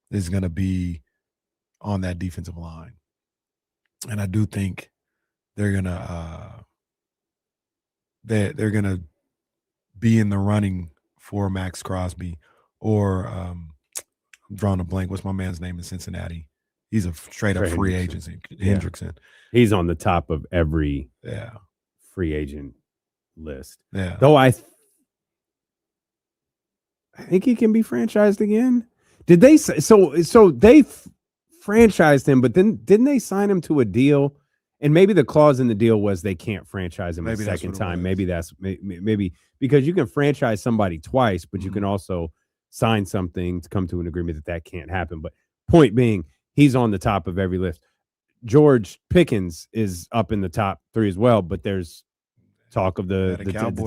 is going to be on that defensive line. And I do think they're going to they're going to be in the running for Max Crosby or I'm drawing a blank. What's my man's name in Cincinnati? He's a straight up free agent. Hendrickson. Yeah. He's on the top of every free agent list. Yeah. Though I think he can be franchised again. Did they so they franchised him, but then didn't they sign him to a deal? And maybe the clause in the deal was they can't franchise him a second time. Maybe that's maybe because you can franchise somebody twice, but you can also sign something to come to an agreement that can't happen. But point being, he's on the top of every list. George Pickens is up in the top 3 as well, but there's talk of the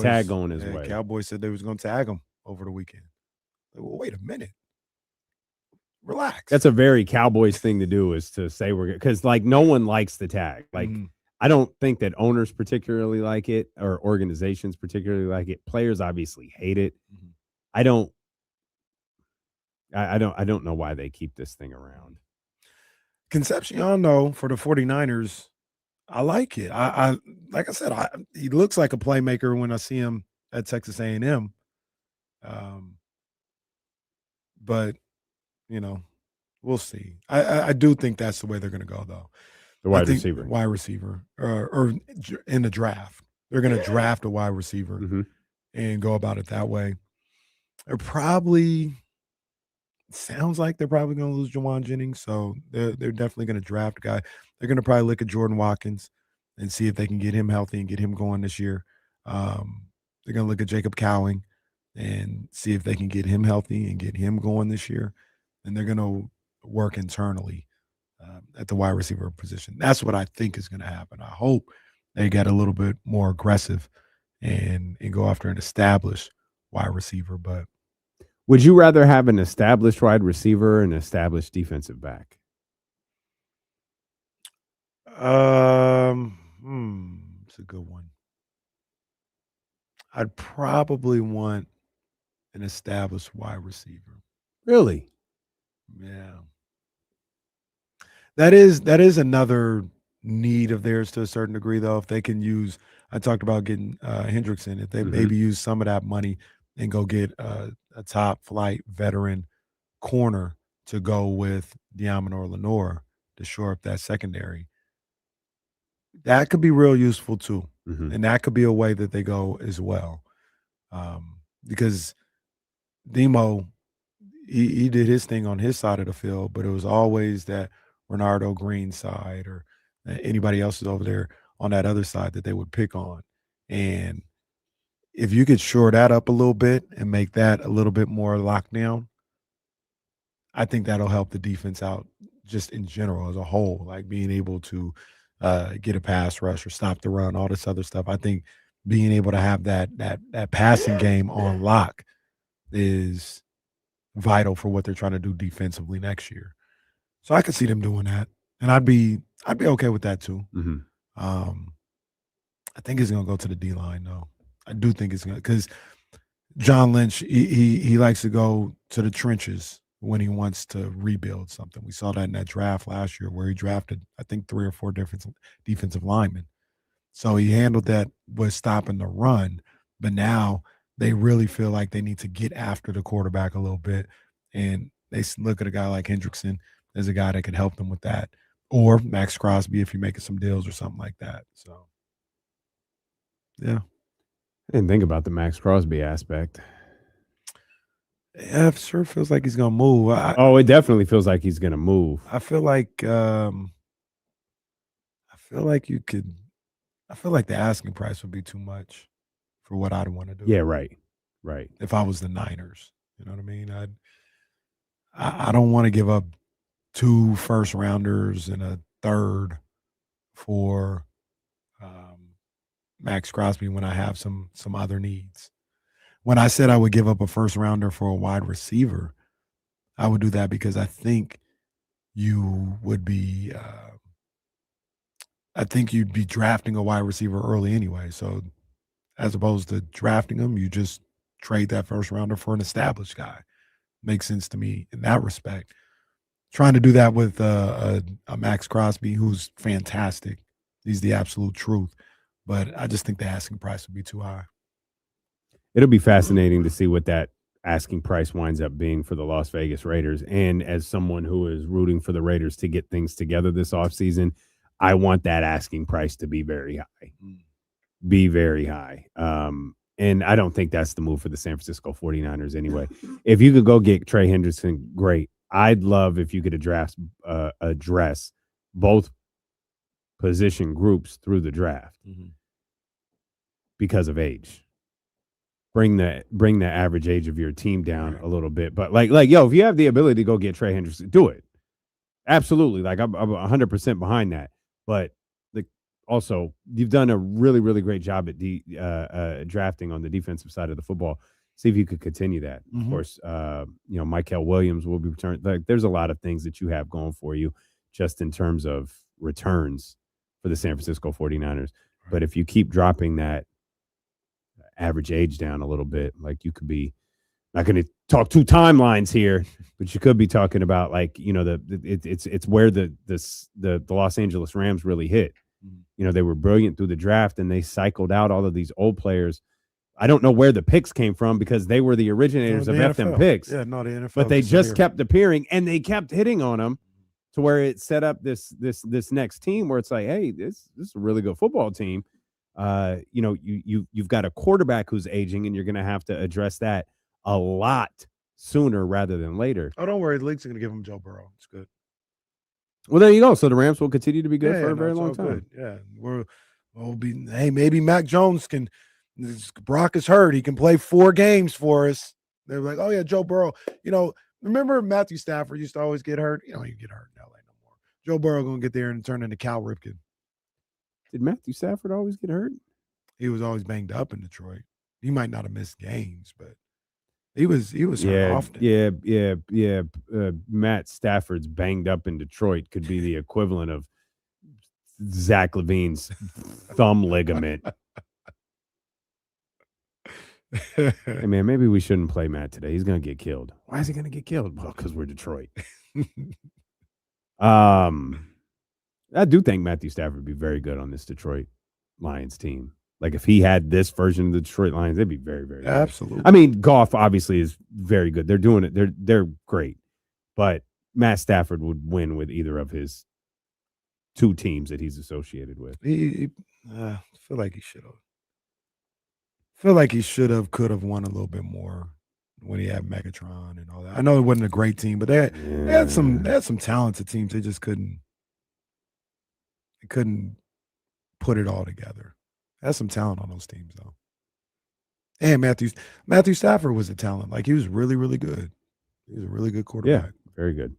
tag going his way. Cowboys said they was going to tag him over the weekend. Like, well, wait a minute. Relax. That's a very Cowboys thing to do, is to say we're good, because no one likes the tag. I don't think that owners particularly like it or organizations particularly like it. Players obviously hate it. I don't know why they keep this thing around. Concepcion, though, for the 49ers, I like it. I like I said, he looks like a playmaker when I see him at Texas A&M. But we'll see. I do think that's the way they're going to go, though. The wide receiver, or in the draft, they're going to draft a wide receiver and go about it that way. Sounds like they're probably going to lose Jawan Jennings, so they're definitely going to draft a guy. They're going to probably look at Jordan Watkins and see if they can get him healthy and get him going this year. They're going to look at Jacob Cowing and see if they can get him healthy and get him going this year. And they're going to work internally at the wide receiver position. That's what I think is going to happen. I hope they get a little bit more aggressive and go after an established wide receiver. But would you rather have an established wide receiver or an established defensive back? It's a good one. I'd probably want an established wide receiver. Really? Yeah. That is another need of theirs to a certain degree, though. If they can use, I talked about getting Hendrickson, if they maybe use some of that money and go get a top flight veteran corner to go with Diamonor Lenore to shore up that secondary. That could be real useful too. Mhm. And that could be a way that they go as well. Because Demo, he did his thing on his side of the field, but it was always that Renardo Green side or anybody else is over there on that other side that they would pick on. And if you could shore that up a little bit and make that a little bit more locked down, I think that'll help the defense out just in general as a whole, like being able to get a pass rush or stop the run, all this other stuff. I think being able to have that passing game on lock is vital for what they're trying to do defensively next year. So I could see them doing that, and I'd be okay with that too. Mhm. I think he's gonna go to the D line though. I do think it's gonna, because John Lynch he likes to go to the trenches when he wants to rebuild something. We saw that in that draft last year where he drafted, I think, 3 or 4 different defensive linemen. So he handled that with stopping the run, but now they really feel like they need to get after the quarterback a little bit, and they look at a guy like Hendrickson as a guy that could help them with that, or Max Crosby if you're making some deals or something like that. So, yeah. I didn't think about the Max Crosby aspect. Yeah, it sure feels like he's gonna move. It definitely feels like he's gonna move. I feel like the asking price would be too much for what I'd want to do. Yeah, right. If I was the Niners, you know what I mean? I don't want to give up 2 first rounders and a third for Max Crosby when I have some other needs. When I said I would give up a first rounder for a wide receiver, I would do that because I think you would be I think you'd be drafting a wide receiver early anyway. So as opposed to drafting him, you just trade that first rounder for an established guy. Makes sense to me in that respect. Trying to do that with a Max Crosby, who's fantastic. He's the absolute truth. But I just think the asking price would be too high. It'll be fascinating to see what that asking price winds up being for the Las Vegas Raiders. And as someone who is rooting for the Raiders to get things together this offseason, I want that asking price to be very high. Be very high. And I don't think that's the move for the San Francisco 49ers anyway. If you could go get Trey Hendrickson, great. I'd love if you could address both position groups through the draft because of age. Bring the average age of your team down a little bit. But like, yo, if you have the ability to go get Trey Hendrickson, do it. Absolutely. Like I'm 100% behind that. But also, you've done a really, really great job at drafting on the defensive side of the football. See if you could continue that. Of course, Michael Williams will be returned. Like, there's a lot of things that you have going for you just in terms of returns for the San Francisco 49ers. But if you keep dropping that average age down a little bit, like you could be, not going to talk 2 timelines here, but you could be talking about it's where the Los Angeles Rams really hit. They were brilliant through the draft and they cycled out all of these old players. I don't know where the picks came from because they were the originators of FM picks. Yeah, no, the NFL. But they just kept appearing and they kept hitting on them to where it set up this next team where it's like, hey, this is a really good football team. You've got a quarterback who's aging and you're going to have to address that a lot sooner rather than later. Oh, don't worry. The league's going to give him Joe Burrow. It's good. Well, there you go. So the Rams will continue to be good for a very long time. Good. Yeah, maybe Mac Jones can. Brock is hurt. He can play 4 games for us. They're like, oh yeah, Joe Burrow. Remember Matthew Stafford used to always get hurt. He get hurt in LA no more. Joe Burrow gonna get there and turn into Cal Ripken. Did Matthew Stafford always get hurt? He was always banged up in Detroit. He might not have missed games, but he was hurt often. Yeah. Matt Stafford's banged up in Detroit could be the equivalent of Zach LaVine's thumb ligament. Hey man, maybe we shouldn't play Matt today. He's gonna get killed. Why is he gonna get killed? Well, because we're Detroit. I do think Matthew Stafford would be very good on this Detroit Lions team. Like if he had this version of the Detroit Lions, they'd be very, very good. Absolutely. I mean, Goff obviously is very good. They're doing it. They're great. But Matt Stafford would win with either of his two teams that he's associated with. I feel like he should have. Feel like he could have won a little bit more when he had Megatron and all that. I know it wasn't a great team, but they had some talented teams. They just couldn't put it all together. They had some talent on those teams though. And Matthew Stafford was a talent. Like he was really, really good. He was a really good quarterback. Yeah, very good.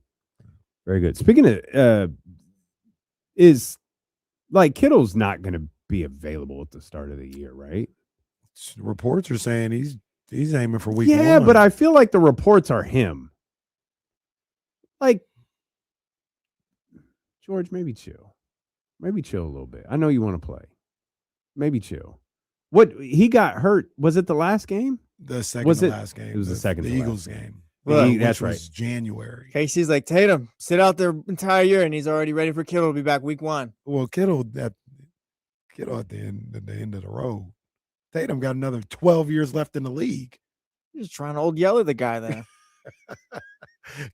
Very good. Speaking of is like Kittle's not going to be available at the start of the year, right? Reports are saying he's aiming for week 1. Yeah, but I feel like the reports are him. Like, George, maybe chill. Maybe chill a little bit. I know you want to play. Maybe chill. What he got hurt? Was it the last game? The second to last game. It was the second. The Eagles game. That's which right. was January. Casey's like, Tatum, sit out the entire year, and he's already ready for Kittle to be back week 1. Well, Kittle at the end of the road. Tatum got another 12 years left in the league. You're just trying to old yeller the guy there.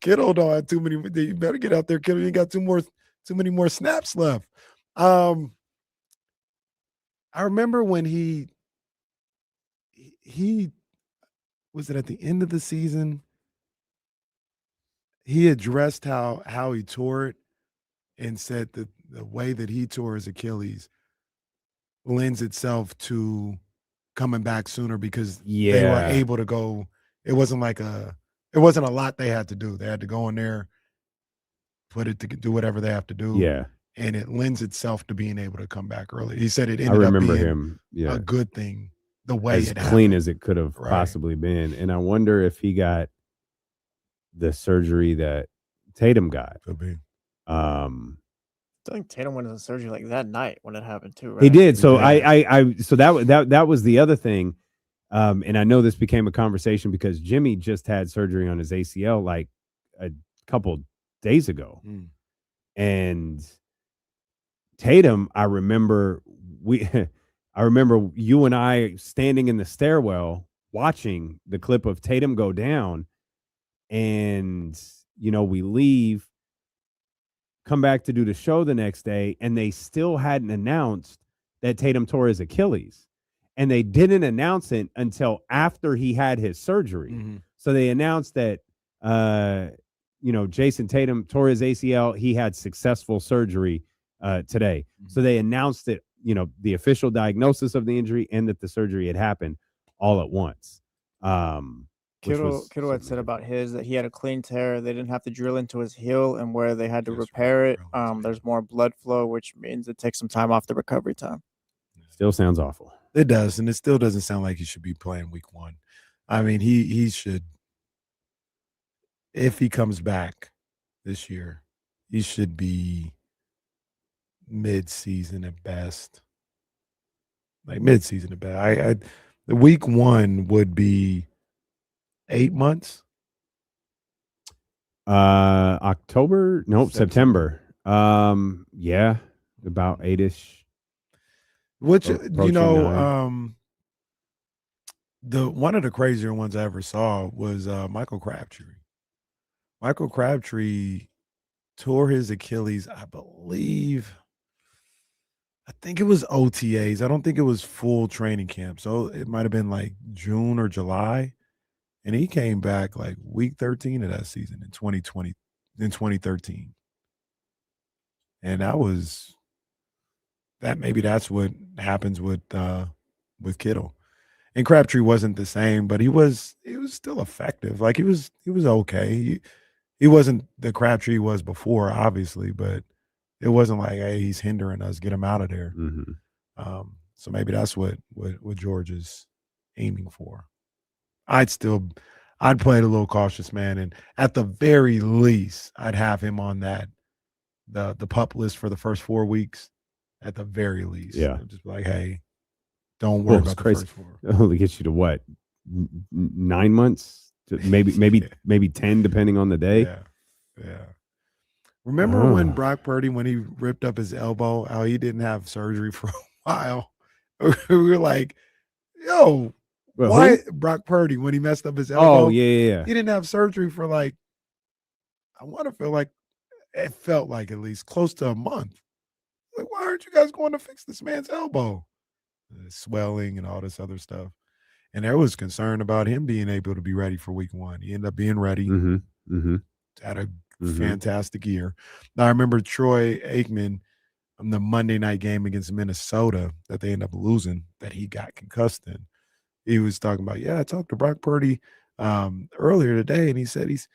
Kittle don't have too many. You better get out there, Kittle. You got too many more snaps left. I remember when he was it at the end of the season. He addressed how he tore it and said that the way that he tore his Achilles lends itself to coming back sooner because they were able to go. It wasn't a lot they had to do. They had to go in there, do whatever they have to do. Yeah. And it lends itself to being able to come back early. He said it ended up being a good thing the way as it clean happened. as it could have possibly been. And I wonder if he got the surgery that Tatum got. Could be. I think Tatum went into surgery like that night when it happened too, right? He did. So so that was the other thing. And I know this became a conversation because Jimmy just had surgery on his ACL like a couple days ago. And Tatum, I remember you and I standing in the stairwell watching the clip of Tatum go down, and we leave, come back to do the show the next day, and they still hadn't announced that Tatum tore his Achilles. And they didn't announce it until after he had his surgery. Mm-hmm. So they announced that Jason Tatum tore his ACL. He had successful surgery today. Mm-hmm. So they announced that, the official diagnosis of the injury and that the surgery had happened all at once. Kittle had said about his that he had a clean tear. They didn't have to drill into his heel, and where they had to repair it, there's more blood flow, which means it takes some time off the recovery time. Still sounds awful. It does, and it still doesn't sound like he should be playing week 1. I mean, he should, if he comes back this year, he should be mid-season at best. Like mid-season at best. The week 1 would be 8 months. October? Nope, September. Yeah, about 8-ish. Which one of the crazier ones I ever saw was Michael Crabtree. Michael Crabtree tore his Achilles, I think it was OTAs. I don't think it was full training camp. So it might have been like June or July. And he came back like week 13 of that season in 2013. And maybe that's what happens with Kittle. And Crabtree wasn't the same, but he was still effective. Like he was okay. He wasn't the Crabtree he was before, obviously, but it wasn't like, hey, he's hindering us, get him out of there. Mm-hmm. So maybe that's what George is aiming for. I'd play it a little cautious, man, and at the very least, I'd have him on the PUP list for the first 4 weeks. At the very least, yeah, just like, hey, don't worry about the first 4. It only gets you to what, 9 months, maybe 10, depending on the day. Yeah. Remember when Brock Purdy, when he ripped up his elbow, how he didn't have surgery for a while? We were like, yo, why Brock Purdy, when he messed up his elbow? Oh, yeah. He didn't have surgery for like, it felt like at least close to a month. Like, why aren't you guys going to fix this man's elbow? Swelling and all this other stuff. And there was concern about him being able to be ready for week 1. He ended up being ready. Had a fantastic year. Now, I remember Troy Aikman on the Monday night game against Minnesota that they ended up losing, that he got concussed in. He was talking about, I talked to Brock Purdy earlier today, and he said he's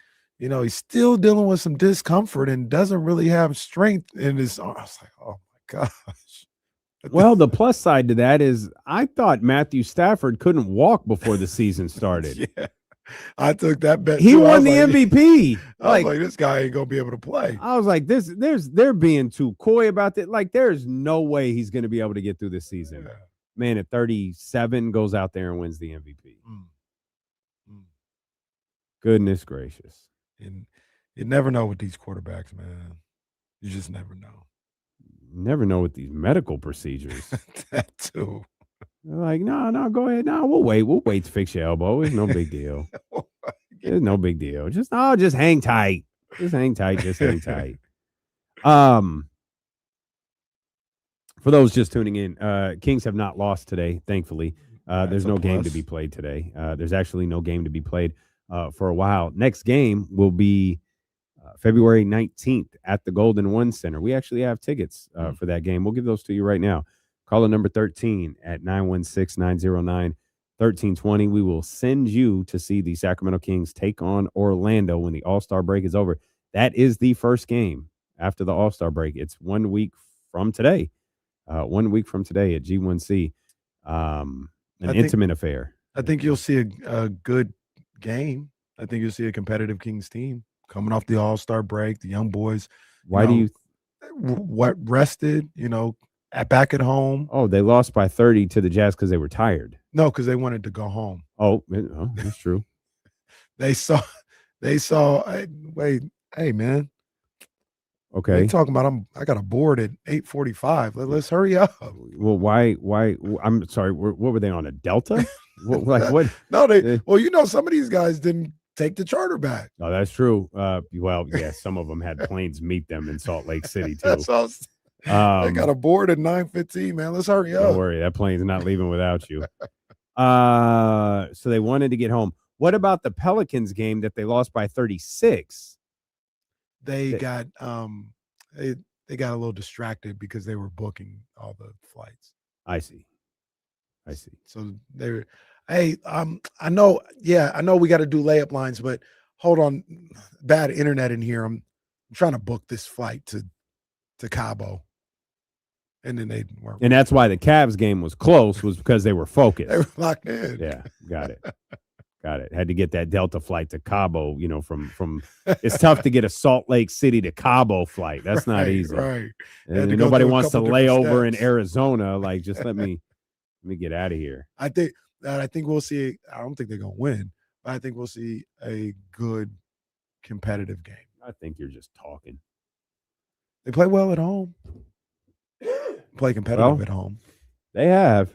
still dealing with some discomfort and doesn't really have strength in his arm. I was like, oh my gosh. Well, the plus side to that is I thought Matthew Stafford couldn't walk before the season started. Yeah. I took that bet. He too. won the MVP. I was like, this guy ain't gonna be able to play. I was like, they're being too coy about it. Like, there's no way he's going to be able to get through this season. Yeah. Man, at 37, goes out there and wins the MVP. Goodness gracious. And you never know with these quarterbacks, man. You just never know. Never know with these medical procedures. That too. They're like, no, go ahead. No, we'll wait to fix your elbow. It's no big deal. It's no big deal. Just hang tight. Just hang tight. Just hang tight. For those just tuning in, Kings have not lost today, thankfully. There's no game to be played today. There's actually no game to be played for a while. Next game will be February 19th at the Golden One Center. We actually have tickets for that game. We'll give those to you right now. Call number 13 at 916-909-1320. We will send you to see the Sacramento Kings take on Orlando when the All-Star break is over. That is the first game after the All-Star break. It's 1 week from today. 1 week from today at G1C. Intimate affair. I think you'll see a good game. I think you'll see a competitive Kings team coming off the All-Star break. The young boys. Why do you? Rested, back at home. Oh, they lost by 30 to the Jazz because they were tired. No, because they wanted to go home. Oh, that's true. They saw. Hey, man. Okay. They talking about I got a board at 8:45. Let's hurry up. Well, why? I'm sorry. What were they on, a Delta? What? No, some of these guys didn't take the charter back. Oh, that's true. Well, yeah, some of them had planes meet them in Salt Lake City too. That's all. They got a board at 9:15. Man, let's hurry up. Don't worry, that plane's not leaving without you. So they wanted to get home. What about the Pelicans game that they lost by 36? They got they got a little distracted because they were booking all the flights. I see. So they're, I know we got to do layup lines, but hold on, bad internet in here. I'm trying to book this flight to Cabo. And then they weren't. And that's why the Cavs game was close, was because they were focused. They were locked in. Yeah, got it. Had to get that Delta flight to Cabo, from it's tough to get a Salt Lake City to Cabo flight. That's not easy. Right. And nobody wants to lay over in Arizona. Like, just let me get out of here. I think we'll see. I don't think they're gonna win, but I think we'll see a good competitive game. I think you're just talking. They play well at home. Play competitive at home. They have.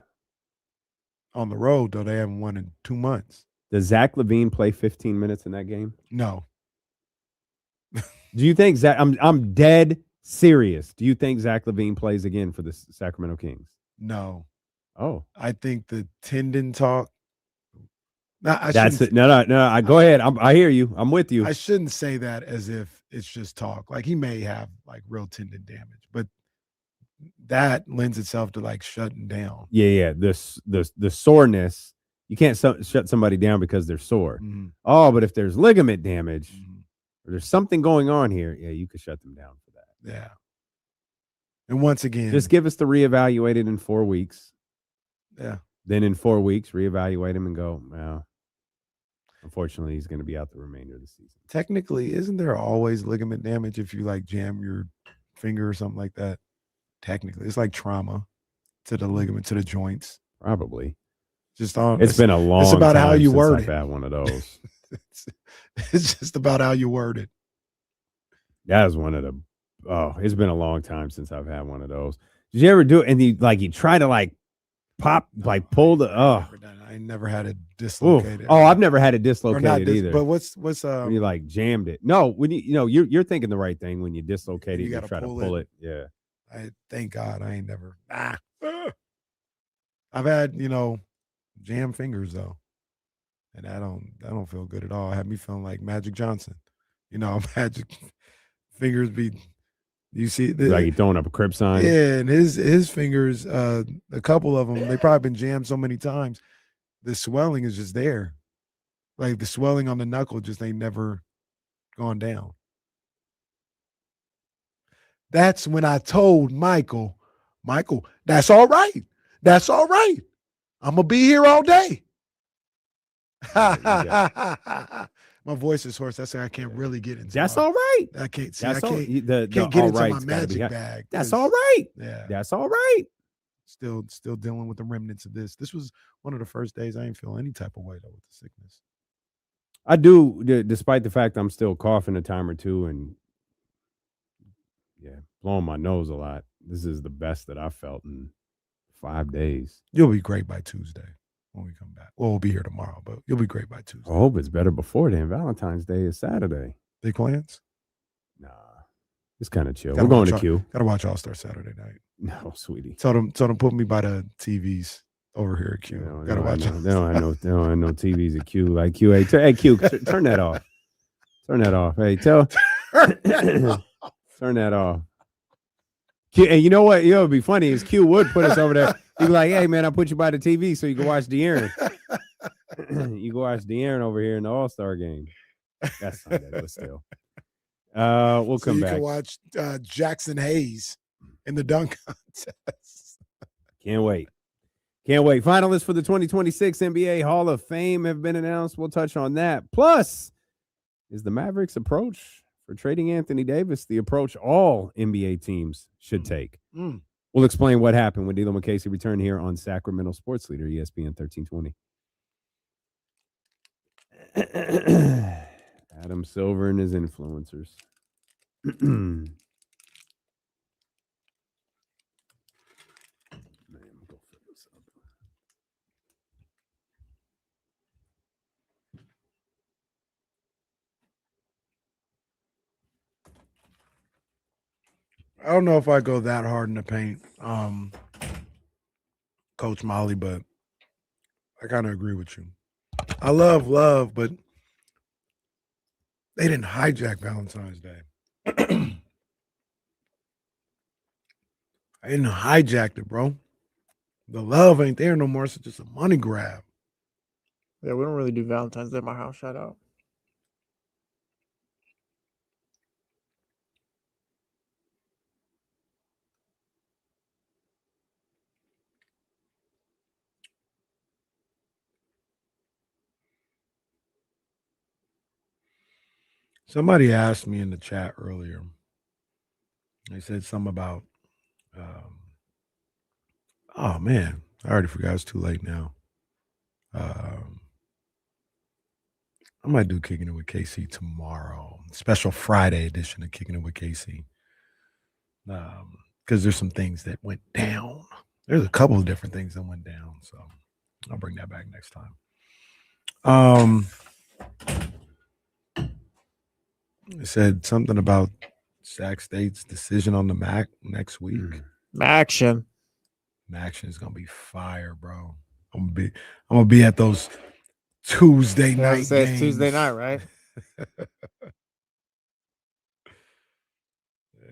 On the road, though, they haven't won in 2 months. Does Zach LaVine play 15 minutes in that game? No. Do you think Zach? I'm dead serious. Do you think Zach LaVine plays again for the Sacramento Kings? No. Oh, I think the tendon talk. That's it. No. Go ahead. I hear you. I'm with you. I shouldn't say that as if it's just talk. Like, he may have like real tendon damage, but that lends itself to like shutting down. Yeah. The soreness. You can't shut somebody down because they're sore. Mm-hmm. Oh, but if there's ligament damage or there's something going on here, yeah, you could shut them down for that. Yeah. And once again, just give us the reevaluate it in 4 weeks. Yeah. Then in 4 weeks, reevaluate him and go, well, unfortunately, he's going to be out the remainder of the season. Technically, isn't there always ligament damage if you like jam your finger or something like that? Technically, it's like trauma to the ligament, to the joints. Probably. It's been a long time. It's about how you since word I've it. had one of those. It's just about how you word it. That was one of the. Oh, it's been a long time since I've had one of those. Did you ever do it? And you try to pop, pull the. Oh, I never had it dislocated. Oh, I've never had it dislocated either. But what's when you jammed it? No, when you're thinking the right thing when you dislocate it. You try to pull it. Yeah. I thank God I ain't never. I've had, jam fingers though, and I don't feel good at all. It had me feeling like Magic Johnson. Magic fingers be. You see, Like you throwing up a crib sign. yeah, and his fingers, a couple of them, they probably been jammed so many times. The swelling is just there, like the swelling on the knuckle just ain't never gone down. That's when I told Michael, that's all right. That's all right. I'm gonna be here all day. My voice is hoarse. That's why I can't really get into. That's all right. I can't. See, That's I all. can't, The can't get all into my right's gotta be magic high. bag. That's 'cause- all right. Yeah, That's all right. still dealing with the remnants of this. This was one of the first days I didn't feel any type of way though with the sickness. I do, despite the fact I'm still coughing a time or two and blowing my nose a lot. This is the best that I've felt in 5 days. You'll be great by Tuesday when we come back. Well, we'll be here tomorrow, but you'll be great by Tuesday. I hope it's better before then. Valentine's Day is Saturday. Big plans? Nah, it's kind of chill. Gotta We're going to watch Q. Gotta watch All-Star Saturday night. No, sweetie. Tell them put me by the TVs over here at Q. Gotta watch it. They don't have no TVs at Q. Like Q. Hey, Q, turn that off. Turn that off. Hey, turn that off. Q, and you know what? You know, it'd be funny is Q would put us over there. He'd be like, "Hey, man, I'll put you by the TV so you can watch De'Aaron. You can watch De'Aaron over here in the All-Star game." That's Sunday, but still. We'll come back. You can watch Jackson Hayes in the dunk contest. Can't wait. Can't wait. Finalists for the 2026 NBA Hall of Fame have been announced. We'll touch on that. Plus, is the Mavericks' approach for trading Anthony Davis the approach all NBA teams should take? We'll explain what happened when D'Lo and Casey return here on Sacramento Sports Leader, ESPN 1320. Adam Silver and his influencers. I don't know if I go that hard in the paint, Coach Molly, but I kind of agree with you. I love, but they didn't hijack Valentine's Day. I didn't hijack it, bro. The love ain't there no more. It's just a money grab. Yeah, we don't really do Valentine's Day at my house. Shout out. Somebody asked me in the chat earlier. They said something about, oh man, I already forgot. It's too late now. I might do Kicking It with KC tomorrow. Special Friday edition of Kicking It with KC. Because there's some things that went down. There's a couple of different things that went down. So I'll bring that back next time. It said something about Sac State's decision on the MAC next week. Action. Action is gonna be fire, bro. I'm gonna be at those Tuesday night games. It's Tuesday night, right?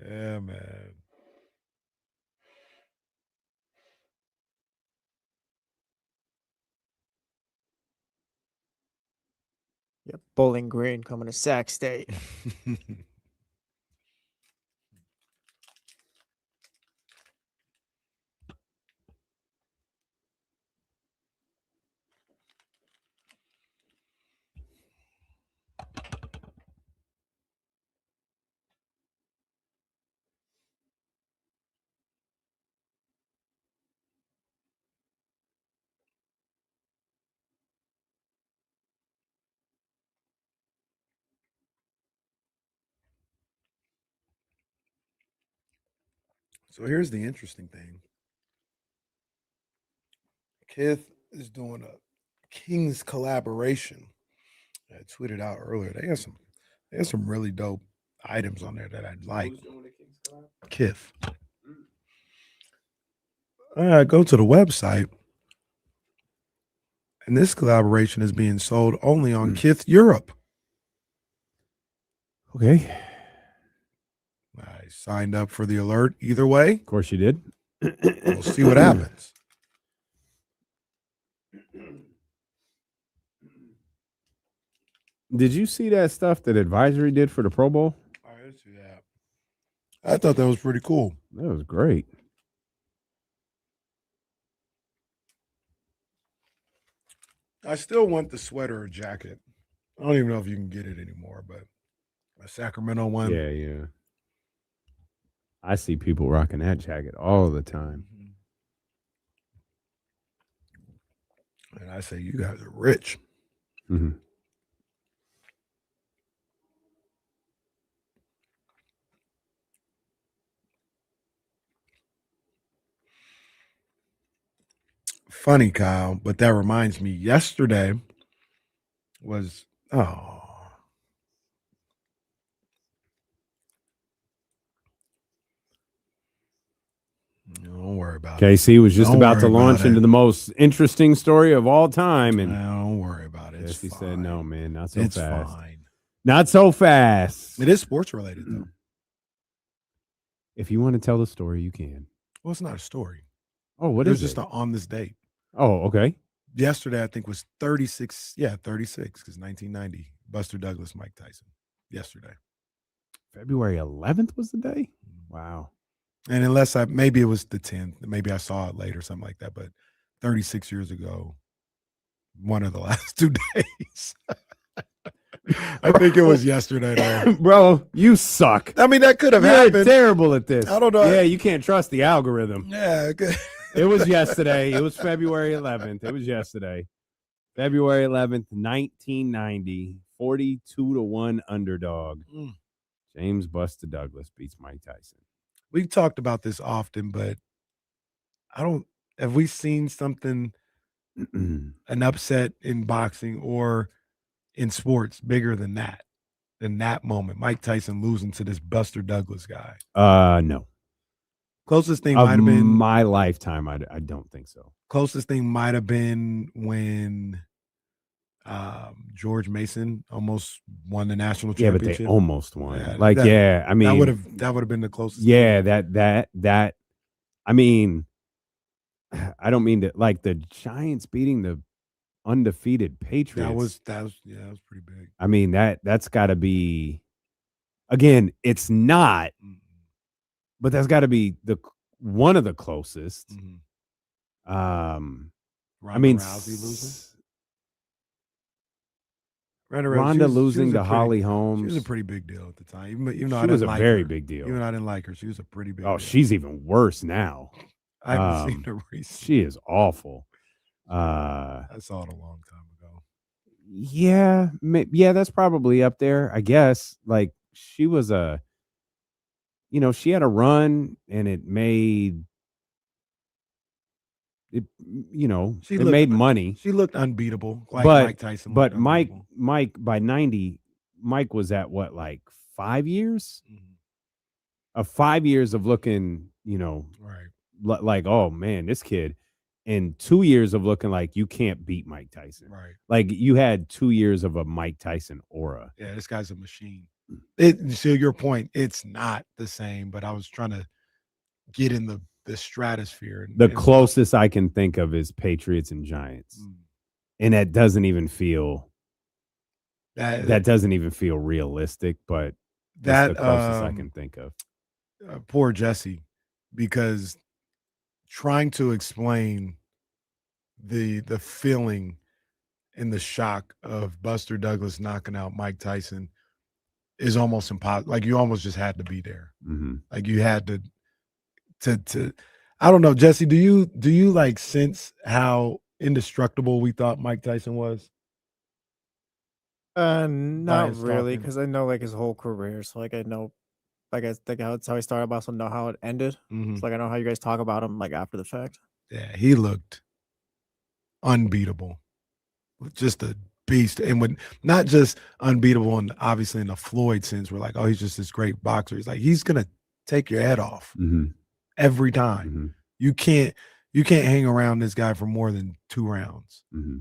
Yeah, man. Yep. Bowling Green coming to Sac State. So here's the interesting thing. Kith is doing a Kings collaboration. I tweeted out earlier. They have some really dope items on there that I'd like. Kith. Go to the website, and this collaboration is being sold only on Kith Europe. Okay. I signed up for the alert either way. Of course you did. We'll see what happens. Did you see that stuff that Advisory did for the Pro Bowl? I did see that. I thought that was pretty cool. That was great. I still want the sweater or jacket. I don't even know if you can get it anymore, but a Sacramento one. Yeah. I see people rocking that jacket all the time. And I say, you guys are rich. Mm-hmm. Funny, Kyle, but that reminds me, yesterday was, don't worry about it. KC was just Don't about to worry launch about into it. the most interesting story of all time. And Don't worry about it. Jesse said, no, man, not so It's fast. fine. Not so fast. It is sports related, though. If you want to tell the story, you can. Well, it's not a story. Oh, what it is was just it? on this date. Oh, okay. Yesterday, I think, was 36. Yeah, 36, because 1990. Buster Douglas, Mike Tyson. Yesterday. February 11th was the day? Wow. And maybe it was the 10th. Maybe I saw it late or something like that. But 36 years ago, one of the last 2 days. I think it was yesterday, though. Bro, you suck. I mean, that could have You're happened. terrible at this. I don't know. Yeah, you can't trust the algorithm. Yeah. It was yesterday. It was February 11th. It was yesterday. February 11th, 1990. 42-1 underdog. James Buster Douglas beats Mike Tyson. We've talked about this often, but have we seen something, an upset in boxing or in sports bigger than that moment? Mike Tyson losing to this Buster Douglas guy. No. Closest thing Of might have been my lifetime. I don't think so. Closest thing might have been when George Mason almost won the national Yeah, championship. but they almost won. Yeah, I mean, that would have been the closest. Yeah, that. I mean, I don't mean to like the Giants beating the undefeated Patriots. That was pretty big. I mean, that's got to be. Again, it's not, but that's got to be one of the closest. I mean, Rousey losing. Ronda losing to Holly Holmes. She was a pretty big deal at the time. Even though She was a like very her. big deal. Even though I didn't like her, she was a pretty big Oh, deal. she's even worse now. I haven't seen her recently. She is awful. I saw it a long time ago. Yeah, yeah, that's probably up there, I guess. Like she was she had a run and it made it, She it looked- made money. She looked unbeatable, like but Mike Tyson. but looked Mike unbeatable. by 90, Mike was at what, like 5 years? Mm-hmm. Of 5 years of looking, Right. like, oh man, this kid, and 2 years of looking like you can't beat Mike Tyson. Right. Like you had 2 years of a Mike Tyson aura. Yeah, this guy's a machine. To your point, it's not the same, but I was trying to get in the stratosphere. The closest I can think of is Patriots and Giants. And that doesn't even feel that doesn't even feel realistic, but that's the closest I can think of. Poor Jesse, because trying to explain the feeling and the shock of Buster Douglas knocking out Mike Tyson is almost impossible. Like you almost just had to be there. Mm-hmm. Like you had to I don't know, Jesse, do you like sense how indestructible we thought Mike Tyson was? Not Bias really, talking. because I know like his whole career. So like I know, like I think that's how he started, but I also know how it ended. Mhm. So like I know how you guys talk about him like after the fact. Yeah, he looked unbeatable. Just a beast. And when not just unbeatable and obviously in the Floyd sense, we're like, oh, he's just this great boxer. He's like, he's gonna take your head off Mm-hmm. every time. Mm-hmm. You You can't hang around this guy for more than 2 rounds. Mm-hmm.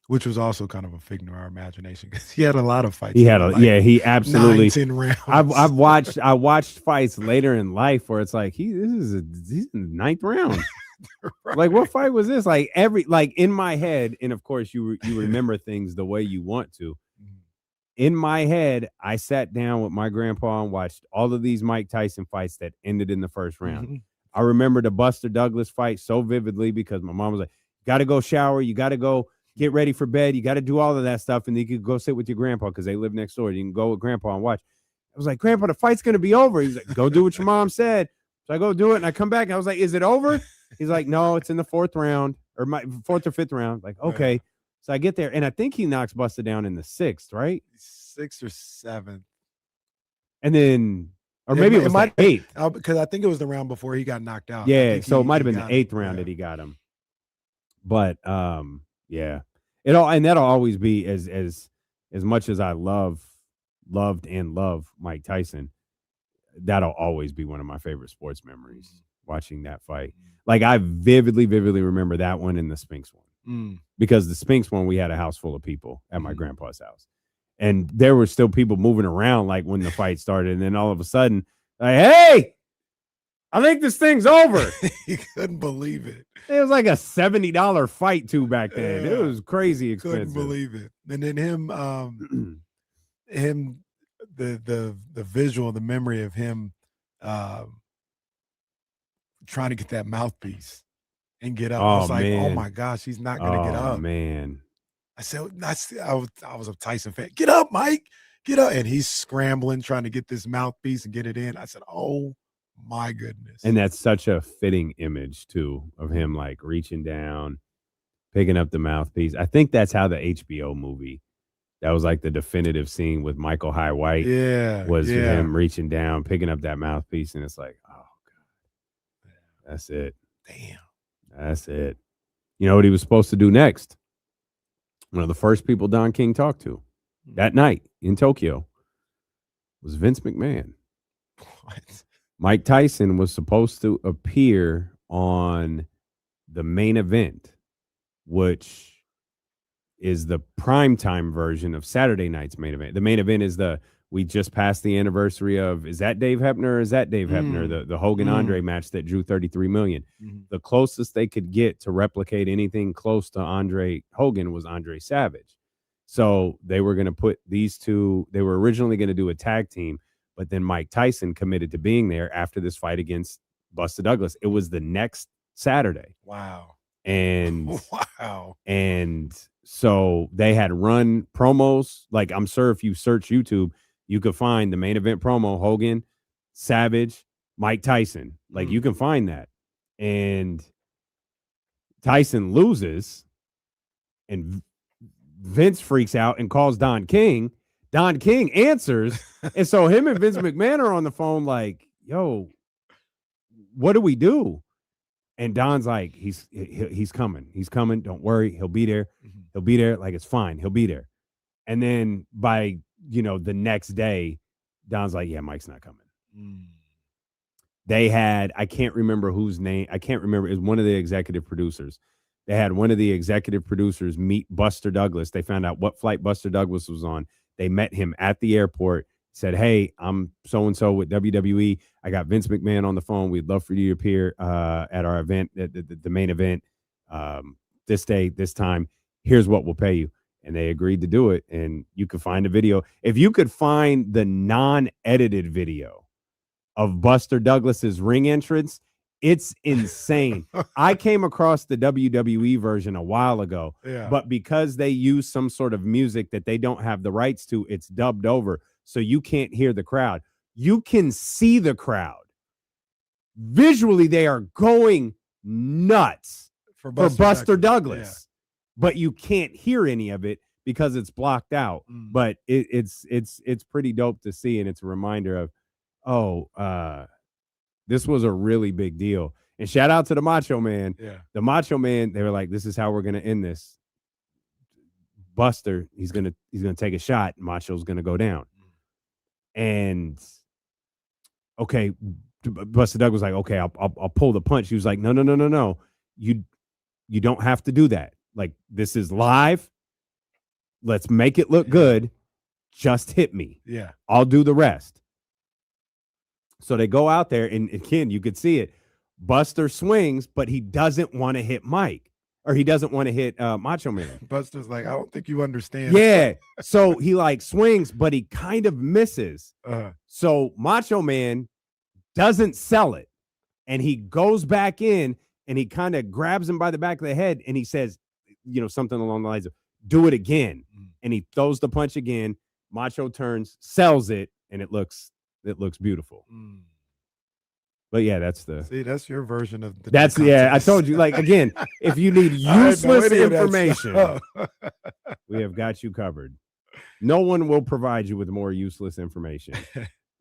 Which was also kind of a figment of our imagination because he had a lot of fights. He had he absolutely 9-10 rounds. I've watched fights later in life where it's like he's in the 9th round. Right. Like what fight was this? Like in my head, and of course you remember things the way you want to. In my head, I sat down with my grandpa and watched all of these Mike Tyson fights that ended in the first round. Mm-hmm. I remember the Buster Douglas fight so vividly because my mom was like, "Got to go shower, you got to go get ready for bed. You got to do all of that stuff. And then you could go sit with your grandpa because they live next door. You can go with grandpa and watch." I was like, "Grandpa, the fight's going to be over." He's like, "Go do what your mom said." So I go do it. And I come back. And I was like, "Is it over?" He's like, "No, it's in the 4th round or my 4th or 5th round." Like, okay. So I get there. And I think he knocks Buster down in the 6th, right? 6th or 7th. And then, or maybe it was the 8th. Because I think it was the round before he got knocked out. Yeah. So it might have been the 8th round that he got him. But, yeah. That'll always be as much as I loved and love Mike Tyson. That'll always be one of my favorite sports memories, watching that fight. Like I vividly remember that one and the Spinks one, because the Spinks one, we had a house full of people at my grandpa's house, and there were still people moving around like when the fight started, and then all of a sudden, like, "Hey, I think this thing's over." He couldn't believe it. It was like a $70 fight too back then. It was crazy expensive. Couldn't believe it. And then the visual, the memory of him trying to get that mouthpiece and get up. I was like, "Oh my gosh, he's not gonna get up." Man. I said, I was a Tyson fan. "Get up, Mike. Get up." And he's scrambling, trying to get this mouthpiece and get it in. I said, "Oh my goodness." And that's such a fitting image too of him like reaching down, picking up the mouthpiece. I think that's how the HBO movie, that was like the definitive scene with Michael High White. Was him reaching down, picking up that mouthpiece, and it's like, oh God. That's it. Damn. That's it. You know what he was supposed to do next? One of the first people Don King talked to that night in Tokyo was Vince McMahon. What? Mike Tyson was supposed to appear on the main event, which is the primetime version of Saturday night's main event. The main event is we just passed the anniversary of, is that Dave Hebner or is that Dave Hebner? The Hogan Andre match that drew 33 million. The closest they could get to replicate anything close to Andre Hogan was Andre Savage. So they were going to put these two, they were originally going to do a tag team, but then Mike Tyson committed to being there after this fight against Buster Douglas. It was the next Saturday. Wow. And wow. And so they had run promos. Like, I'm sure if you search YouTube, you could find the main event promo, Hogan, Savage, Mike Tyson. Like, you can find that. And Tyson loses, and Vince freaks out and calls Don King. Don King answers. And so him and Vince McMahon are on the phone like, "Yo, what do we do?" And Don's like, he's coming. He's coming. Don't worry. He'll be there. He'll be there. Like, it's fine. He'll be there. And then by, the next day, Don's like, "Yeah, Mike's not coming." They had, I can't remember whose name. I can't remember. It was one of the executive producers. They had one of the executive producers meet Buster Douglas. They found out what flight Buster Douglas was on. They met him at the airport, said, "Hey, I'm so-and-so with WWE. I got Vince McMahon on the phone. We'd love for you to appear at our event, the main event, this day, this time. Here's what we'll pay you." And they agreed to do it. And you could find a video. If you could find the non-edited video of Buster Douglas's ring entrance, it's insane. I came across the WWE version a while ago, but because they use some sort of music that they don't have the rights to, it's dubbed over. So you can't hear the crowd. You can see the crowd. Visually, they are going nuts for Buster Douglas. But you can't hear any of it because it's blocked out. But it's pretty dope to see, and it's a reminder of, this was a really big deal. And shout out to the Macho Man. The Macho Man, they were like, "This is how we're gonna end this. Buster, he's gonna take a shot. Macho's gonna go down." And okay, Buster Douglas was like, okay, I'll pull the punch. He was like, no. You don't have to do that. Like, this is live. Let's make it look good. Just hit me. Yeah. I'll do the rest. So they go out there, and again, you could see it. Buster swings, but he doesn't want to hit Mike, or he doesn't want to hit Macho Man. Buster's like, I don't think you understand. Yeah. So he like swings, but he kind of misses. Uh-huh. So Macho Man doesn't sell it. And he goes back in and he kind of grabs him by the back of the head and he says, something along the lines of, do it again. And he throws the punch again. Macho turns, sells it, and it looks beautiful. But yeah, that's your version of the. That's I told you, like, again, if you need useless information, we have got you covered. No one will provide you with more useless information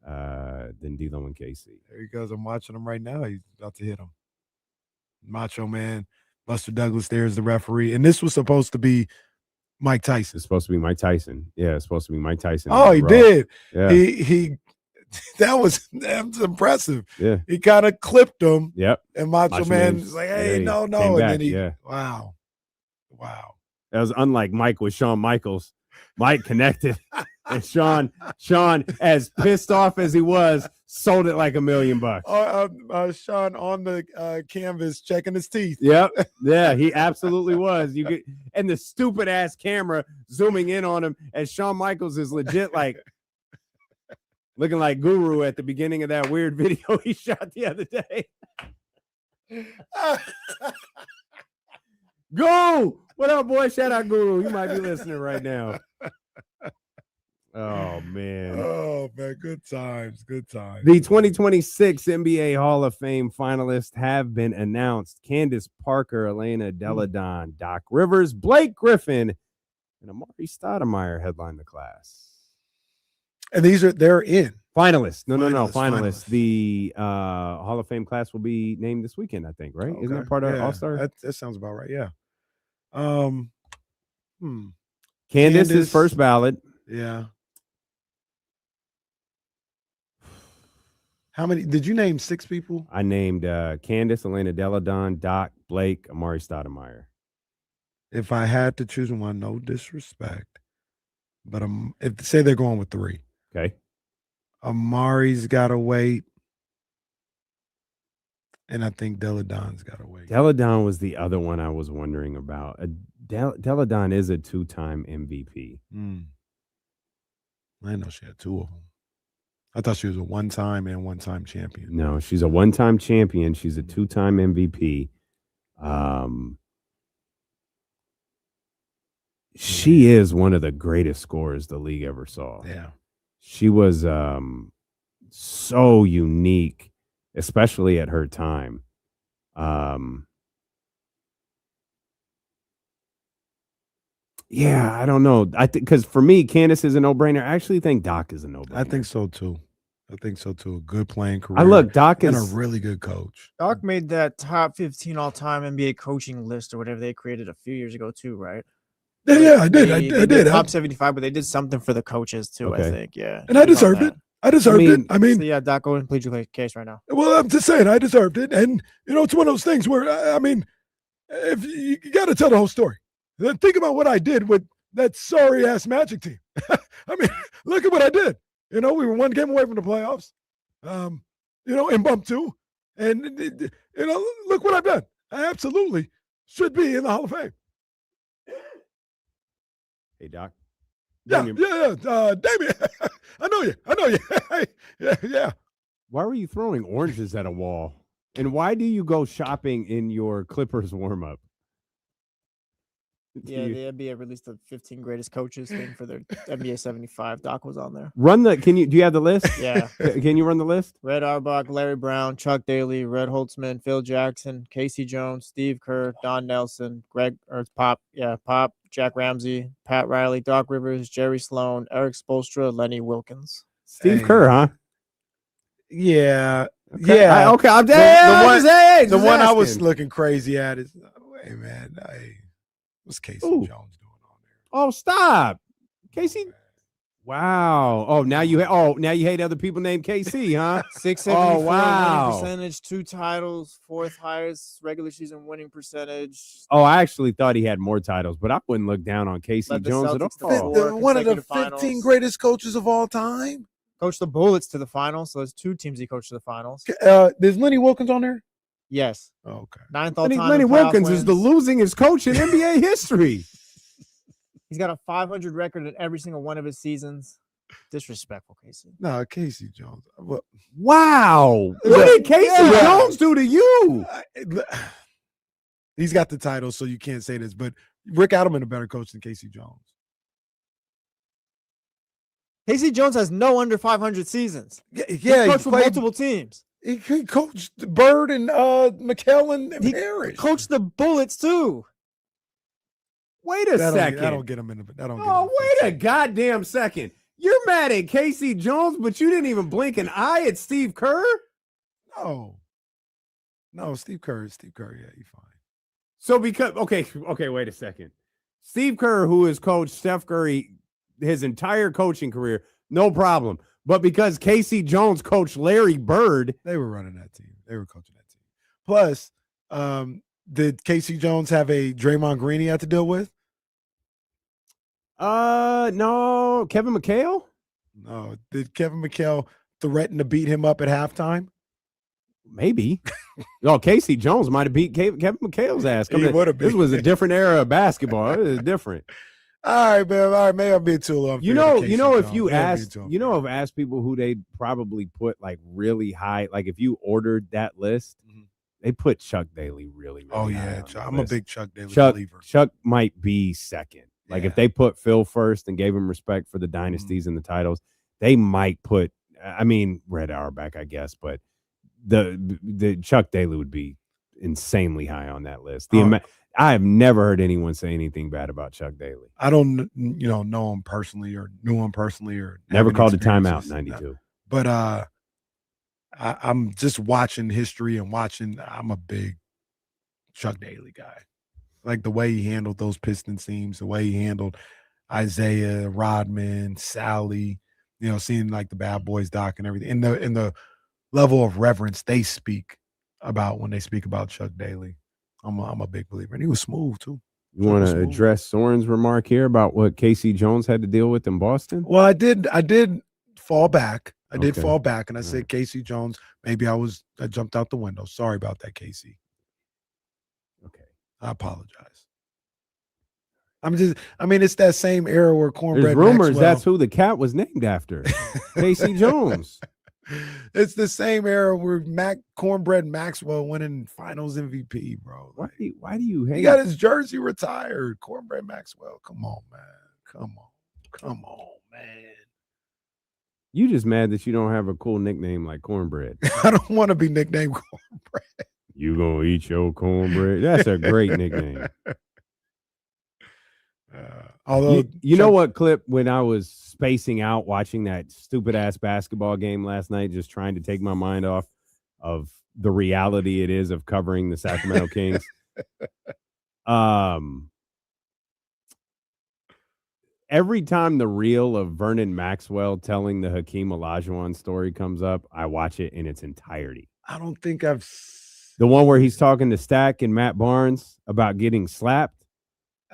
than D'Lo and KC. There he goes. I'm watching him right now. He's about to hit him. Macho Man, Buster Douglas there is the referee. And this was supposed to be Mike Tyson. It's supposed to be Mike Tyson. Yeah, it's supposed to be Mike Tyson. Oh, he did. Yeah. He that was impressive. Yeah. He kind of clipped him. Yep. And Macho Man was like, hey, no. And back, then wow. That was unlike Mike with Shawn Michaels. Mike connected. And Sean, as pissed off as he was, sold it like $1 million. Sean on the canvas checking his teeth. Yep. Yeah, he absolutely was. And the stupid ass camera zooming in on him as Shawn Michaels is legit like looking like Guru at the beginning of that weird video he shot the other day. Go! What up, boy? Shout out Guru. You might be listening right now. Oh, man. Oh, man. Good times. Good times. The 2026 NBA Hall of Fame finalists have been announced. Candace Parker, Elena Deladon, Doc Rivers, Blake Griffin, and Amari Stoudemire headline the class. And they're in. Finalists. No. Finalists. The Hall of Fame class will be named this weekend, I think, right? Okay. Isn't that part of All-Star? That sounds about right, yeah. Candace is first ballot. Yeah. How many? Did you name 6 people? I named Candace, Elena Deladon, Doc, Blake, Amari Stoudemire. If I had to choose one, no disrespect, but if say they're going with 3. Okay. Amari's got to wait. And I think Deladon's got to wait. Deladon was the other one I was wondering about. Deladon is a 2-time MVP. I know she had 2 of them. I thought she was a 1-time and 1-time champion. No, she's a 1-time champion. She's a 2-time MVP. She is one of the greatest scorers the league ever saw. Yeah. She was so unique, especially at her time. Yeah, I don't know. I think because for me, Candace is a no-brainer. I actually think Doc is a no-brainer. I think so too. A good playing career. Doc and is a really good coach. Doc made that top 15 all-time NBA coaching list or whatever they created a few years ago too, right? Yeah, I did. I did. Top 75, but they did something for the coaches too, I think. Yeah. And I deserved it. I deserved it. I mean, so yeah, Doc, go ahead and plead your case right now. Well, I'm just saying I deserved it. And, it's one of those things where, I mean, if you got to tell the whole story. Then think about what I did with that sorry-ass Magic team. I mean, look at what I did. We were 1 game away from the playoffs, in bump 2. And, look what I've done. I absolutely should be in the Hall of Fame. Hey, Doc. Yeah. Damian, I know you. Yeah. Why were you throwing oranges at a wall? And why do you go shopping in your Clippers warm-up? Yeah, the NBA released the 15 greatest coaches thing for their NBA 75. Doc was on there. Do you have the list? Yeah. Can you run the list? Red Auerbach, Larry Brown, Chuck Daly, Red Holtzman, Phil Jackson, Casey Jones, Steve Kerr, Don Nelson, Pop, Jack Ramsey, Pat Riley, Doc Rivers, Jerry Sloan, Eric Spoelstra, Lenny Wilkins. Steve Kerr, huh? Yeah. Okay. Yeah. The one I was looking crazy at is, wait, man. What's Casey Jones doing on there? Oh, stop. Casey. Wow. Oh, now you hate other people named KC, huh? 674 wow. winning percentage, 2 titles, 4th highest regular season winning percentage. Oh, I actually thought he had more titles, but I wouldn't look down on KC Led the Jones at Celtics to all. 4 One of the consecutive 15 finals. greatest coaches of all time. Coached the Bullets to the finals, so there's 2 teams he coached to the finals. Is Lenny Wilkins on there? Yes. Oh, okay. 9th all time. Lenny Wilkins is the losingest coach in NBA history. He's got a 500 record in every single one of his seasons. Disrespectful, Casey. No, Casey Jones. Wow. What did Casey Jones do to you? He's got the title, so you can't say this, but Rick Adelman a better coach than Casey Jones. Casey Jones has no under 500 seasons. Yeah, he coached for played multiple teams. He coached Bird and McKellen and Harris. Coached the Bullets too. Wait a second. I don't get him in the. Wait a goddamn second. You're mad at Casey Jones, but you didn't even blink an eye at Steve Kerr? No, Steve Kerr. Yeah, he's fine. So because okay, wait a second. Steve Kerr, who has coached Steph Curry his entire coaching career, no problem. But because Casey Jones coached Larry Bird, they were running that team. They were coaching that team. Plus, did Casey Jones have a Draymond Green he had to deal with? No. Kevin McHale? No. Did Kevin McHale threaten to beat him up at halftime? Maybe. Casey Jones might have beat Kevin McHale's ass. He would have been. This was a different era of basketball. It was different. All right, man. All right, maybe I'm being too low. I've asked people who they'd probably put like really high, like if you ordered that list, they put Chuck Daly really Oh, high yeah. on I'm the a list. big Chuck Daly believer. Chuck might be second. Like if they put Phil first and gave him respect for the dynasties and the titles, they might put, Red Auerbach, I guess, but the Chuck Daly would be insanely high on that list. I have never heard anyone say anything bad about Chuck Daly. I don't, know him personally or knew him personally or never called a experiences. timeout in 92. But I'm just watching history and I'm a big Chuck Daly guy. Like the way he handled those Pistons teams, the way he handled Isaiah, Rodman, Sally, seeing like the Bad Boys doc and everything. In the level of reverence they speak about when they speak about Chuck Daly. I'm a big believer. And he was smooth too. You want to address Soren's remark here about what Casey Jones had to deal with in Boston? Well, I did fall back. I did fall back and I said, Casey Jones, maybe I jumped out the window. Sorry about that, Casey. Okay. I apologize. It's that same era where Cornbread There's rumors Maxwell, that's who the cat was named after. Casey Jones. It's the same era where Cornbread Maxwell winning Finals MVP, bro. Why do you hate? He got his jersey retired. Cornbread Maxwell. Come on, man. Come on, man. You just mad that you don't have a cool nickname like Cornbread. I don't want to be nicknamed Cornbread. You gonna eat your cornbread? That's a great nickname. Although you know what clip when I was spacing out watching that stupid ass basketball game last night, just trying to take my mind off of the reality it is of covering the Sacramento Kings. Every time the reel of Vernon Maxwell telling the Hakeem Olajuwon story comes up, I watch it in its entirety. I don't think I've the one where he's talking to Stack and Matt Barnes about getting slapped.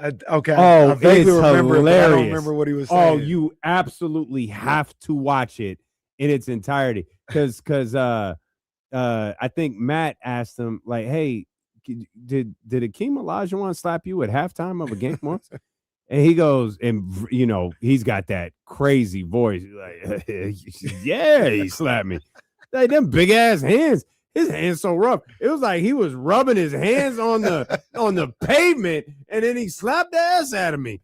Okay. Oh, I vaguely it's remember it, but hilarious. I don't remember what he was saying. Oh, you absolutely have to watch it in its entirety because I think Matt asked him like, "Hey, did Hakeem Olajuwon slap you at halftime of a game once?" And he goes, and he's got that crazy voice, like, "Yeah, he slapped me." Like them big ass hands. His hands so rough. It was like he was rubbing his hands on the pavement, and then he slapped the ass out of me.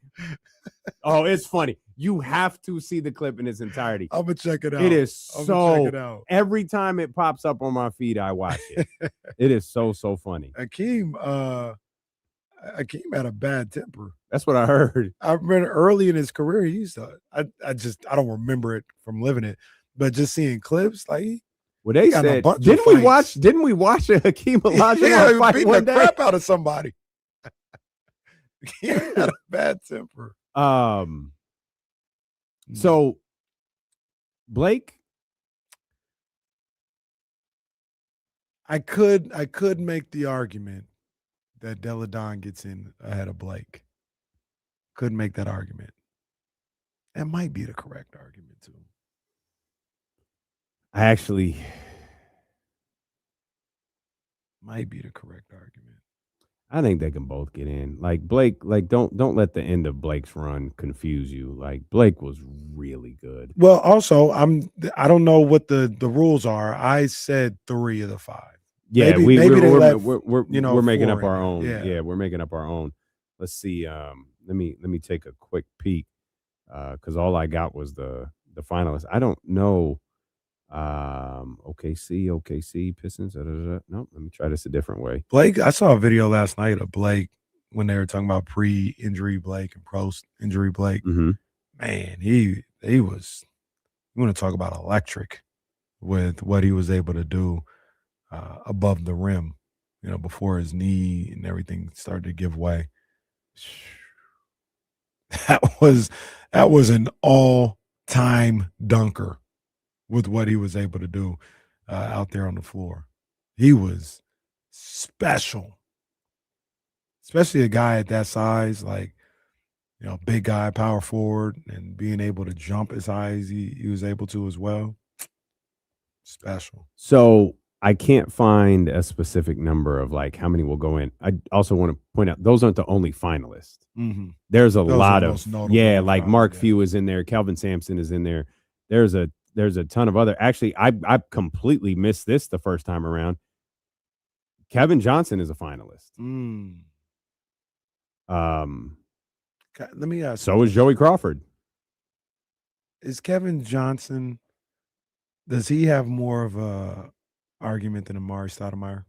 Oh, it's funny. You have to see the clip in its entirety. I'm gonna check it out. It is I'm so. gonna check it out. Every time it pops up on my feed, I watch it. It is so funny. Hakeem had a bad temper. That's what I heard. I remember early in his career, he used to. I don't remember it from living it, but just seeing clips like. Well, they said, didn't we watch a Hakeem Olajuwon fight beating one the day? crap out of somebody. He had a bad temper. So, Blake, I could make the argument that Deladon gets in ahead of Blake. Could make that argument. That might be the correct argument too. I actually might be the correct argument. I think they can both get in. Like Blake, like don't let the end of Blake's run confuse you. Like Blake was really good. Well, also, I don't know what the rules are. I said 3 of the 5. Yeah, maybe we're making up 4 our in own. there. Yeah, we're making up our own. Let's see. Let me take a quick peek because all I got was the finalists. I don't know. OKC, Pistons. No, let me try this a different way. Blake, I saw a video last night of Blake when they were talking about pre-injury Blake and post-injury Blake. Mm-hmm. Man, he was. You want to talk about electric with what he was able to do above the rim, before his knee and everything started to give way. That was an all-time dunker with what he was able to do out there on the floor. He was special, especially a guy at that size, like, big guy, power forward, and being able to jump as high as he was able to as well. Special. So I can't find a specific number of like how many will go in. I also want to point out those aren't the only finalists. Mm-hmm. There's a Those lot are the of most notable like finalists, Mark Few is in there, Kelvin Sampson is in there. There's a ton of other. Actually, I completely missed this the first time around. Kevin Johnson is a finalist. Let me ask. So is Joey Crawford. Is Kevin Johnson? Does he have more of a argument than Amari Stoudemire?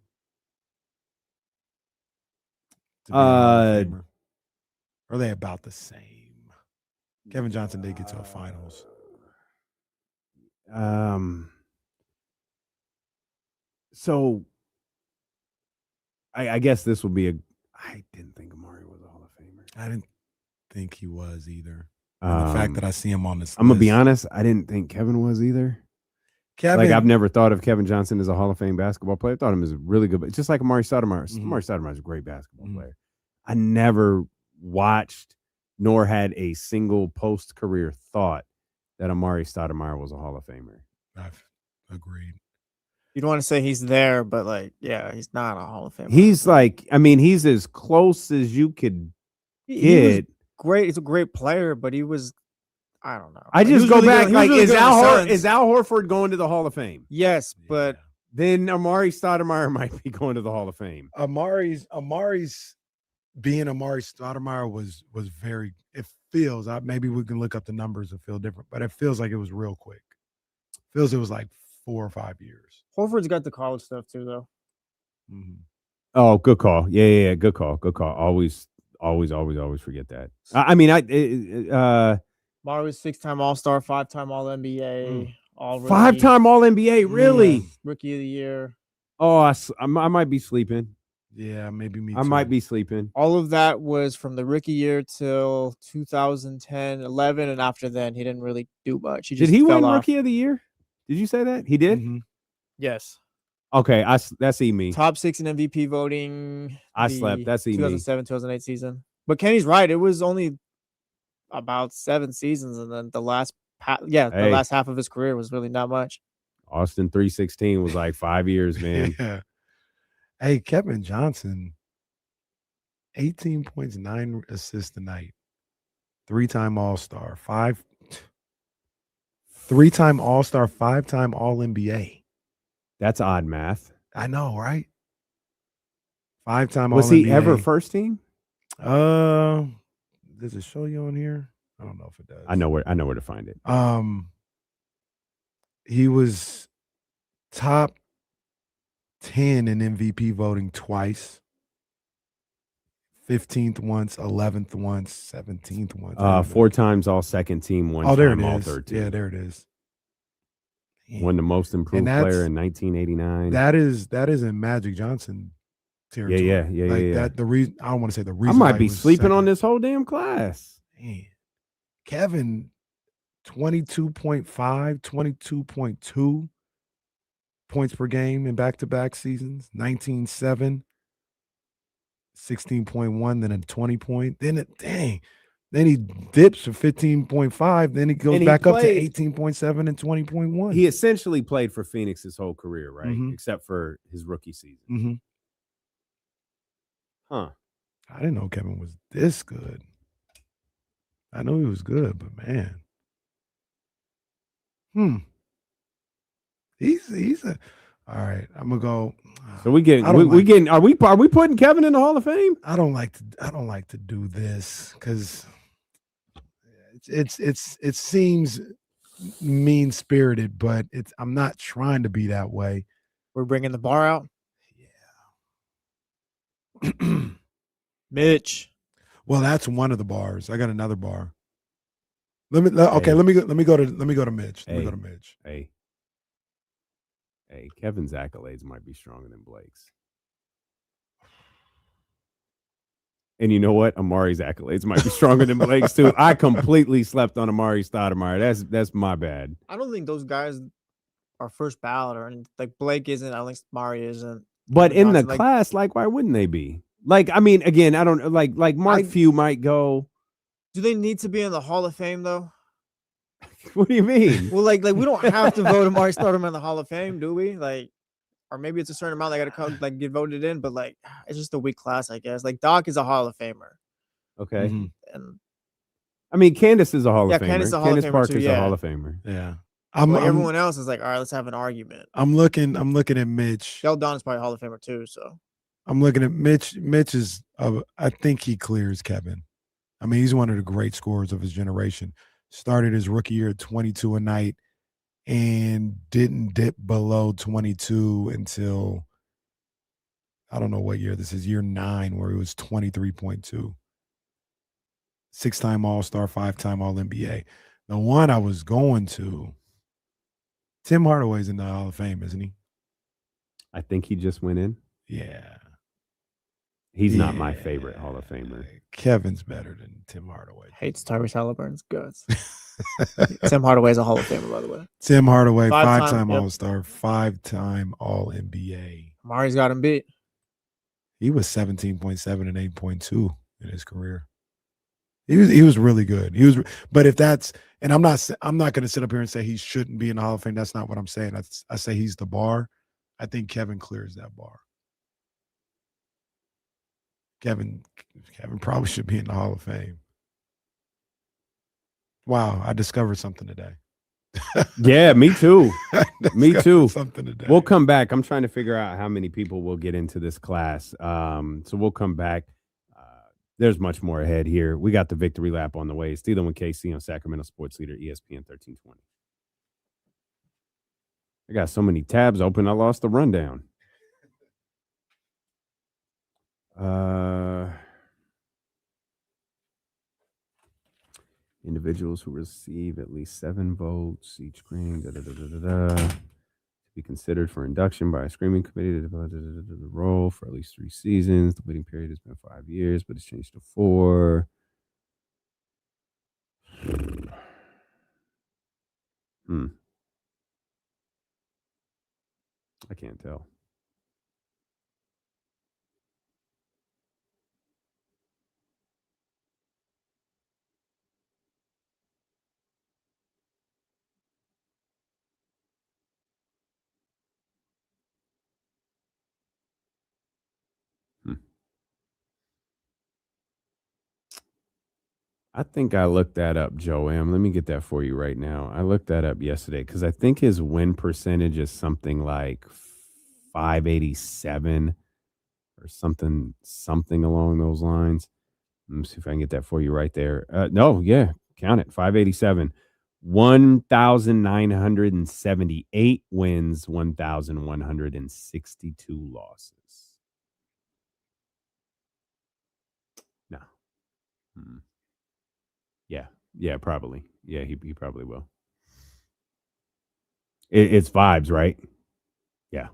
Are they about the same? Kevin Johnson did get to a finals. So I guess this will be I didn't think Amari was a Hall of Famer. I didn't think he was either. And the fact that I see him on this I'm gonna be list- honest, I didn't think Kevin was either. Kevin, Like I've never thought of Kevin Johnson as a Hall of Fame basketball player. I thought him as a really good, just like Amari Stoudemire. Amari Stoudemire is a great basketball player. I never watched nor had a single post-career thought that Amari Stoudemire was a Hall of Famer. I've agreed. You'd want to say he's there, but like, yeah, he's not a Hall of Famer. He's like, I mean, he's as close as you could He was get. great. He's a great player, but he was, I don't know. I He just was go really back. good- he was Like, really is good on Al the is Suns. Al Horford going to the Hall of Fame? Yes, but Then Amari Stoudemire might be going to the Hall of Fame. Amari's being Amari Stoudemire was very. It feels. Maybe we can look up the numbers and feel different, but it feels like it was real quick. Feels it was like 4 or 5 years. Horford's got the college stuff too, though. Oh, good call. Yeah. Good call. Always forget that. I mean, Mari was 6-time All-Star, 5-time All-NBA, all 5-time All NBA. Really? Rookie of the Year. Oh, I might be sleeping. Yeah, maybe me. I might be sleeping. All of that was from the rookie year till 2010, 11, and after then he didn't really do much. Did he win Rookie of the Year? Did you say that he did? Yes. Okay, that's me. Top 6 in MVP voting. I slept. That's me. 2007, 2008 season. But Kenny's right. It was only about 7 seasons, and then the last the last half of his career was really not much. Austin 316 was like 5 years, man. Yeah. Hey, Kevin Johnson, 18 points, 9 assists tonight. 3-time All-Star, 3-time All-Star, 5-time All-NBA. That's odd math. I know, right? 5-time Was All-NBA. he ever first team? Does it show you on here? I don't know if it does. I know where to find it. He was top 10 in MVP voting twice. 15th once, 11th once, 17th once. 4 times all second team, 1 there time it all is. third team. Yeah, there it is. Won the most improved player in 1989. That is in Magic Johnson territory. Yeah. That the reason I don't want to say the I reason. might why be he was sleeping second. on this whole damn class. Man. Kevin, 22.5, 22.2 points per game in back-to-back seasons, 19.7, 16.1, then a 20 point. Then he dips to 15.5, then he goes And he back up to played- 18.7 and 20.1. He essentially played for Phoenix his whole career, right? Mhm. Except for his rookie season. Mm-hmm. Huh. I didn't know Kevin was this good. I know he was good, but man. He's a all right. I'm gonna go. So we getting I don't we like- getting are we putting Kevin in the Hall of Fame? I don't like to do this because it seems mean spirited, but I'm not trying to be that way. We're bringing the bar out. Mitch. Well, that's one of the bars. I got another bar. Let me go to Mitch. Let me go to Mitch. Hey, Kevin's accolades might be stronger than Blake's. And you know what? Amari's accolades might be stronger than Blake's too. I completely slept on Amari Stoudemire. That's my bad. I don't think those guys are first ballot or anything. Like Blake isn't. I don't think Mari isn't. But Kevin in the Johnson, class, like, why wouldn't they be? Like, I mean, again, I don't like Mark Few might go. do they need to be in the Hall of Fame though? What do you mean? Well, like we don't have to vote Amari Stoudemire in the Hall of Fame, do we? Like, or maybe it's a certain amount that got to come, like get voted in. But like, it's just a weak class, I guess. Like Doc is a Hall of Famer. Okay. And I mean, Candace is a Hall of Famer. Candace is a Hall of Famer Parker's too, a yeah. Hall of Famer. Yeah. Everyone else is like, all right, let's have an argument. I'm looking at Mitch. Sheldon is probably a Hall of Famer too. So I'm looking at Mitch. Mitch is, I think he clears Kevin. I mean, he's one of the great scorers of his generation. Started his rookie year at 22 a night and didn't dip below 22 until, I don't know what year this is, year 9, where he was 23.2. 6-time All-Star, 5-time All-NBA. The one I was going to, Tim Hardaway's in the Hall of Fame, isn't he? I think he just went in. Yeah. He's not my favorite Hall of Famer. Kevin's better than Tim Hardaway. hates Tyrese Halliburton's guts. Tim Hardaway is a Hall of Famer, by the way. Tim Hardaway, Five-time, five-time yep. All-Star, 5-time All-NBA. Mari's got him beat. He was 17.7 and 8.2 in his career. He was really good. But if that's, and I'm not going to sit up here and say he shouldn't be in the Hall of Fame. That's not what I'm saying. I say he's the bar. I think Kevin clears that bar. Kevin probably should be in the Hall of Fame. Wow, I discovered something today. Yeah, me too. Me too. Something today. We'll come back. I'm trying to figure out how many people will get into this class. So we'll come back. There's much more ahead here. We got the victory lap on the way. It's Steeler with KC on Sacramento Sports Leader, ESPN 1320. I got so many tabs open, I lost the rundown. Individuals who receive at least 7 votes each screen, to be considered for induction by a screening committee to the role for at least 3 seasons. The waiting period has been 5 years, but it's changed to 4. I can't tell. I think I looked that up, Joe M. Let me get that for you right now. I looked that up yesterday because I think his win percentage is something like 587 or something along those lines. Let me see if I can get that for you right there. No, yeah, count it. 587. 1,978 wins, 1,162 losses. No. Yeah, probably. Yeah, he probably will. It's vibes, right? Yeah.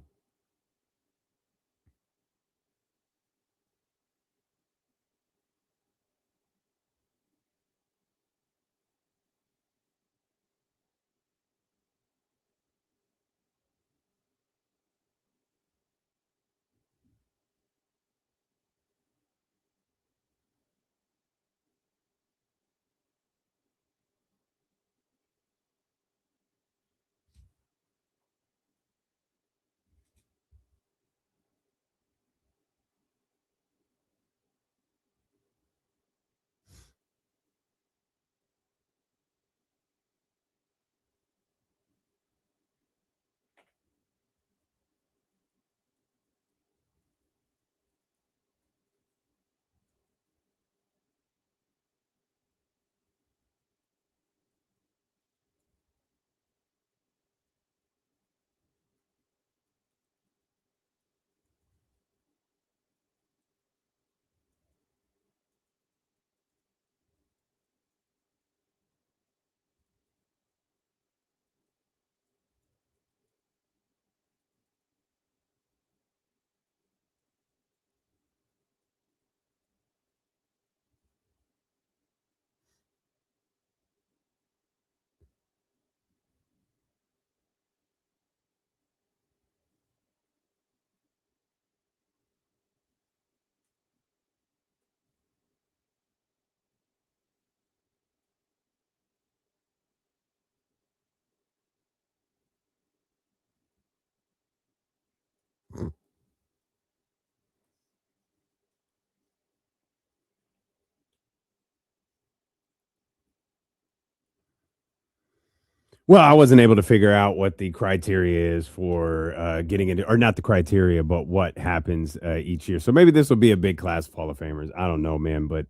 Well, I wasn't able to figure out what the criteria is for getting into, or not the criteria, but what happens each year. So maybe this will be a big class of Hall of Famers. I don't know, man, but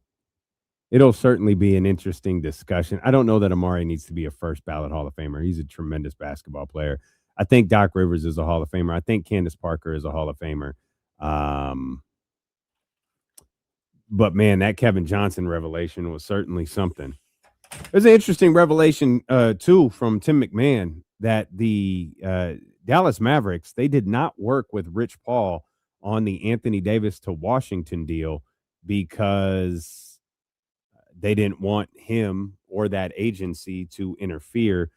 it'll certainly be an interesting discussion. I don't know that Amari needs to be a first ballot Hall of Famer. He's a tremendous basketball player. I think Doc Rivers is a Hall of Famer. I think Candace Parker is a Hall of Famer. But man, that Kevin Johnson revelation was certainly something. There's an interesting revelation, too, from Tim McMahon that the Dallas Mavericks, they did not work with Rich Paul on the Anthony Davis to Washington deal because they didn't want him or that agency to interfere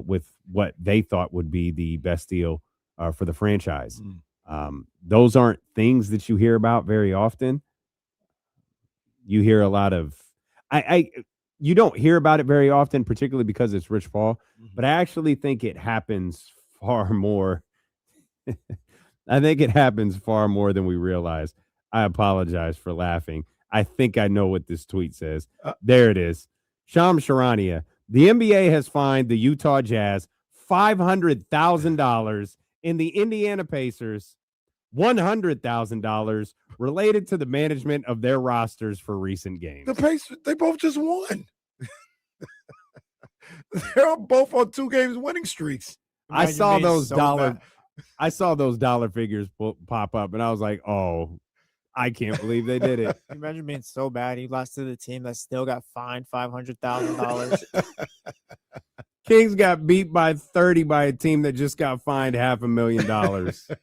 with what they thought would be the best deal for the franchise. Those aren't things that you hear about very often. You hear a lot of you don't hear about it very often, particularly because it's Rich Paul, but I actually think it happens far more. I think it happens far more than we realize. I apologize for laughing. I think I know what this tweet says. There it is. Shams Charania. The NBA has fined the Utah Jazz $500,000 and the Indiana Pacers $100,000 related to the management of their rosters for recent games. The Pacers, they both just won. They're both on 2 games winning streaks. I saw those dollar figures pop up, and I was like, "Oh, I can't believe they did it." Imagine being so bad he lost to the team that still got fined $500,000. Kings got beat by 30 by a team that just got fined $500,000.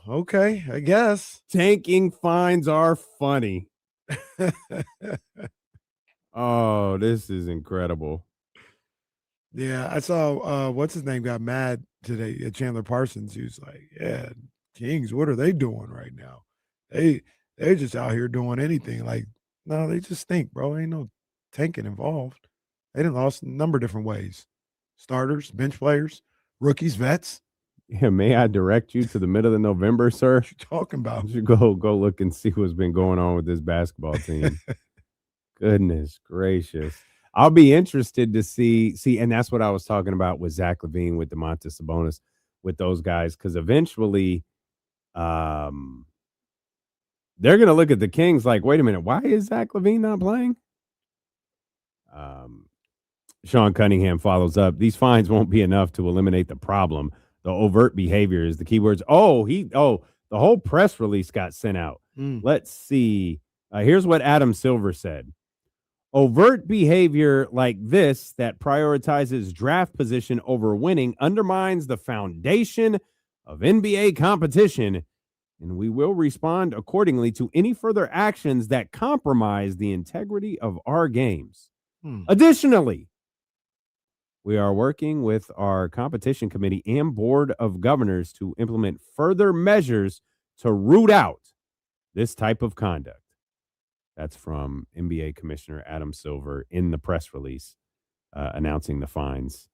Okay, I guess. Tanking fines are funny. Oh, this is incredible. Yeah, I saw what's his name got mad today, Chandler Parsons. He was like, "Yeah, Kings, what are they doing right now? They're just out here doing anything." Like, no, they just stink, bro. Ain't no tanking involved. They done lost a number of different ways. Starters, bench players, rookies, vets. Yeah, may I direct you to the middle of November, sir? What you talking about? You should go look and see what's been going on with this basketball team. Goodness gracious. I'll be interested to see, and that's what I was talking about with Zach LaVine, with Domantas Sabonis, with those guys, because eventually they're going to look at the Kings like, wait a minute, why is Zach LaVine not playing? Sean Cunningham follows up. These fines won't be enough to eliminate the problem. The overt behavior is the key words. The whole press release got sent out. Let's see. Here's what Adam Silver said. Overt behavior like this that prioritizes draft position over winning undermines the foundation of NBA competition, and we will respond accordingly to any further actions that compromise the integrity of our games. Additionally, we are working with our competition committee and board of governors to implement further measures to root out this type of conduct. That's from NBA Commissioner Adam Silver in the press release announcing the fines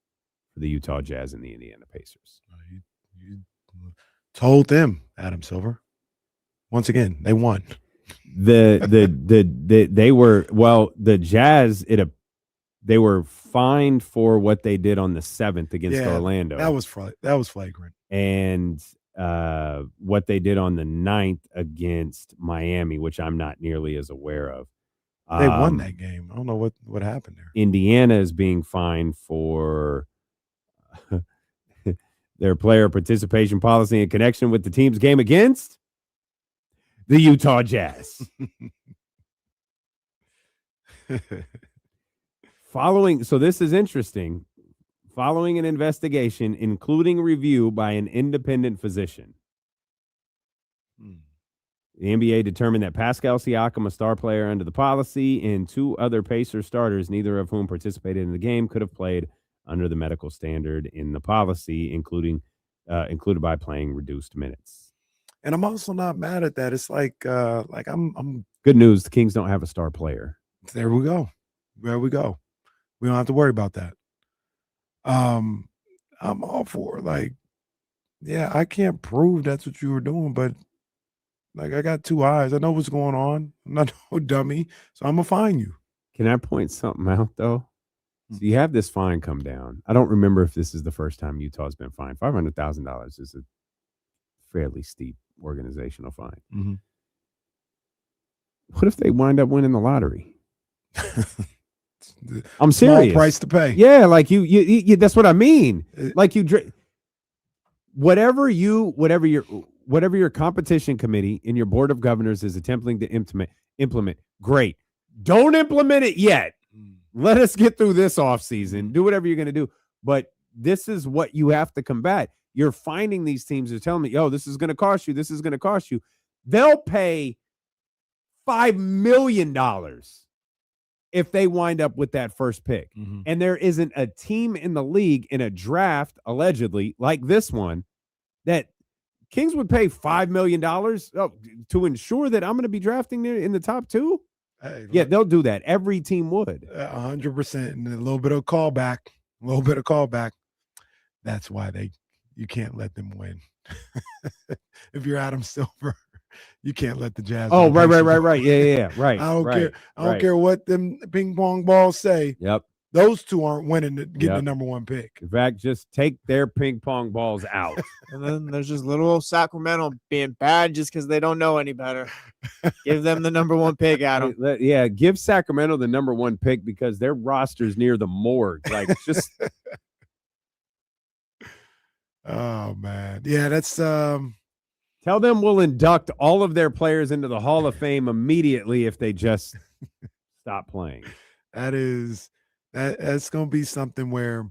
for the Utah Jazz and the Indiana Pacers. You told them, Adam Silver. Once again, they won. The Jazz, they were fined for what they did on the 7th against Orlando. That was flagrant. And what they did on the 9th against Miami, which I'm not nearly as aware of. They won that game. I don't know what happened there. Indiana is being fined for their player participation policy in connection with the team's game against the Utah Jazz. So this is interesting. Following an investigation, including review by an independent physician, the NBA determined that Pascal Siakam, a star player under the policy, and 2 other Pacers starters, neither of whom participated in the game, could have played under the medical standard in the policy, included by playing reduced minutes. And I'm also not mad at that. It's like I'm good news. The Kings don't have a star player. There we go. We don't have to worry about that. I'm all for I can't prove that's what you were doing, but I got 2 eyes. I know what's going on. I'm not no dummy, so I'm gonna fine you. Can I point something out though? So you have this fine come down. I don't remember if this is the first time Utah's been fined. $500,000 is a fairly steep organizational fine. Mm-hmm. What if they wind up winning the lottery? I'm serious. Small price to pay. Yeah, like you that's what I mean. Like whatever your competition committee and your board of governors is attempting to implement, great. Don't implement it yet. Let us get through this offseason. Do whatever you're going to do. But this is what you have to combat. You're finding these teams are telling me, yo, this is going to cost you. This is going to cost you. They'll pay $5 million if they wind up with that first pick. Mm-hmm. And there isn't a team in the league in a draft, allegedly, like this one, that Kings would pay $5 million to ensure that I'm going to be drafting in the top 2. Hey, yeah, they'll do that. Every team would. 100%. And a little bit of callback. That's why you can't let them win. If you're Adam Silver, you can't let the Jazz. Oh, right. Yeah. Right. I don't care. I don't care what them ping pong balls say. Yep. Those two aren't winning getting the number 1 pick. In fact, just take their ping pong balls out. And then there's just little old Sacramento being bad just because they don't know any better. Give them the number 1 pick, Adam. Yeah, give Sacramento the number 1 pick because their roster's near the morgue. Like, just. Oh, man. Yeah, that's. Tell them we'll induct all of their players into the Hall of Fame immediately if they just stop playing. That's going to be something where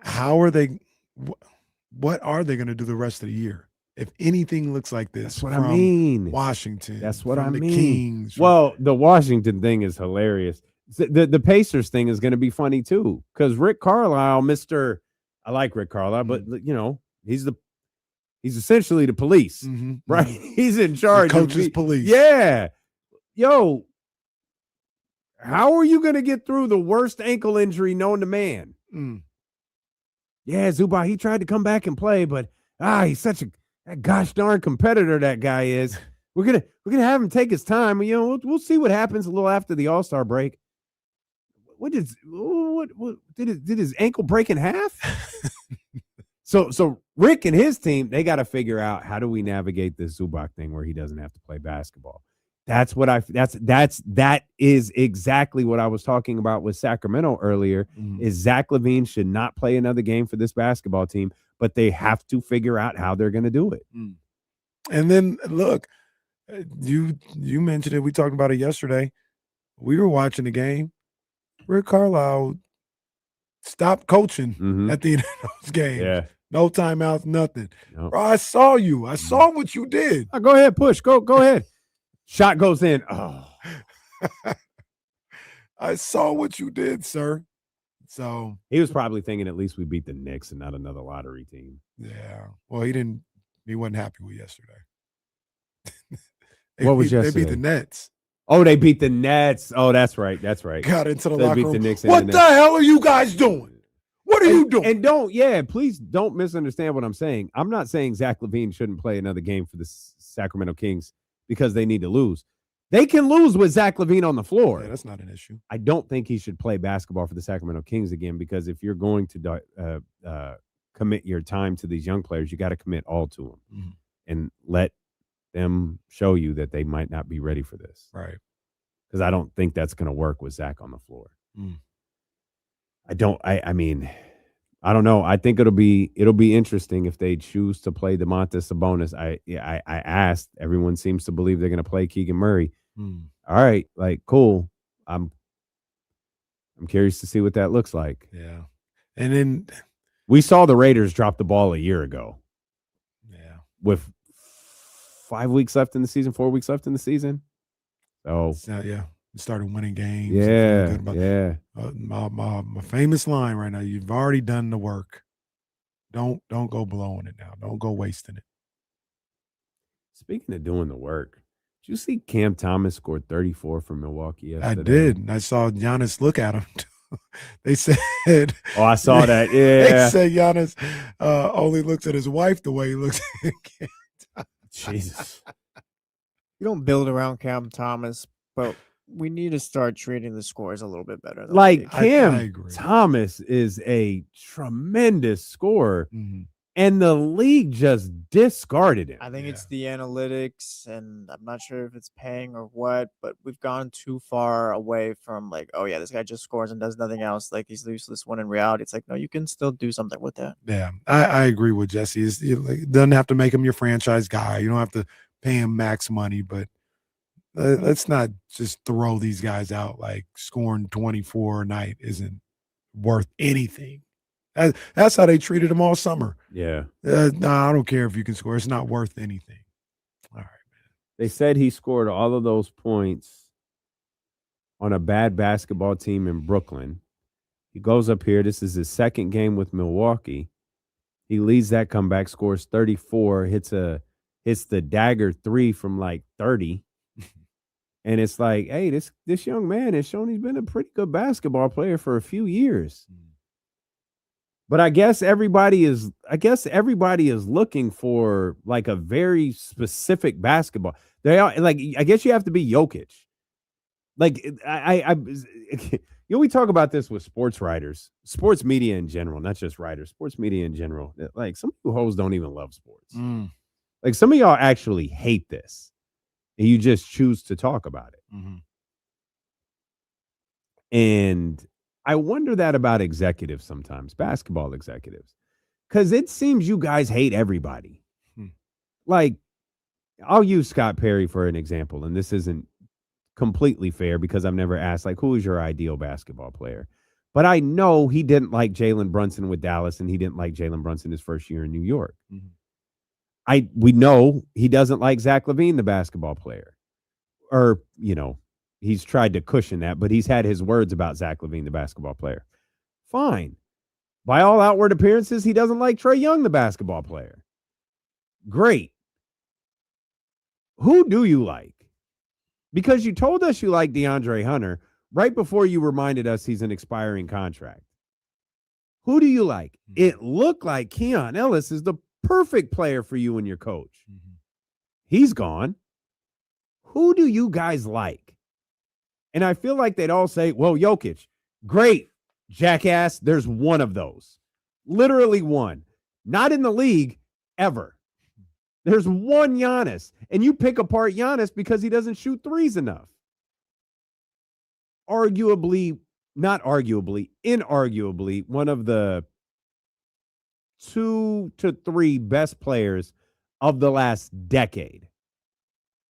how are they what are they going to do the rest of the year if anything looks like this? That's what I mean. Washington. That's what I the mean. Kings. Well, the Washington thing is hilarious. The Pacers thing is going to be funny too because Rick Carlisle, I like Rick Carlisle, but he's essentially the police, right? He's in charge. The coach's police. Yeah. Yo, how are you going to get through the worst ankle injury known to man? Yeah, Zubac, he tried to come back and play, but he's such a gosh darn competitor that guy is. We're gonna have him take his time. We'll see what happens a little after the All-Star break. Did his ankle break in half? So Rick and his team, they got to figure out how do we navigate this Zubac thing where he doesn't have to play basketball. That is exactly what I was talking about with Sacramento earlier. Is Zach LaVine should not play another game for this basketball team, but they have to figure out how they're going to do it. And then look, you mentioned it. We talked about it yesterday. We were watching the game. Rick Carlisle stopped coaching at the end of those games. Yeah. No timeouts, nothing. Nope. Bro, I saw you. I saw what you did. Go ahead, push. Go ahead. Shot goes in. Oh. I saw what you did, sir. So he was probably thinking at least we beat the Knicks and not another lottery team. Yeah. Well, he wasn't happy with yesterday. What was yesterday? They beat the Nets. Oh, they beat the Nets. Oh, that's right. Got into the They locker beat room. the Knicks. What the hell are you guys doing? What are you doing? And please don't misunderstand what I'm saying. I'm not saying Zach LaVine shouldn't play another game for the Sacramento Kings because they need to lose. They can lose with Zach LaVine on the floor. Yeah, that's not an issue. I don't think he should play basketball for the Sacramento Kings again because if you're going to commit your time to these young players, you got to commit all to them and let them show you that they might not be ready for this. Right. Because I don't think that's going to work with Zach on the floor. I don't know. I think it'll be interesting if they choose to play Domantas Sabonis. I asked. Everyone seems to believe they're going to play Keegan Murray. All right, like cool. I'm curious to see what that looks like. Yeah, and then we saw the Raiders drop the ball a year ago. Yeah, with 5 weeks left in the season, 4 weeks left in the season. So yeah. Started winning games. Yeah. My famous line right now. You've already done the work. Don't go blowing it now. Don't go wasting it. Speaking of doing the work, did you see Cam Thomas scored 34 for Milwaukee yesterday? I did. I saw Giannis look at him. They said. Oh, I saw that. Yeah. They said Giannis only looks at his wife the way he looks at Cam Thomas. Jesus. You don't build around Cam Thomas, but we need to start treating the scores a little bit better. Though, Like Steve. Cam agree. Thomas is a tremendous scorer, Mhm. and the league just discarded him. I think it's the analytics, and I'm not sure if it's paying or what, but we've gone too far away from like, oh yeah, this guy just scores and does nothing else. Like he's useless. When in reality, it's like, no, you can still do something with that. Yeah, I agree with Jesse. It doesn't have to make him your franchise guy. You don't have to pay him max money, but let's not just throw these guys out like scoring 24 a night isn't worth anything. That's how they treated him all summer. Yeah. No, I don't care if you can score. It's not worth anything. All right, man. They said he scored all of those points on a bad basketball team in Brooklyn. He goes up here. This is his second game with Milwaukee. He leads that comeback, scores 34, hits the dagger 3 from like 30. And it's like, hey, this young man has shown he's been a pretty good basketball player for a few years. But I guess everybody is looking for like a very specific basketball. They are like, I guess you have to be Jokic. Like we talk about this with sports writers, sports media in general, not just writers, sports media in general. Like some of you hoes don't even love sports. Like some of y'all actually hate this, and you just choose to talk about it. And I wonder that about executives sometimes, basketball executives, because it seems you guys hate everybody. Like, I'll use Scott Perry for an example, and this isn't completely fair because I've never asked, like, who is your ideal basketball player? But I know he didn't like Jalen Brunson with Dallas, and he didn't like Jalen Brunson his first year in New York. We know he doesn't like Zach LaVine, the basketball player. Or, he's tried to cushion that, but he's had his words about Zach LaVine, the basketball player. Fine. By all outward appearances, he doesn't like Trae Young, the basketball player. Great. Who do you like? Because you told us you like DeAndre Hunter right before you reminded us he's an expiring contract. Who do you like? It looked like Keon Ellis is the perfect player for you and your coach. He's gone. Who do you guys like? And I feel like they'd all say, well, Jokic. Great, jackass. There's one of those. Literally one. Not in the league ever. There's one Giannis. And you pick apart Giannis because he doesn't shoot threes enough. Inarguably, one of the 2 to 3 best players of the last decade.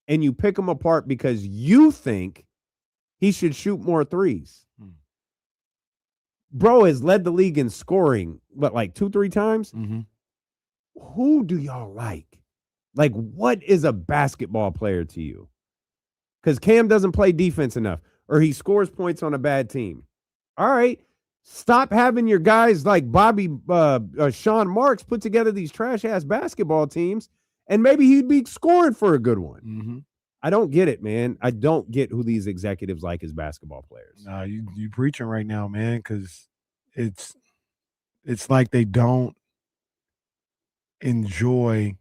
And you pick him apart because you think he should shoot more threes. Bro has led the league in scoring, like 2-3 times? Who do y'all like? Like, what is a basketball player to you? Because Cam doesn't play defense enough, or he scores points on a bad team. All right. Stop having your guys like Sean Marks put together these trash-ass basketball teams, and maybe he'd be scoring for a good one. I don't get it, man. I don't get who these executives like as basketball players. Nah, you preaching right now, man, because it's like they don't enjoy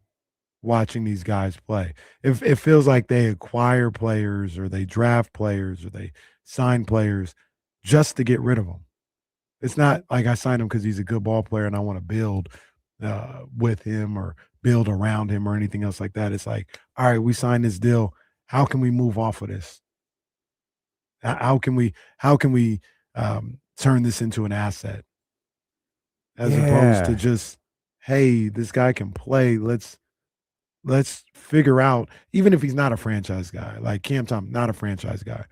watching these guys play. It feels like they acquire players or they draft players or they sign players just to get rid of them. It's not like I signed him because he's a good ball player and I want to build with him or build around him or anything else like that. It's like, all right, we signed this deal. How can we move off of this? How can we turn this into an asset as opposed to just, hey, this guy can play. Let's figure out, even if he's not a franchise guy, like Cam Thomas, not a franchise guy,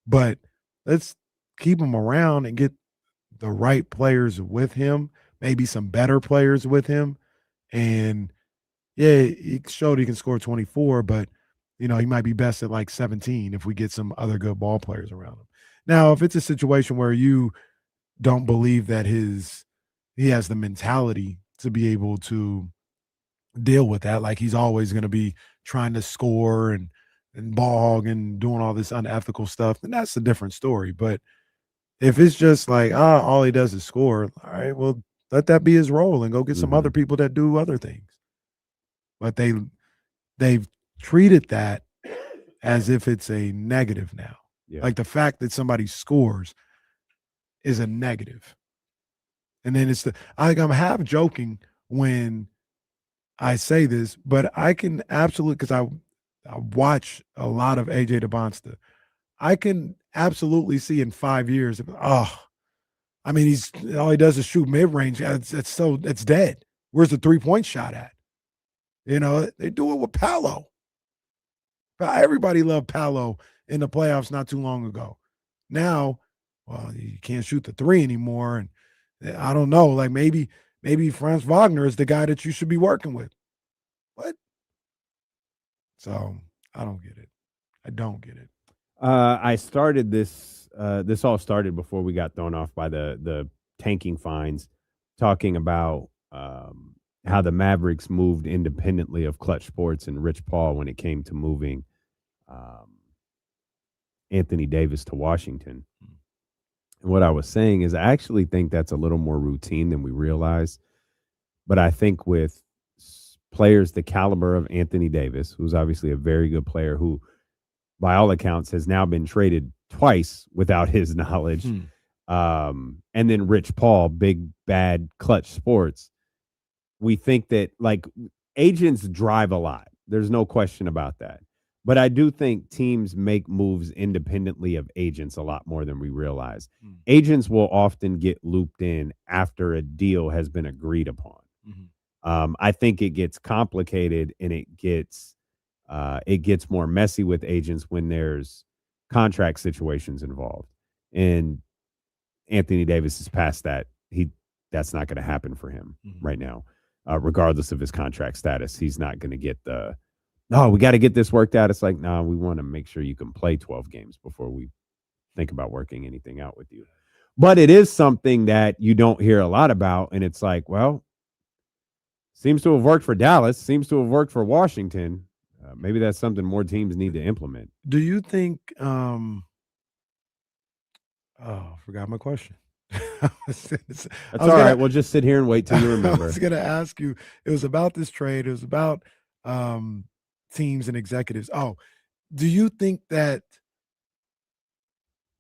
but let's keep him around and get the right players with him, maybe some better players with him. And yeah, he showed he can score 24, but he might be best at like 17 if we get some other good ball players around him. Now, if it's a situation where you don't believe that he has the mentality to be able to deal with that, like he's always going to be trying to score and ball hog and doing all this unethical stuff, then that's a different story. But if it's just like, all he does is score, all right, well, let that be his role and go get some other people that do other things. But they've treated that as if it's a negative now. Yeah. Like the fact that somebody scores is a negative. And then I'm half joking when I say this, but I can absolutely, because I watch a lot of AJ Dybansta. I can absolutely see in 5 years, I mean, all he does is shoot mid-range. It's dead. Where's the 3-point shot at? You know, they do it with Paolo. Everybody loved Paolo in the playoffs not too long ago. Now, well, you can't shoot the 3 anymore. And I don't know, like maybe Franz Wagner is the guy that you should be working with. What? So I don't get it. I don't get it. I started this. This all started before we got thrown off by the tanking fines, talking about how the Mavericks moved independently of Clutch Sports and Rich Paul when it came to moving Anthony Davis to Washington. And what I was saying is, I actually think that's a little more routine than we realize. But I think with players the caliber of Anthony Davis, who's obviously a very good player, who by all accounts has now been traded twice without his knowledge. And then Rich Paul, big, bad Clutch Sports. We think that, like, agents drive a lot. There's no question about that. But I do think teams make moves independently of agents a lot more than we realize. Agents will often get looped in after a deal has been agreed upon. I think it gets complicated, and it gets more messy with agents when there's contract situations involved. And Anthony Davis is past that. That's not going to happen for him right now, regardless of his contract status. He's not going to get we got to get this worked out. It's like, no, we want to make sure you can play 12 games before we think about working anything out with you. But it is something that you don't hear a lot about. And it's like, well, seems to have worked for Dallas, seems to have worked for Washington. Maybe that's something more teams need to implement. Do you think forgot my question. That's all right. We'll just sit here and wait till you remember. I was going to ask you, it was about this trade. It was about teams and executives. Oh, do you think that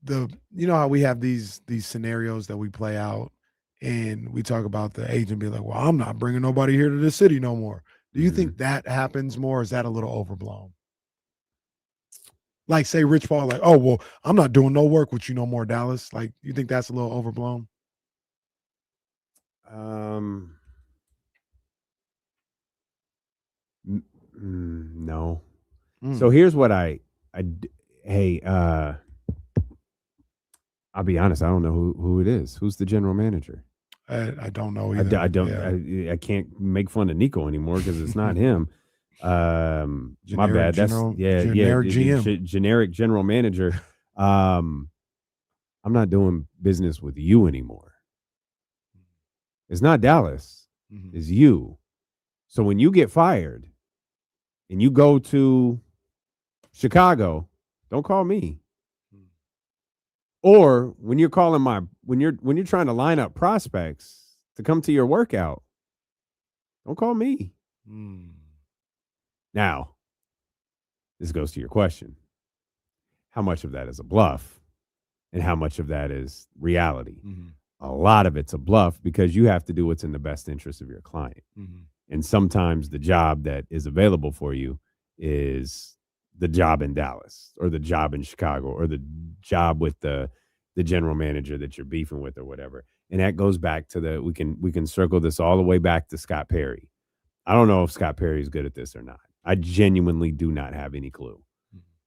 you know how we have these scenarios that we play out, and we talk about the agent being like, well, I'm not bringing nobody here to this city no more. Do you think that happens more? Or is that a little overblown? Like, say Rich Paul, like, oh, well, I'm not doing no work with you no more, Dallas. Like, you think that's a little overblown? No. So here's what I'll be honest. I don't know who it is. Who's the general manager? I don't know either. I don't. Yeah. I can't make fun of Nico anymore because it's not him. My bad. That's generic GM. Generic general manager. I'm not doing business with you anymore. It's not Dallas. It's you. So when you get fired and you go to Chicago, don't call me. Or when you're calling when you're trying to line up prospects to come to your workout, don't call me. Now, this goes to your question. How much of that is a bluff and how much of that is reality? A lot of it's a bluff because you have to do what's in the best interest of your client. And sometimes the job that is available for you is the job in Dallas or the job in Chicago or the job with the general manager that you're beefing with or whatever. And that goes back to we can circle this all the way back to Scott Perry. I don't know if Scott Perry is good at this or not. I genuinely do not have any clue.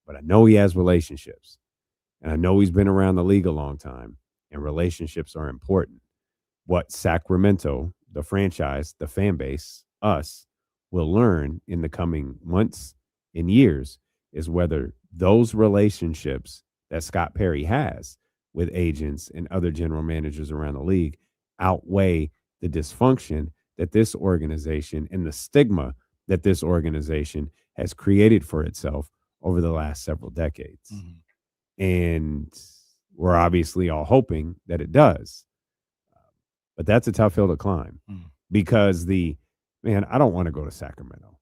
But I know he has relationships. And I know he's been around the league a long time. And relationships are important. What Sacramento, the franchise, the fan base, us, will learn in the coming months and years is whether those relationships that Scott Perry has with agents and other general managers around the league outweigh the dysfunction that this organization and the stigma that this organization has created for itself over the last several decades. And we're obviously all hoping that it does. But that's a tough hill to climb because I don't want to go to Sacramento.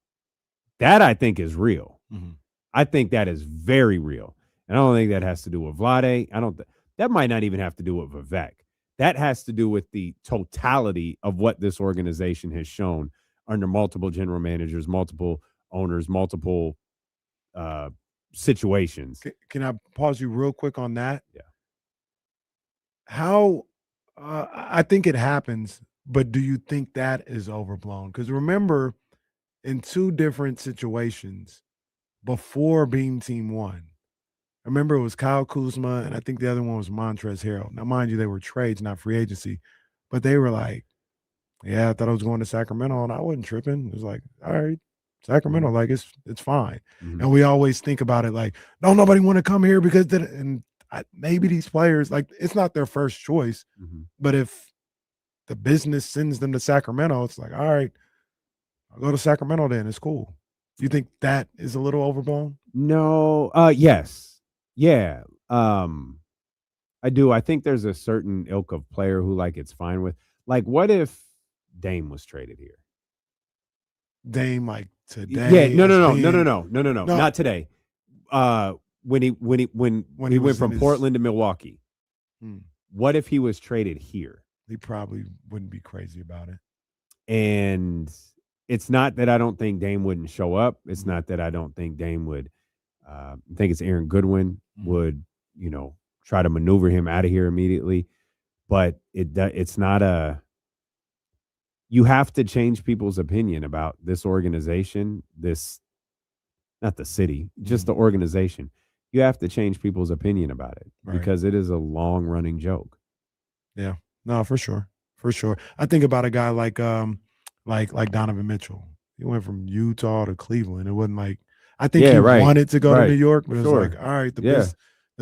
That I think is real. I think that is very real. And I don't think that has to do with Vlade. That might not even have to do with Vivek. That has to do with the totality of what this organization has shown under multiple general managers, multiple owners, multiple situations. Can I pause you real quick on that? Yeah. How I think it happens, but do you think that is overblown? Because remember, in two different situations before being team one, I remember it was Kyle Kuzma, and I think the other one was Montrezl Harrell. Now, mind you, they were trades, not free agency, but they were like, yeah, I thought I was going to Sacramento, and I wasn't tripping. It was like, all right, Sacramento, like it's fine. And we always think about it like, no, nobody want to come here because maybe these players, like, it's not their first choice, but if the business sends them to Sacramento, it's like, all right, I'll go to Sacramento then. It's cool. Do you think that is a little overblown? No. Yes. Yeah. I do. I think there's a certain ilk of player who like it's fine with. Like, what if Dame was traded here? Dame, like today? Yeah. No. Not today. When he went from Portland to Milwaukee. What if he was traded here? He probably wouldn't be crazy about it. And it's not that I don't think Dame wouldn't show up. It's not that I don't think Dame would. I think it's Aaron Goodwin would, try to maneuver him out of here immediately. But it's not a. You have to change people's opinion about this organization, not the city, just the organization. You have to change people's opinion about it because it is a long running joke. Yeah, no, for sure. I think about a guy like Donovan Mitchell. He went from Utah to Cleveland. It wasn't like, I think he wanted to go to New York, but it was like, all right, the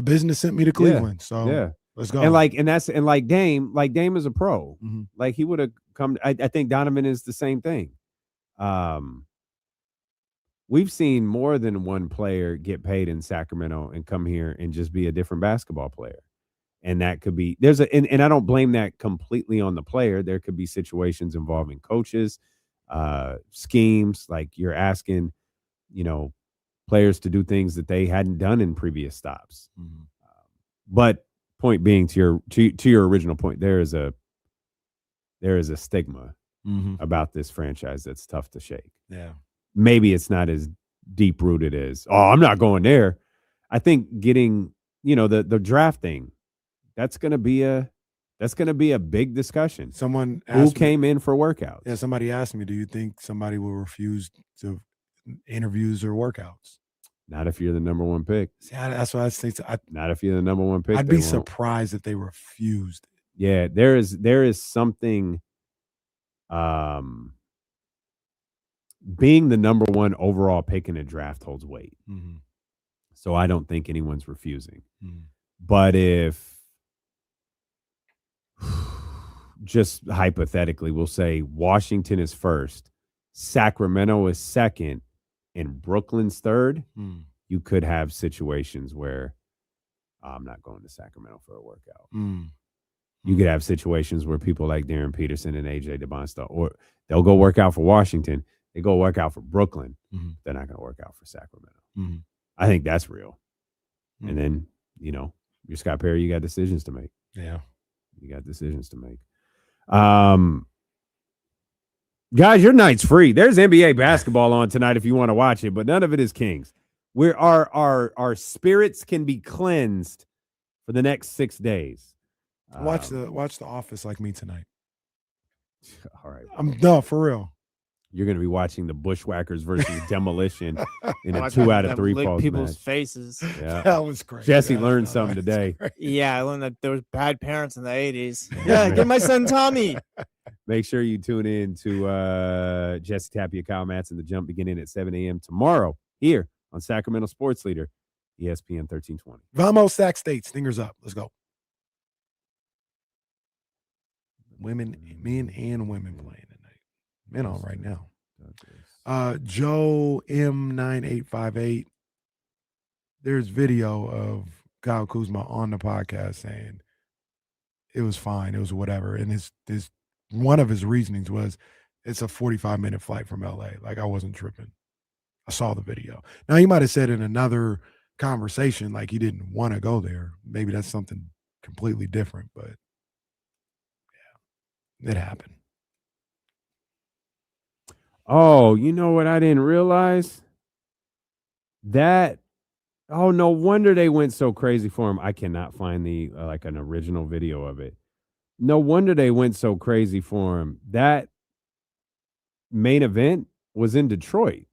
business sent me to Cleveland. So let's go. And Dame is a pro. Like he would have come. I think Donovan is the same thing. We've seen more than one player get paid in Sacramento and come here and just be a different basketball player. And that could be and I don't blame that completely on the player. There could be situations involving coaches, schemes, like you're asking, players to do things that they hadn't done in previous stops. But point being, to your original point, there is a stigma about this franchise that's tough to shake. Yeah. Maybe it's not as deep rooted as, I'm not going there. I think getting, the draft thing, that's going to be a big discussion. Someone who came in for workouts. Yeah, somebody asked me, do you think somebody will refuse to interviews or workouts? Not if you're the number one pick. See, that's what I think. Not if you're the number one pick. I'd be surprised if they refused. Yeah, there is something. Being the number one overall pick in a draft holds weight. So I don't think anyone's refusing. But if just hypothetically, we'll say Washington is first, Sacramento is second, and Brooklyn's third, you could have situations where I'm not going to Sacramento for a workout. You could have situations where people like Darren Peterson and AJ Dybansta, or they'll go work out for Washington, they go work out for Brooklyn, they're not going to work out for Sacramento. I think that's real. And then, you're Scott Perry, you got decisions to make. Yeah. You got decisions to make. Guys, your night's free. There's NBA basketball on tonight if you want to watch it, but none of it is Kings. Our spirits can be cleansed for the next 6 days. Watch the Office like me tonight. All right. No, for real. You're going to be watching the Bushwhackers versus Demolition in a 2 out of 3 falls people's match. faces. Yeah. That was great. Jesse learned something today. Yeah, I learned that there was bad parents in the 80s. Yeah, get my son Tommy. Make sure you tune in to Jesse Tapia, Kyle Matson, The Jump, beginning at 7 a.m. tomorrow here on Sacramento Sports Leader, ESPN 1320. Vamos, Sac State. Stingers up. Let's go. Men and women playing tonight. Men on right now. Joe M9858. There's video of Kyle Kuzma on the podcast saying it was fine. It was whatever. And his one of his reasonings was it's a 45-minute flight from LA. Like, I wasn't tripping. I saw the video. Now, he might have said in another conversation like he didn't want to go there. Maybe that's something completely different, but yeah, it happened. Oh, you know what I didn't realize? Oh, no wonder they went so crazy for him. I cannot find the like an original video of it. No wonder they went so crazy for him. That main event was in Detroit.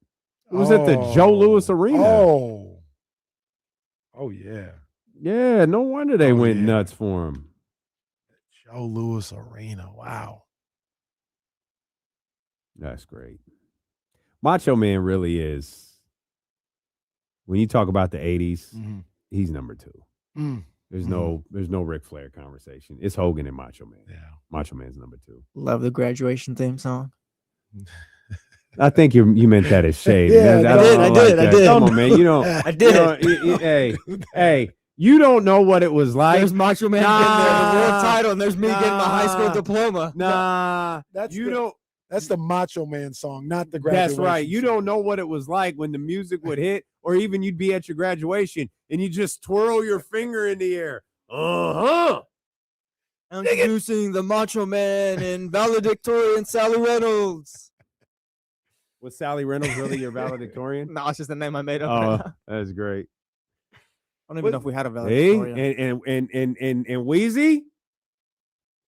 It was at the Joe Louis Arena. Oh yeah. Yeah, no wonder they went nuts for him. Joe Louis Arena. Wow. That's great. Macho Man really is. When you talk about the 80s, he's number 2. There's no Ric Flair conversation. It's Hogan and Macho Man. Yeah. Macho Man's number 2. Love the graduation theme song. I think you meant that as shade. Yeah, I did. Come on, man. You know, I did. Hey, you don't know what it was like. There's Macho Man getting the world title, and there's me getting my high school diploma. That's the Macho Man song, not the graduation. That's right. You song. don't know what it was like when the music would hit, or even you'd be at your graduation and you just twirl your finger in the air. Introducing the Macho Man and valedictorian Sally Reynolds. Was Sally Reynolds really your valedictorian? No, it's just the name I made up. Oh, that's great. I don't even know if we had a valedictorian. And Wheezy,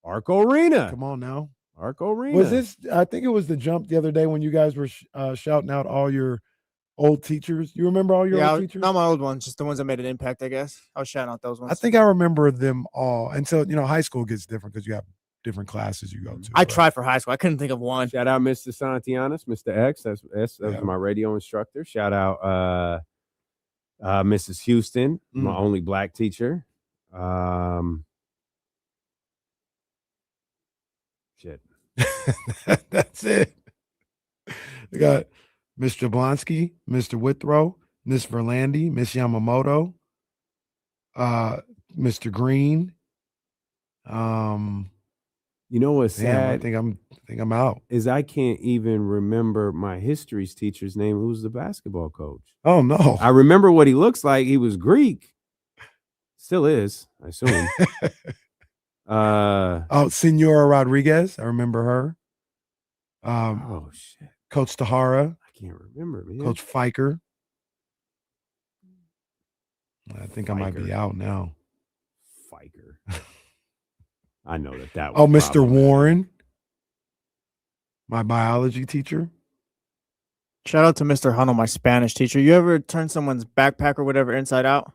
Arco Arena. Come on now. Arco Arena. Was this? I think it was the jump the other day when you guys were shouting out all your old teachers. You remember all your old teachers? Not my old ones, just the ones that made an impact, I guess. I was shouting out those ones. I think I remember them all. And so, high school gets different because you have different classes you go to. I tried for high school. I couldn't think of one. Shout out Mr. Santianas, Mr. X. That was my radio instructor. Shout out Mrs. Houston, my only black teacher. Shit. That's it. We got Mr. Blonsky, Mr. Withrow, Miss Verlandi, Miss Yamamoto, Mr. Green. You know what's sad? I think I'm out. Is I can't even remember my history's teacher's name, who's the basketball coach. Oh no. I remember what he looks like. He was Greek. Still is, I assume. Senora Rodriguez. I remember her. Oh shit. Coach Tahara. I can't remember, man. Coach Fiker. I think I might be out now. Fiker. I know that was was Mr. Warren, my biology teacher. Shout out to Mr. Hunnell, my Spanish teacher. You ever turn someone's backpack or whatever inside out?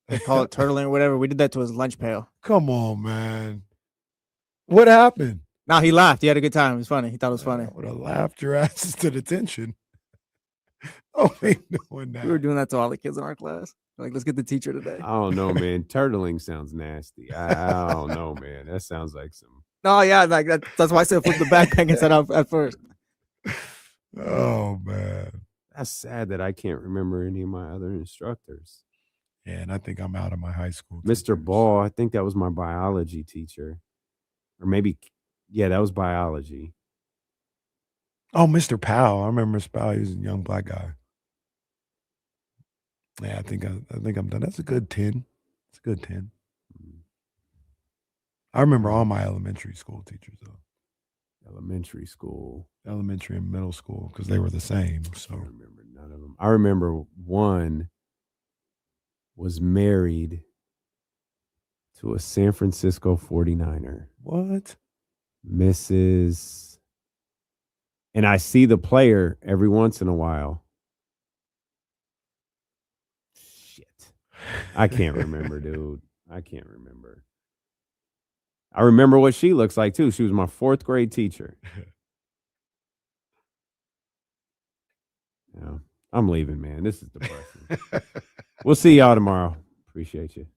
They call it turtling or whatever. We did that to his lunch pail. Come on, man. What happened? Nah, he laughed. He had a good time. It was funny. He thought it was funny. I would have laughed your asses to detention. Oh, we ain't doing that. We were doing that to all the kids in our class. Like, let's get the teacher today. I don't know, man. Turtling sounds nasty. I don't know, man. That sounds like some. No, yeah, like that's why I said flip the backpack inside out at first. Oh man, that's sad that I can't remember any of my other instructors. Yeah, and I think I'm out of my high school. Mr. Ball, I think that was my biology teacher, or maybe, yeah, that was biology. Oh, Mr. Powell. I remember Mr. Powell. He was a young black guy. Yeah, I think I'm done. That's a good 10. It's a good 10. I remember all my elementary school teachers though. Elementary school, elementary and middle school, because they were the same. So I remember none of them. I remember one was married to a San Francisco 49er. What? Mrs. And I see the player every once in a while. Shit. I can't remember, dude. I can't remember. I remember what she looks like, too. She was my 4th grade teacher. Yeah, I'm leaving, man. This is depressing. We'll see y'all tomorrow. Appreciate you.